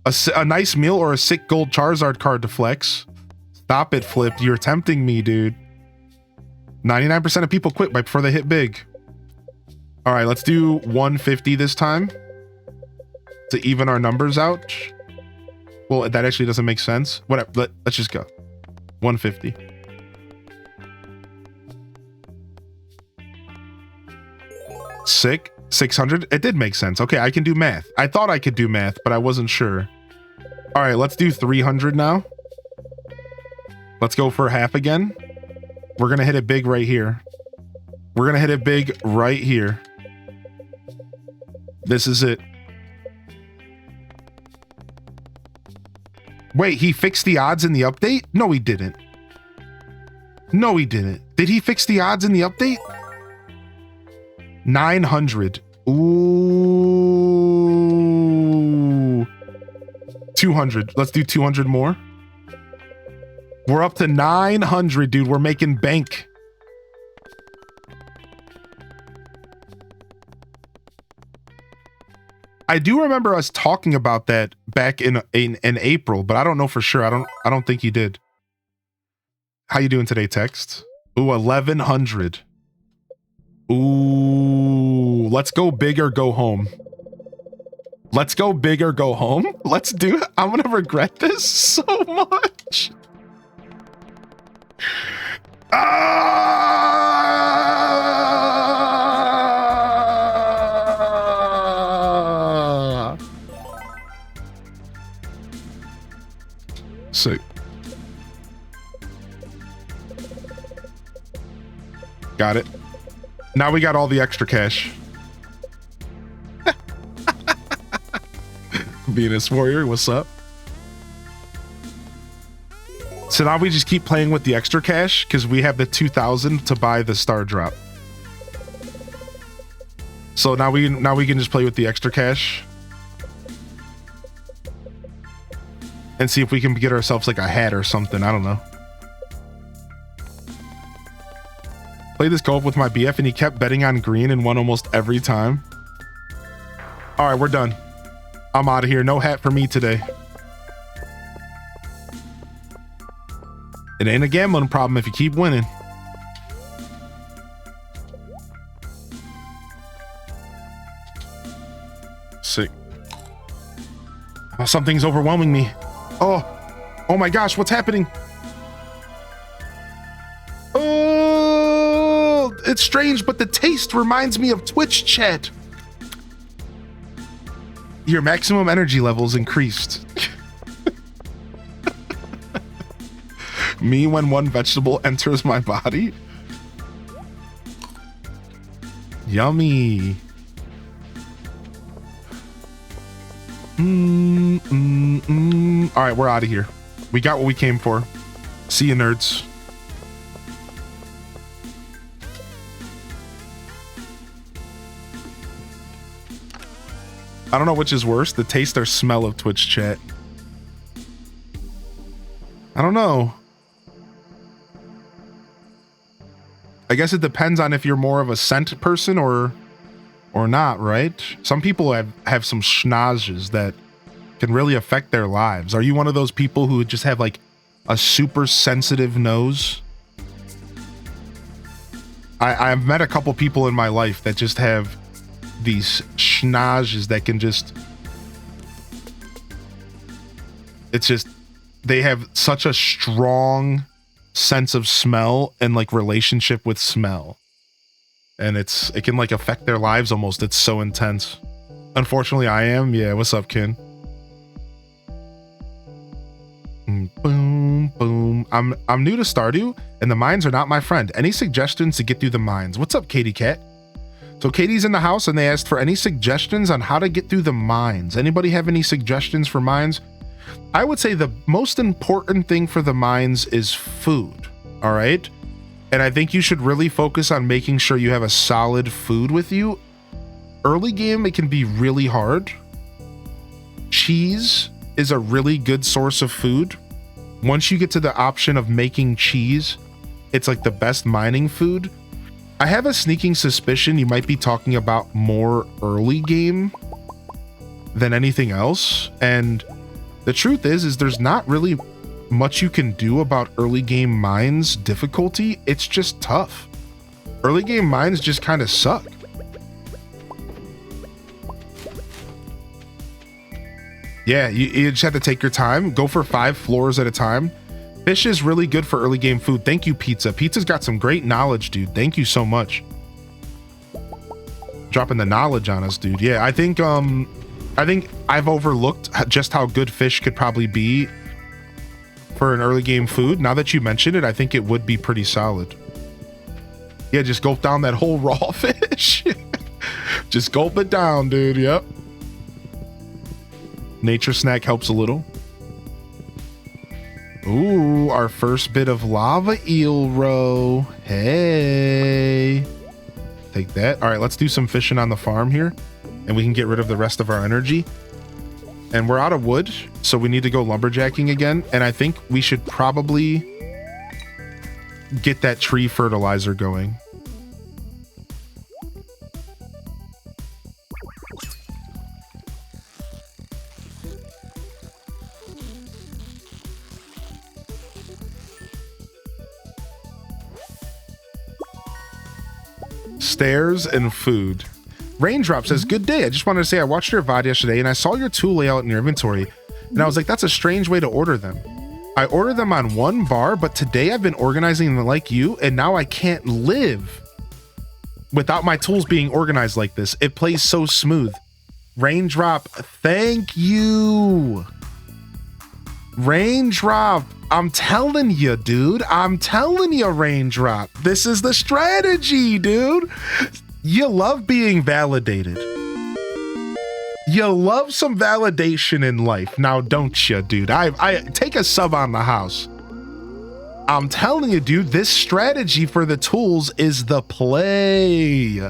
A nice meal or a sick gold Charizard card to flex. Stop it, Flip. You're tempting me, dude. 99% of people quit before they hit big. All right, let's do 150 this time to even our numbers out. Well, that actually doesn't make sense. Whatever. Let's just go. 150. Sick. 600. It did make sense. Okay, I can do math. I thought I could do math, but I wasn't sure. All right, let's do 300 now. Let's go for half again. We're going to hit it big right here. We're going to hit it big right here. This is it. Wait, he fixed the odds in the update? No, he didn't. No, he didn't. Did he fix the odds in the update? 900. Ooh. 200. Let's do 200 more. We're up to 900, dude. We're making bank. I do remember us talking about that back in April, but I don't know for sure. I don't think you did. How you doing today, Text? Ooh, 1100. Ooh, let's go big or go home. Let's go big or go home. Let's do it. I'm gonna regret this so much. Sick. Got it. Now we got all the extra cash. Venus Warrior, what's up? So now we just keep playing with the extra cash because we have the 2,000 to buy the star drop. So now we can just play with the extra cash and see if we can get ourselves like a hat or something. I don't know. Played this co-op with my BF and he kept betting on green and won almost every time. All right, we're done. I'm out of here. No hat for me today. It ain't a gambling problem if you keep winning. Oh, something's overwhelming me. Oh, oh my gosh, what's happening? Oh, it's strange, but the taste reminds me of Twitch chat. Your maximum energy levels increased. Me when one vegetable enters my body? Yummy. All right, we're out of here. We got what we came for. See you, nerds. I don't know which is worse, the taste or smell of Twitch chat. I don't know. I guess it depends on if you're more of a scent person or not, right? Some people have some schnozzes that can really affect their lives. Are you one of those people who just have like a super sensitive nose? I've met a couple people in my life that just have these schnozzes that can just, it's just, they have such a strong sense of smell and like relationship with smell. And it can like affect their lives almost. It's so intense. Unfortunately, I am. Yeah, what's up, Ken? Boom, boom. I'm new to Stardew, and the mines are not my friend. Any suggestions to get through the mines? What's up, Katie Cat? So Katie's in the house, and they asked for any suggestions on how to get through the mines. Anybody have any suggestions for mines? I would say the most important thing for the mines is food. All right. And I think you should really focus on making sure you have a solid food with you. Early game, it can be really hard. Cheese is a really good source of food. Once you get to the option of making cheese, it's like the best mining food. I have a sneaking suspicion you might be talking about more early game than anything else. And the truth is there's not really much you can do about early game mines difficulty. It's just tough. Early game mines just kind of suck. Yeah, you just have to take your time. Go for 5 floors at a time. Fish is really good for early game food. Thank you, Pizza. Pizza's got some great knowledge, dude. Thank you so much. Dropping the knowledge on us, dude. Yeah, I think I've overlooked just how good fish could probably be for an early game food. Now that you mention it, I think it would be pretty solid. Yeah, just gulp down that whole raw fish. Just gulp it down, dude. Yep. Nature snack helps a little. Ooh, our first bit of lava eel roe. Hey. Take that. All right, let's do some fishing on the farm here, and we can get rid of the rest of our energy. And we're out of wood, so we need to go lumberjacking again. And I think we should probably get that tree fertilizer going. Stairs and food. Raindrop says, good day. I just wanted to say I watched your VOD yesterday and I saw your tool layout in your inventory. And I was like, that's a strange way to order them. I ordered them on 1 bar, but today I've been organizing them like you, and now I can't live without my tools being organized like this. It plays so smooth. Raindrop, thank you. Raindrop, I'm telling you, dude. I'm telling you, Raindrop. This is the strategy, dude. You love being validated. You love some validation in life, now don't you, dude? I take a sub on the house. I'm telling you, dude, this strategy for the tools is the play.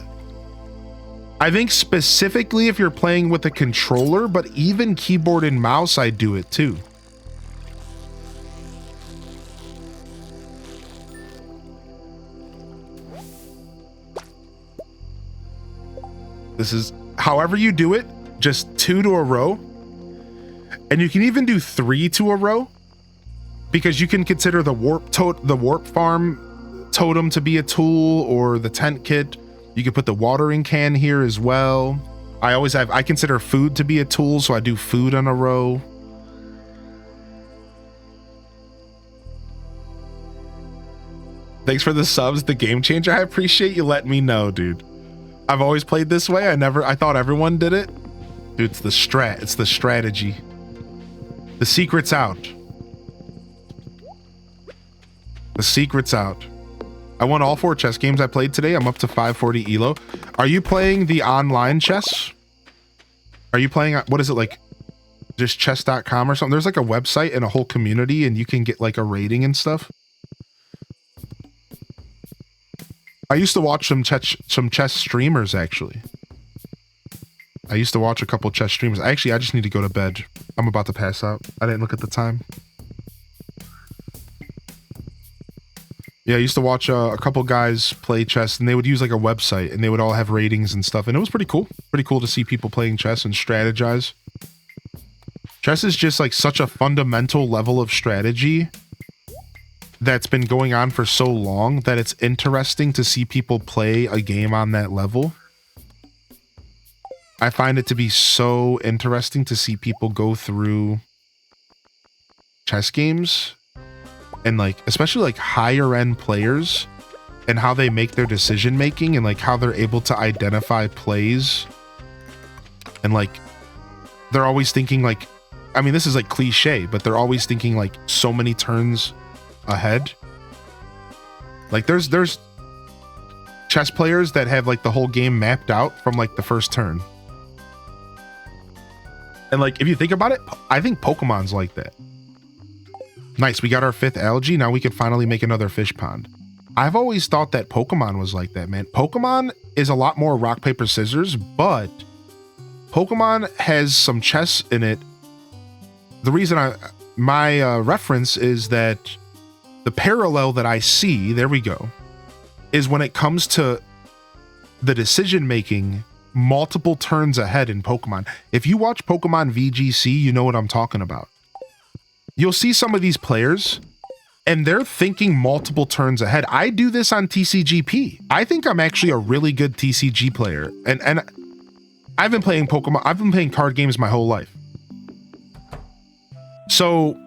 I think specifically if you're playing with a controller, but even keyboard and mouse, I do it too. This is however you do it, just 2 to a row. And you can even do 3 to a row, because you can consider the warp farm totem to be a tool, or the tent kit. You can put the watering can here as well. I consider food to be a tool, so I do food on a row. Thanks for the subs, the game changer. I appreciate you letting me know, dude. I've always played this way. I thought everyone did it. Dude, it's the strategy. The secret's out. The secret's out. I won all 4 chess games I played today. I'm up to 540 elo. Are you playing the online chess? Are you playing, what is it, like just chess.com or something? There's like a website and a whole community and you can get like a rating and stuff. I used to watch some chess streamers, actually. I used to watch a couple chess streamers. Actually, I just need to go to bed. I'm about to pass out. I didn't look at the time. Yeah, I used to watch a couple guys play chess, and they would use like a website, and they would all have ratings and stuff, and it was pretty cool. Pretty cool to see people playing chess and strategize. Chess is just like such a fundamental level of strategy that's been going on for so long that it's interesting to see people play a game on that level. I find it to be so interesting to see people go through chess games and like, especially like higher end players and how they make their decision making and like how they're able to identify plays. And like, they're always thinking like, I mean, this is like cliche, but they're always thinking like so many turns ahead. Like there's chess players that have like the whole game mapped out from like the first turn. And like, if you think about it, I think Pokemon's like that. Nice, we got our 5th algae. Now we can finally make another fish pond. I've always thought that Pokemon was like that, man. Pokemon is a lot more rock, paper, scissors, but Pokemon has some chess in it. The reason my reference is that the parallel that I see, there we go, is when it comes to the decision making multiple turns ahead in Pokemon. If you watch Pokemon VGC, you know what I'm talking about. You'll see some of these players and they're thinking multiple turns ahead. I do this on TCGP. I think I'm actually a really good TCG player. And I've been playing Pokemon, I've been playing card games my whole life. So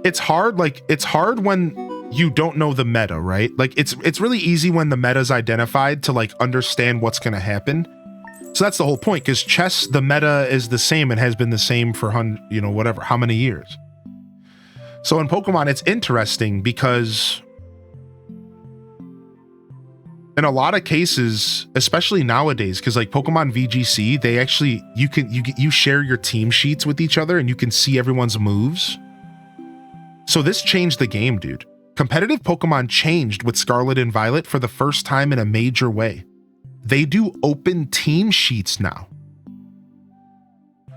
it's hard, like it's hard when you don't know the meta, right? Like it's really easy when the meta's identified to like understand what's going to happen. So that's the whole point, because chess, the meta is the same and has been the same for whatever, how many years. So in Pokemon, it's interesting because in a lot of cases, especially nowadays, because like Pokemon VGC, they actually, you share your team sheets with each other and you can see everyone's moves. So this changed the game, dude. Competitive Pokemon changed with Scarlet and Violet for the first time in a major way. They do open team sheets now.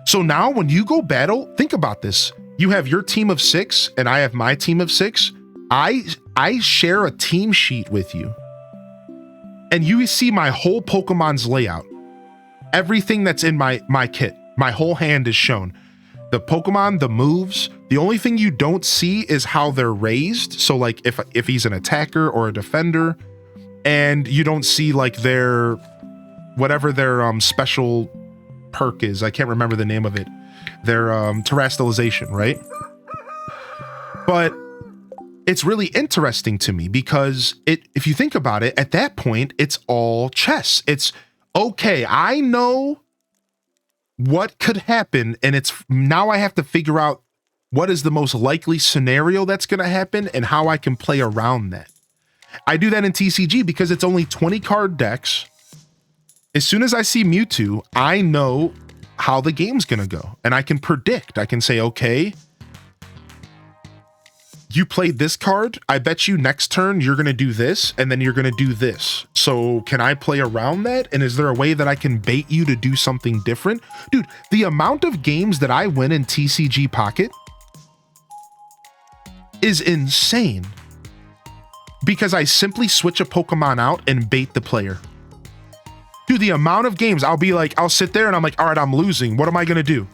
So now when you go battle, think about this. You have your team of 6 and I have my team of 6. I share a team sheet with you. And you see my whole Pokemon's layout. Everything that's in my kit. My whole hand is shown. The Pokemon, the moves. The only thing you don't see is how they're raised. So like if he's an attacker or a defender, and you don't see like their whatever their special perk is. I can't remember the name of it. Their terrestrialization, right? But it's really interesting to me because if you think about it, at that point, it's all chess. It's okay, I know what could happen, and it's now I have to figure out what is the most likely scenario that's going to happen and how I can play around that. I do that in TCG because it's only 20 card decks. As soon as I see Mewtwo, I know how the game's gonna go and I can predict. I can say, okay, you played this card, I bet you next turn you're gonna do this and then you're gonna do this. So can I play around that? And is there a way that I can bait you to do something different? Dude, the amount of games that I win in TCG Pocket is insane because I simply switch a Pokemon out and bait the player. Dude, the amount of games I'll sit there and I'm like, all right, I'm losing. What am I going to do?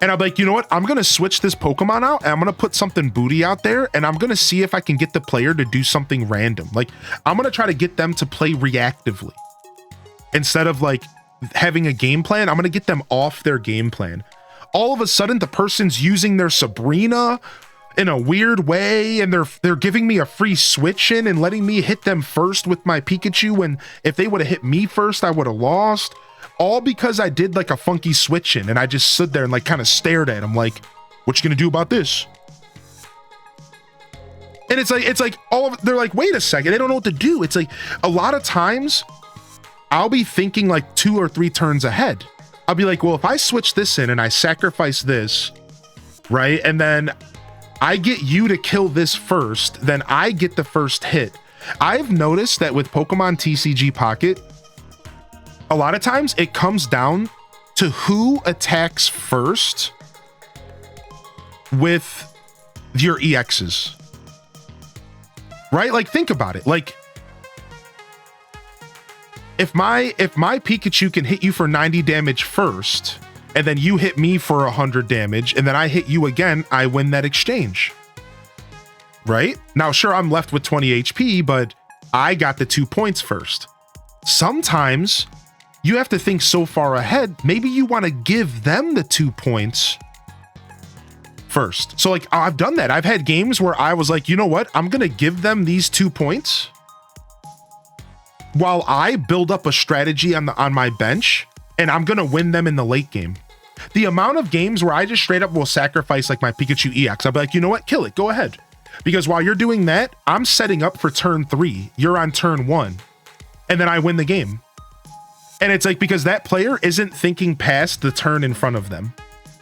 And I'm like, you know what? I'm going to switch this Pokemon out and I'm going to put something booty out there and I'm going to see if I can get the player to do something random. Like, I'm going to try to get them to play reactively instead of like having a game plan. I'm going to get them off their game plan. All of a sudden, the person's using their Sabrina in a weird way, and they're giving me a free switch in and letting me hit them first with my Pikachu, when if they would have hit me first, I would have lost. All because I did like a funky switch in, and I just stood there and like kind of stared at them like, what you gonna do about this? And it's like they're like, wait a second, they don't know what to do. It's like a lot of times I'll be thinking like 2 or 3 turns ahead. I'll be like, well, if I switch this in and I sacrifice this, right? And then I get you to kill this first, then I get the first hit. I've noticed that with Pokemon TCG Pocket, a lot of times it comes down to who attacks first with your EXs. Right? Like, think about it. Like, if my Pikachu can hit you for 90 damage first, and then you hit me for 100 damage, and then I hit you again, I win that exchange. Right? Now, sure, I'm left with 20 HP, but I got the 2 points first. Sometimes you have to think so far ahead, maybe you want to give them the 2 points first. So like, I've done that. I've had games where I was like, you know what? I'm going to give them these 2 points while I build up a strategy on my bench, and I'm going to win them in the late game. The amount of games where I just straight up will sacrifice like my Pikachu EX. I'll be like, you know what? Kill it. Go ahead. Because while you're doing that, I'm setting up for turn 3. You're on turn 1. And then I win the game. And it's like, because that player isn't thinking past the turn in front of them.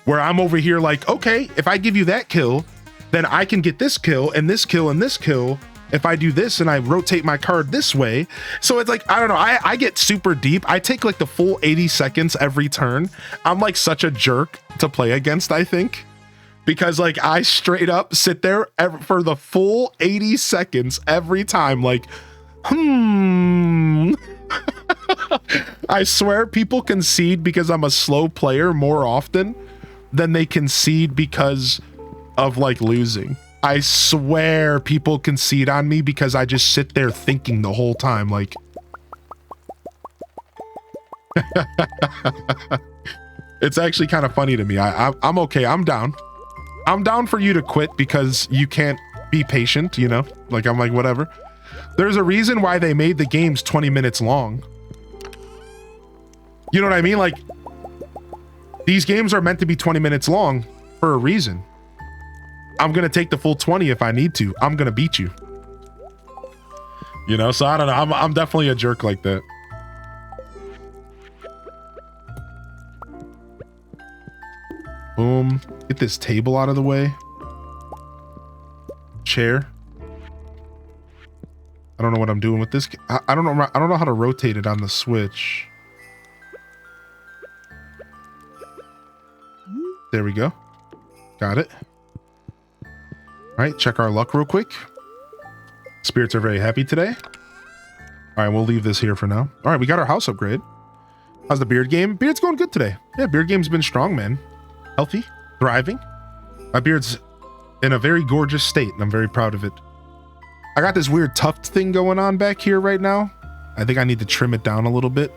Where I'm over here like, okay, if I give you that kill, then I can get this kill and this kill and this kill if I do this and I rotate my card this way. So it's like, I don't know, I get super deep. I take like the full 80 seconds every turn. I'm like such a jerk to play against, I think. Because like I straight up sit there for the full 80 seconds every time like, I swear people concede because I'm a slow player more often than they concede because of like losing. I swear people concede on me because I just sit there thinking the whole time like it's actually kind of funny to me. I'm okay. I'm down. I'm down for you to quit because you can't be patient, you know? Like, I'm like, whatever. There's a reason why they made the games 20 minutes long. You know what I mean? Like, these games are meant to be 20 minutes long for a reason. I'm going to take the full 20 if I need to. I'm going to beat you. You know? So, I don't know. I'm definitely a jerk like that. Boom. Get this table out of the way. Chair. I don't know what I'm doing with this. I don't know how to rotate it on the Switch. There we go. Got it. All right, check our luck real quick. Spirits are very happy today. All right, we'll leave this here for now. All right, we got our house upgrade. How's the beard game? Beard's going good today. Yeah, beard game's been strong, man. Healthy, thriving. My beard's in a very gorgeous state, and I'm very proud of it. I got this weird tuft thing going on back here right now. I think I need to trim it down a little bit.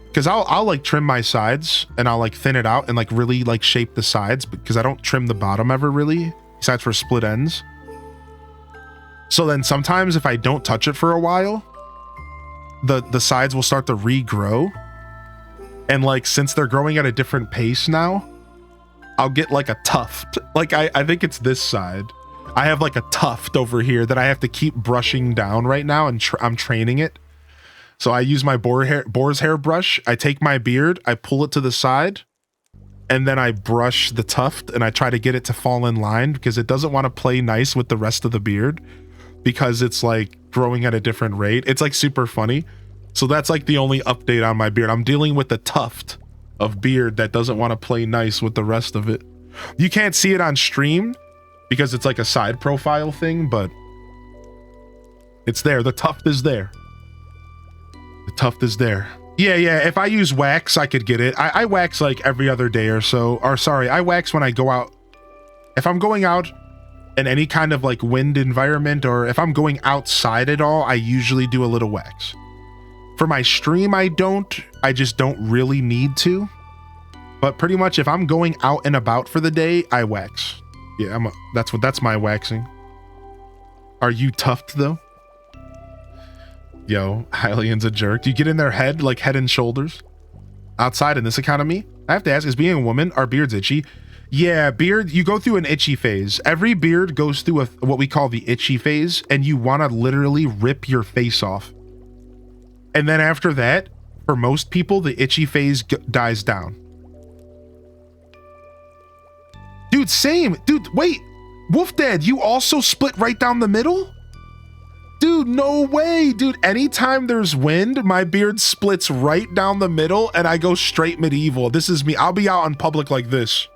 Because I'll like trim my sides and I'll like thin it out and like really like shape the sides because I don't trim the bottom ever really, besides for split ends. So then sometimes if I don't touch it for a while, the sides will start to regrow. And like, since they're growing at a different pace now, I'll get like a tuft. Like I think it's this side. I have like a tuft over here that I have to keep brushing down right now, and I'm training it. So I use my boar's hair brush. I take my beard, I pull it to the side, and then I brush the tuft, and I try to get it to fall in line because it doesn't want to play nice with the rest of the beard because it's like growing at a different rate. It's like super funny. So that's like the only update on my beard. I'm dealing with the tuft of beard that doesn't want to play nice with the rest of it. You can't see it on stream because it's like a side profile thing, but it's there. The tuft is there. The tuft is there. Yeah. If I use wax, I could get it. I wax like every other day or so. Or sorry, I wax when I go out. If I'm going out in any kind of like wind environment, or if I'm going outside at all, I usually do a little wax. For my stream, I don't. I just don't really need to. But pretty much if I'm going out and about for the day, I wax. Yeah, that's my waxing. Are you tuft though? Yo, Hylian's a jerk. Do you get in their head like Head and Shoulders? Outside in this economy? I have to ask, is being a woman, are beards itchy? Yeah, beard, you go through an itchy phase. Every beard goes through what we call the itchy phase, and you want to literally rip your face off. And then after that, for most people, the itchy phase dies down. Dude, same. Dude, wait. Wolf Dad, you also split right down the middle? Dude, no way. Dude, anytime there's wind, my beard splits right down the middle and I go straight medieval. This is me. I'll be out in public like this.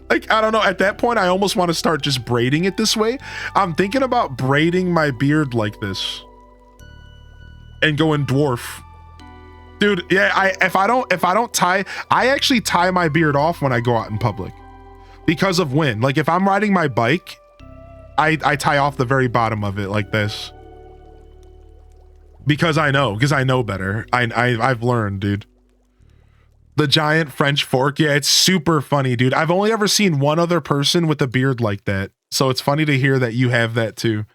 Like, I don't know. At that point, I almost want to start just braiding it this way. I'm thinking about braiding my beard like this. And going dwarf. Dude, yeah, if I don't tie, I actually tie my beard off when I go out in public because of wind. Like if I'm riding my bike, I tie off the very bottom of it like this. Because I know better. I've learned, dude. The giant French fork, yeah, it's super funny, dude. I've only ever seen one other person with a beard like that. So it's funny to hear that you have that too.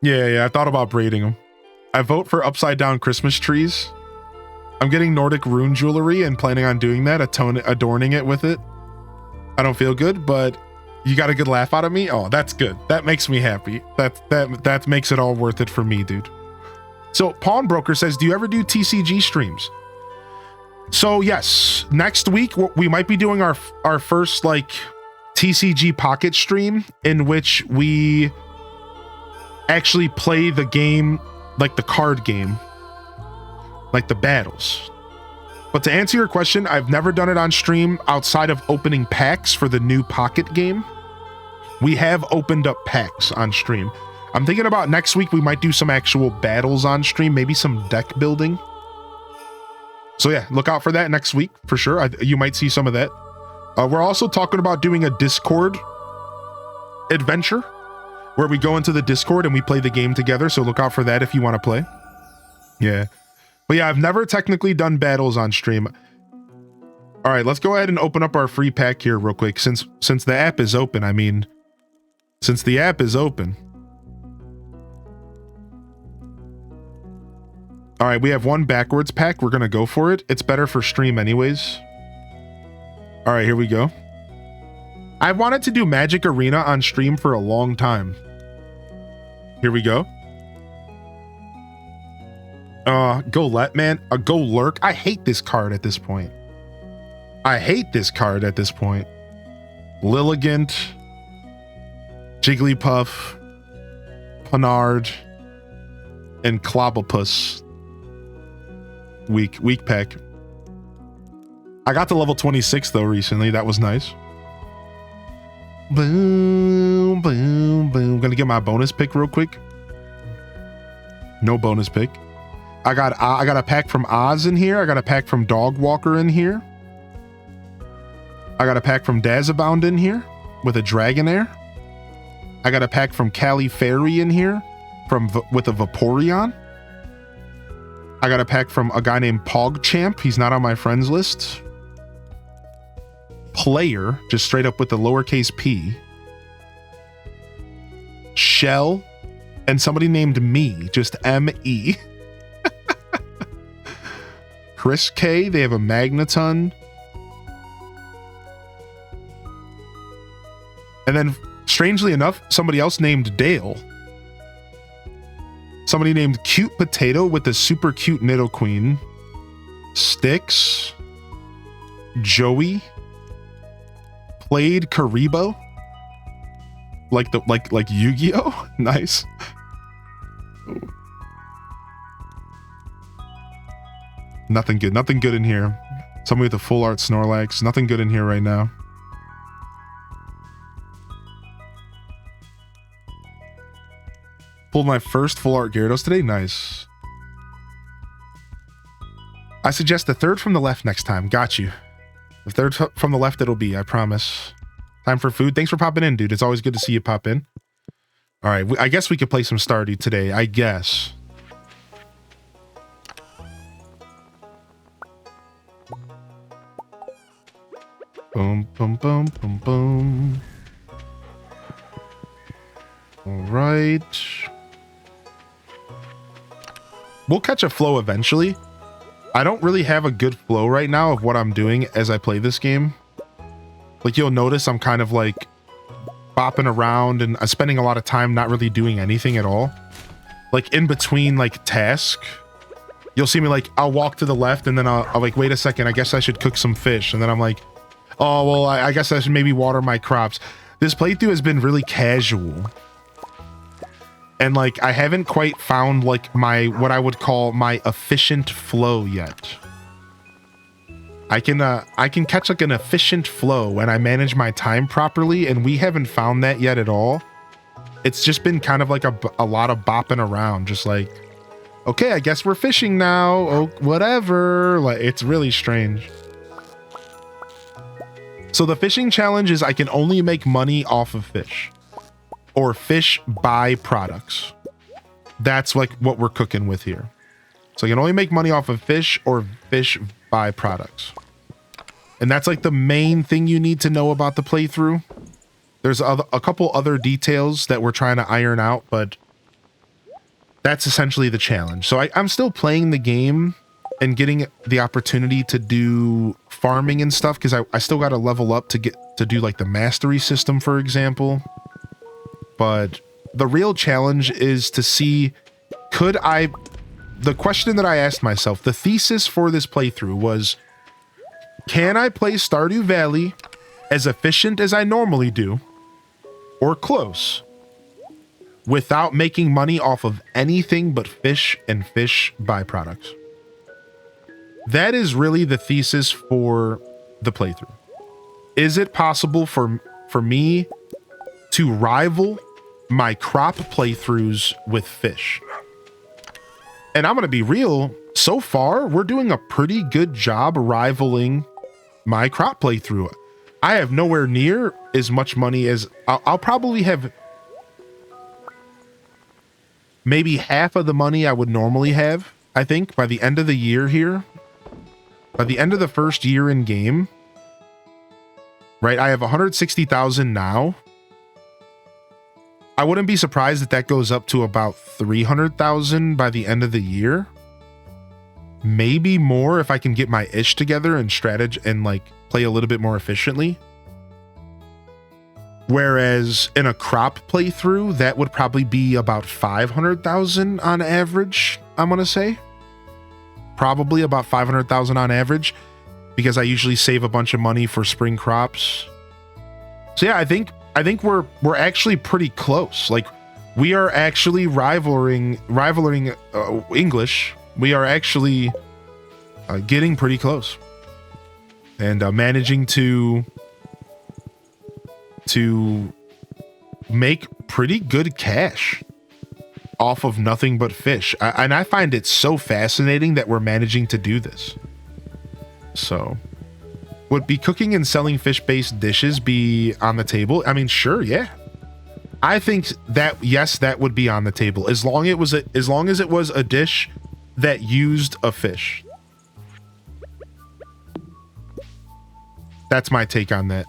Yeah, I thought about braiding them. I vote for upside down Christmas trees. I'm getting Nordic rune jewelry and planning on doing that, adorning it with it. I don't feel good, but you got a good laugh out of me. Oh, that's good. That makes me happy. That makes it all worth it for me, dude. So Pawnbroker says, do you ever do TCG streams? So yes, next week we might be doing our first like TCG pocket stream in which we actually play the game, like the card game, like the battles. But to answer your question, I've never done it on stream outside of opening packs for the new pocket game. We have opened up packs on stream. I'm thinking about next week we might do some actual battles on stream, maybe some deck building. So yeah, look out for that next week for sure. You might see some of that. We're also talking about doing a Discord adventure where we go into the Discord and we play the game together. So look out for that if you want to play. Yeah. But yeah, I've never technically done battles on stream. All right, let's go ahead and open up our free pack here real quick. Since the app is open, since the app is open. All right, we have one backwards pack. We're going to go for it. It's better for stream anyways. All right, here we go. I wanted to do Magic Arena on stream for a long time. Here we go. Golett, man. Go Lurk. I hate this card at this point. Lilligant. Jigglypuff. Panard. And Clobbopus. Weak pack. I got to level 26 though recently. That was nice. Boom, boom, boom. Gonna get my bonus pick real quick. No bonus pick. I got a pack from Oz in here. I got a pack from Dog Walker in here. I got a pack from Dazabound in here with a Dragonair. I got a pack from Cali Fairy in here with a Vaporeon. I got a pack from a guy named PogChamp. He's not on my friends list. Player, just straight up with the lowercase p. Shell, and somebody named Me, just M-E. Chris K, they have a Magneton. And then, strangely enough, somebody else named Dale. Somebody named Cute Potato with a super cute Nidoqueen. Styx. Joey. Played Karibo. Like Yu-Gi-Oh? Nice. Ooh. Nothing good in here. Somebody with a full art Snorlax. Nothing good in here right now. Pulled my first full art Gyarados today. Nice. I suggest the third from the left next time. Got you. The third from the left it'll be, I promise. Time for food. Thanks for popping in, dude. It's always good to see you pop in. All right, I guess we could play some Stardew today, I guess. Boom, boom, boom, boom, boom. All right. We'll catch a flow eventually. I don't really have a good flow right now of what I'm doing as I play this game. Like, you'll notice I'm kind of like bopping around and I'm spending a lot of time not really doing anything at all. Like in between like tasks, you'll see me like, I'll walk to the left and then I'll like, wait a second, I guess I should cook some fish. And then I'm like, oh, well, I guess I should maybe water my crops. This playthrough has been really casual. And like, I haven't quite found like what I would call my efficient flow yet. I can catch like an efficient flow when I manage my time properly, and we haven't found that yet at all. It's just been kind of like a lot of bopping around, just like, okay, I guess we're fishing now. Oh, whatever. Like, it's really strange. So the fishing challenge is I can only make money off of fish or fish byproducts. That's like what we're cooking with here. So you can only make money off of fish or fish byproducts. And that's like the main thing you need to know about the playthrough. There's a couple other details that we're trying to iron out, but that's essentially the challenge. So I'm still playing the game and getting the opportunity to do farming and stuff because I still got to level up to get to do like the mastery system, for example. But the real challenge is to see, the question that I asked myself, the thesis for this playthrough was, can I play Stardew Valley as efficient as I normally do, or close, without making money off of anything but fish and fish byproducts? That is really the thesis for the playthrough. Is it possible for me to rival my crop playthroughs with fish? And I'm going to be real, so far, we're doing a pretty good job rivaling my crop playthrough. I have nowhere near as much money as I'll probably have maybe half of the money I would normally have, I think, by the end of the year here. By the end of the first year in game, right? I have 160,000 now. I wouldn't be surprised if that goes up to about 300,000 by the end of the year. Maybe more if I can get my ish together and strategy and like play a little bit more efficiently. Whereas in a crop playthrough, that would probably be about 500,000 on average, I'm going to say. Probably about 500,000 on average because I usually save a bunch of money for spring crops. So yeah, I think we're actually pretty close. Like, we are actually rivaling English. We are actually getting pretty close and managing to make pretty good cash off of nothing but fish. And I find it so fascinating that we're managing to do this. So, would be cooking and selling fish-based dishes be on the table? I mean, sure, yeah. I think that, yes, that would be on the table as long as it was a dish that used a fish. That's my take on that.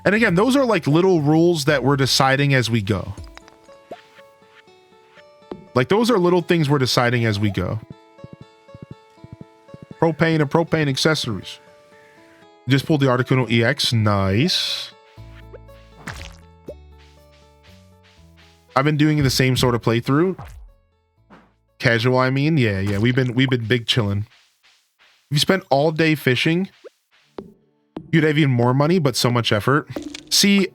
And again, those are like little rules that we're deciding as we go. Like, those are little things we're deciding as we go. Propane and propane accessories. Just pulled the Articuno EX. Nice. I've been doing the same sort of playthrough. Casual, I mean. Yeah. We've been big chilling. If you spent all day fishing, you'd have even more money, but so much effort. See,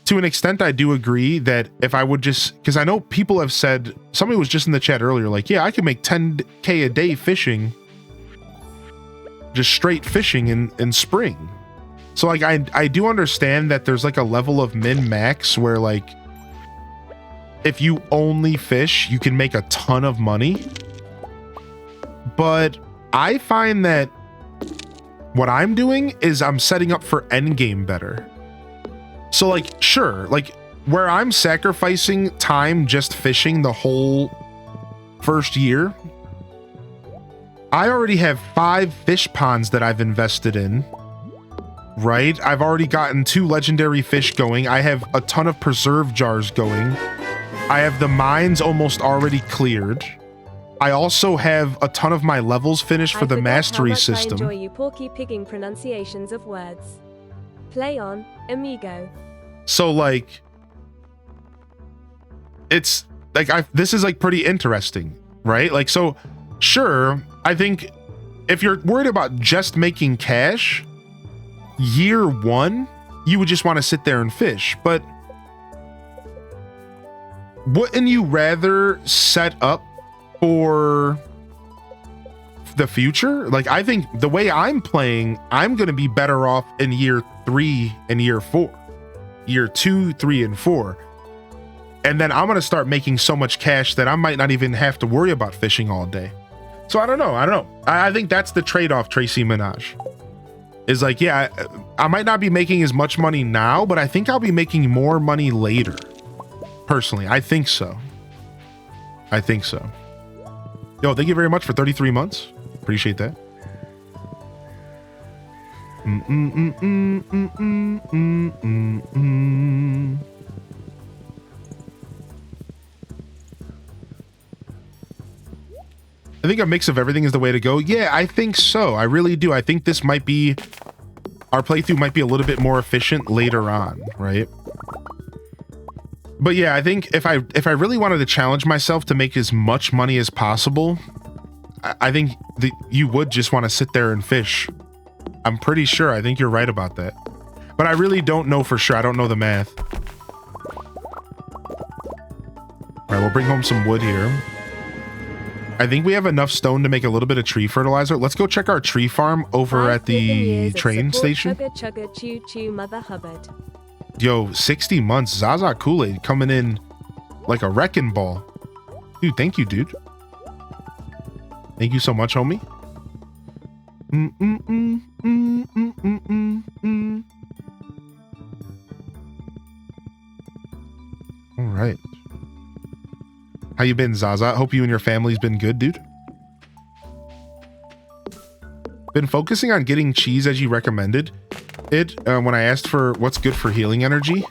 to an extent, I do agree that if I would just, because I know people have said, somebody was just in the chat earlier, like, yeah, I could make 10K a day fishing, just straight fishing in spring. So like, I do understand that there's like a level of min-max where like, if you only fish, you can make a ton of money. But I find that what I'm doing is I'm setting up for endgame better. So like, sure, like where I'm sacrificing time just fishing the whole first year, I already have 5 fish ponds that I've invested in, right? I've already gotten 2 legendary fish going. I have a ton of preserve jars going. I have the mines almost already cleared. I also have a ton of my levels finished for the mastery system. I enjoy you porky pigging pronunciations of words. Play on, amigo. So like, it's like this is like pretty interesting, right? Like, so sure, I think if you're worried about just making cash, year 1, you would just want to sit there and fish. But wouldn't you rather set up for the future? Like, I think the way I'm playing, I'm going to be better off in year 3 and year 4, year 2, 3, and 4. And then I'm going to start making so much cash that I might not even have to worry about fishing all day. So I don't know. I think that's the trade-off, Tracy Minaj. Is like, yeah, I might not be making as much money now, but I think I'll be making more money later. Personally, I think so. Yo, thank you very much for 33 months. Appreciate that. I think a mix of everything is the way to go. Yeah, I think so. I really do. I think this might be, our playthrough might be a little bit more efficient later on, right? But yeah, I think if I really wanted to challenge myself to make as much money as possible, I think that you would just want to sit there and fish. I'm pretty sure. I think you're right about that. But I really don't know for sure. I don't know the math. All right, we'll bring home some wood here. I think we have enough stone to make a little bit of tree fertilizer. Let's go check our tree farm over at the train station. Chugga chugga choo choo Mother Hubbard. Yo, 60 months. Zaza Kool-Aid coming in like a wrecking ball. Dude, thank you, dude. Thank you so much, homie. All right. How you been, Zaza? Hope you and your family's been good, dude. Been focusing on getting cheese as you recommended it when I asked for what's good for healing energy.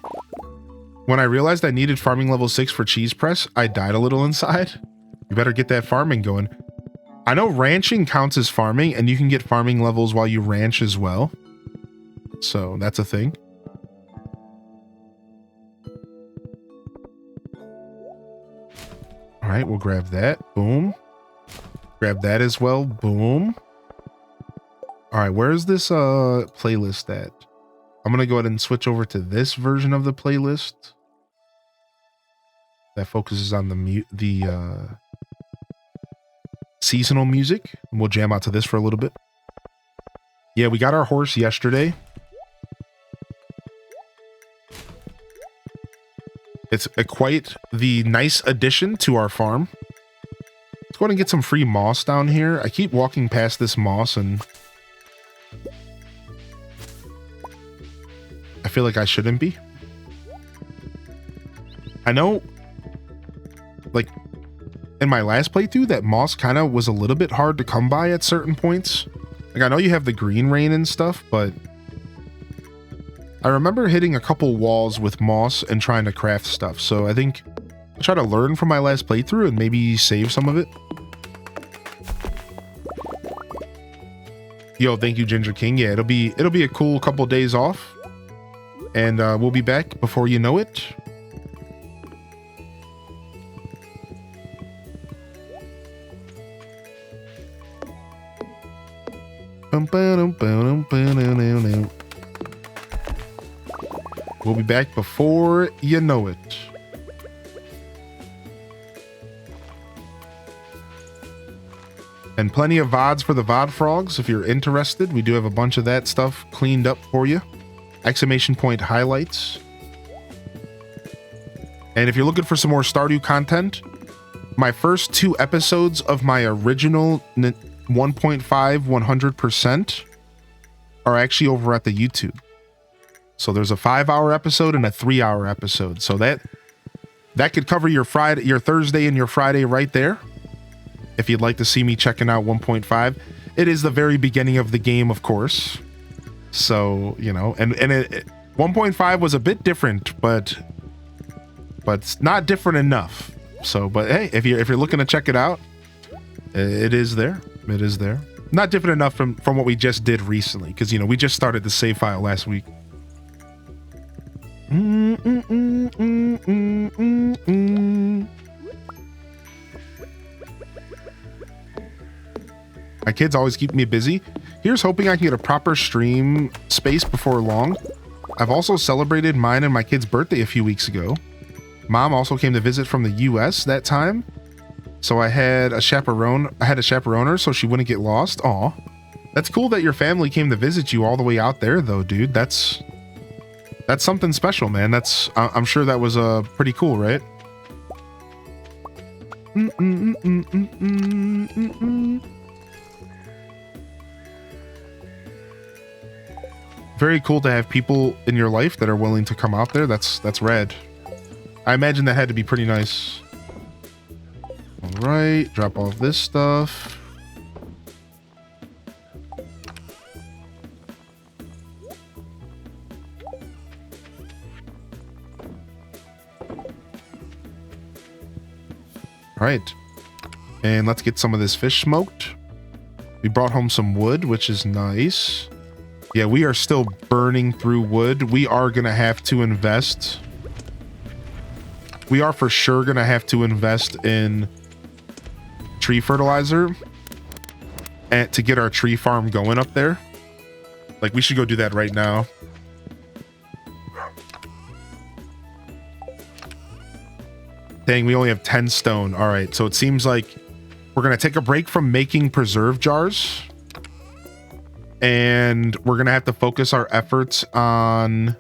When I realized I needed farming level 6 for cheese press, I died a little inside. You better get that farming going. I know ranching counts as farming, and you can get farming levels while you ranch as well. So that's a thing. All right, we'll grab that. Boom. Grab that as well. Boom. All right, where's this playlist at? I'm gonna go ahead and switch over to this version of the playlist that focuses on the seasonal music. We'll jam out to this for a little bit. Yeah, we got our horse yesterday. It's quite the nice addition to our farm. Let's go ahead and get some free moss down here. I keep walking past this moss and I feel like I shouldn't be. I know, like, in my last playthrough, that moss kind of was a little bit hard to come by at certain points. Like, I know you have the green rain and stuff, but I remember hitting a couple walls with moss and trying to craft stuff. So I think I'll try to learn from my last playthrough and maybe save some of it. Yo, thank you, Ginger King. Yeah, it'll be a cool couple days off. And we'll be back before you know it. We'll be back before you know it. And plenty of VODs for the VOD frogs if you're interested. We do have a bunch of that stuff cleaned up for you. Exclamation point highlights. And if you're looking for some more Stardew content, my first 2 episodes of my original 1.5 100% are actually over at the YouTube. So there's a 5-hour episode and a 3-hour episode. So that could cover your Friday, your Thursday and your Friday right there. If you'd like to see me checking out 1.5, it is the very beginning of the game, of course. So, you know, and 1.5 was a bit different, but not different enough. So, but hey, if you're looking to check it out, it is there. It is there. Not different enough from what we just did recently, because, you know, we just started the save file last week. My kids always keep me busy. Here's hoping I can get a proper stream space before long. I've also celebrated mine and my kid's birthday a few weeks ago. Mom also came to visit from the US that time. So I had a chaperone her so she wouldn't get lost. Aw. That's cool that your family came to visit you all the way out there though, dude. That's something special, man. I'm sure that was pretty cool, right? Very cool to have people in your life that are willing to come out there. That's rad. I imagine that had to be pretty nice. All right, drop off this stuff. All right, and let's get some of this fish smoked. We brought home some wood, which is nice. Yeah, we are still burning through wood. We are gonna have to invest. We are for sure gonna have to invest in tree fertilizer and to get our tree farm going up there. Like, we should go do that right now. Dang, we only have 10 stone. All right, so it seems like we're gonna take a break from making preserve jars, and we're gonna have to focus our efforts on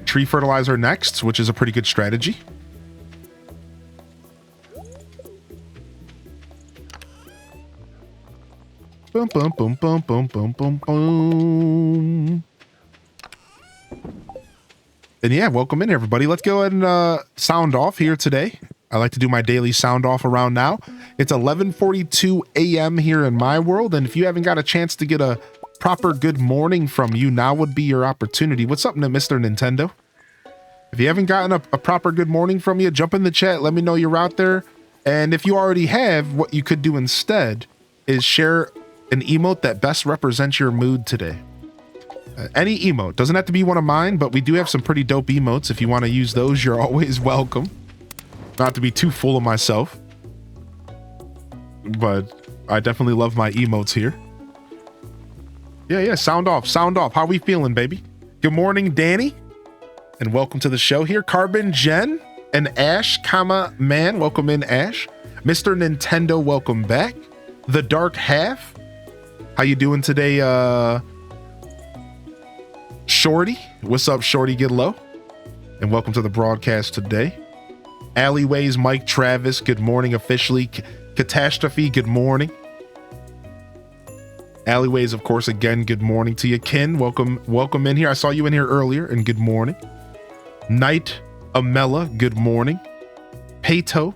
tree fertilizer next, which is a pretty good strategy. Boom, boom, boom, boom, boom, boom, boom, boom. And yeah, welcome in everybody. Let's go ahead and sound off here today. I like to do my daily sound off around now. It's 11:42 a.m. here in my world, and if you haven't got a chance to get a proper good morning from you, now would be your opportunity. What's up, Mr. Nintendo? If you haven't gotten a proper good morning from you, jump in the chat. Let me know you're out there. And if you already have, what you could do instead is share an emote that best represents your mood today. Any emote. Doesn't have to be one of mine, but we do have some pretty dope emotes. If you want to use those, you're always welcome. Not to be too full of myself, but I definitely love my emotes here. Yeah, sound off. How we feeling, baby? Good morning, Danny, and welcome to the show here. Carbon Jen and Ash, man, welcome in, Ash. Mr. Nintendo, welcome back. The Dark Half, how you doing today, Shorty? What's up, Shorty? Get low. And welcome to the broadcast today. Alleyways, Mike Travis, good morning officially. Catastrophe, good morning. Alleyways, of course, again, good morning to you. Ken, welcome in here. I saw you in here earlier, and good morning. Knight Amela, good morning. Pato,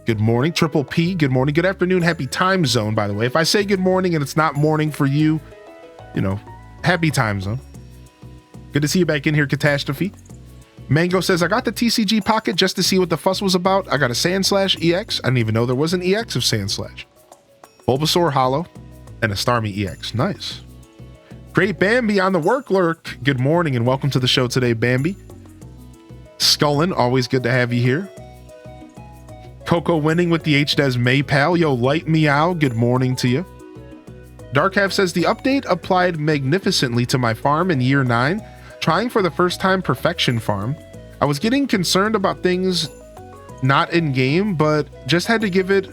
good morning. Triple P, good morning. Good afternoon, happy time zone, by the way. If I say good morning and it's not morning for you, you know, happy time zone. Good to see you back in here, Catastrophe. Mango says, I got the TCG Pocket just to see what the fuss was about. I got a Sandslash EX. I didn't even know there was an EX of Sandslash. Bulbasaur Hollow and a Starmie EX. Nice. Great Bambi on the work lurk. Good morning and welcome to the show today, Bambi. Scullin, always good to have you here. Coco winning with the HDES Maypal. Yo, Light Meow, good morning to you. Dark Half says, the update applied magnificently to my farm in year 9. Trying for the first time Perfection Farm. I was getting concerned about things not in game, but just had to give it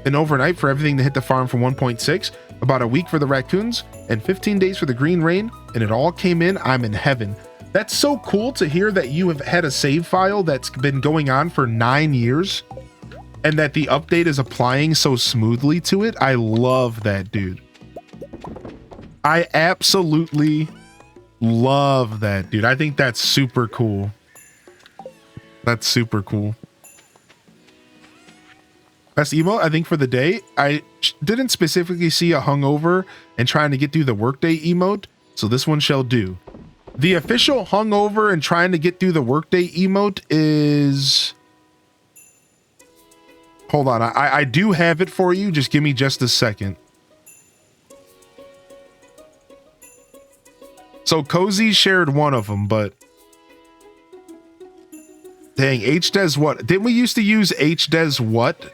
an overnight for everything to hit the farm for 1.6, about a week for the raccoons, and 15 days for the green rain, and it all came in. I'm in heaven. That's so cool to hear that you have had a save file that's been going on for 9 years, and that the update is applying so smoothly to it. I love that, dude. I absolutely love that, dude. I think that's super cool. That's super cool. Best emote, I think, for the day. I didn't specifically see a hungover and trying to get through the workday emote, so this one shall do. The official hungover and trying to get through the workday emote is... Hold on, I do have it for you. Just give me just a second. So Cozy shared one of them, but... Dang, HDes what? Didn't we used to use HDes what?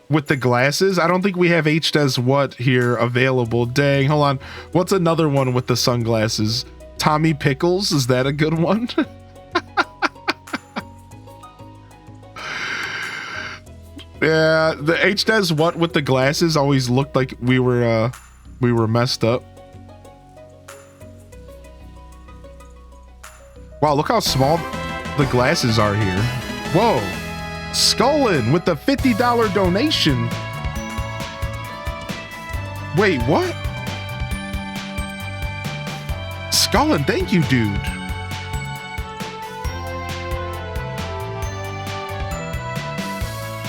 With the glasses? I don't think we have HDes what here available. Dang, hold on. What's another one with the sunglasses? Tommy Pickles? Is that a good one? Yeah, the HDes what with the glasses always looked like we were messed up. Wow, look how small the glasses are here. Whoa. Skullin with the $50 donation. Wait, what? Skullin, thank you, dude.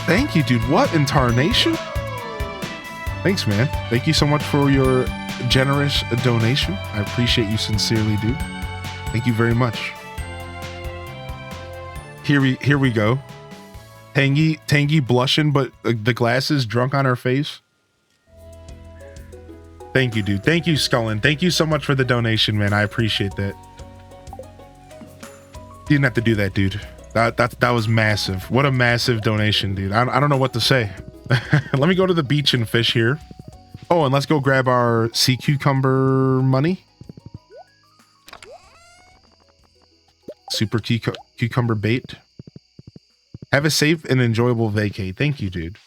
Thank you, dude. What in tarnation? Thanks, man. Thank you so much for your generous donation. I appreciate you sincerely, dude. Thank you very much. Here we go. Tangy blushing, but the glasses drunk on her face. Thank you, dude. Thank you, Skullin. Thank you so much for the donation, man. I appreciate that. You didn't have to do that, dude. That was massive. What a massive donation, dude. I don't know what to say. Let me go to the beach and fish here. Oh, and let's go grab our sea cucumber money. Super cucumber bait. Have a safe and enjoyable vacay. Thank you, dude.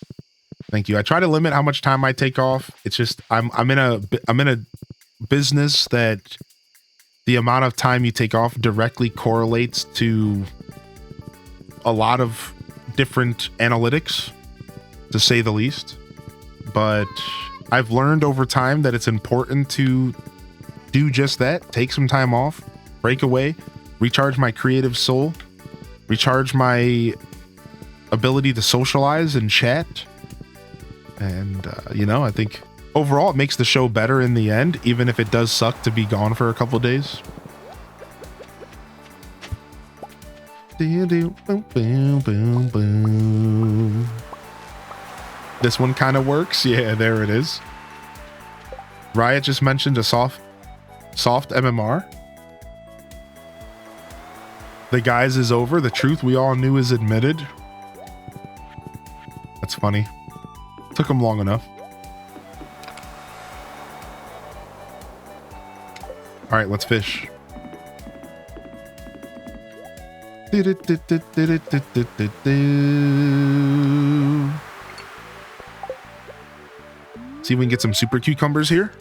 Thank you. I try to limit how much time I take off. It's just I'm in a business that the amount of time you take off directly correlates to a lot of different analytics, to say the least. But I've learned over time that it's important to do just that. Take some time off, break away, recharge my creative soul, recharge my ability to socialize and chat. And, you know, I think overall it makes the show better in the end, even if it does suck to be gone for a couple days. This one kind of works. Yeah, there it is. Riot just mentioned a soft MMR. The guise is over. The truth we all knew is admitted. That's funny. Took him long enough. All right, let's fish. See if we can get some super cucumbers here.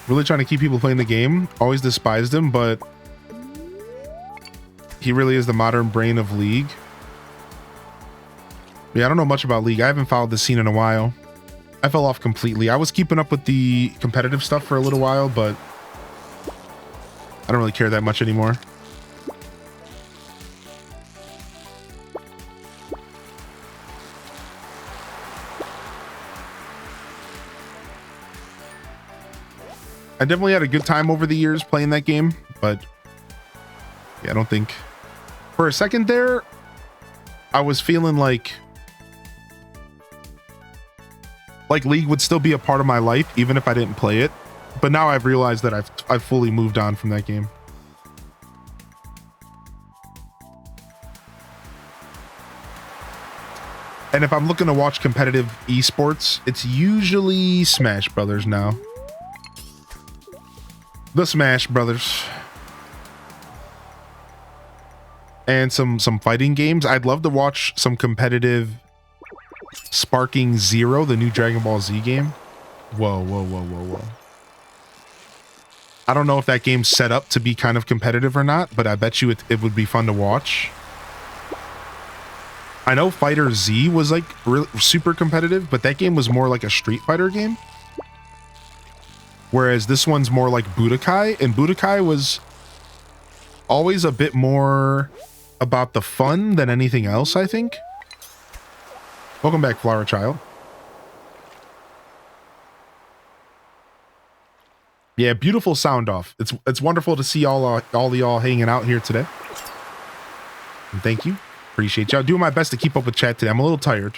Really trying to keep people playing the game. Always despised him, but he really is the modern brain of League. Yeah, I don't know much about League. I haven't followed the scene in a while. I fell off completely. I was keeping up with the competitive stuff for a little while, but I don't really care that much anymore. I definitely had a good time over the years playing that game, but yeah, I don't think for a second there, I was feeling like League would still be a part of my life, even if I didn't play it. But now I've realized that I've fully moved on from that game. And if I'm looking to watch competitive esports, it's usually Smash Brothers now. The Smash Brothers. and some fighting games. I'd love to watch some competitive Sparking Zero, the new Dragon Ball Z game. Whoa. I don't know if that game's set up to be kind of competitive or not, but I bet you it would be fun to watch. I know Fighter Z was like super competitive, but that game was more like a Street Fighter game. Whereas this one's more like Budokai, and Budokai was always a bit more about the fun than anything else, I think. Welcome back, Flower Child. Yeah, beautiful sound off. It's wonderful to see all of y'all hanging out here today. And thank you. Appreciate y'all. Doing my best to keep up with chat today. I'm a little tired,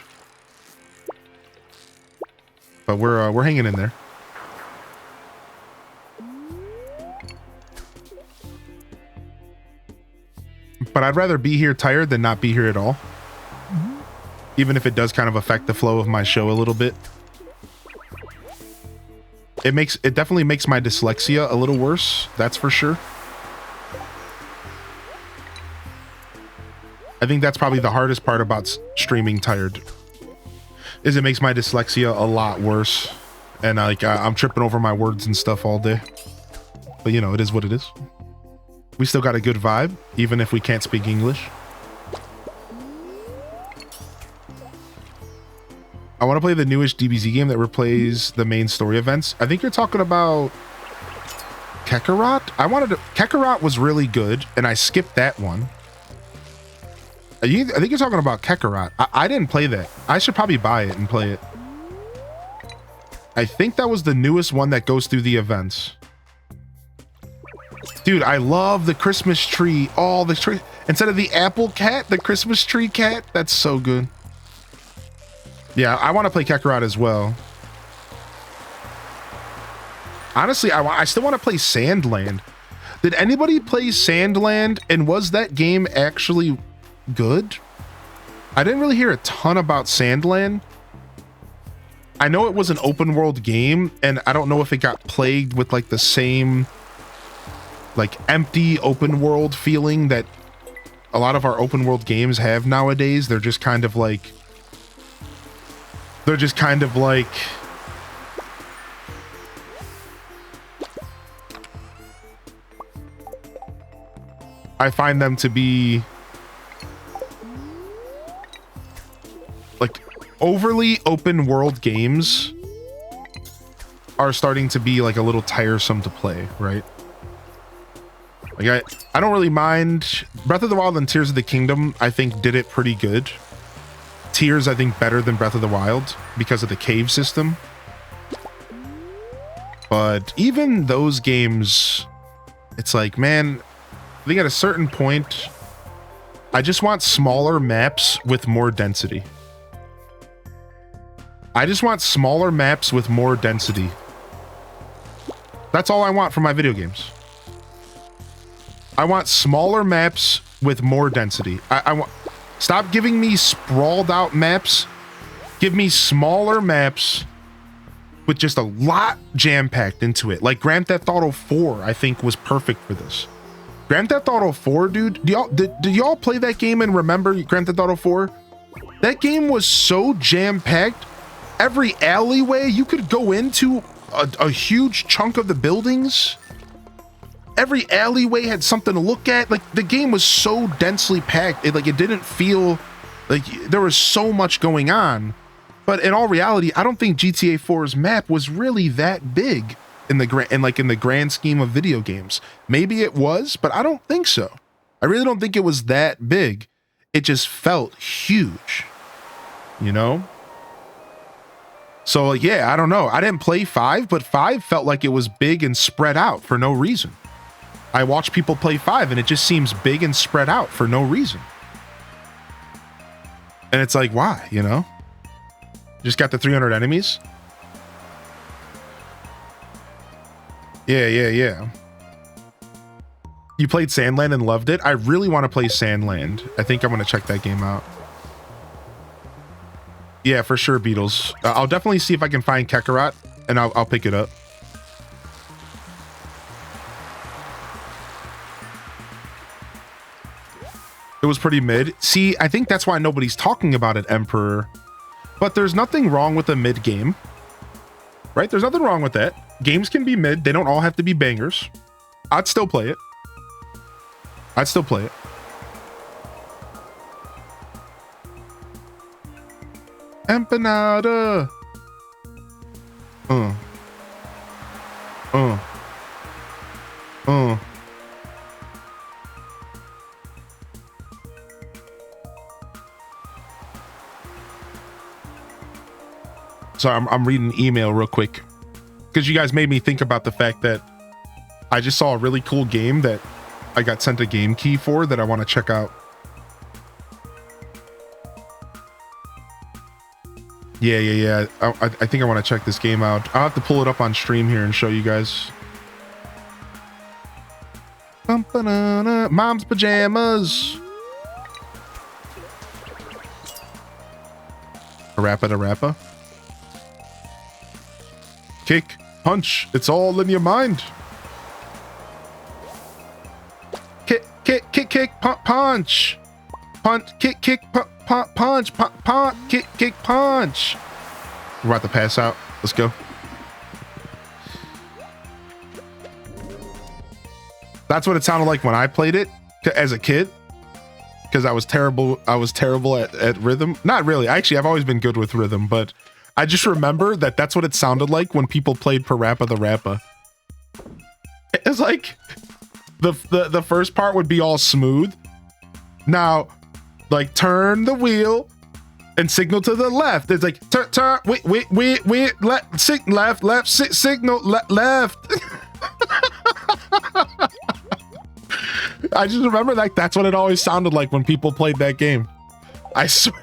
but we're hanging in there. But I'd rather be here tired than not be here at all. Even if it does kind of affect the flow of my show a little bit. It definitely makes my dyslexia a little worse, that's for sure. I think that's probably the hardest part about streaming tired, is it makes my dyslexia a lot worse. And I'm tripping over my words and stuff all day. But you know, it is what it is. We still got a good vibe, even if we can't speak English. I want to play the newest DBZ game that replays the main story events. I think you're talking about Kakarot. Kakarot was really good, and I skipped that one. I think you're talking about Kakarot. I didn't play that. I should probably buy it and play it. I think that was the newest one that goes through the events. Dude, I love the Christmas tree. Oh, the tree. Instead of the apple cat, the Christmas tree cat. That's so good. Yeah, I want to play Kakarot as well. Honestly, I still want to play Sandland. Did anybody play Sandland, and was that game actually good? I didn't really hear a ton about Sandland. I know it was an open world game, and I don't know if it got plagued with like the same like empty open world feeling that a lot of our open world games have nowadays. They're just kind of like I find them to be like overly open world games are starting to be like a little tiresome to play, right? Like I don't really mind. Breath of the Wild and Tears of the Kingdom, I think, did it pretty good. Tears, I think, better than Breath of the Wild because of the cave system. But even those games, it's like, man, I think at a certain point, I just want smaller maps with more density. I just want smaller maps with more density. That's all I want from my video games. I want smaller maps with more density. I want... Stop giving me sprawled out maps. Give me smaller maps with just a lot jam-packed into it. Like Grand Theft Auto 4, I think, was perfect for this. Grand Theft Auto 4, dude, did y'all play that game and remember Grand Theft Auto 4? That game was so jam-packed. Every alleyway, you could go into a huge chunk of the buildings. Every alleyway had something to look at. Like the game was so densely packed, it didn't feel like there was so much going on. But in all reality, I don't think GTA 4's map was really that big in the grand scheme of video games. Maybe it was, but I don't think so. I really don't think it was that big. It just felt huge, you know? So yeah, I don't know. I didn't play 5, but 5 felt like it was big and spread out for no reason. I watch people play 5 and it just seems big and spread out for no reason. And it's like, why, you know? Just got the 300 enemies? Yeah. You played Sandland and loved it? I really want to play Sandland. I think I'm going to check that game out. Yeah, for sure, Beatles. I'll definitely see if I can find Kakarot, and I'll pick it up. It was pretty mid. See, I think that's why nobody's talking about it, Emperor. But there's nothing wrong with a mid game. Right? There's nothing wrong with that. Games can be mid. They don't all have to be bangers. I'd still play it. I'd still play it. Empanada. Uh. So I'm reading an email real quick because you guys made me think about the fact that I just saw a really cool game that I got sent a game key for that I want to check out. Yeah. I think I want to check this game out. I'll have to pull it up on stream here and show you guys. Mom's pajamas. Rappa. Kick, punch, it's all in your mind. Kick, punch. Punch, kick, punch, kick, punch. We're about to pass out. Let's go. That's what it sounded like when I played it as a kid. Because I was terrible at rhythm. Not really. Actually, I've always been good with rhythm, but I just remember that that's what it sounded like when people played Parappa the Rappa. It's like the first part would be all smooth. Now, like turn the wheel and signal to the left. It's like turn left signal left. I just remember like that's what it always sounded like when people played that game. I swear.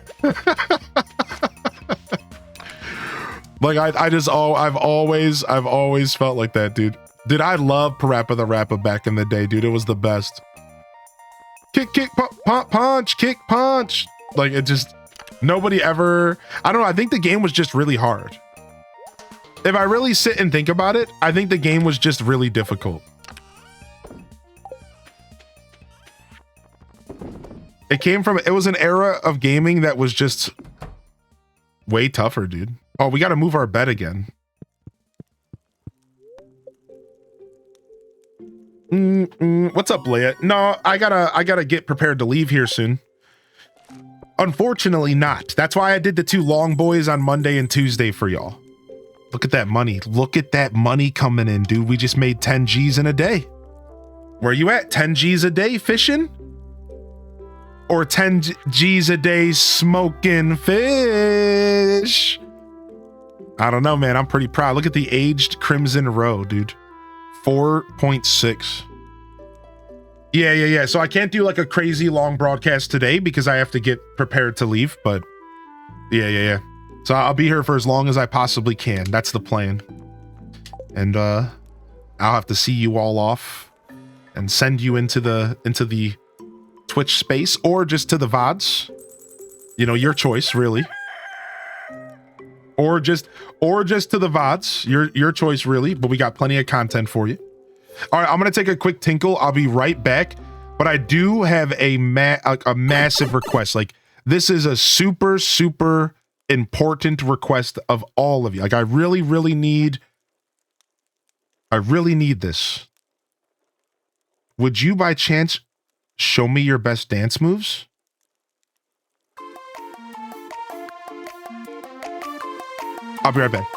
Like I've always felt like that, dude. Dude, I love Parappa the Rappa back in the day, dude. It was the best. Kick, punch, kick, punch. Like it just, nobody ever, I don't know. I think the game was just really hard. If I really sit and think about it, I think the game was just really difficult. It was an era of gaming that was just way tougher, dude. Oh, we got to move our bed again. What's up, Leia? No, I gotta get prepared to leave here soon. Unfortunately not. That's why I did the 2 long boys on Monday and Tuesday for y'all. Look at that money. Look at that money coming in, dude. We just made 10 G's in a day. Where you at? 10 G's a day fishing? Or 10 G's a day smoking fish? I don't know, man. I'm pretty proud. Look at the aged Crimson Row, dude. 4.6. Yeah. So I can't do like a crazy long broadcast today because I have to get prepared to leave, but yeah. So I'll be here for as long as I possibly can. That's the plan. And I'll have to see you all off and send you into the Twitch space or just to the VODs. You know, your choice, really. Or just to the VODs. Your choice, really. But we got plenty of content for you. All right, I'm gonna take a quick tinkle. I'll be right back. But I do have a massive request. Like, this is a super important request of all of you. Like, I really need this. Would you by chance show me your best dance moves? I'll be right back.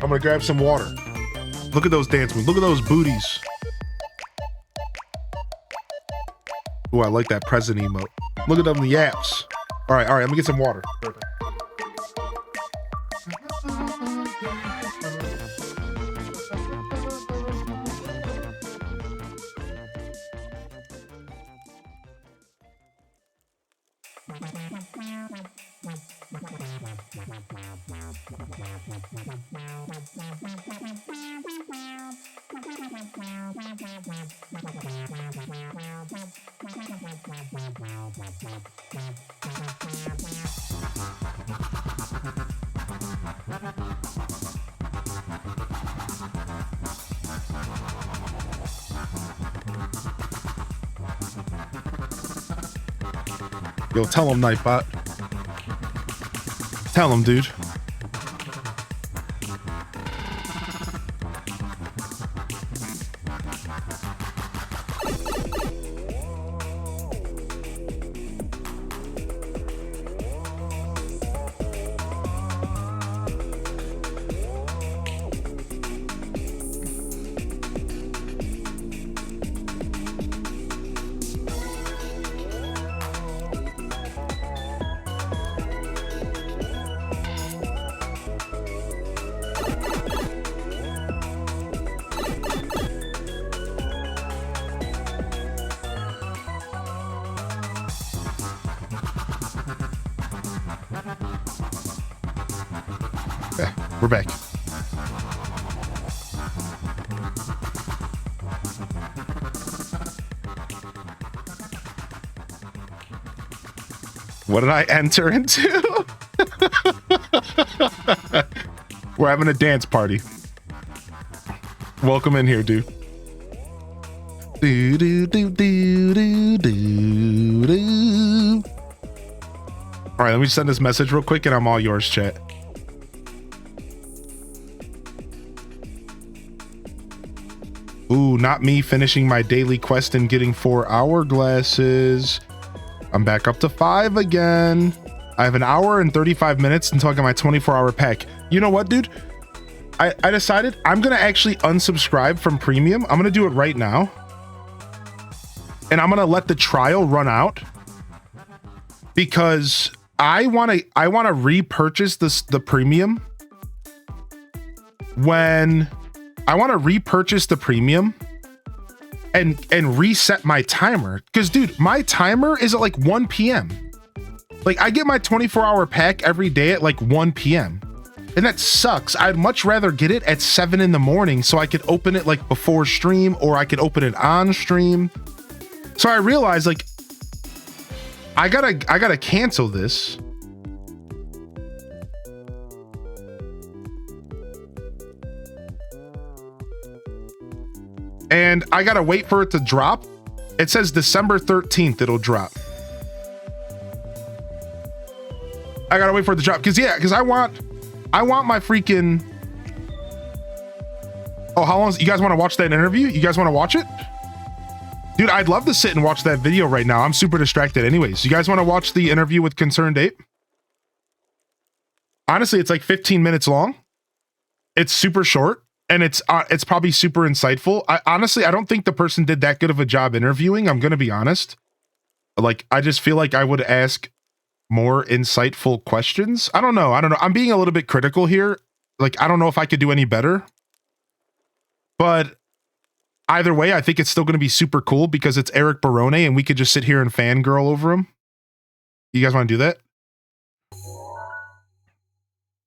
I'm gonna grab some water. Look at those dance moves. Look at those booties. Ooh, I like that president emote. Look at them yaps. All right, let me get some water. Yo, tell him, Nightbot. Tell him, dude. We're back. What did I enter into? We're having a dance party. Welcome in here, dude. Do, do, do, do, do, do, do. All right, let me send this message real quick and I'm all yours, chat. Ooh, not me finishing my daily quest and getting 4 hourglasses. I'm back up to 5 again. I have an hour and 35 minutes until I get my 24-hour pack. You know what, dude? I decided I'm going to actually unsubscribe from premium. I'm going to do it right now. And I'm going to let the trial run out. Because I want to repurchase the premium when... I want to repurchase the premium and reset my timer. Because, dude, my timer is at like 1 p.m. Like, I get my 24-hour pack every day at like 1 p.m. And that sucks. I'd much rather get it at 7 in the morning so I could open it like before stream or I could open it on stream. So I realized, like, I gotta cancel this. And I gotta wait for it to drop. It says December 13th it'll drop. I gotta wait for it to drop because I want my freaking. Oh, how long? You guys want to watch that interview? You guys want to watch it? Dude, I'd love to sit and watch that video right now. I'm super distracted anyways. You guys want to watch the interview with Concerned Ape? Honestly, it's like 15 minutes long. It's super short. And it's probably super insightful. I don't think the person did that good of a job interviewing. I'm going to be honest. Like, I just feel like I would ask more insightful questions. I don't know. I'm being a little bit critical here. Like, I don't know if I could do any better. But either way, I think it's still going to be super cool because it's Eric Barone and we could just sit here and fangirl over him. You guys want to do that?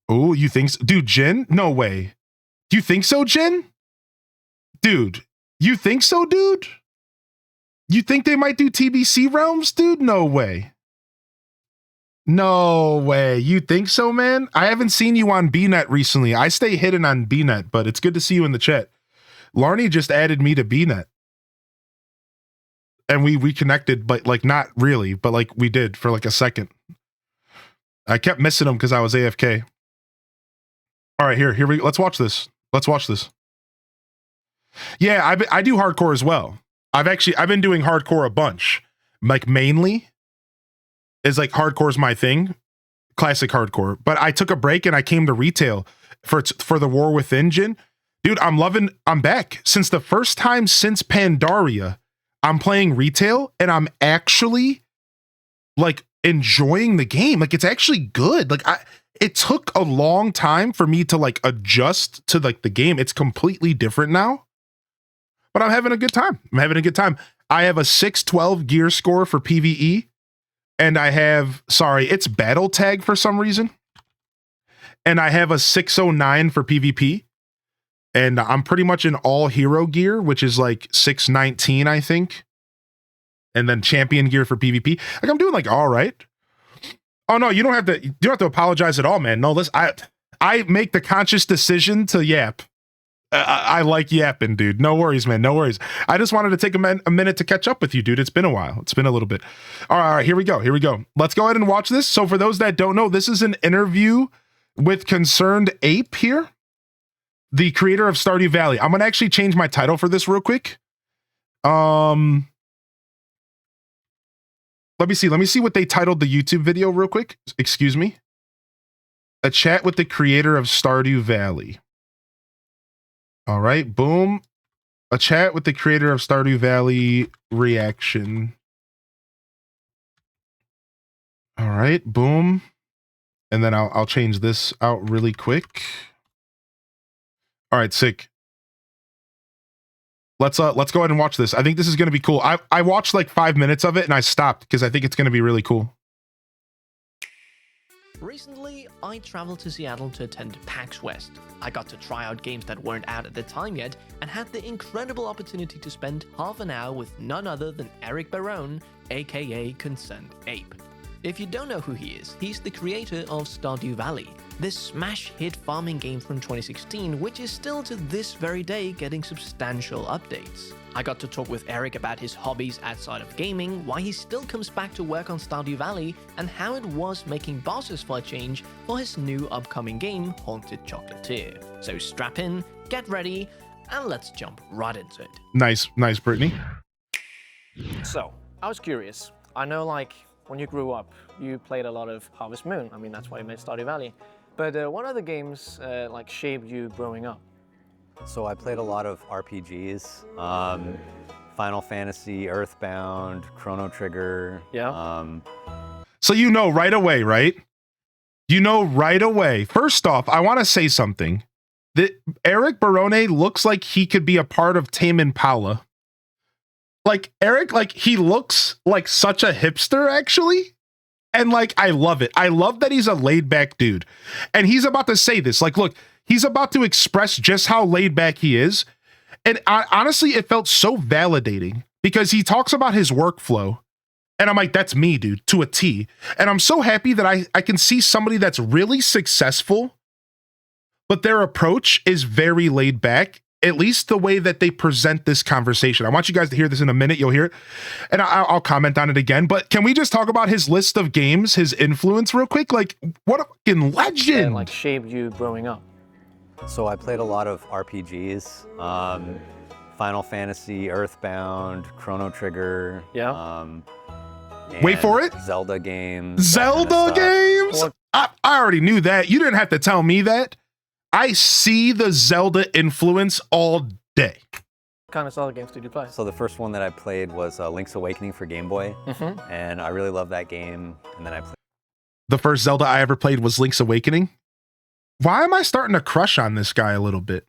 Oh, you think so? Dude, Jin? No way. Do you think so, Jin? Dude, you think so, dude? You think they might do TBC realms, dude? No way. No way. You think so, man? I haven't seen you on BNet recently. I stay hidden on BNet, but it's good to see you in the chat. Larnie just added me to BNet. And we connected, but like not really, but like we did for like a second. I kept missing him because I was AFK. All right, here we let's watch this. Let's watch this. Yeah, I do hardcore as well. I've been doing hardcore a bunch. Like mainly is like hardcore is my thing. Classic hardcore. But I took a break and I came to retail for the War Within, Jin. Dude, I'm back. Since the first time since Pandaria, I'm playing retail and I'm actually like enjoying the game. Like it's actually good. Like it took a long time for me to like adjust to like the game. It's completely different now. But I'm having a good time. I have a 612 gear score for PvE. And I have, it's battle tag for some reason. And I have a 609 for PvP. And I'm pretty much in all hero gear, which is like 619, I think. And then champion gear for PvP. Like I'm doing like all right. Oh no, you don't have to apologize at all, man. No, listen, I make the conscious decision to yap. I like yapping, dude. No worries, man. No worries. I just wanted to take a minute to catch up with you, dude. It's been a while. It's been a little bit. All right, here we go. Let's go ahead and watch this. So for those that don't know, this is an interview with Concerned Ape here, the creator of Stardew Valley. I'm going to actually change my title for this real quick. Let me see what they titled the YouTube video real quick. Excuse me. A chat with the creator of Stardew Valley. All right, boom. A chat with the creator of Stardew Valley reaction. All right, boom. And then I'll change this out really quick. All right, sick. Let's go ahead and watch this. I think this is going to be cool. I watched like 5 minutes of it and I stopped because I think it's going to be really cool. Recently, I traveled to Seattle to attend PAX West. I got to try out games that weren't out at the time yet, and had the incredible opportunity to spend half an hour with none other than Eric Barone, aka Concerned Ape. If you don't know who he is, he's the creator of Stardew Valley, this smash hit farming game from 2016, which is still to this very day getting substantial updates. I got to talk with Eric about his hobbies outside of gaming, why he still comes back to work on Stardew Valley, and how it was making bosses for a change for his new upcoming game, Haunted Chocolatier. So strap in, get ready, and let's jump right into it. Nice, Brittany. So, I was curious. I know, like, when you grew up, you played a lot of Harvest Moon. I mean, that's why you made Stardew Valley. But what other games, like, shaped you growing up? So I played a lot of RPGs, Final Fantasy, Earthbound, Chrono Trigger. Yeah. So you know right away, right? First off, I want to say something. That Eric Barone looks like he could be a part of Tame Impala. Like Eric, like he looks like such a hipster actually. And like, I love it. I love that he's a laid back dude. And he's about to say this, like, look, he's about to express just how laid back he is. And honestly, it felt so validating because he talks about his workflow. And I'm like, that's me, dude, to a T. And I'm so happy that I can see somebody that's really successful, but their approach is very laid back, at least the way that they present this conversation. I want you guys to hear this in a minute. You'll hear it. And I'll comment on it again. But can we just talk about his list of games, his influence real quick? Like, what a fucking legend. And, like, shaped you growing up? So I played a lot of RPGs, Final Fantasy, Earthbound, Chrono Trigger. Yeah. Wait for it. Zelda games. Zelda games? I already knew that. You didn't have to tell me that. I see the Zelda influence all day. What kind of Zelda games did you play? So the first one that I played was Link's Awakening for Game Boy. Mm-hmm. And I really loved that game. And then I played. The first Zelda I ever played was Link's Awakening. Why am I starting to crush on this guy a little bit?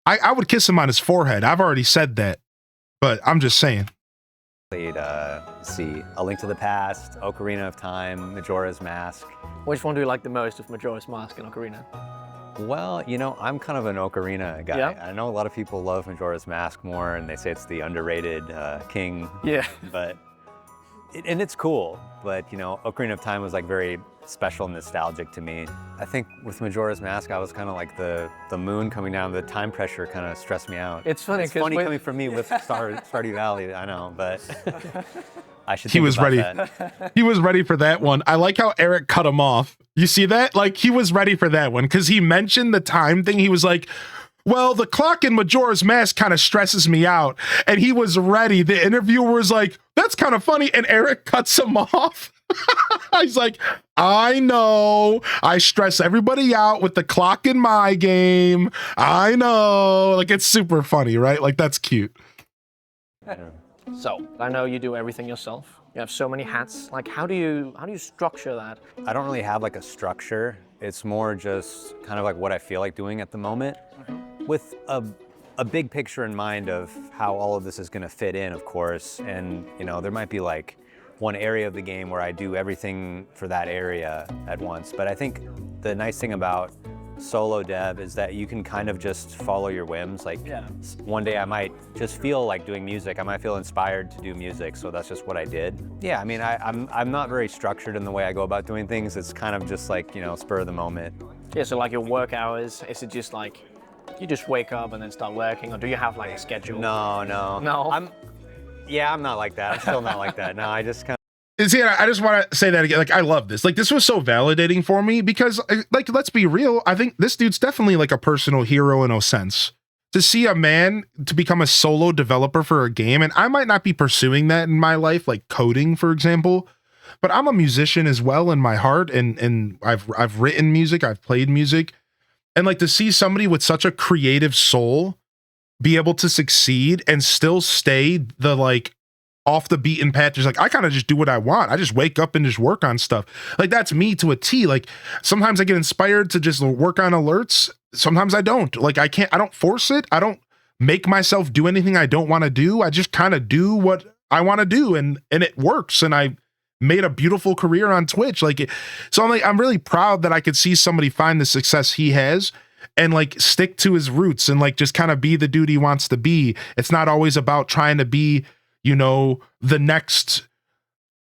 I would kiss him on his forehead. I've already said that, but I'm just saying. Played, A Link to the Past, Ocarina of Time, Majora's Mask. Which one do you like the most of Majora's Mask and Ocarina? Well, you know, I'm kind of an Ocarina guy. Yeah. I know a lot of people love Majora's Mask more, and they say it's the underrated king. Yeah. But, and it's cool, but, you know, Ocarina of Time was like very special and nostalgic to me. I think with Majora's Mask, I was kind of like the moon coming down, the time pressure kind of stressed me out. It's funny because coming from me with Stardew Valley, I know, but I should. He was ready. That. He was ready for that one. I like how Eric cut him off. You see that? Like he was ready for that one because he mentioned the time thing. He was like, well, the clock in Majora's Mask kind of stresses me out. And he was ready. The interviewer was like, that's kind of funny. And Eric cuts him off. He's like, I know. I stress everybody out with the clock in my game. I know. Like, it's super funny, right? Like, that's cute. So I know you do everything yourself. You have so many hats. Like, how do you structure that? I don't really have like a structure. It's more just kind of like what I feel like doing at the moment, with a big picture in mind of how all of this is going to fit in, of course. And you know, there might be like one area of the game where I do everything for that area at once. But I think the nice thing about solo dev is that you can kind of just follow your whims. Like, one day I might just feel like doing music. I might feel inspired to do music, so that's just what I did. Yeah, I mean, I'm not very structured in the way I go about doing things. It's kind of just like, you know, spur of the moment. Yeah, so like your work hours, is it just like you just wake up and then start working, or do you have like a schedule? No. I'm not like that. I'm still not like that. No, I just kind of. See, I just want to say that again. Like, I love this. Like, this was so validating for me because, like, let's be real. I think this dude's definitely like a personal hero in a sense. To see a man to become a solo developer for a game, and I might not be pursuing that in my life, like coding, for example, but I'm a musician as well in my heart, and I've written music, I've played music, and like to see somebody with such a creative soul be able to succeed and still stay the like off the beaten path. Just like, I kind of just do what I want. I just wake up and just work on stuff. Like, that's me to a T. Like, sometimes I get inspired to just work on alerts. Sometimes I don't. Like, I don't force it. I don't make myself do anything I don't want to do. I just kind of do what I want to do, and it works. And I made a beautiful career on Twitch. Like, so I'm really proud that I could see somebody find the success he has and like stick to his roots and like just kind of be the dude he wants to be. It's not always about trying to be, you know, the next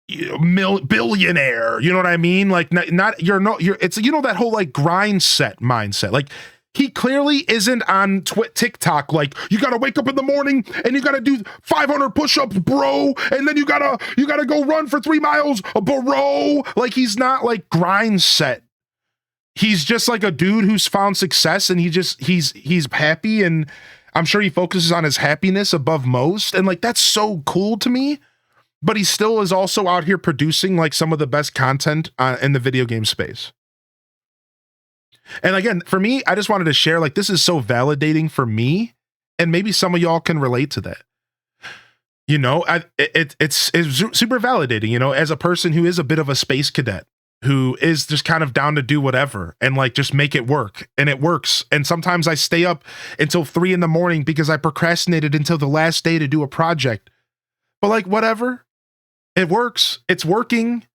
billionaire. You know what I mean? Like, it's, you know, that whole like grind set mindset. Like, he clearly isn't on TikTok. Like, you got to wake up in the morning and you got to do 500 push-ups, bro. And then you got to go run for 3 miles, bro. Like, he's not like grind set. He's just like a dude who's found success, and he's happy, and I'm sure he focuses on his happiness above most. And like, that's so cool to me. But he still is also out here producing like some of the best content in the video game space. And again, for me, I just wanted to share, like, this is so validating for me, and maybe some of y'all can relate to that. You know, it's super validating, you know, as a person who is a bit of a space cadet, who is just kind of down to do whatever and like just make it work, and it works. And sometimes I stay up until 3 a.m. because I procrastinated until the last day to do a project. But like, whatever, it works. It's working.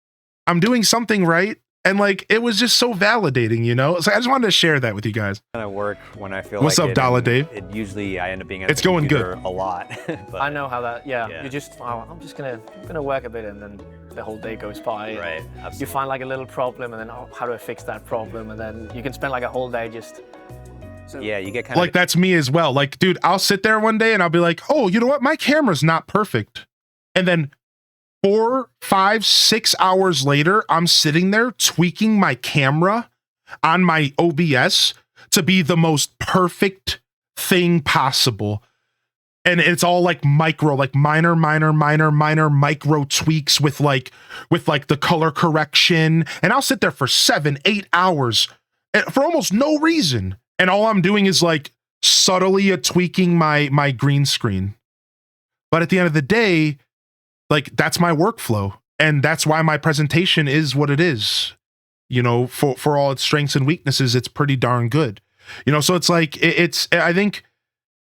I'm doing something right. And like, it was just so validating, you know? So I just wanted to share that with you guys. Kind of work when I feel What's like up, Dollar Dave? It usually I end up being at It's the going computer good. a lot. But, I know how that. Yeah. You just, I'm just gonna work a bit, and then the whole day goes by. Right. Absolutely. You find like a little problem, and then how do I fix that problem? And then you can spend like a whole day just. So, Yeah, you get kind Like, of that's me as well. Like, dude, I'll sit there one day and I'll be like, oh, you know what? My camera's not perfect. And then 4, 5, 6 hours later, I'm sitting there tweaking my camera on my OBS to be the most perfect thing possible. And it's all like micro, like minor micro tweaks with like the color correction. And I'll sit there for 7, 8 hours for almost no reason. And all I'm doing is like subtly tweaking my green screen. But at the end of the day, like, that's my workflow. And that's why my presentation is what it is. You know, for all its strengths and weaknesses, it's pretty darn good. You know, so it's like, I think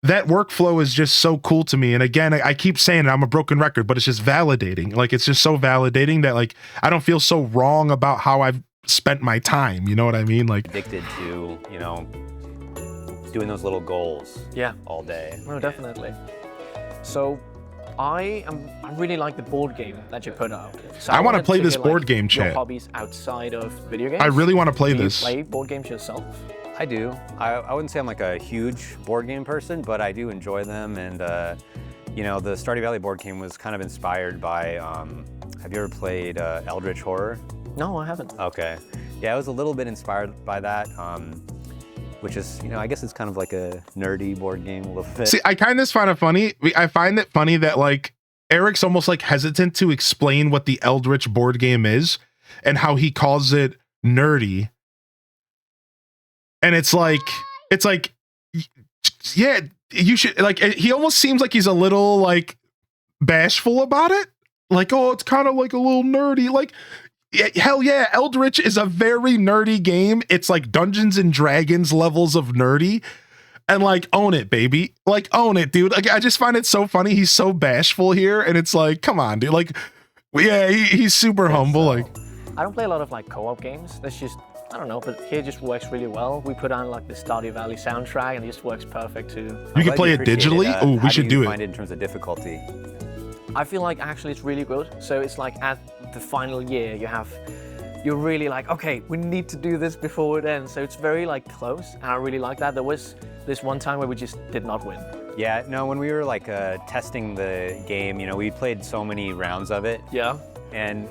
that workflow is just so cool to me. And again, I keep saying it, I'm a broken record, but it's just validating. Like, it's just so validating that like, I don't feel so wrong about how I've spent my time. You know what I mean? Like, addicted to, you know, doing those little goals. Yeah. All day. No, definitely. So, I really like the board game that you put out. So I want to wanted play this hear, board like, game, your chat. hobbies outside of video games. I really want to play Do this. you play board games yourself? I do. I wouldn't say I'm like a huge board game person, but I do enjoy them. And you know, the Stardew Valley board game was kind of inspired by. Have you ever played Eldritch Horror? No, I haven't. Okay. Yeah, I was a little bit inspired by that. Which is, you know, I guess it's kind of like a nerdy board game a little bit. See, I kind of find it funny. I find it funny that like Eric's almost like hesitant to explain what the Eldritch board game is and how he calls it nerdy. And it's like, yeah, you should like, he almost seems like he's a little like bashful about it. Like, oh, it's kind of like a little nerdy. Like, yeah, hell yeah, Eldritch is a very nerdy game. It's like Dungeons and Dragons levels of nerdy. And like, own it, baby. Like, own it, dude. Like, I just find it so funny. He's so bashful here. And it's like, come on, dude. Like, yeah, he's super humble. Like, I don't play a lot of like co-op games. That's just, I don't know, but here it just works really well. We put on like the Stardew Valley soundtrack and it just works perfect too. You can play it digitally? Oh, we should do it. How do you find it in terms of difficulty? I feel like actually it's really good. So it's like at the final year, you're really like, okay, we need to do this before it ends. So it's very like close, and I really like that. There was this one time where we just did not win. Yeah, no, when we were like testing the game, you know, we played so many rounds of it. Yeah. And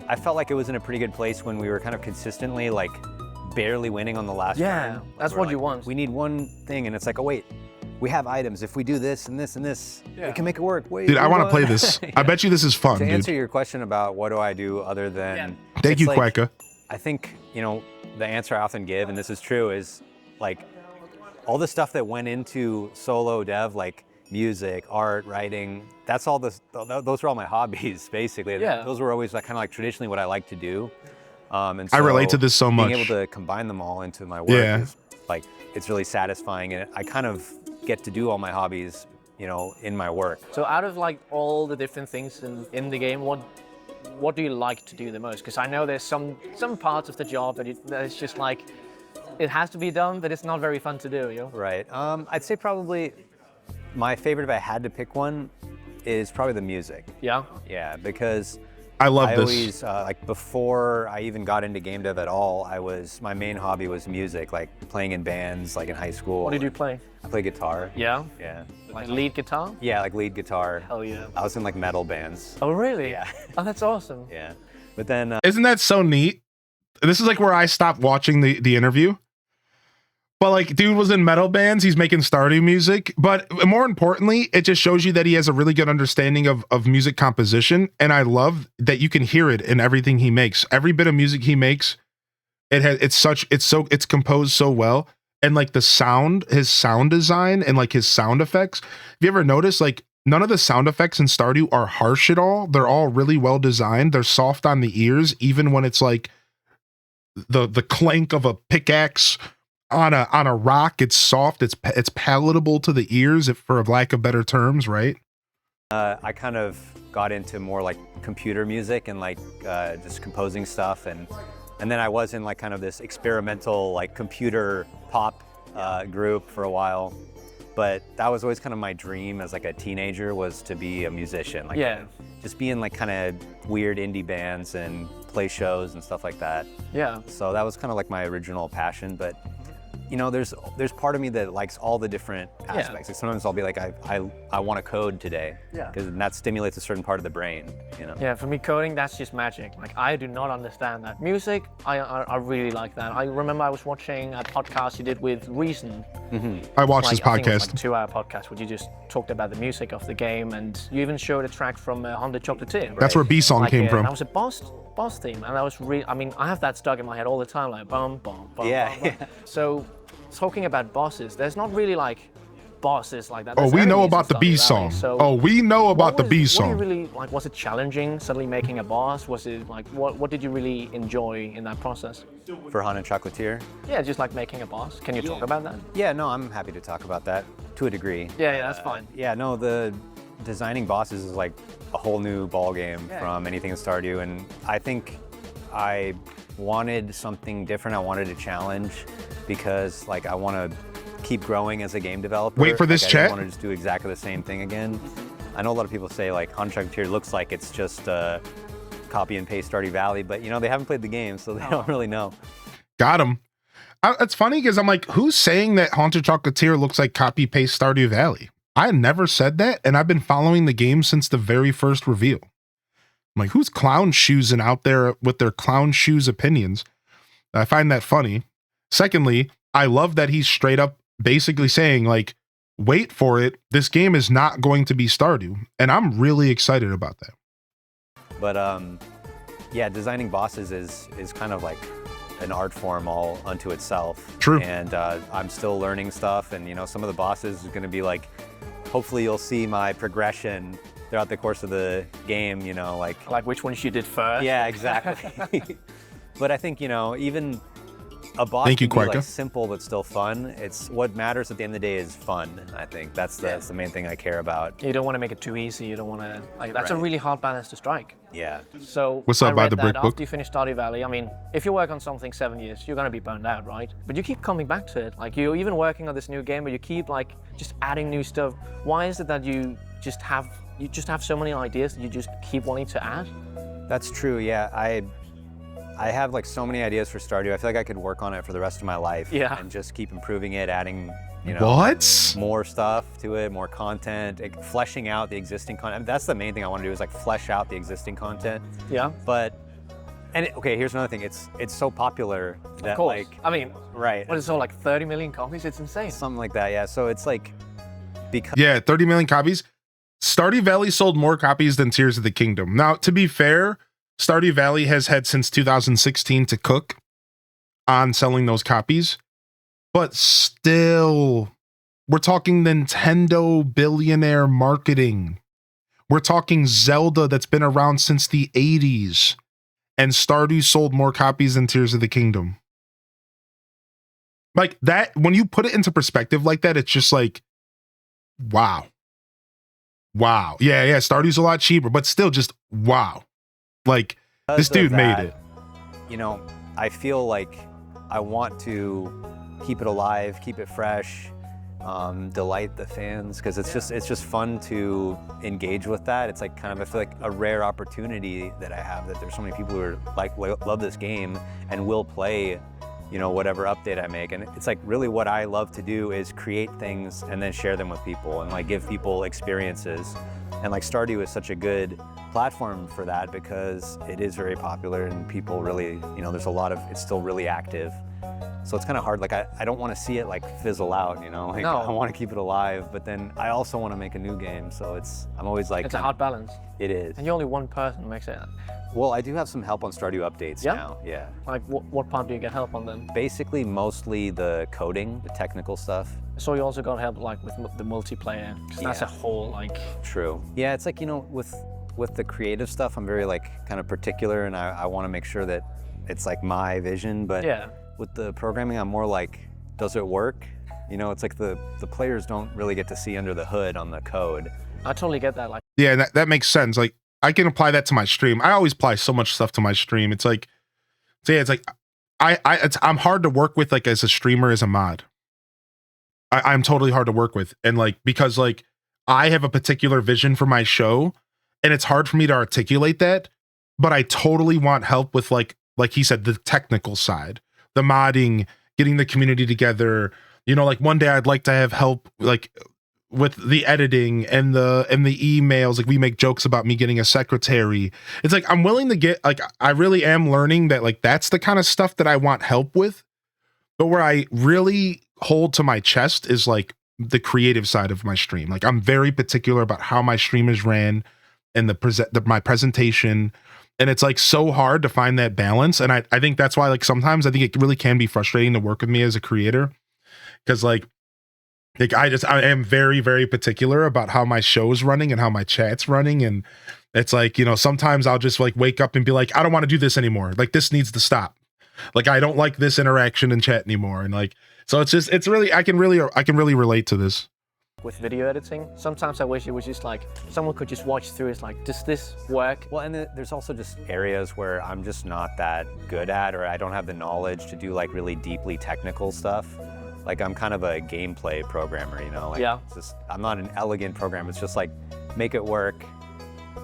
I felt like it was in a pretty good place when we were kind of consistently like barely winning on the last round. Yeah, that's what you want. We need one thing, and it's like, oh wait, we have items. If we do this and this and this, we can make it work. Wait, dude, I want to play this. Yeah. I bet you this is fun, dude. To answer your question about what do I do other than... Thank you, like, Quacka. I think, you know, the answer I often give, and this is true, is like all the stuff that went into solo dev, like music, art, writing, those are all my hobbies, basically. Yeah. Those were always like, kind of like traditionally what I like to do. And so I relate to this so much. Being able to combine them all into my work is like, it's really satisfying, and I kind of get to do all my hobbies, you know, in my work. So out of like all the different things in the game, what do you like to do the most? Because I know there's some parts of the job that it's just like, it has to be done, but it's not very fun to do, you know? Right. I'd say probably my favorite, if I had to pick one, is probably the music. Yeah? Yeah, because I love this. Always, like before I even got into game dev at all, my main hobby was music, like playing in bands, like in high school. What did you play? I play guitar. Yeah? Yeah. Like lead guitar? Yeah, like lead guitar. Hell yeah. I was in like metal bands. Oh really? Yeah. Oh, that's awesome. Yeah. But then... Isn't that so neat? This is like where I stopped watching the interview. But like, dude was in metal bands. He's making Stardew music. But more importantly, it just shows you that he has a really good understanding of music composition. And I love that you can hear it in everything he makes. Every bit of music he makes, it's composed so well. And like his sound design and like his sound effects. Have you ever noticed like none of the sound effects in Stardew are harsh at all? They're all really well designed. They're soft on the ears, even when it's like the clank of a pickaxe on a rock. It's soft, it's palatable to the ears, for lack of better terms, right? I kind of got into more like computer music and like just composing stuff, and then I was in like kind of this experimental like computer pop group for a while. But that was always kind of my dream as like a teenager, was to be a musician. Like, yeah. Just be in like kind of weird indie bands and play shows and stuff like that. Yeah. So that was kind of like my original passion. But you know, there's part of me that likes all the different aspects. Like sometimes I'll be like, I want to code today. Yeah. Because that stimulates a certain part of the brain, you know? Yeah, for me coding, that's just magic. Like I do not understand that. Music, I really like that. I remember I was watching a podcast you did with Reason. Mm-hmm. I watched this I think it was podcast. like a 2-hour podcast where you just talked about the music of the game, and you even showed a track from Honda Chocolatier. That's where B Song came from. That was a boss theme, and that was really, I mean, I have that stuck in my head all the time, like bum, bum, bum, Yeah, bum, bum. yeah. So, talking about bosses, there's not really like bosses like that. Oh, There's we know enemies about in the Stardew B Valley, song. so Oh, we know about the B What song. do you really like? Was it challenging suddenly making a boss? Was it like what did you really enjoy in that process? For Honda Chocolatier? Yeah, just like making a boss. Can you talk about that? Yeah, no, I'm happy to talk about that to a degree. Yeah, that's fine. Yeah, no, the designing bosses is like a whole new ball game from anything in Stardew, and I think I wanted something different. I wanted a challenge because like I want to keep growing as a game developer. Wait for this I chat. don't want to just do exactly the same thing again. I know a lot of people say like Honda Chocolatier looks like it's just copy and paste Stardew Valley, but you know, they haven't played the game, so they don't really know. Got him. It's funny because I'm like, who's saying that Haunted Chocolatier looks like copy paste Stardew Valley? I never said that, and I've been following the game since the very first reveal. I'm like, who's clown shoesing out there with their clown shoes opinions? I find that funny. Secondly, I love that he's straight up basically saying like, wait for it, this game is not going to be Stardew, and I'm really excited about that. But yeah, designing bosses is kind of like an art form all unto itself. True. And I'm still learning stuff, and you know, some of the bosses is going to be like, hopefully you'll see my progression throughout the course of the game, you know, like which ones you did first. Yeah, exactly. But I think, you know, even a boss Thank you, can be Quaika. like simple but still fun. It's what matters at the end of the day is fun. I think that's the main thing I care about. You don't want to make it too easy. You don't want to that's a Right. really hard balance to strike. Yeah. So What's up, I by read the that brick book? after you finish Stardew Valley, I mean, if you work on something 7 years, you're gonna be burned out, right? But you keep coming back to it. Like you're even working on this new game, but you keep like just adding new stuff. Why is it that you just have so many ideas that you just keep wanting to add? That's true. Yeah, I have like so many ideas for Stardew. I feel like I could work on it for the rest of my life. Yeah. And just keep improving it, adding, you know, What? more stuff to it, more content, fleshing out the existing content. I mean, that's the main thing I want to do is like flesh out the existing content. Yeah. But okay, here's another thing. It's so popular that Of course. like I mean, right, what is it, like 30 million copies? It's insane. something like that. Yeah. So it's like because Yeah, 30 million copies. Stardew Valley sold more copies than Tears of the Kingdom. Now, to be fair, Stardew Valley has had since 2016 to cook on selling those copies, but still, we're talking Nintendo billionaire marketing. We're talking Zelda that's been around since the 80s, and Stardew sold more copies than Tears of the Kingdom. Like that, when you put it into perspective like that, it's just like, wow. Wow. Yeah, Stardew's a lot cheaper, but still just wow. Like this of dude made that, it. You know, I feel like I want to keep it alive, keep it fresh, delight the fans, because it's just fun to engage with that. It's like kind of, I feel like a rare opportunity that I have, that there's so many people who are like love this game and will play, you know, whatever update I make. And it's like really what I love to do is create things and then share them with people and like give people experiences. And like Stardew is such a good platform for that because it is very popular and people really, you know, there's a lot of, it's still really active. So it's kind of hard. Like I don't want to see it like fizzle out, you know, like No. I want to keep it alive, but then I also want to make a new game. So I'm always like, It's a hard balance. It is. And you're only one person who makes it. Well, I do have some help on Stardew updates Yeah? now. Yeah. Like, what part do you get help on then? Basically, mostly the coding, the technical stuff. So you also got help like with the multiplayer, because that's a Yeah. whole like. True. Yeah, it's like, you know, with the creative stuff, I'm very like kind of particular, and I want to make sure that it's like my vision. But Yeah. with the programming, I'm more like, does it work? You know, it's like the players don't really get to see under the hood on the code. I totally get that. Like, Yeah, that makes sense. Like I can apply that to my stream. I always apply so much stuff to my stream. It's like, so yeah, it's like I'm hard to work with like as a streamer, as a mod. I'm totally hard to work with. And like, because like I have a particular vision for my show and it's hard for me to articulate that, but I totally want help with like he said, the technical side, the modding, getting the community together. You know, like one day I'd like to have help like with the editing and the emails. Like we make jokes about me getting a secretary. It's like I'm willing to get, like I really am learning that like that's the kind of stuff that I want help with. But where I really hold to my chest is like the creative side of my stream. Like I'm very particular about how my stream is ran and my presentation. And it's like so hard to find that balance. And I think that's why like sometimes I think it really can be frustrating to work with me as a creator. Cause like I am very, very particular about how my show's running and how my chat's running. And it's like, you know, sometimes I'll just like wake up and be like, I don't want to do this anymore. Like this needs to stop. Like, I don't like this interaction in chat anymore. And like, so it's really, I can really relate to this. with video editing, sometimes I wish it was just like someone could just watch through. It's like, does this work? Well, and there's also just areas where I'm just not that good at, or I don't have the knowledge to do like really deeply technical stuff. Like I'm kind of a gameplay programmer, you know? Like, Yeah. it's just, I'm not an elegant programmer. It's just like, make it work,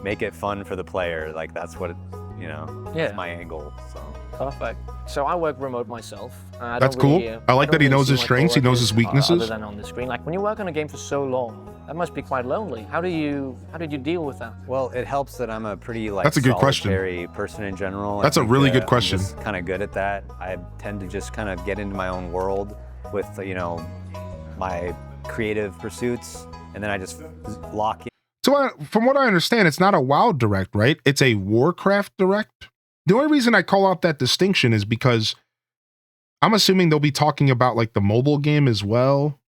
make it fun for the player. Like that's what, you know, Yeah. is my angle, so. Perfect. So I work remote myself. I That's don't cool. really, I like don't that he really knows see his my strengths, he knows his coworkers, weaknesses. Other than on the screen. Like when you work on a game for so long, that must be quite lonely. How did you deal with that? Well, it helps that I'm a pretty like That's a good question. solitary person in general. That's a really good question. I'm just kind of good at that. I tend to just kind of get into my own world with, you know, my creative pursuits, and then I just lock in. So from what I understand, it's not a WoW Direct, right? It's a Warcraft Direct. The only reason I call out that distinction is because I'm assuming they'll be talking about like the mobile game as well.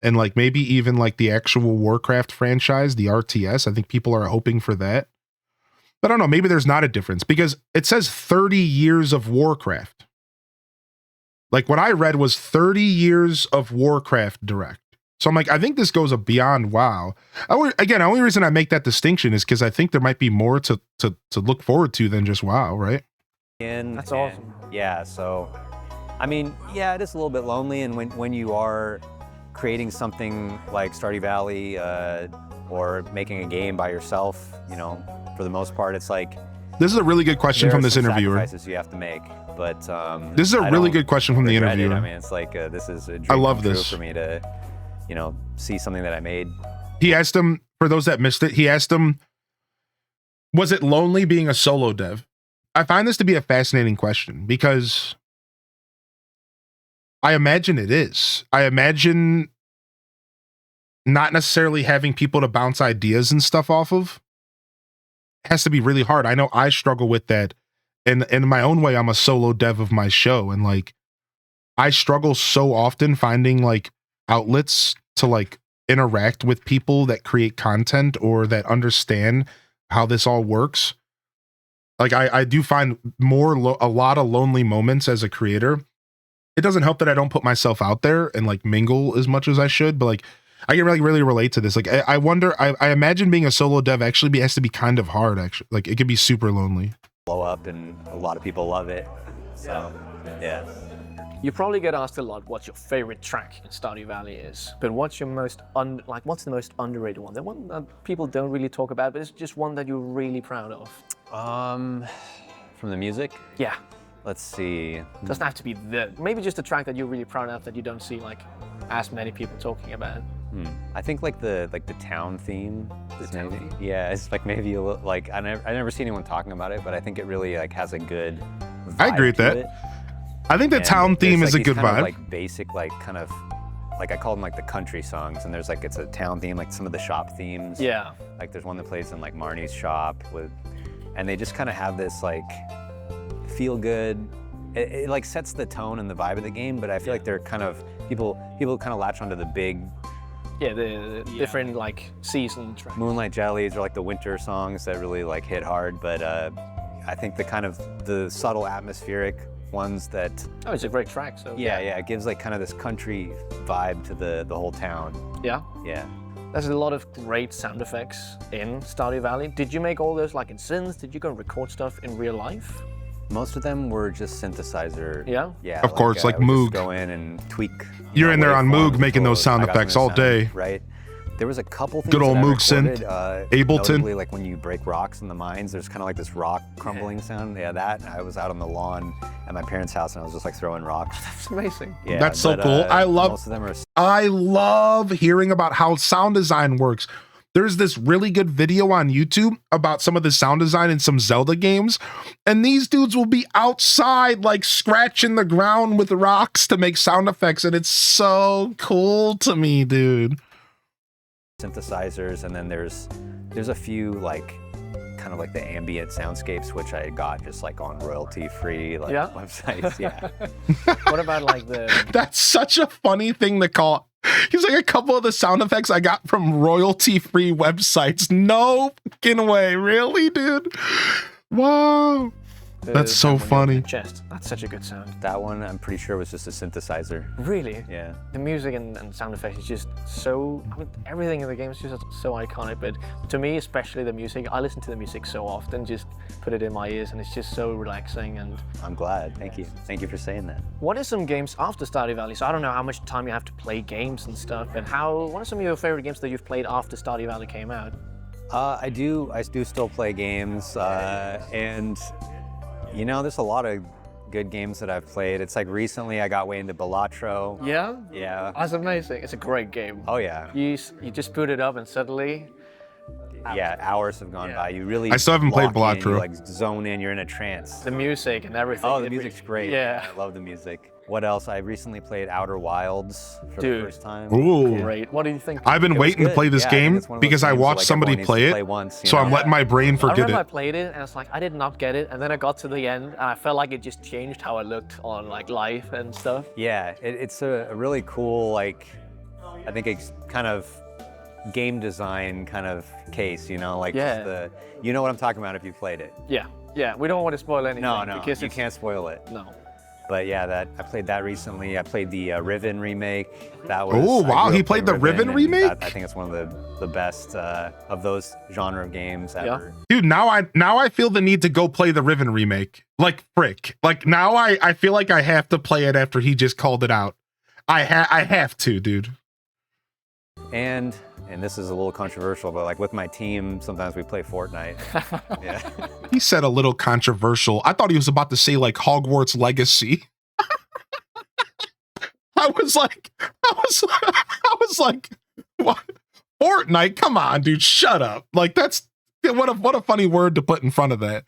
And like maybe even like the actual Warcraft franchise, the RTS. I think people are hoping for that. But I don't know, maybe there's not a difference because it says 30 years of Warcraft. Like what I read was 30 years of Warcraft Direct. So I'm like, I think this goes beyond WoW. Again, the only reason I make that distinction is because I think there might be more to look forward to than just WoW, right? That's awesome. Yeah, so, I mean, yeah, it is a little bit lonely, and when you are creating something like Stardew Valley or making a game by yourself, you know, for the most part, it's like... This is a really good question from this interviewer. Sacrifices you have to make, but this is a really good question from the interviewer. I mean, it's like this is a dream I love come true this for me to, you know, see something that I made. He asked him, for those that missed it, he asked him, was it lonely being a solo dev? I find this to be a fascinating question because I imagine it is. I imagine not necessarily having people to bounce ideas and stuff off of has to be really hard. I know I struggle with that. And in my own way, I'm a solo dev of my show. And like, I struggle so often finding like outlets to like interact with people that create content or that understand how this all works. Like I do find a lot of lonely moments as a creator. It doesn't help that I don't put myself out there and like mingle as much as I should, but like I can really relate to this. Like I wonder, I imagine being a solo dev actually has to be kind of hard. Actually, like it could be super lonely. Blow up, and a lot of people love it. So yeah. You probably get asked a lot what your favorite track in Stardew Valley is, but what's your most what's the most underrated one? The one that people don't really talk about, but it's just one that you're really proud of. From the music? Yeah. Let's see. Doesn't have to be maybe just a track that you're really proud of that you don't see like as many people talking about. I think like the town theme. Yeah, it's like maybe a little, like I never see anyone talking about it, but I think it really like has a good vibe. I agree with that. It. I think the town theme is a good vibe. Like basic, like kind of, like I call them like the country songs, and there's like it's a town theme, like some of the shop themes. Yeah. Like there's one that plays in like Marnie's shop and they just kind of have this like feel good. It like sets the tone and the vibe of the game, but I feel like they're kind of people kind of latch onto the big. Yeah, the different like season tracks. Moonlight Jellies are like the winter songs that really like hit hard, but I think the kind of the subtle atmospheric ones that... Oh, it's a great track, so... Yeah, it gives like kind of this country vibe to the whole town. Yeah? Yeah. There's a lot of great sound effects in Stardew Valley. Did you make all those like in synths? Did you go and record stuff in real life? Most of them were just synthesizer. Yeah? Yeah. Of course, like we Moog. Just go in and tweak. You're in there on Moog making those sound effects all day. Right. There was a couple things good old Moog synth. Ableton. Notably, like when you break rocks in the mines, there's kind of like this rock crumbling sound. Yeah, that. I was out on the lawn at my parents' house and I was just like throwing rocks. That's amazing. Yeah, that's so cool. Most of them are. I love hearing about how sound design works. There's this really good video on YouTube about some of the sound design in some Zelda games, and these dudes will be outside like scratching the ground with rocks to make sound effects, and it's so cool to me, dude. Synthesizers, and then there's a few like kind of like the ambient soundscapes, which I got just like on royalty-free like websites. Yeah. What about like the... That's such a funny thing to call. He's like, a couple of the sound effects I got from royalty-free websites. No fucking way. Really, dude? Wow. That's so funny. Chest. That's such a good sound. That one, I'm pretty sure, was just a synthesizer. Really? Yeah. The music and sound effects is just so... I mean, everything in the game is just so iconic, but to me, especially the music, I listen to the music so often, just put it in my ears, and it's just so relaxing. And I'm glad. Thank you. Thank you for saying that. What are some games after Stardew Valley? So I don't know how much time you have to play games and stuff, but what are some of your favorite games that you've played after Stardew Valley came out? I do still play games, and you know, there's a lot of good games that I've played. It's like recently I got way into Balatro. Yeah? Yeah. That's amazing. It's a great game. Oh yeah. You just boot it up and suddenly... Yeah, hours have gone by. You really... I still haven't played Balatro. You like zone in, you're in a trance. The music and everything. Oh, the music's great. Yeah. I love the music. What else? I recently played Outer Wilds for the Dude. first time. Ooh. Great. What do you think? I've been It was waiting to good. play this Yeah, I think game it's one of those because I games that, watched like, somebody everyone needs play to it. play once, you So I'm know? letting my brain I forget remember I it. played it and it's like I did not get it, and then I got to the end and I felt like it just changed how I looked on like life and stuff. Yeah, it's a really cool, like, I think it's kind of game design kind of case, you know, like Yeah. just you know what I'm talking about if you played it. Yeah, yeah. We don't want to spoil anything. No, because you it's- can't spoil it. No. But yeah, I played that recently. I played the Riven remake. That was. Oh, I wow, grew he up played playing the Riven and remake? I think it's one of the best of those genre of games ever. Dude, now I feel the need to go play the Riven remake. Like frick. Like now I feel like I have to play it after he just called it out. I have to, dude. And this is a little controversial, but like with my team, sometimes we play Fortnite. Yeah. He said a little controversial. I thought he was about to say like Hogwarts Legacy. I was like, what? Fortnite? Come on, dude, shut up. Like that's what a funny word to put in front of that.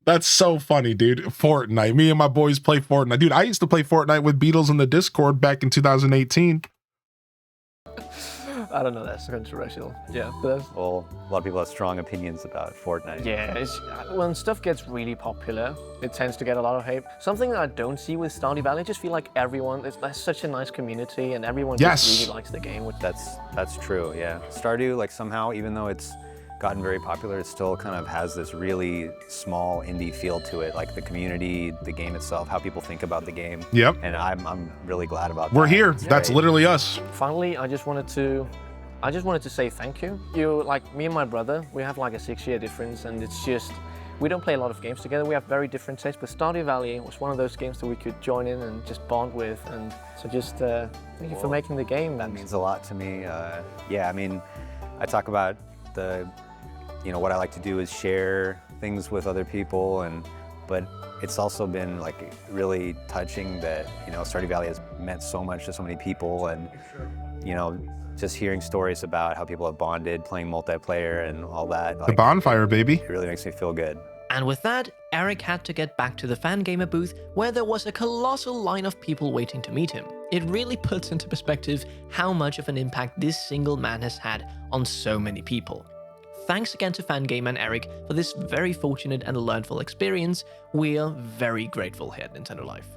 That's so funny, dude. Fortnite. Me and my boys play Fortnite. Dude, I used to play Fortnite with Beatles in the Discord back in 2018. I don't know. That's controversial. Yeah, but that's, Well, a lot of people have strong opinions about Fortnite. yeah. When stuff gets really popular, it tends to get a lot of hype. Something that I don't see with Stardew Valley. I just feel like there's such a nice community, and everyone Yes. just really likes the game. Which That's true, yeah. Stardew, like somehow, even though it's gotten very popular, it still kind of has this really small indie feel to it, like the community, the game itself, how people think about the game. Yep. And I'm really glad about We're that. here. It's That's great. literally us. finally, I just wanted to say thank you. You, like me and my brother, we have like a 6-year difference, and it's just, we don't play a lot of games together. We have very different tastes, but Stardew Valley was one of those games that we could join in and just bond with. And so just thank you for making the game. That means a lot to me. Yeah, I mean, I talk about what I like to do is share things with other people, but it's also been like really touching that, Stardew Valley has meant so much to so many people, and, just hearing stories about how people have bonded playing multiplayer and all that. The Like, bonfire, baby. it really makes me feel good. And with that, Eric had to get back to the Fangamer booth where there was a colossal line of people waiting to meet him. It really puts into perspective how much of an impact this single man has had on so many people. Thanks again to Fangamer and Eric for this very fortunate and learnful experience. We're very grateful here at Nintendo Life.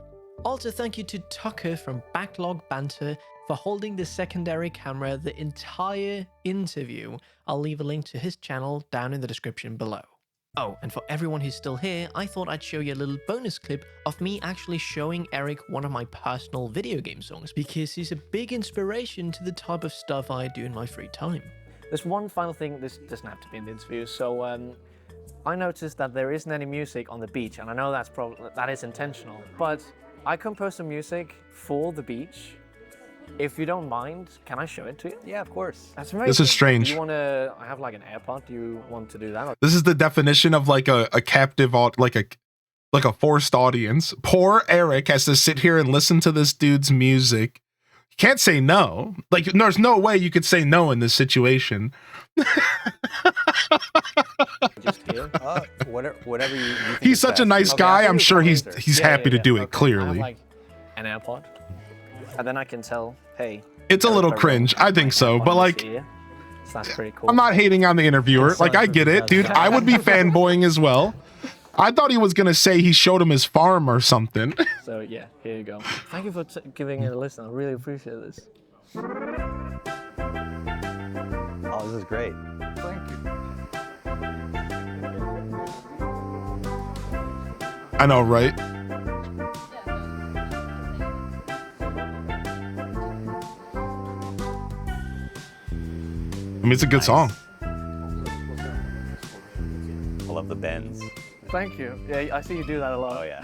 Also, thank you to Tucker from Backlog Banter for holding the secondary camera the entire interview. I'll leave a link to his channel down in the description below. Oh, and for everyone who's still here, I thought I'd show you a little bonus clip of me actually showing Eric one of my personal video game songs, because he's a big inspiration to the type of stuff I do in my free time. There's one final thing. This doesn't have to be in the interview. So I noticed that there isn't any music on the beach, and I know that is intentional. But I composed some music for the beach. If you don't mind, can I show it to you? Yeah, of course. That's amazing. This is strange. Do you want to? I have like an AirPod. Do you want to do that? This is the definition of like a captive, like a forced audience. Poor Eric has to sit here and listen to this dude's music. You can't say no. Like, there's no way you could say no in this situation. Just here. Whatever you think He's is such a best. nice Okay, guy. I'll show I'm you sure one he's later. happy to do it. Okay, I have Clearly, like an AirPod, and then I can tell, hey. it's a little cringe. I think so, but like, So that's pretty cool. I'm not hating on the interviewer. It's Like, I fine. get it, dude. I would be fanboying as well. I thought he was gonna say he showed him his farm or something. So yeah, here you go. Thank you for giving it a listen. I really appreciate this. Oh, this is great. Thank you. I know, right? I mean, it's a good Nice. song. I love the bends. Thank you. Yeah, I see you do that a lot. Oh yeah.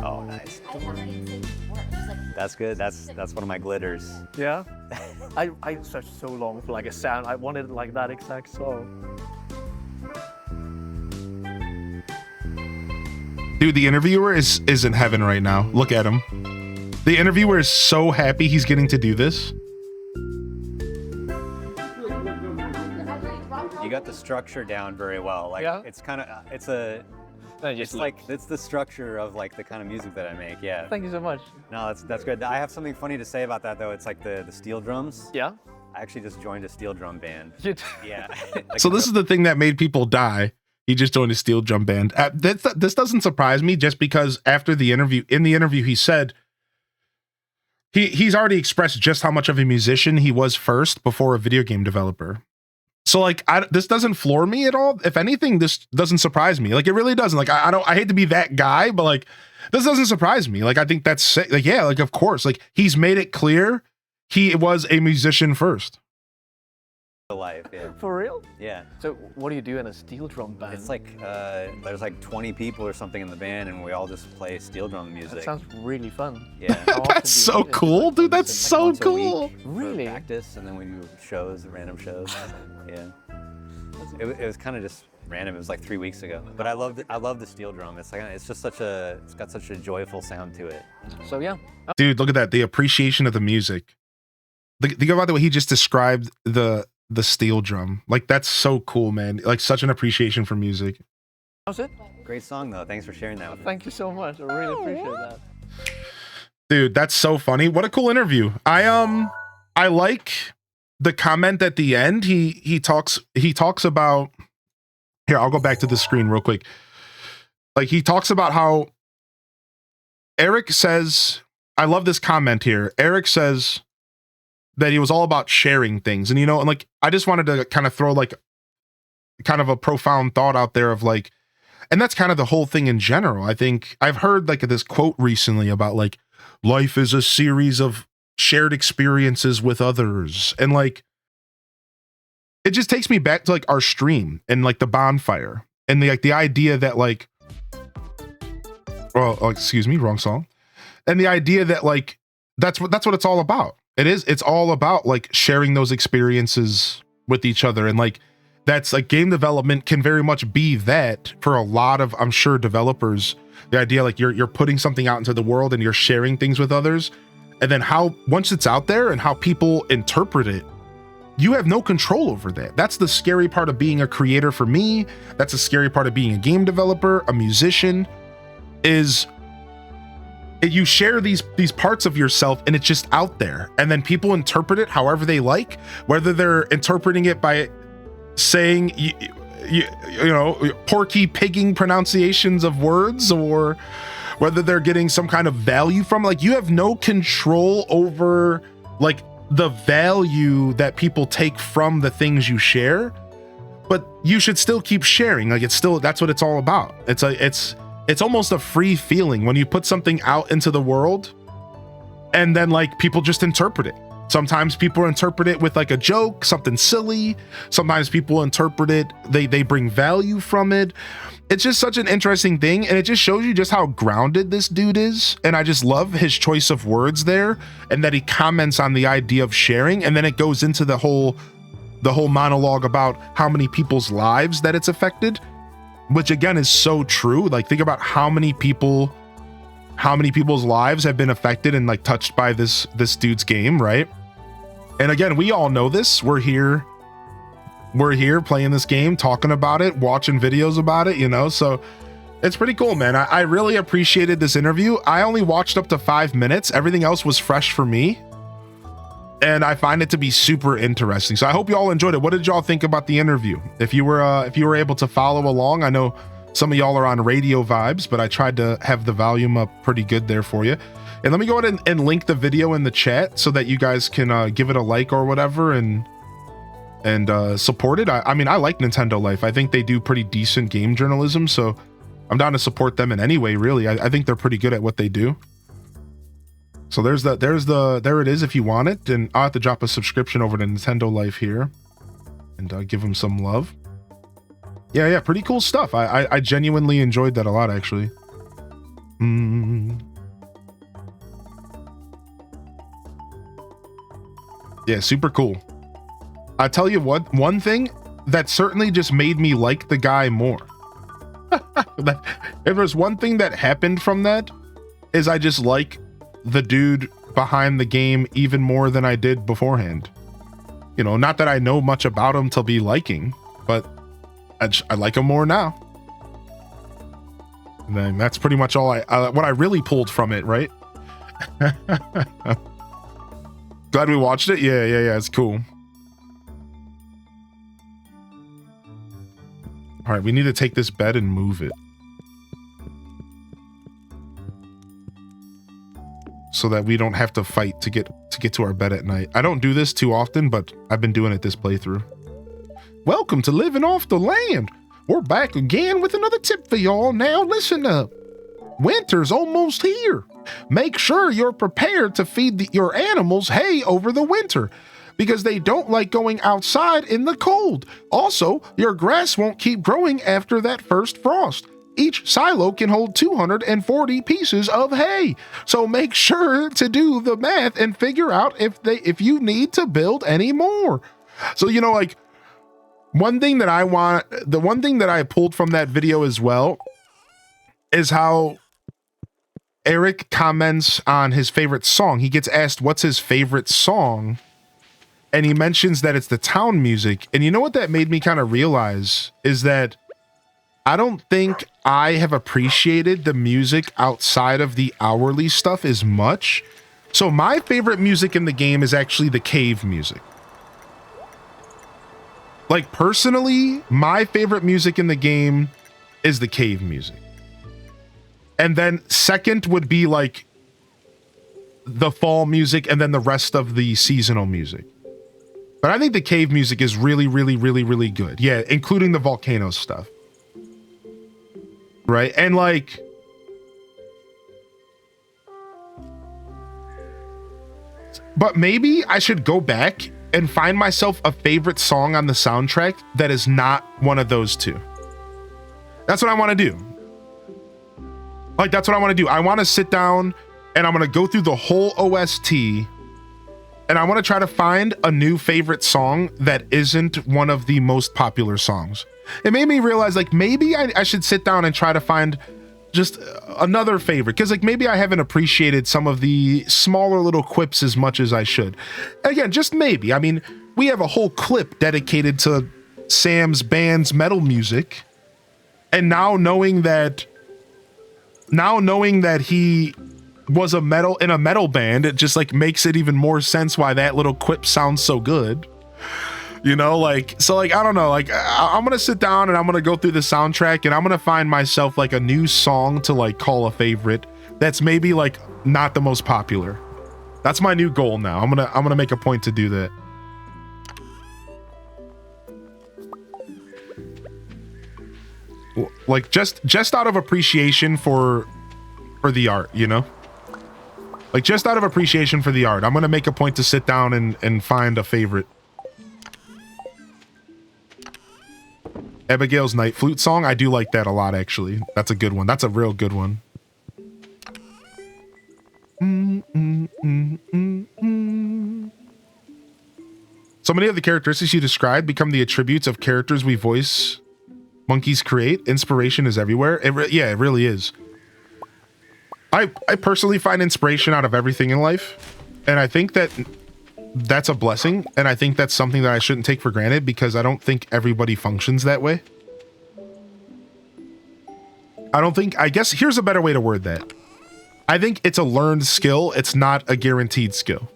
Oh, nice. That's good. That's one of my glitters. Yeah. I searched so long for like a sound. I wanted like that exact song. Dude, the interviewer is in heaven right now. Look at him. The interviewer is so happy he's getting to do this. You got the structure down very well. Like Yeah. it's kind of it's a Just it's the structure of like the kind of music that I make. Yeah. Thank you so much. No, that's good. I have something funny to say about that though. It's like the steel drums. Yeah. I actually just joined a steel drum band. Yeah. So this is the thing that made people die. He just joined a steel drum band. This doesn't surprise me, just because after the interview, he said he's already expressed just how much of a musician he was first before a video game developer. So like, this doesn't floor me at all. If anything, this doesn't surprise me. Like, it really doesn't. Like, I hate to be that guy, but like, this doesn't surprise me. Like, I think that's like, yeah, like, of course, like, he's made it clear he was a musician first. Life, yeah. For real? Yeah. So what do you do in a steel drum band? It's like there's like 20 people or something in the band, and we all just play steel drum music. That sounds really fun. Yeah. That's so cool, dude. That's so once a cool. week for Really? practice, and then we do shows, random shows. Yeah. It was kind of just random. It was like 3 weeks ago, but I love the steel drum. It's like it's got such a joyful sound to it. So yeah. Dude, look at that. The appreciation of the music. Think about the way he just described the steel drum. Like, that's so cool, man. Like, such an appreciation for music. How's it? Great song though. Thanks for sharing that with me. Thank you so much. I really appreciate that. Dude, that's so funny. What a cool interview. I like the comment at the end. He talks about, here, I'll go back to the screen real quick. Like, he talks about how Eric says, I love this comment here. Eric says that he was all about sharing things. And, you know, and like, I just wanted to kind of throw like kind of a profound thought out there of like, and that's kind of the whole thing in general. I think I've heard like this quote recently about like, life is a series of shared experiences with others. And like, it just takes me back to like our stream and like the bonfire and the idea that like, well, excuse me, wrong song. And the idea that like, that's what it's all about. It's all about like sharing those experiences with each other. And like, that's like, game development can very much be that for a lot of, I'm sure, developers. The idea like you're putting something out into the world and you're sharing things with others. And then once it's out there and how people interpret it, you have no control over that. That's the scary part of being a creator for me. That's the scary part of being a game developer, a musician, is you share these parts of yourself and it's just out there. And then people interpret it however they like, whether they're interpreting it by saying, you know, porky pigging pronunciations of words, or whether they're getting some kind of value from, like, you have no control over like the value that people take from the things you share, but you should still keep sharing. Like, that's what it's all about. It's almost a free feeling when you put something out into the world and then like people just interpret it. Sometimes people interpret it with like a joke, something silly. Sometimes people interpret it, they bring value from it. It's just such an interesting thing, and it just shows you just how grounded this dude is. And I just love his choice of words there, and that he comments on the idea of sharing, and then it goes into the whole monologue about how many people's lives that it's affected, which again is so true. Like, think about how many people's lives have been affected and like touched by this dude's game, right? And again, we all know this. We're here playing this game, talking about it, watching videos about it, you know, so it's pretty cool, man. I really appreciated this interview. I only watched up to 5 minutes. Everything else was fresh for me, and I find it to be super interesting. So I hope you all enjoyed it. What did y'all think about the interview? If you were able to follow along, I know some of y'all are on radio vibes, but I tried to have the volume up pretty good there for you. And let me go ahead and link the video in the chat so that you guys can give it a like or whatever and support it. I mean, I like Nintendo Life. I think they do pretty decent game journalism, so I'm down to support them in any way, really. I think they're pretty good at what they do. So there it is if you want it. And I'll have to drop a subscription over to Nintendo Life here and give them some love. Yeah, pretty cool stuff. I genuinely enjoyed that a lot, actually. Yeah, super cool. I tell you what, one thing that certainly just made me like the guy more. If there's one thing that happened from that, is I just like the dude behind the game even more than I did beforehand. You know, not that I know much about him to be liking, but I like him more now. And then that's pretty much all what I really pulled from it, right? Glad we watched it. Yeah. It's cool. All right, we need to take this bed and move it so that we don't have to fight to get to our bed at night. I don't do this too often, but I've been doing it this playthrough. Welcome to Living Off the Land. We're back again with another tip for y'all. Now listen up. Winter's almost here. Make sure you're prepared to feed your animals hay over the winter, because they don't like going outside in the cold. Also, your grass won't keep growing after that first frost. Each silo can hold 240 pieces of hay. So make sure to do the math and figure out if you need to build any more. So, you know, like, the one thing that I pulled from that video as well is how Eric comments on his favorite song. He gets asked what's his favorite song, and he mentions that it's the town music. And you know what that made me kind of realize is that I don't think I have appreciated the music outside of the hourly stuff as much. So my favorite music in the game is actually the cave music. Like, personally, my favorite music in the game is the cave music. And then second would be like the fall music and then the rest of the seasonal music. But I think the cave music is really, really, really, really good. Yeah, including the volcano stuff. Right? And like, but maybe I should go back and find myself a favorite song on the soundtrack that is not one of those two. That's what I want to do. Like, that's what I want to do. I want to sit down and I'm going to go through the whole OST and I want to try to find a new favorite song that isn't one of the most popular songs. It made me realize, like, maybe I should sit down and try to find just another favorite, because like maybe I haven't appreciated some of the smaller little quips as much as I should. Again, just maybe. I mean, we have a whole clip dedicated to Sam's band's metal music, and now knowing that he was in a metal band, it just like makes it even more sense why that little quip sounds so good. You know, like, so like, I don't know, like, I'm gonna sit down and I'm gonna go through the soundtrack and I'm gonna find myself like a new song to like call a favorite that's maybe like not the most popular. That's my new goal now. I'm gonna make a point to do that. Like, just out of appreciation for the art, you know? Like, just out of appreciation for the art, I'm gonna make a point to sit down and find a favorite. Abigail's Night Flute song, I do like that a lot, actually. That's a good one. That's a real good one. So many of the characteristics you described become the attributes of characters we voice monkeys create. Inspiration is everywhere. Yeah, it really is. I personally find inspiration out of everything in life, and I think that's a blessing, and I think that's something that I shouldn't take for granted, because I don't think everybody functions that way. I guess here's a better way to word that. I think it's a learned skill. It's not a guaranteed skill.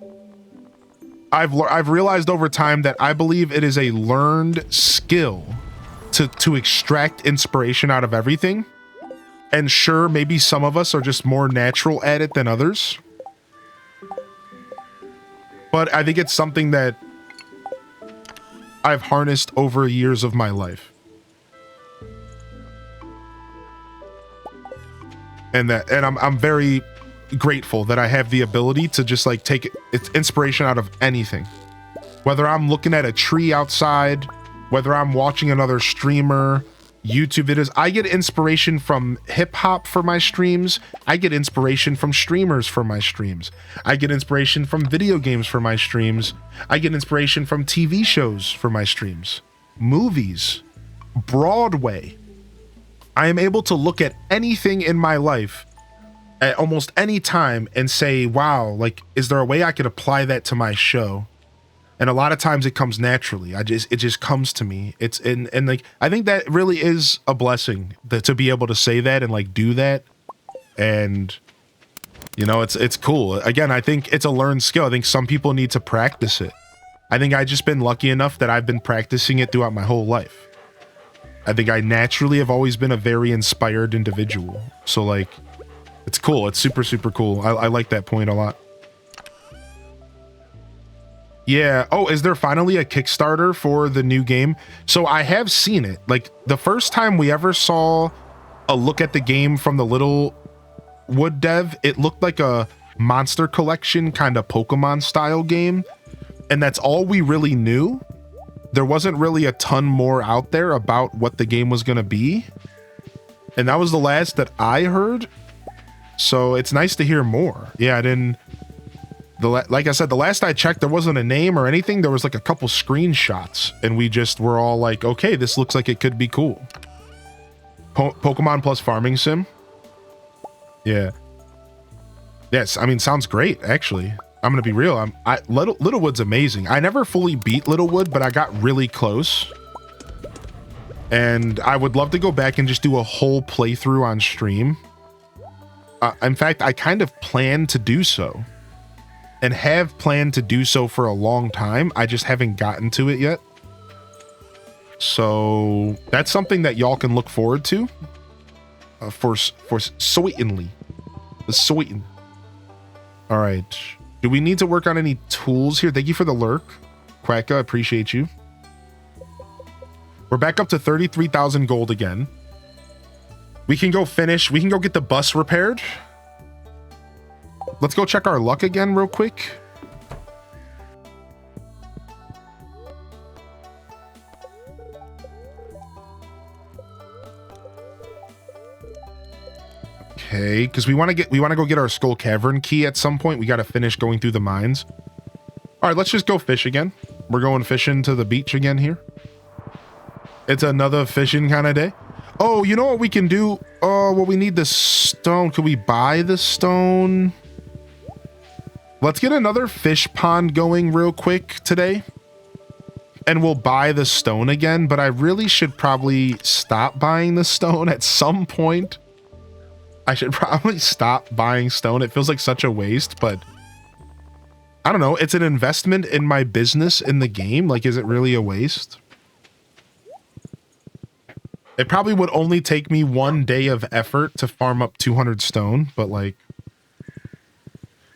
I've realized over time that I believe it is a learned skill to extract inspiration out of everything. And sure, maybe some of us are just more natural at it than others. But I think it's something that I've harnessed over years of my life. And I'm very grateful that I have the ability to just like take inspiration out of anything. Whether I'm looking at a tree outside, whether I'm watching another streamer, YouTube videos, I get inspiration from hip hop for my streams. I get inspiration from streamers for my streams. I get inspiration from video games for my streams. I get inspiration from TV shows for my streams, movies, Broadway. I am able to look at anything in my life at almost any time and say, wow, like, is there a way I could apply that to my show? And a lot of times it comes naturally. It just comes to me. And like, I think that really is a blessing to be able to say that and like do that. And you know, it's cool. Again, I think it's a learned skill. I think some people need to practice it. I think I've just been lucky enough that I've been practicing it throughout my whole life. I think I naturally have always been a very inspired individual. So like, it's cool. It's super, super cool. I like that point a lot. Yeah. Oh, is there finally a Kickstarter for the new game? So I have seen it. Like the first time we ever saw a look at the game from the Littlewood dev, it looked like a monster collection kind of Pokemon style game. And that's all we really knew. There wasn't really a ton more out there about what the game was going to be. And that was the last that I heard. So it's nice to hear more. Yeah, I didn't... like I said, the last I checked, there wasn't a name or anything. There was like a couple screenshots, and we just were all like, okay, this looks like it could be cool. Pokemon plus farming sim. Yeah. Yes, I mean, sounds great, actually. I'm gonna be real. Littlewood's amazing. I never fully beat Littlewood, but I got really close. And I would love to go back and just do a whole playthrough on stream. In fact, I kind of plan to do so. And have planned to do so for a long time. I just haven't gotten to it yet. So that's something that y'all can look forward to. For certainly. Sweeten. All right. Do we need to work on any tools here? Thank you for the lurk. Quacka, appreciate you. We're back up to 33,000 gold again. We can go finish. We can go get the bus repaired. Let's go check our luck again real quick. Okay, because we want to go get our Skull Cavern key at some point. We got to finish going through the mines. All right, let's just go fish again. We're going fishing to the beach again here. It's another fishing kind of day. Oh, you know what we can do? Oh, well, we need the stone. Can we buy the stone? Let's get another fish pond going real quick today. And we'll buy the stone again, but I really should probably stop buying the stone at some point. I should probably stop buying stone. It feels like such a waste, but I don't know. It's an investment in my business in the game. Like, is it really a waste? It probably would only take me 1 day of effort to farm up 200 stone, but like,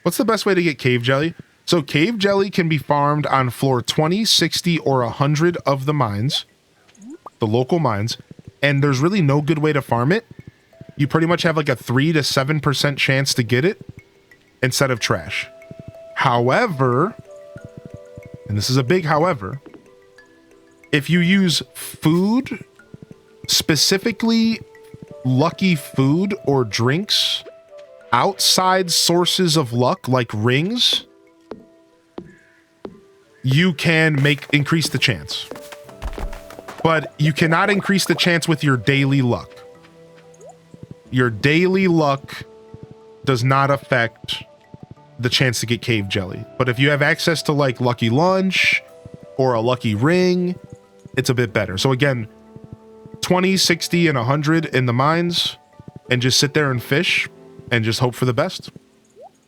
what's the best way to get cave jelly? So cave jelly can be farmed on floor 20, 60, or 100 of the mines, the local mines, and there's really no good way to farm it. You pretty much have like a 3 to 7% chance to get it instead of trash. However, and this is a big however, if you use food, specifically lucky food or drinks, outside sources of luck like rings, you can increase the chance. But you cannot increase the chance with your daily luck. Your daily luck does not affect the chance to get cave jelly. But if you have access to like lucky lunch or a lucky ring, it's a bit better. So again, 20, 60, and 100 in the mines, and just sit there and fish and just hope for the best.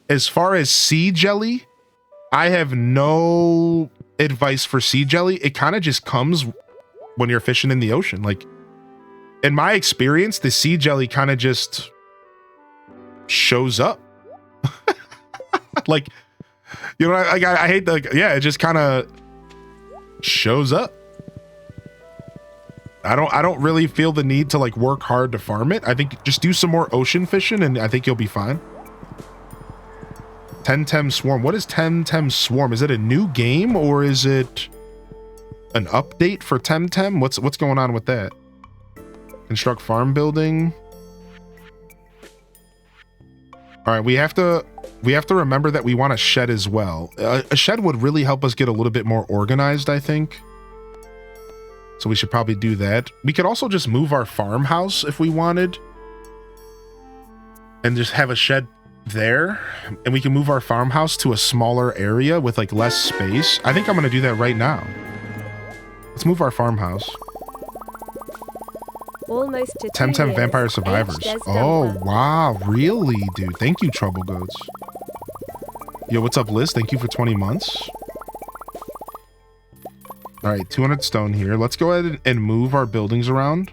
As far as sea jelly, I have no advice for sea jelly. It kind of just comes when you're fishing in the ocean. Like, in my experience, the sea jelly kind of just shows up. Like, you know, I hate the, yeah, it just kind of shows up. I don't really feel the need to like work hard to farm it. I think just do some more ocean fishing and I think you'll be fine. Temtem Swarm. What is Temtem Swarm? Is it a new game or is it an update for Temtem? What's going on with that? Construct farm building. All right, we have to remember that we want a shed as well. A shed would really help us get a little bit more organized, I think. So we should probably do that. We could also just move our farmhouse if we wanted. And just have a shed there, and we can move our farmhouse to a smaller area with like less space. I think I'm gonna do that right now. Let's move our farmhouse. Almost to 2 Temtem years. Vampire Aged Survivors. as Oh, Dumper. wow. Really, dude? Thank you, Trouble Goats. Yo, what's up, Liz? Thank you for 20 months. All right, 200 stone here. Let's go ahead and move our buildings around.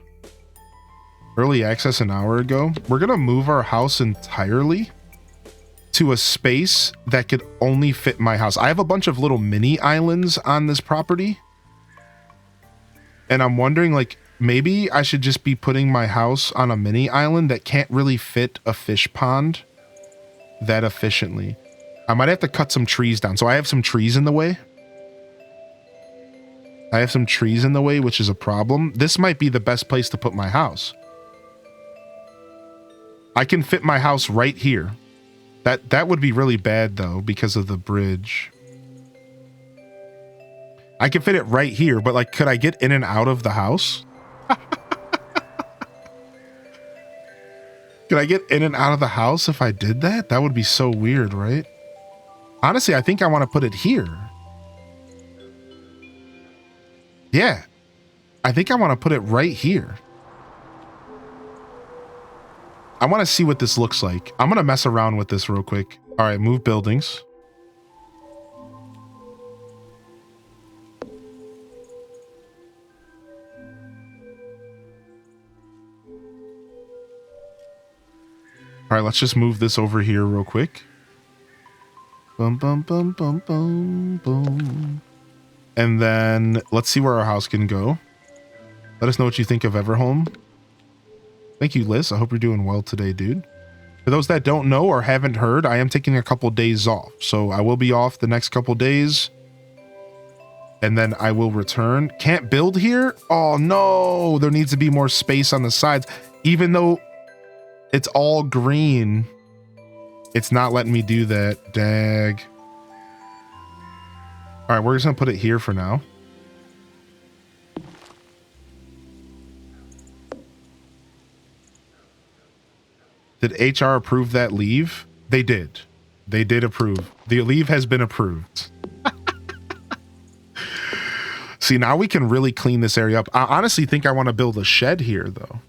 Early access an hour ago. We're going to move our house entirely to a space that could only fit my house. I have a bunch of little mini islands on this property. And I'm wondering, like, maybe I should just be putting my house on a mini island that can't really fit a fish pond that efficiently. I might have to cut some trees down. So I have some trees in the way. Which is a problem. This might be the best place to put my house. I can fit my house right here. That would be really bad, though, because of the bridge. I can fit it right here, but, like, could I get in and out of the house? Could I get in and out of the house if I did that? That would be so weird, right? Honestly, I think I want to put it here. Yeah. I think I want to put it right here. I want to see what this looks like. I'm going to mess around with this real quick. All right, move buildings. All right, let's just move this over here real quick. Bum, bum, bum, bum, bum, bum. And then let's see where our house can go. Let us know what you think of Everhome. Thank you, Liz. I hope you're doing well today, dude. For those that don't know or haven't heard, I am taking a couple days off. So I will be off the next couple days. And then I will return. Can't build here? Oh, no. There needs to be more space on the sides. Even though it's all green, it's not letting me do that. Dag. All right, we're just going to put it here for now. Did HR approve that leave? They did. They did approve. The leave has been approved. See, now we can really clean this area up. I honestly think I want to build a shed here, though.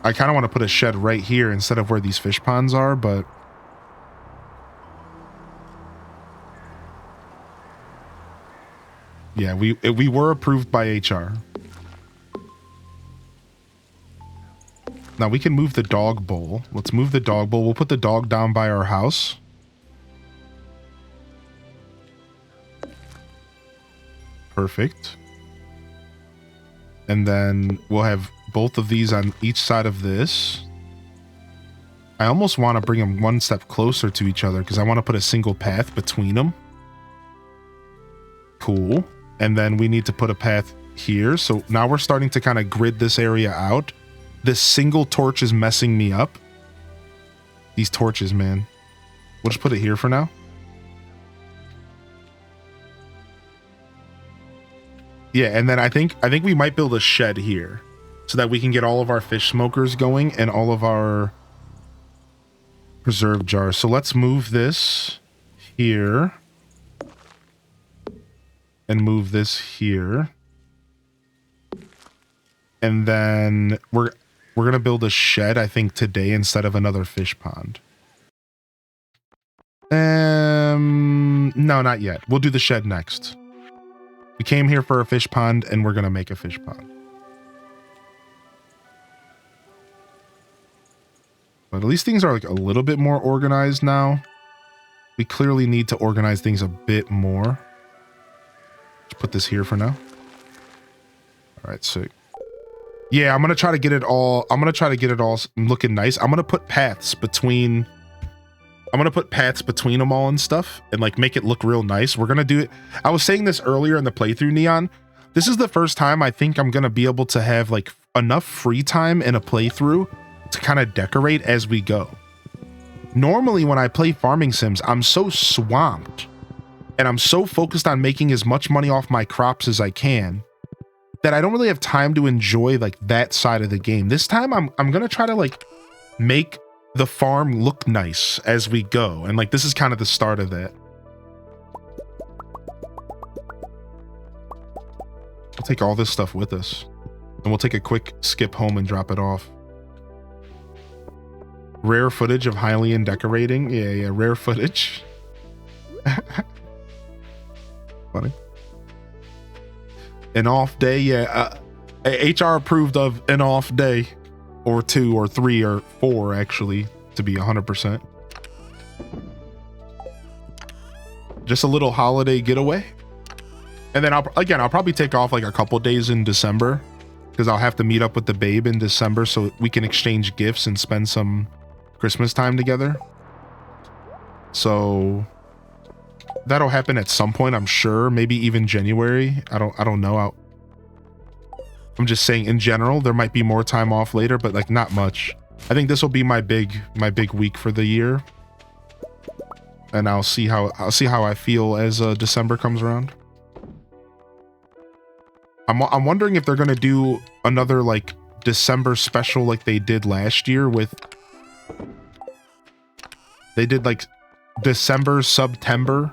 I kind of want to put a shed right here instead of where these fish ponds are, but... yeah, we were approved by HR. Now we can move the dog bowl. Let's move the dog bowl. We'll put the dog down by our house. Perfect. And then we'll have both of these on each side of this. I almost want to bring them one step closer to each other because I want to put a single path between them. Cool. And then we need to put a path here. So now we're starting to kind of grid this area out. This single torch is messing me up. These torches, man. We'll just put it here for now. Yeah, and then I think we might build a shed here so that we can get all of our fish smokers going and all of our preserve jars. So let's move this here and move this here. And then we're going to build a shed, I think, today instead of another fish pond. No, not yet. We'll do the shed next. We came here for a fish pond, and we're going to make a fish pond. But at least things are like a little bit more organized now. We clearly need to organize things a bit more. Let's put this here for now. All right, sick. Yeah, I'm going to try to get it all. I'm going to try to get it all looking nice. I'm going to put paths between. I'm going to put paths between them all and stuff and like make it look real nice. We're going to do it. I was saying this earlier in the playthrough, Neon. This is the first time I think I'm going to be able to have like enough free time in a playthrough to kind of decorate as we go. Normally when I play farming sims, I'm so swamped and I'm so focused on making as much money off my crops as I can that I don't really have time to enjoy like that side of the game. This time I'm going to try to like make the farm look nice as we go. And like, this is kind of the start of that. We'll take all this stuff with us and we'll take a quick skip home and drop it off. Rare footage of Hylian decorating. Yeah, rare footage. Funny. An off day. Yeah. HR approved of an off day. Or 2 or 3 or 4 actually, to be 100%. Just a little holiday getaway. And then I'll probably take off like a couple days in December because I'll have to meet up with the babe in December so we can exchange gifts and spend some Christmas time together. So that'll happen at some point, I'm sure, maybe even January. I don't know. I'm just saying in general, there might be more time off later, but like not much. I think this will be my big week for the year. And I'll see how I feel as December comes around. I'm wondering if they're going to do another like December special like they did last year with they did like December September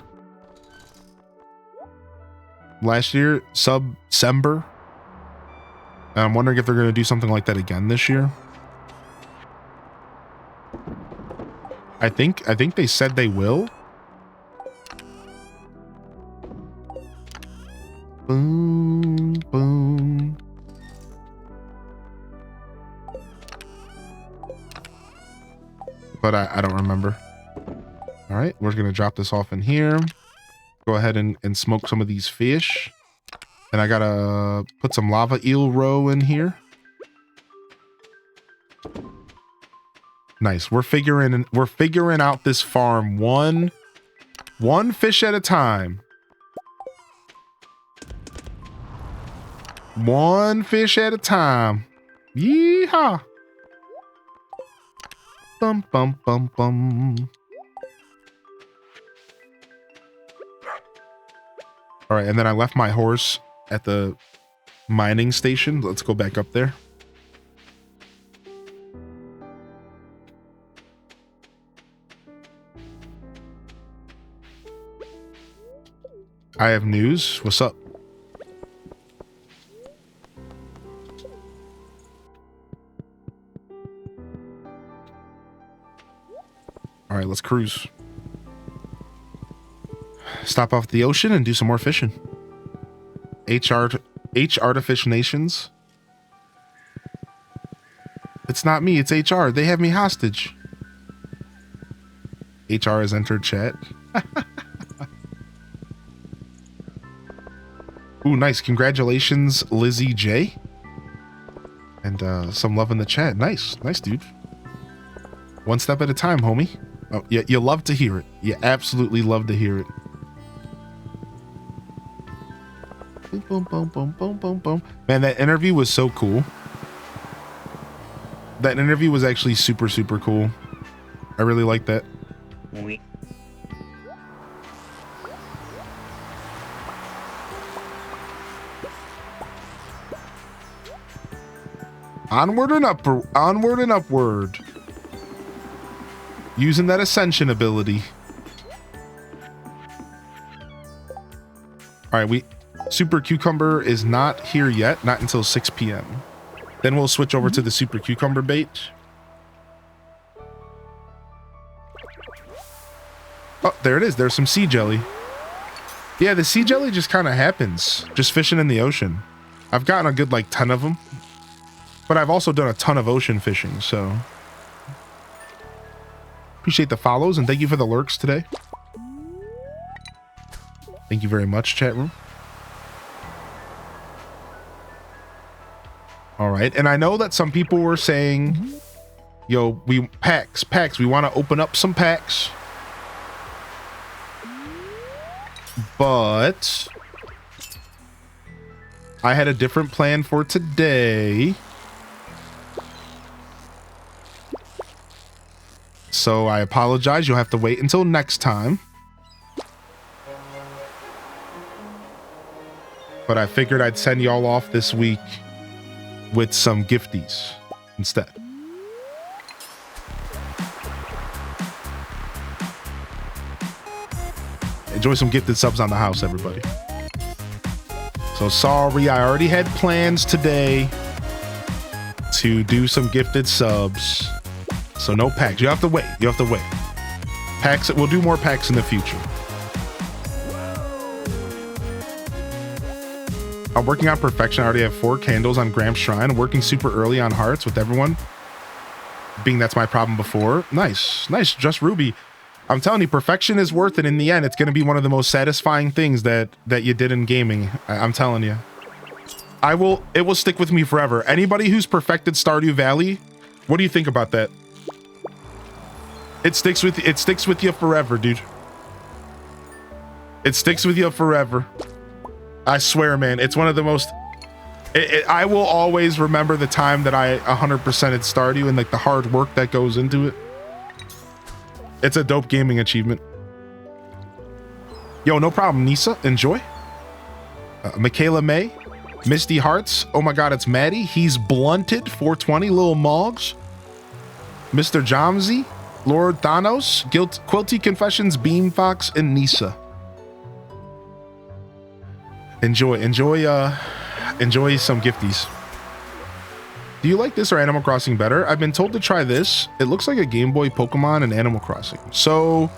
last year, Sub-Sember. And I'm wondering if they're going to do something like that again this year. I think they said they will. Boom, boom. But I don't remember. All right, we're going to drop this off in here. Go ahead and smoke some of these fish. And I gotta put some lava eel roe in here. Nice. We're figuring out this farm one fish at a time. One fish at a time. Yeehaw. Bum bum bum bum. All right, and then I left my horse at the mining station. Let's go back up there. I have news. What's up? All right, let's cruise. Stop off at the ocean and do some more fishing. H Artifish Nations. It's not me, it's HR. They have me hostage. HR has entered chat. Ooh, nice. Congratulations, Lizzie J. And some love in the chat. Nice. Nice, dude. One step at a time, homie. Oh, yeah, you love to hear it. You absolutely love to hear it. Boom, boom, boom, boom, boom, boom. Man, that interview was so cool. That interview was actually super, super cool. I really like that. Onward and upward. Onward and upward. Using that ascension ability. All right, Super Cucumber is not here yet, not until 6 p.m. Then we'll switch over to the Super Cucumber bait. Oh, there it is. There's some sea jelly. Yeah, the sea jelly just kind of happens. Just fishing in the ocean. I've gotten a good like 10 of them. But I've also done a ton of ocean fishing, so. Appreciate the follows and thank you for the lurks today. Thank you very much, chat room. All right, and I know that some people were saying, yo, packs, we want to open up some packs. But I had a different plan for today. So I apologize. You'll have to wait until next time. But I figured I'd send y'all off this week with some gifties instead. Enjoy some gifted subs on the house, everybody. So sorry, I already had plans today to do some gifted subs. So no packs. You have to wait. You have to wait. Packs. We'll do more packs in the future. I'm working on perfection. I already have 4 candles on Graham's Shrine. I'm working super early on hearts with everyone. Being that's my problem before. Nice. Nice. Just Ruby. I'm telling you, perfection is worth it in the end. It's going to be one of the most satisfying things that you did in gaming. I'm telling you. It will stick with me forever. Anybody who's perfected Stardew Valley, what do you think about that? It sticks with you forever, dude. It sticks with you forever. I swear, man. It's one of the most... I will always remember the time that I 100%'d Stardew and like the hard work that goes into it. It's a dope gaming achievement. Yo, no problem, Nisa. Enjoy. Michaela May. Misty Hearts. Oh my god, it's Maddie. He's blunted. 420. Little Moggs. Mr. Jomsy. Lord Thanos. Quilty Confessions. Beam Fox. And Nisa. Enjoy some gifties. Do you like this or Animal Crossing better? I've been told to try this. It looks like a Game Boy Pokemon and Animal Crossing. So,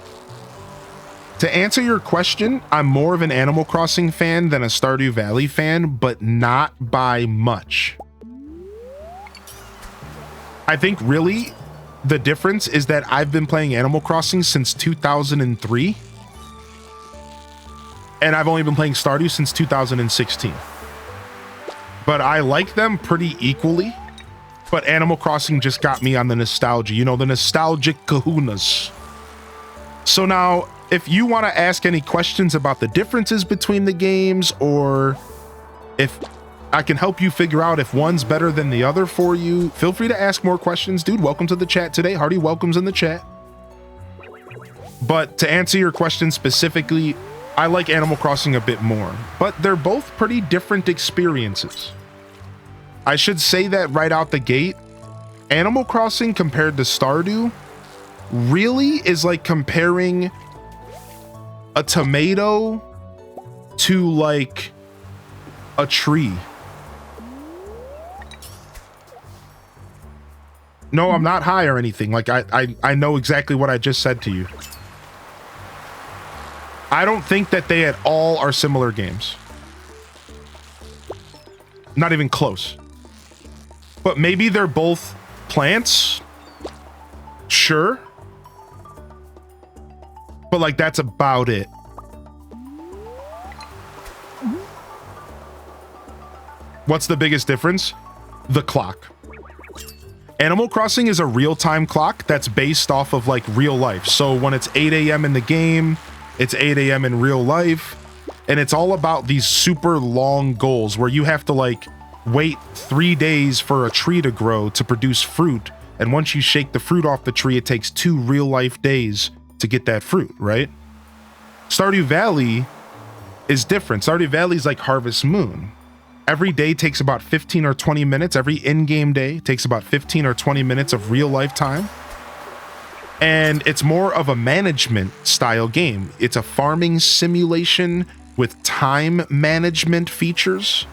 to answer your question, I'm more of an Animal Crossing fan than a Stardew Valley fan, but not by much. I think really the difference is that I've been playing Animal Crossing since 2003. And I've only been playing Stardew since 2016. But I like them pretty equally. But Animal Crossing just got me on the nostalgia, you know, the nostalgic kahunas. So now, if you want to ask any questions about the differences between the games, or if I can help you figure out if one's better than the other for you, feel free to ask more questions. Dude, welcome to the chat today. Hearty welcomes in the chat. But to answer your question specifically, I like Animal Crossing a bit more, but they're both pretty different experiences. I should say that right out the gate, Animal Crossing compared to Stardew really is like comparing a tomato to like a tree. No, I'm not high or anything. Like I know exactly what I just said to you. I don't think that they at all are similar games. Not even close. But maybe they're both plants. Sure. But like that's about it. What's the biggest difference? The clock. Animal Crossing is a real-time clock that's based off of like real life. So when it's 8 a.m. in the game, it's 8 a.m. in real life. And it's all about these super long goals where you have to like wait 3 days for a tree to grow to produce fruit. And once you shake the fruit off the tree, it takes 2 real life days to get that fruit, right? Stardew Valley is different. Stardew Valley is like Harvest Moon. Every day takes about 15 or 20 minutes. Every in-game day takes about 15 or 20 minutes of real life time. And it's more of a management style game. It's a farming simulation with time management features.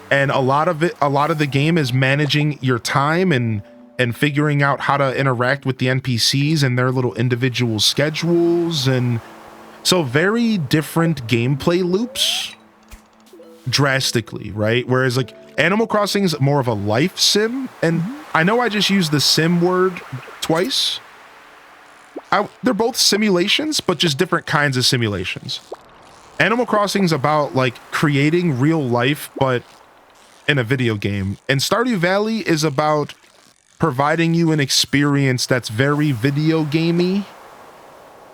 And a lot of the game is managing your time and figuring out how to interact with the NPCs and their little individual schedules. And so very different gameplay loops drastically, right? Whereas like Animal Crossing is more of a life sim. And I know I just used the sim word twice. They're both simulations, but just different kinds of simulations. Animal Crossing is about like creating real life, but in a video game. And Stardew Valley is about providing you an experience that's very video gamey,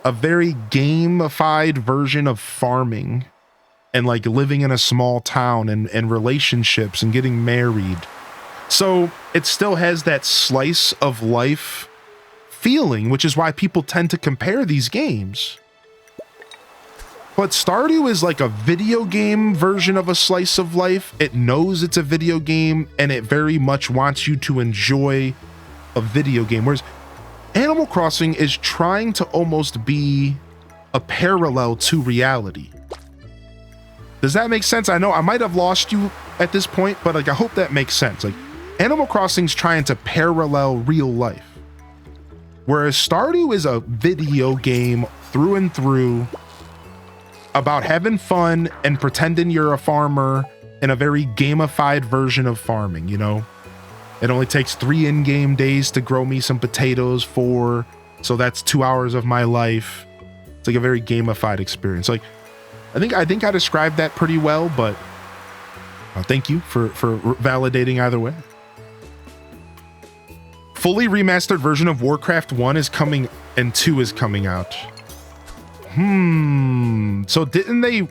a very gamified version of farming and like living in a small town and relationships and getting married. So it still has that slice of life feeling, which is why people tend to compare these games. But Stardew is like a video game version of a slice of life. It knows it's a video game and it very much wants you to enjoy a video game. Whereas Animal Crossing is trying to almost be a parallel to reality. Does that make sense? I know I might have lost you at this point, but like I hope that makes sense. Like Animal Crossing's trying to parallel real life, whereas Stardew is a video game through and through about having fun and pretending you're a farmer in a very gamified version of farming, you know? It only takes 3 in-game days to grow me some potatoes, 4, so that's 2 hours of my life. It's like a very gamified experience. Like I think I described that pretty well, but thank you for validating either way. Fully remastered version of Warcraft 1 is coming and 2 is coming out. So didn't they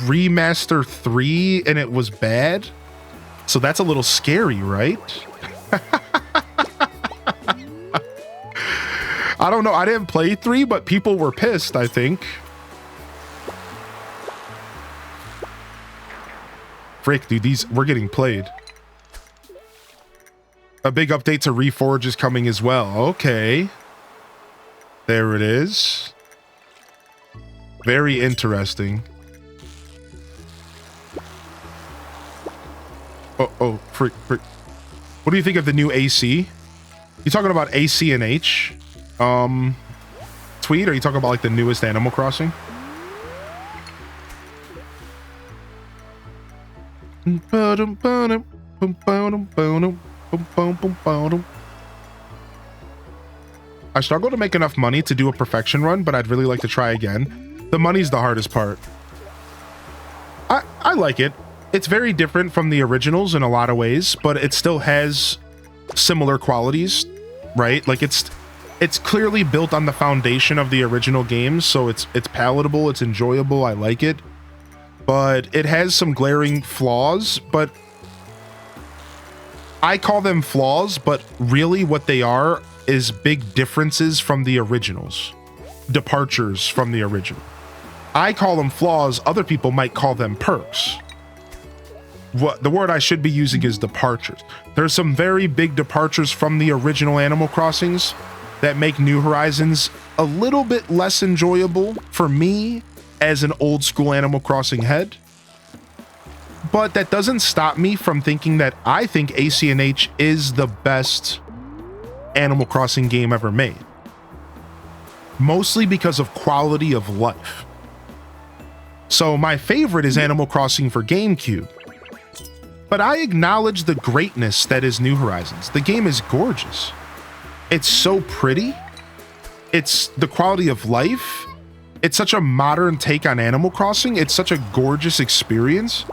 remaster 3 and it was bad? So that's a little scary, right? I don't know. I didn't play 3, but people were pissed, I think. Frick, dude, we're getting played. A big update to Reforge is coming as well. Okay. There it is. Very interesting. Oh, frick. What do you think of the new AC? You talking about AC and H? Tweet? Or are you talking about like the newest Animal Crossing? I struggle to make enough money to do a perfection run, but I'd really like to try again. The money's the hardest part. I like it. It's very different from the originals in a lot of ways, but it still has similar qualities, right? Like it's clearly built on the foundation of the original games, so it's palatable, it's enjoyable, I like it. But it has some glaring flaws, but I call them flaws, but really what they are is big differences from the originals, departures from the original. I call them flaws, other people might call them perks. What the word I should be using is departures. There's some very big departures from the original Animal Crossings that make New Horizons a little bit less enjoyable for me as an old school Animal Crossing head. But that doesn't stop me from thinking that I think ACNH is the best Animal Crossing game ever made. Mostly because of quality of life. So my favorite is Animal Crossing for GameCube. But I acknowledge the greatness that is New Horizons. The game is gorgeous. It's so pretty. It's the quality of life. It's such a modern take on Animal Crossing. It's such a gorgeous experience.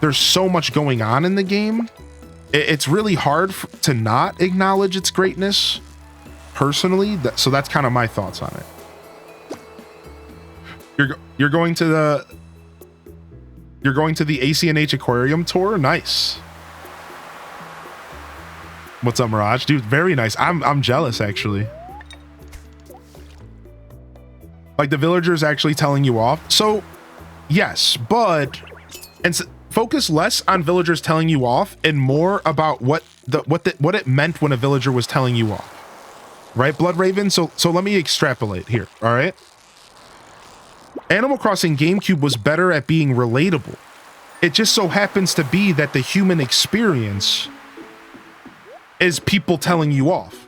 There's so much going on in the game. It's really hard to not acknowledge its greatness, personally. So that's kind of my thoughts on it. You're going to the ACNH Aquarium tour? Nice. What's up, Mirage? Dude, very nice. I'm jealous, actually. Like the villagers actually telling you off. So yes, but focus less on villagers telling you off and more about what it meant when a villager was telling you off. Right, Blood Raven? So let me extrapolate here, all right? Animal Crossing GameCube was better at being relatable. It just so happens to be that the human experience is people telling you off.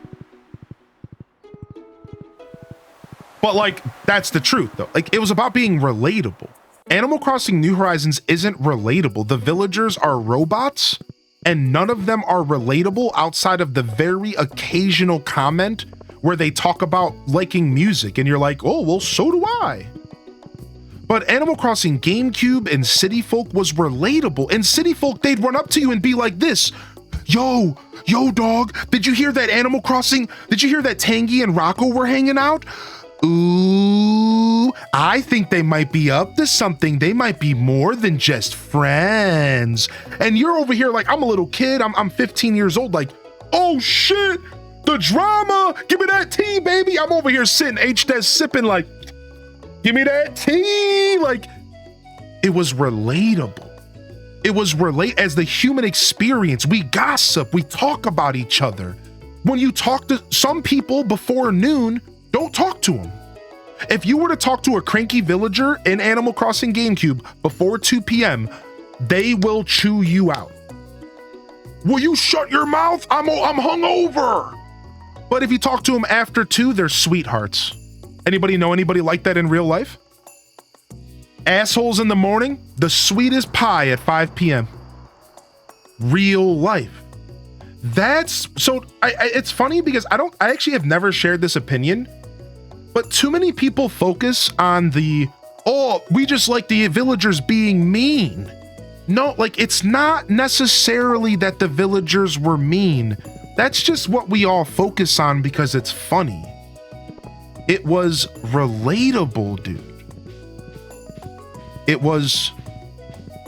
But like, that's the truth though. Like, it was about being relatable. Animal Crossing New Horizons isn't relatable. The villagers are robots and none of them are relatable outside of the very occasional comment where they talk about liking music and you're like, oh, well, so do I. But Animal Crossing GameCube and City Folk was relatable. In City Folk, they'd run up to you and be like this. Yo, dog, did you hear that Animal Crossing? Did you hear that Tangy and Rocco were hanging out? Ooh, I think they might be up to something. They might be more than just friends. And you're over here like, I'm a little kid. I'm 15 years old. Like, oh shit, the drama. Give me that tea, baby. I'm over here sitting H-Des sipping like, give me that tea. Like, it was relatable. It was as the human experience. We gossip, we talk about each other. When you talk to some people before noon, don't talk to them. If you were to talk to a cranky villager in Animal Crossing GameCube before 2 p.m., they will chew you out. Will you shut your mouth? I'm hungover. But if you talk to them after 2, they're sweethearts. Anybody know anybody like that in real life? Assholes in the morning, the sweetest pie at 5 p.m. Real life. That's so it's funny because I actually have never shared this opinion, but too many people focus on we just like the villagers being mean. No, like it's not necessarily that the villagers were mean. That's just what we all focus on because it's funny. It was relatable, dude. It was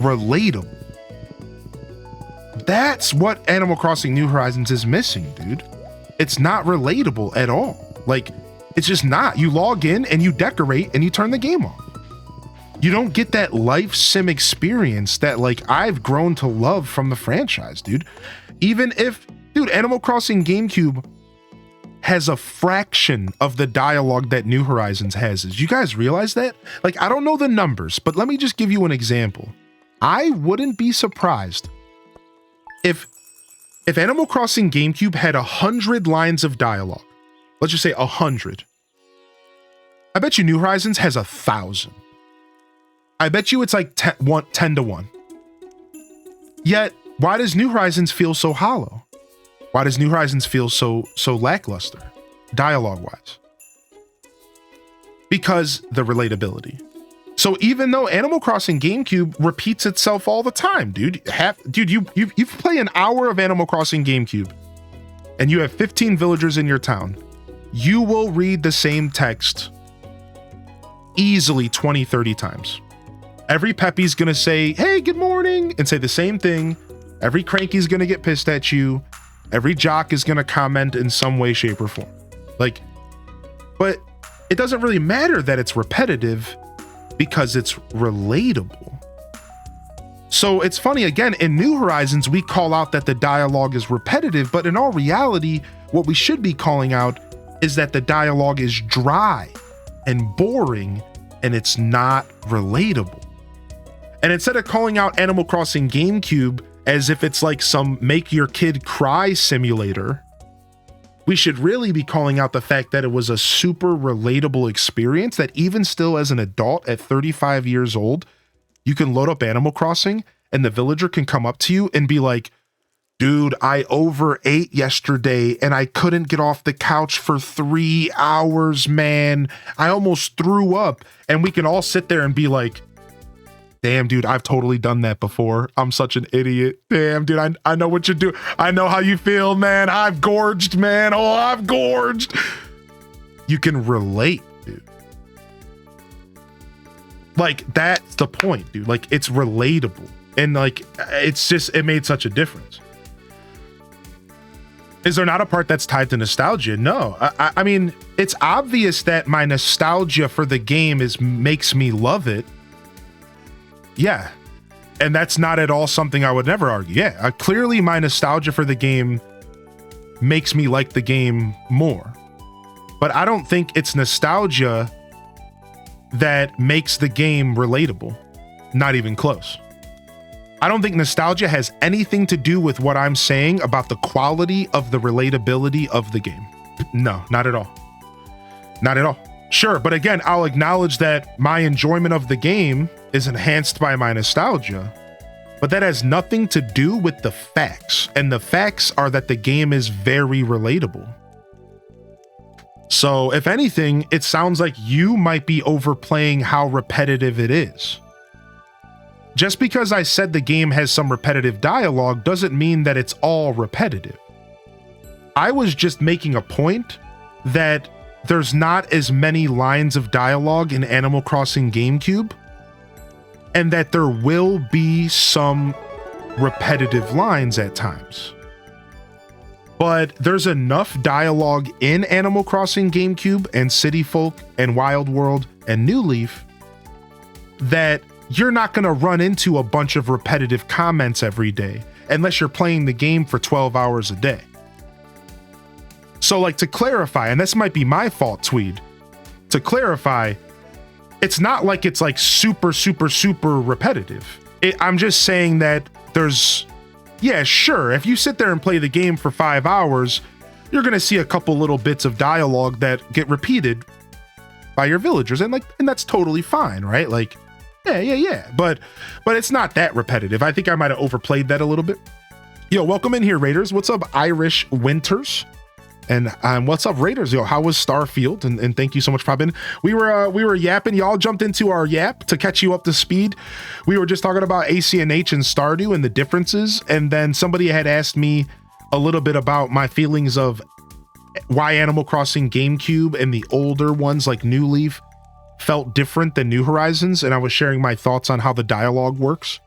relatable. That's what Animal Crossing New Horizons is missing, dude. It's not relatable at all. Like, it's just not. You log in and you decorate and you turn the game off. You don't get that life sim experience that like I've grown to love from the franchise, dude. Even if, dude, Animal Crossing GameCube has a fraction of the dialogue that New Horizons has. Did you guys realize that? Like, I don't know the numbers, but let me just give you an example. I wouldn't be surprised if Animal Crossing GameCube had 100 lines of dialogue. Let's just say 100. I bet you New Horizons has 1,000. I bet you it's like 10 to 1. Yet, why does New Horizons feel so hollow? Why does New Horizons feel so lackluster, dialogue-wise? Because the relatability. So even though Animal Crossing GameCube repeats itself all the time, dude, you play an hour of Animal Crossing GameCube, and you have 15 villagers in your town, you will read the same text easily 20, 30 times. Every Peppy's gonna say, hey, good morning, and say the same thing. Every Cranky's gonna get pissed at you. Every jock is going to comment in some way, shape, or form. Like, but it doesn't really matter that it's repetitive because it's relatable. So it's funny, again, in New Horizons, we call out that the dialogue is repetitive, but in all reality, what we should be calling out is that the dialogue is dry and boring and it's not relatable. And instead of calling out Animal Crossing GameCube as if it's like some make your kid cry simulator, we should really be calling out the fact that it was a super relatable experience that even still as an adult at 35 years old, you can load up Animal Crossing and the villager can come up to you and be like, dude, I overate yesterday and I couldn't get off the couch for 3 hours, man. I almost threw up. And we can all sit there and be like, damn, dude, I've totally done that before. I'm such an idiot. Damn, dude, I know what you do. I know how you feel, man. I've gorged, man. Oh, I've gorged. You can relate, dude. Like, that's the point, dude. Like, it's relatable. And, like, it's just, it made such a difference. Is there not a part that's tied to nostalgia? No. I mean, it's obvious that my nostalgia for the game makes me love it. Yeah. And that's not at all something I would never argue. Yeah, clearly my nostalgia for the game makes me like the game more. But I don't think it's nostalgia that makes the game relatable. Not even close. I don't think nostalgia has anything to do with what I'm saying about the quality of the relatability of the game. No, not at all. Not at all. Sure, but again, I'll acknowledge that my enjoyment of the game is enhanced by my nostalgia, but that has nothing to do with the facts. And the facts are that the game is very relatable. So if anything, it sounds like you might be overplaying how repetitive it is. Just because I said the game has some repetitive dialogue doesn't mean that it's all repetitive. I was just making a point that there's not as many lines of dialogue in Animal Crossing GameCube, and that there will be some repetitive lines at times. But there's enough dialogue in Animal Crossing GameCube and City Folk and Wild World and New Leaf that you're not going to run into a bunch of repetitive comments every day unless you're playing the game for 12 hours a day. So, like, to clarify, and this might be my fault, Tweed, to clarify, it's not like it's like super repetitive. I'm just saying that there's, yeah, sure, if you sit there and play the game for 5 hours, you're gonna see a couple little bits of dialogue that get repeated by your villagers, and that's totally fine, right? Like, yeah. But it's not that repetitive. I think I might have overplayed that a little bit. Yo, welcome in here, Raiders. What's up, Irish Winters? And what's up, Raiders? Yo, how was Starfield? And thank you so much for popping in. We were yapping. Y'all jumped into our yap to catch you up to speed. We were just talking about ACNH and Stardew and the differences. And then somebody had asked me a little bit about my feelings of why Animal Crossing GameCube and the older ones like New Leaf felt different than New Horizons. And I was sharing my thoughts on how the dialogue works.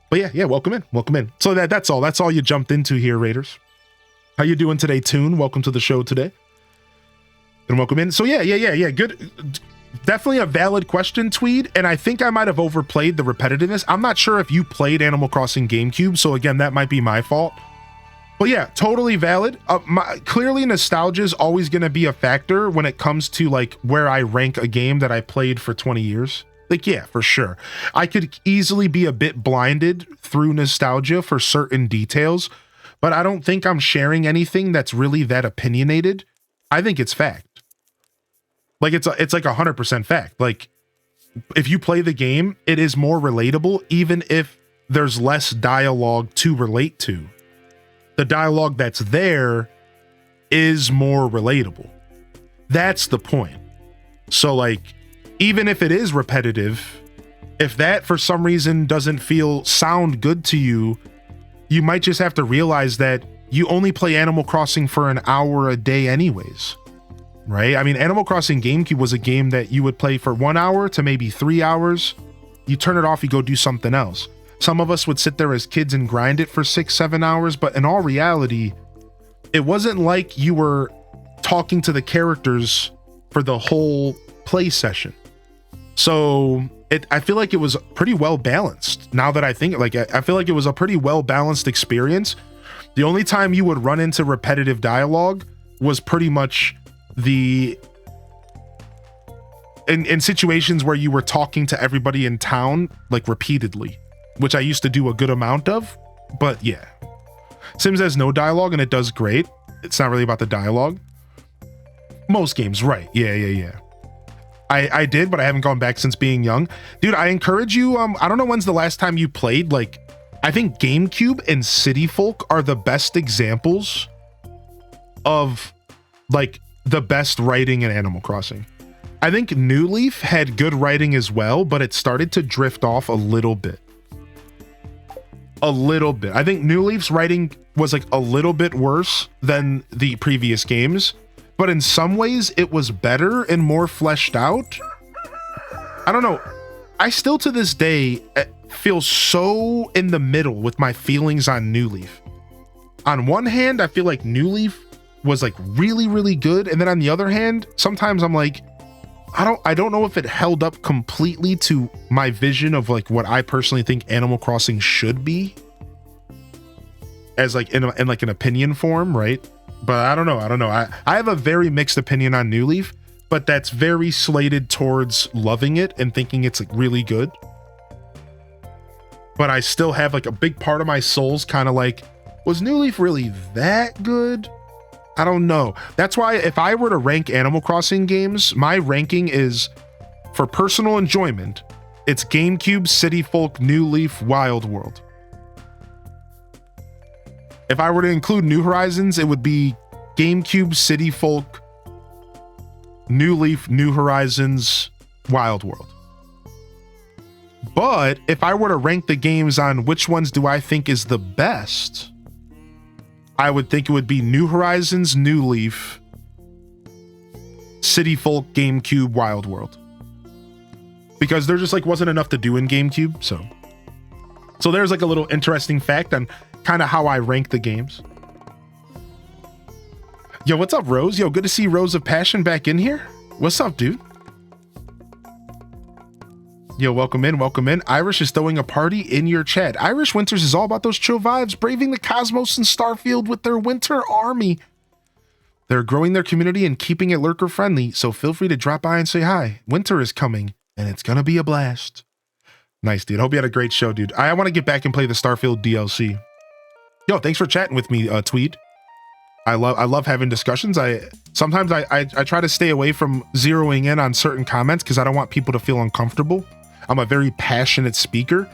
But yeah, welcome in. So that's all you jumped into here, Raiders. How you doing today, Toon? Welcome to the show today. And welcome in. So yeah. Good. Definitely a valid question, Tweed. And I think I might have overplayed the repetitiveness. I'm not sure if you played Animal Crossing GameCube. So again, that might be my fault. But yeah, totally valid. Clearly nostalgia is always going to be a factor when it comes to like where I rank a game that I played for 20 years. Like, yeah, for sure. I could easily be a bit blinded through nostalgia for certain details, but I don't think I'm sharing anything that's really that opinionated. I think it's fact. Like it's like 100% fact. Like if you play the game, it is more relatable, even if there's less dialogue to relate to. The dialogue that's there is more relatable. That's the point. So like, even if it is repetitive, if that for some reason doesn't sound good to you, you might just have to realize that you only play Animal Crossing for an hour a day anyways, right? I mean, Animal Crossing GameCube was a game that you would play for 1 hour to maybe 3 hours. You turn it off, you go do something else. Some of us would sit there as kids and grind it for 6-7 hours, but in all reality, it wasn't like you were talking to the characters for the whole play session. So I feel like it was pretty well balanced. Now that I think, like, I feel like it was a pretty well balanced experience. The only time you would run into repetitive dialogue was pretty much in situations where you were talking to everybody in town, like repeatedly, which I used to do a good amount of. But yeah, Sims has no dialogue and it does great. It's not really about the dialogue. Most games, right? Yeah. I did, but I haven't gone back since being young. Dude, I encourage you, I don't know when's the last time you played, like, I think GameCube and City Folk are the best examples of, like, the best writing in Animal Crossing. I think New Leaf had good writing as well, but it started to drift off a little bit. I think New Leaf's writing was, like, a little bit worse than the previous games. But in some ways, it was better and more fleshed out. I don't know. I still, to this day, feel so in the middle with my feelings on New Leaf. On one hand, I feel like New Leaf was like really, really good. And then on the other hand, sometimes I'm like, I don't know if it held up completely to my vision of like what I personally think Animal Crossing should be. As like in like an opinion form, right? But I don't know. I have a very mixed opinion on New Leaf, but that's very slated towards loving it and thinking it's like really good. But I still have like a big part of my soul's kind of like, was New Leaf really that good? I don't know. That's why if I were to rank Animal Crossing games, my ranking is for personal enjoyment. It's GameCube, City Folk, New Leaf, Wild World. If I were to include New Horizons, it would be GameCube, City Folk, New Leaf, New Horizons, Wild World. But if I were to rank the games on which ones do I think is the best, I would think it would be New Horizons, New Leaf, City Folk, GameCube, Wild World. Because there just like wasn't enough to do in GameCube, so there's like a little interesting fact on kind of how I rank the games. Yo, what's up, Rose? Yo, good to see Rose of Passion back in here. What's up, dude? Yo, welcome in. Irish is throwing a party in your chat. Irish Winters is all about those chill vibes, braving the cosmos and Starfield with their winter army. They're growing their community and keeping it lurker friendly, so feel free to drop by and say hi. Winter is coming, and it's gonna be a blast. Nice, dude. Hope you had a great show, dude. I want to get back and play the Starfield DLC. Yo, thanks for chatting with me, Tweed. I love having discussions. Sometimes I try to stay away from zeroing in on certain comments because I don't want people to feel uncomfortable. I'm a very passionate speaker,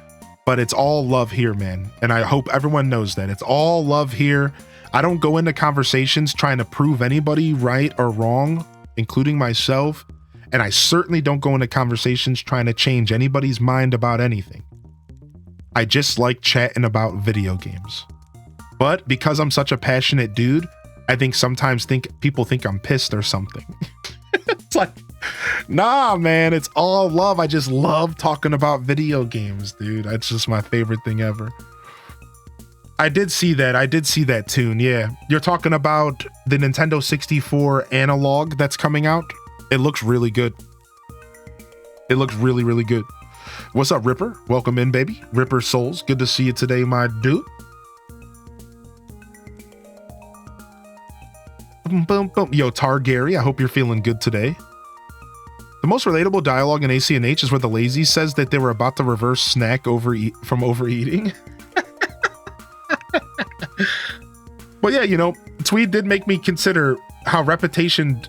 but it's all love here, man. And I hope everyone knows that. It's all love here. I don't go into conversations trying to prove anybody right or wrong, including myself. And I certainly don't go into conversations trying to change anybody's mind about anything. I just like chatting about video games. But because I'm such a passionate dude, I think sometimes people think I'm pissed or something. It's like, nah, man, it's all love. I just love talking about video games, dude. That's just my favorite thing ever. I did see that tune. Yeah. You're talking about the Nintendo 64 analog that's coming out. It looks really good. It looks really, really good. What's up, Ripper? Welcome in, baby. Ripper Souls. Good to see you today, my dude. Boom, boom, boom. Yo, Targary, I hope you're feeling good today. The most relatable dialogue in AC&H is where the lazy says that they were about to reverse snack from overeating. But yeah, you know, Tweed did make me consider how repetition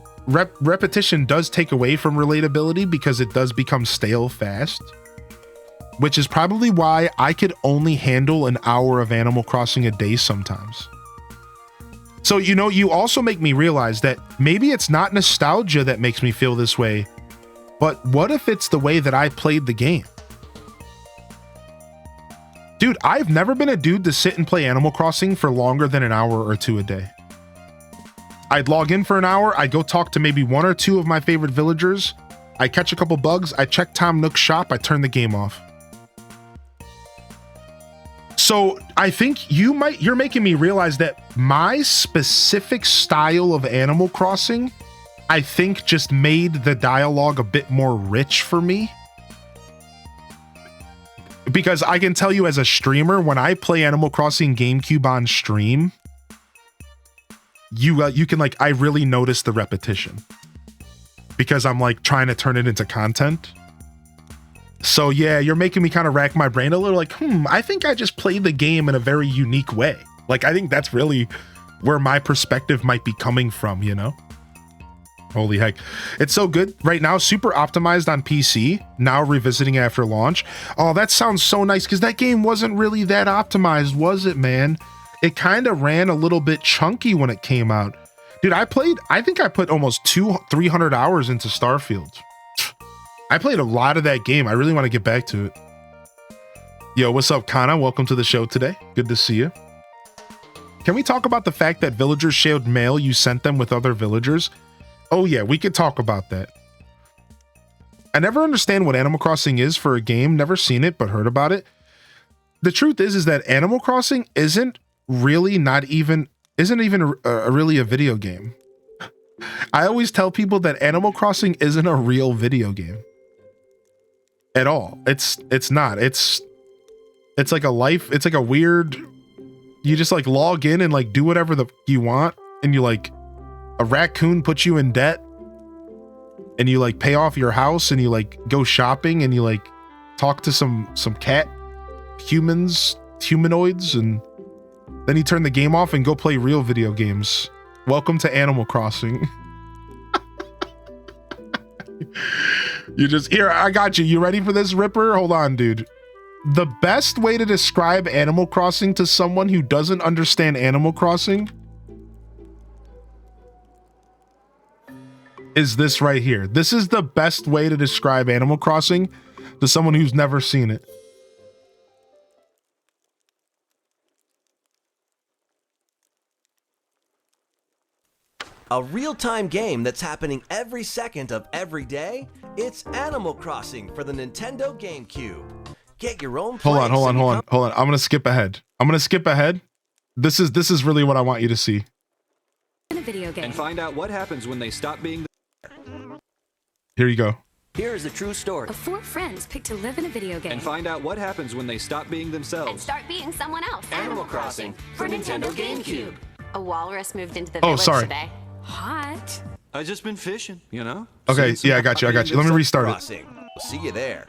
does take away from relatability because it does become stale fast, which is probably why I could only handle an hour of Animal Crossing a day sometimes. So, you know, you also make me realize that maybe it's not nostalgia that makes me feel this way, but what if it's the way that I played the game? Dude, I've never been a dude to sit and play Animal Crossing for longer than an hour or two a day. I'd log in for an hour, I'd go talk to maybe one or two of my favorite villagers, I catch a couple bugs, I check Tom Nook's shop, I turn the game off. So I think you're making me realize that my specific style of Animal Crossing, I think just made the dialogue a bit more rich for me. Because I can tell you as a streamer, when I play Animal Crossing GameCube on stream, you can like, I really notice the repetition because I'm like trying to turn it into content. So yeah, you're making me kind of rack my brain a little like, I think I just played the game in a very unique way. Like, I think that's really where my perspective might be coming from, you know? Holy heck. It's so good right now, super optimized on PC, now revisiting after launch. Oh, that sounds so nice because that game wasn't really that optimized, was it, man? It kind of ran a little bit chunky when it came out. Dude, I think I put almost 300 hours into Starfield. I played a lot of that game. I really want to get back to it. Yo, what's up, Kana? Welcome to the show today. Good to see you. Can we talk about the fact that villagers shared mail you sent them with other villagers? Oh yeah, we could talk about that. I never understand what Animal Crossing is for a game. Never seen it, but heard about it. The truth is that Animal Crossing isn't really really a video game. I always tell people that Animal Crossing isn't a real video game at all. It's not. It's like a life. It's like a weird. You just like log in and like do whatever you want, and you like. A raccoon puts you in debt and you like pay off your house and you like go shopping and you like talk to some cat humanoids, and then you turn the game off and go play real video games. Welcome to Animal Crossing. Here, I got you. You ready for this, Ripper? Hold on, dude. The best way to describe Animal Crossing to someone who doesn't understand Animal Crossing is this right here. This is the best way to describe Animal Crossing to someone who's never seen it. A real-time game that's happening every second of every day? It's Animal Crossing for the Nintendo GameCube. Get your own place. Hold on. I'm going to skip ahead. This is really what I want you to see. In a video game. And find out what happens when they stop being Here you go. Here is the true story of four friends picked to live in a video game. And find out what happens when they stop being themselves. And start being someone else. Animal Crossing for Nintendo GameCube. A walrus moved into the village today. Hot. I just been fishing, you know? Okay, yeah, I got you. Let me restart it. Crossing. We'll see you there.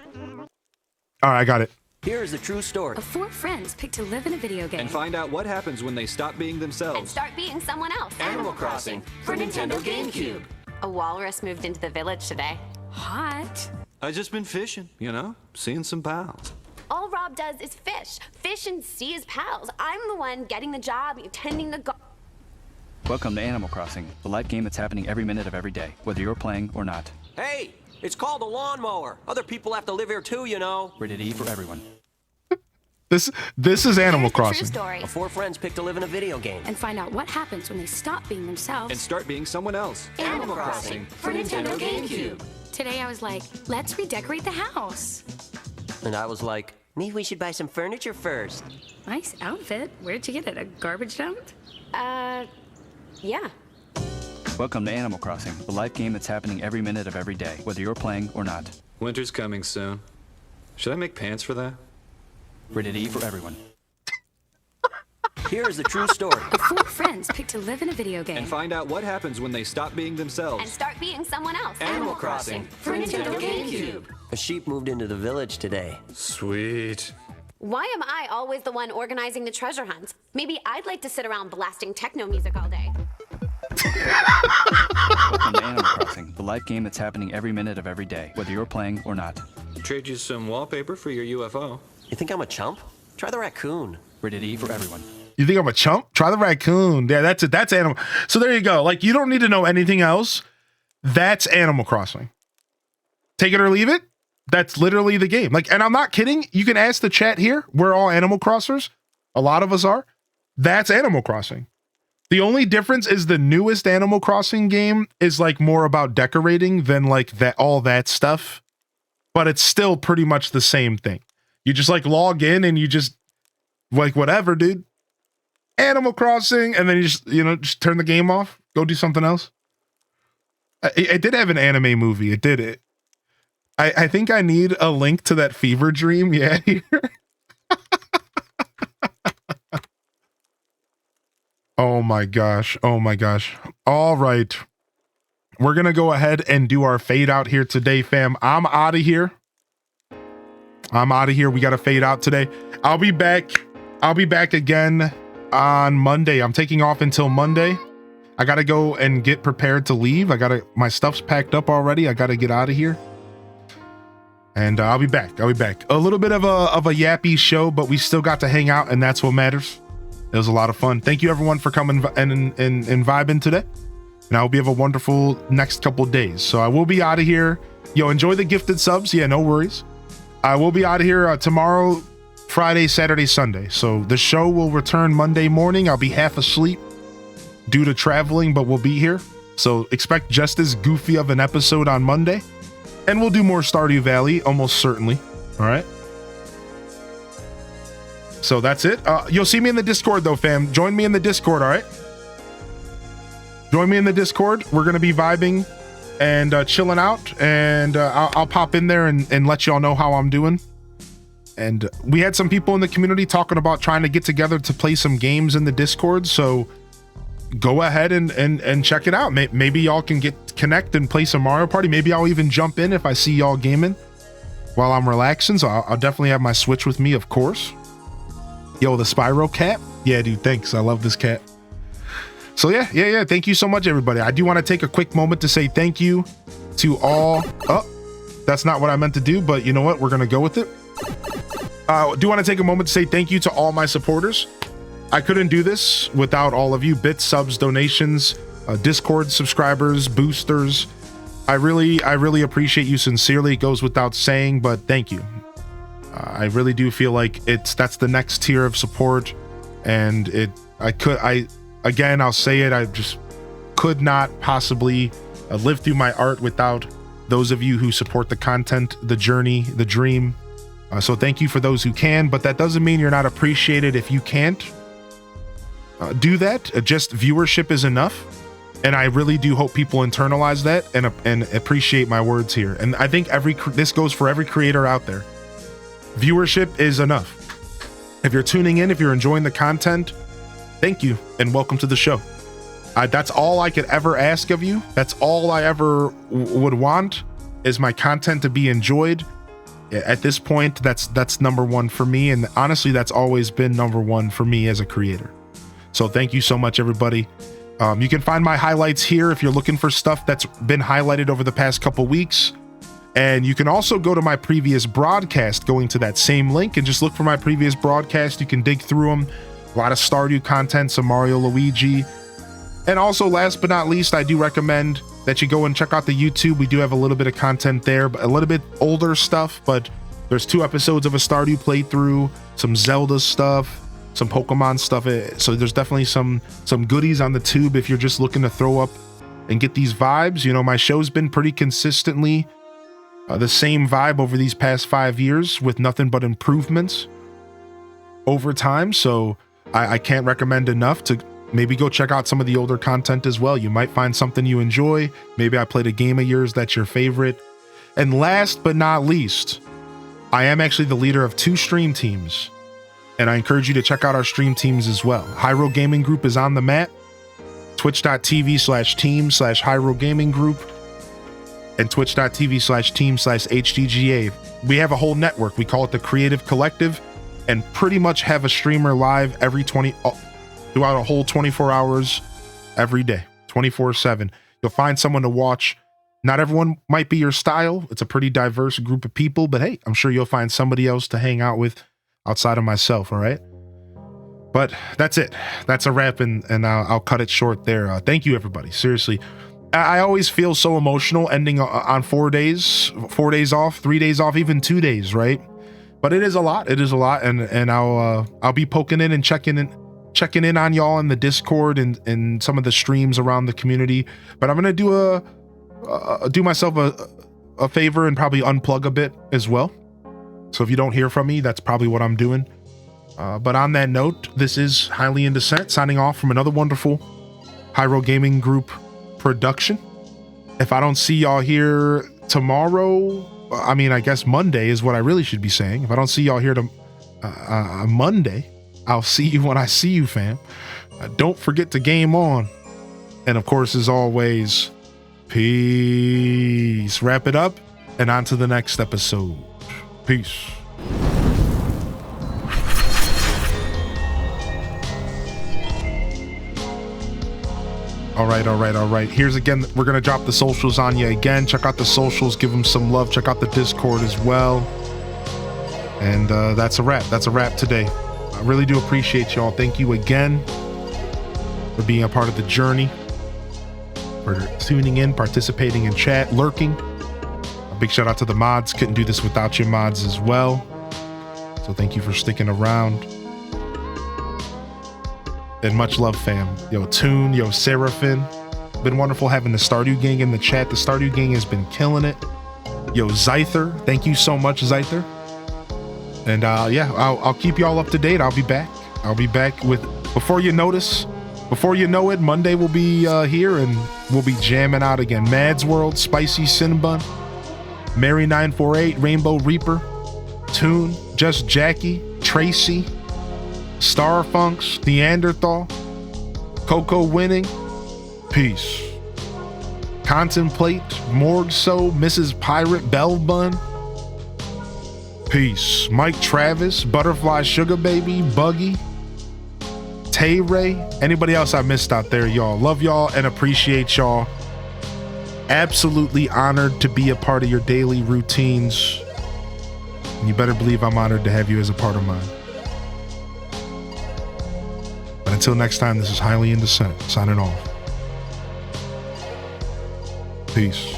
All right, I got it. Here's the true story. Four friends pick to live in a video game. And find out what happens when they stop being themselves. And start being someone else. Animal Crossing for Nintendo GameCube. A walrus moved into the village today. Hot. I just been fishing, you know? Seeing some pals. All Rob does is fish. Fish and see his pals. I'm the one getting the job, tending the Welcome to Animal Crossing, the live game that's happening every minute of every day, whether you're playing or not. Hey, it's called a lawnmower. Other people have to live here too, you know. Rated E for everyone. This is Animal Crossing. True story. Four friends pick to live in a video game. And find out what happens when they stop being themselves. And start being someone else. Animal Crossing for Nintendo GameCube. Today I was like, let's redecorate the house. And I was like, maybe we should buy some furniture first. Nice outfit. Where'd you get it? A garbage dump? Yeah. Welcome to Animal Crossing, the live game that's happening every minute of every day, whether you're playing or not. Winter's coming soon. Should I make pants for that? Rated E for everyone. Here's the true story. Four friends pick to live in a video game. And find out what happens when they stop being themselves. And start being someone else. Animal Crossing for Nintendo GameCube. A sheep moved into the village today. Sweet. Why am I always the one organizing the treasure hunts? Maybe I'd like to sit around blasting techno music all day. Welcome to Animal Crossing, the live game that's happening every minute of every day, whether you're playing or not. Trade you some wallpaper for your UFO. You think I'm a chump? Try the raccoon. Rated E for everyone. You think I'm a chump? Try the raccoon. Yeah, that's it. That's Animal. So there you go. Like, you don't need to know anything else. That's Animal Crossing. Take it or leave it. That's literally the game. Like, and I'm not kidding. You can ask the chat here. We're all Animal Crossers. A lot of us are. That's Animal Crossing. The only difference is the newest Animal Crossing game is like more about decorating than like that, all that stuff. But it's still pretty much the same thing. You just like log in and you just like whatever, dude. Animal Crossing, and then you just turn the game off, go do something else. It did have an anime movie. It did it. I think I need a link to that Fever Dream. Yeah. Oh my gosh. Oh my gosh. All right. We're going to go ahead and do our fade out here today, fam. I'm out of here. We got to fade out today. I'll be back again on Monday. I'm taking off until Monday. I got to go and get prepared to leave. My stuff's packed up already. I got to get out of here. And I'll be back. A little bit of a yappy show, but we still got to hang out, and that's what matters. It was a lot of fun. Thank you everyone for coming and vibing today. And I hope you have a wonderful next couple of days. So I will be out of here. Yo, enjoy the gifted subs. Yeah, no worries. I will be out of here tomorrow, Friday, Saturday, Sunday. So the show will return Monday morning. I'll be half asleep due to traveling, but we'll be here. So expect just as goofy of an episode on Monday. And we'll do more Stardew Valley, almost certainly. All right. So that's it. You'll see me in the Discord, though, fam. Join me in the Discord, all right? Join me in the Discord. We're going to be vibing and chilling out. And I'll pop in there and let y'all know how I'm doing. And we had some people in the community talking about trying to get together to play some games in the Discord. So go ahead and check it out. Maybe y'all can connect and play some Mario Party. Maybe I'll even jump in if I see y'all gaming while I'm relaxing. So I'll definitely have my Switch with me, of course. Yo, the Spyro cat. Yeah, dude, thanks. I love this cat. So yeah. Thank you so much, everybody. I do want to take a quick moment to say thank you to all. Oh, that's not what I meant to do, but you know what? We're going to go with it. I do want to take a moment to say thank you to all my supporters. I couldn't do this without all of you. Bits, subs, donations, Discord subscribers, boosters. I really appreciate you sincerely. It goes without saying, but thank you. I really do feel like that's the next tier of support, and I'll say it, I just could not possibly live through my art without those of you who support the content, the journey, the dream. So thank you for those who can, but that doesn't mean you're not appreciated if you can't do that. Just viewership is enough, and I really do hope people internalize that and appreciate my words here. And I think this goes for every creator out there. Viewership is enough. If you're tuning in, if you're enjoying the content, thank you and welcome to the show. That's all I could ever ask of you. That's all I ever would want, is my content to be enjoyed. At this point, that's number one for me, and honestly, that's always been number one for me as a creator. So thank you so much, everybody. You can find my highlights here if you're looking for stuff that's been highlighted over the past couple weeks. And you can also go to my previous broadcast, going to that same link, and just look for my previous broadcast. You can dig through them. A lot of Stardew content, some Mario, Luigi. And also, last but not least, I do recommend that you go and check out the YouTube. We do have a little bit of content there, but a little bit older stuff, but there's 2 episodes of a Stardew playthrough, some Zelda stuff, some Pokemon stuff. So there's definitely some goodies on the tube if you're just looking to throw up and get these vibes. You know, my show's been pretty consistently the same vibe over these past 5 years, with nothing but improvements over time. So I can't recommend enough to maybe go check out some of the older content as well. You might find something you enjoy. Maybe I played a game of yours that's your favorite. And last but not least, I am actually the leader of 2 stream teams, and I encourage you to check out our stream teams as well. Hyro Gaming Group is on the map, twitch.tv/team/Hyro Gaming Group, and twitch.tv/team/HDGA. We have a whole network. We call it the Creative Collective, and pretty much have a streamer live throughout a whole 24 hours every day, 24/7. You'll find someone to watch. Not everyone might be your style. It's a pretty diverse group of people, but hey, I'm sure you'll find somebody else to hang out with outside of myself, all right? But that's it. That's a wrap, and I'll cut it short there. Thank you, everybody. Seriously. I always feel so emotional ending on 4 days off, 3 days off, even 2 days, right? But it is a lot. It is a lot, and I'll be poking in and checking in on y'all in the Discord and some of the streams around the community. But I'm gonna do myself a favor and probably unplug a bit as well. So if you don't hear from me, that's probably what I'm doing. But on that note, this is Highly in Descent signing off from another wonderful Hyro Gaming Group production. If I don't see y'all here tomorrow, I mean, I guess Monday is what I really should be saying. If I don't see y'all here Monday, I'll see you when I see you, fam. Don't forget to game on. And of course, as always, peace. Wrap it up and on to the next episode. Peace. All right. Here's again, we're going to drop the socials on you again. Check out the socials, give them some love. Check out the Discord as well. And that's a wrap. That's a wrap today. I really do appreciate y'all. Thank you again for being a part of the journey, for tuning in, participating in chat, lurking. A big shout out to the mods. Couldn't do this without your mods as well. So thank you for sticking around. And much love, fam. Yo, Toon, yo, Seraphim. Been wonderful having the Stardew gang in the chat. The Stardew gang has been killing it. Yo, Zyther. Thank you so much, Zyther. And yeah, I'll keep y'all up to date. I'll be back. I'll be back with, before you know it, Monday will be here and we'll be jamming out again. Mads World, Spicy Cinnabon, Mary 948, Rainbow Reaper, Toon, Just Jackie, Tracy, Starfunks, Neanderthal, Coco Winning, peace. Contemplate, Morgso, Mrs. Pirate, Bellbun, peace. Mike Travis, Butterfly Sugar Baby, Buggy, Tay Ray, anybody else I missed out there, y'all. Love y'all and appreciate y'all. Absolutely honored to be a part of your daily routines. And you better believe I'm honored to have you as a part of mine. But until next time, this is Highly in Descent, signing off. Peace.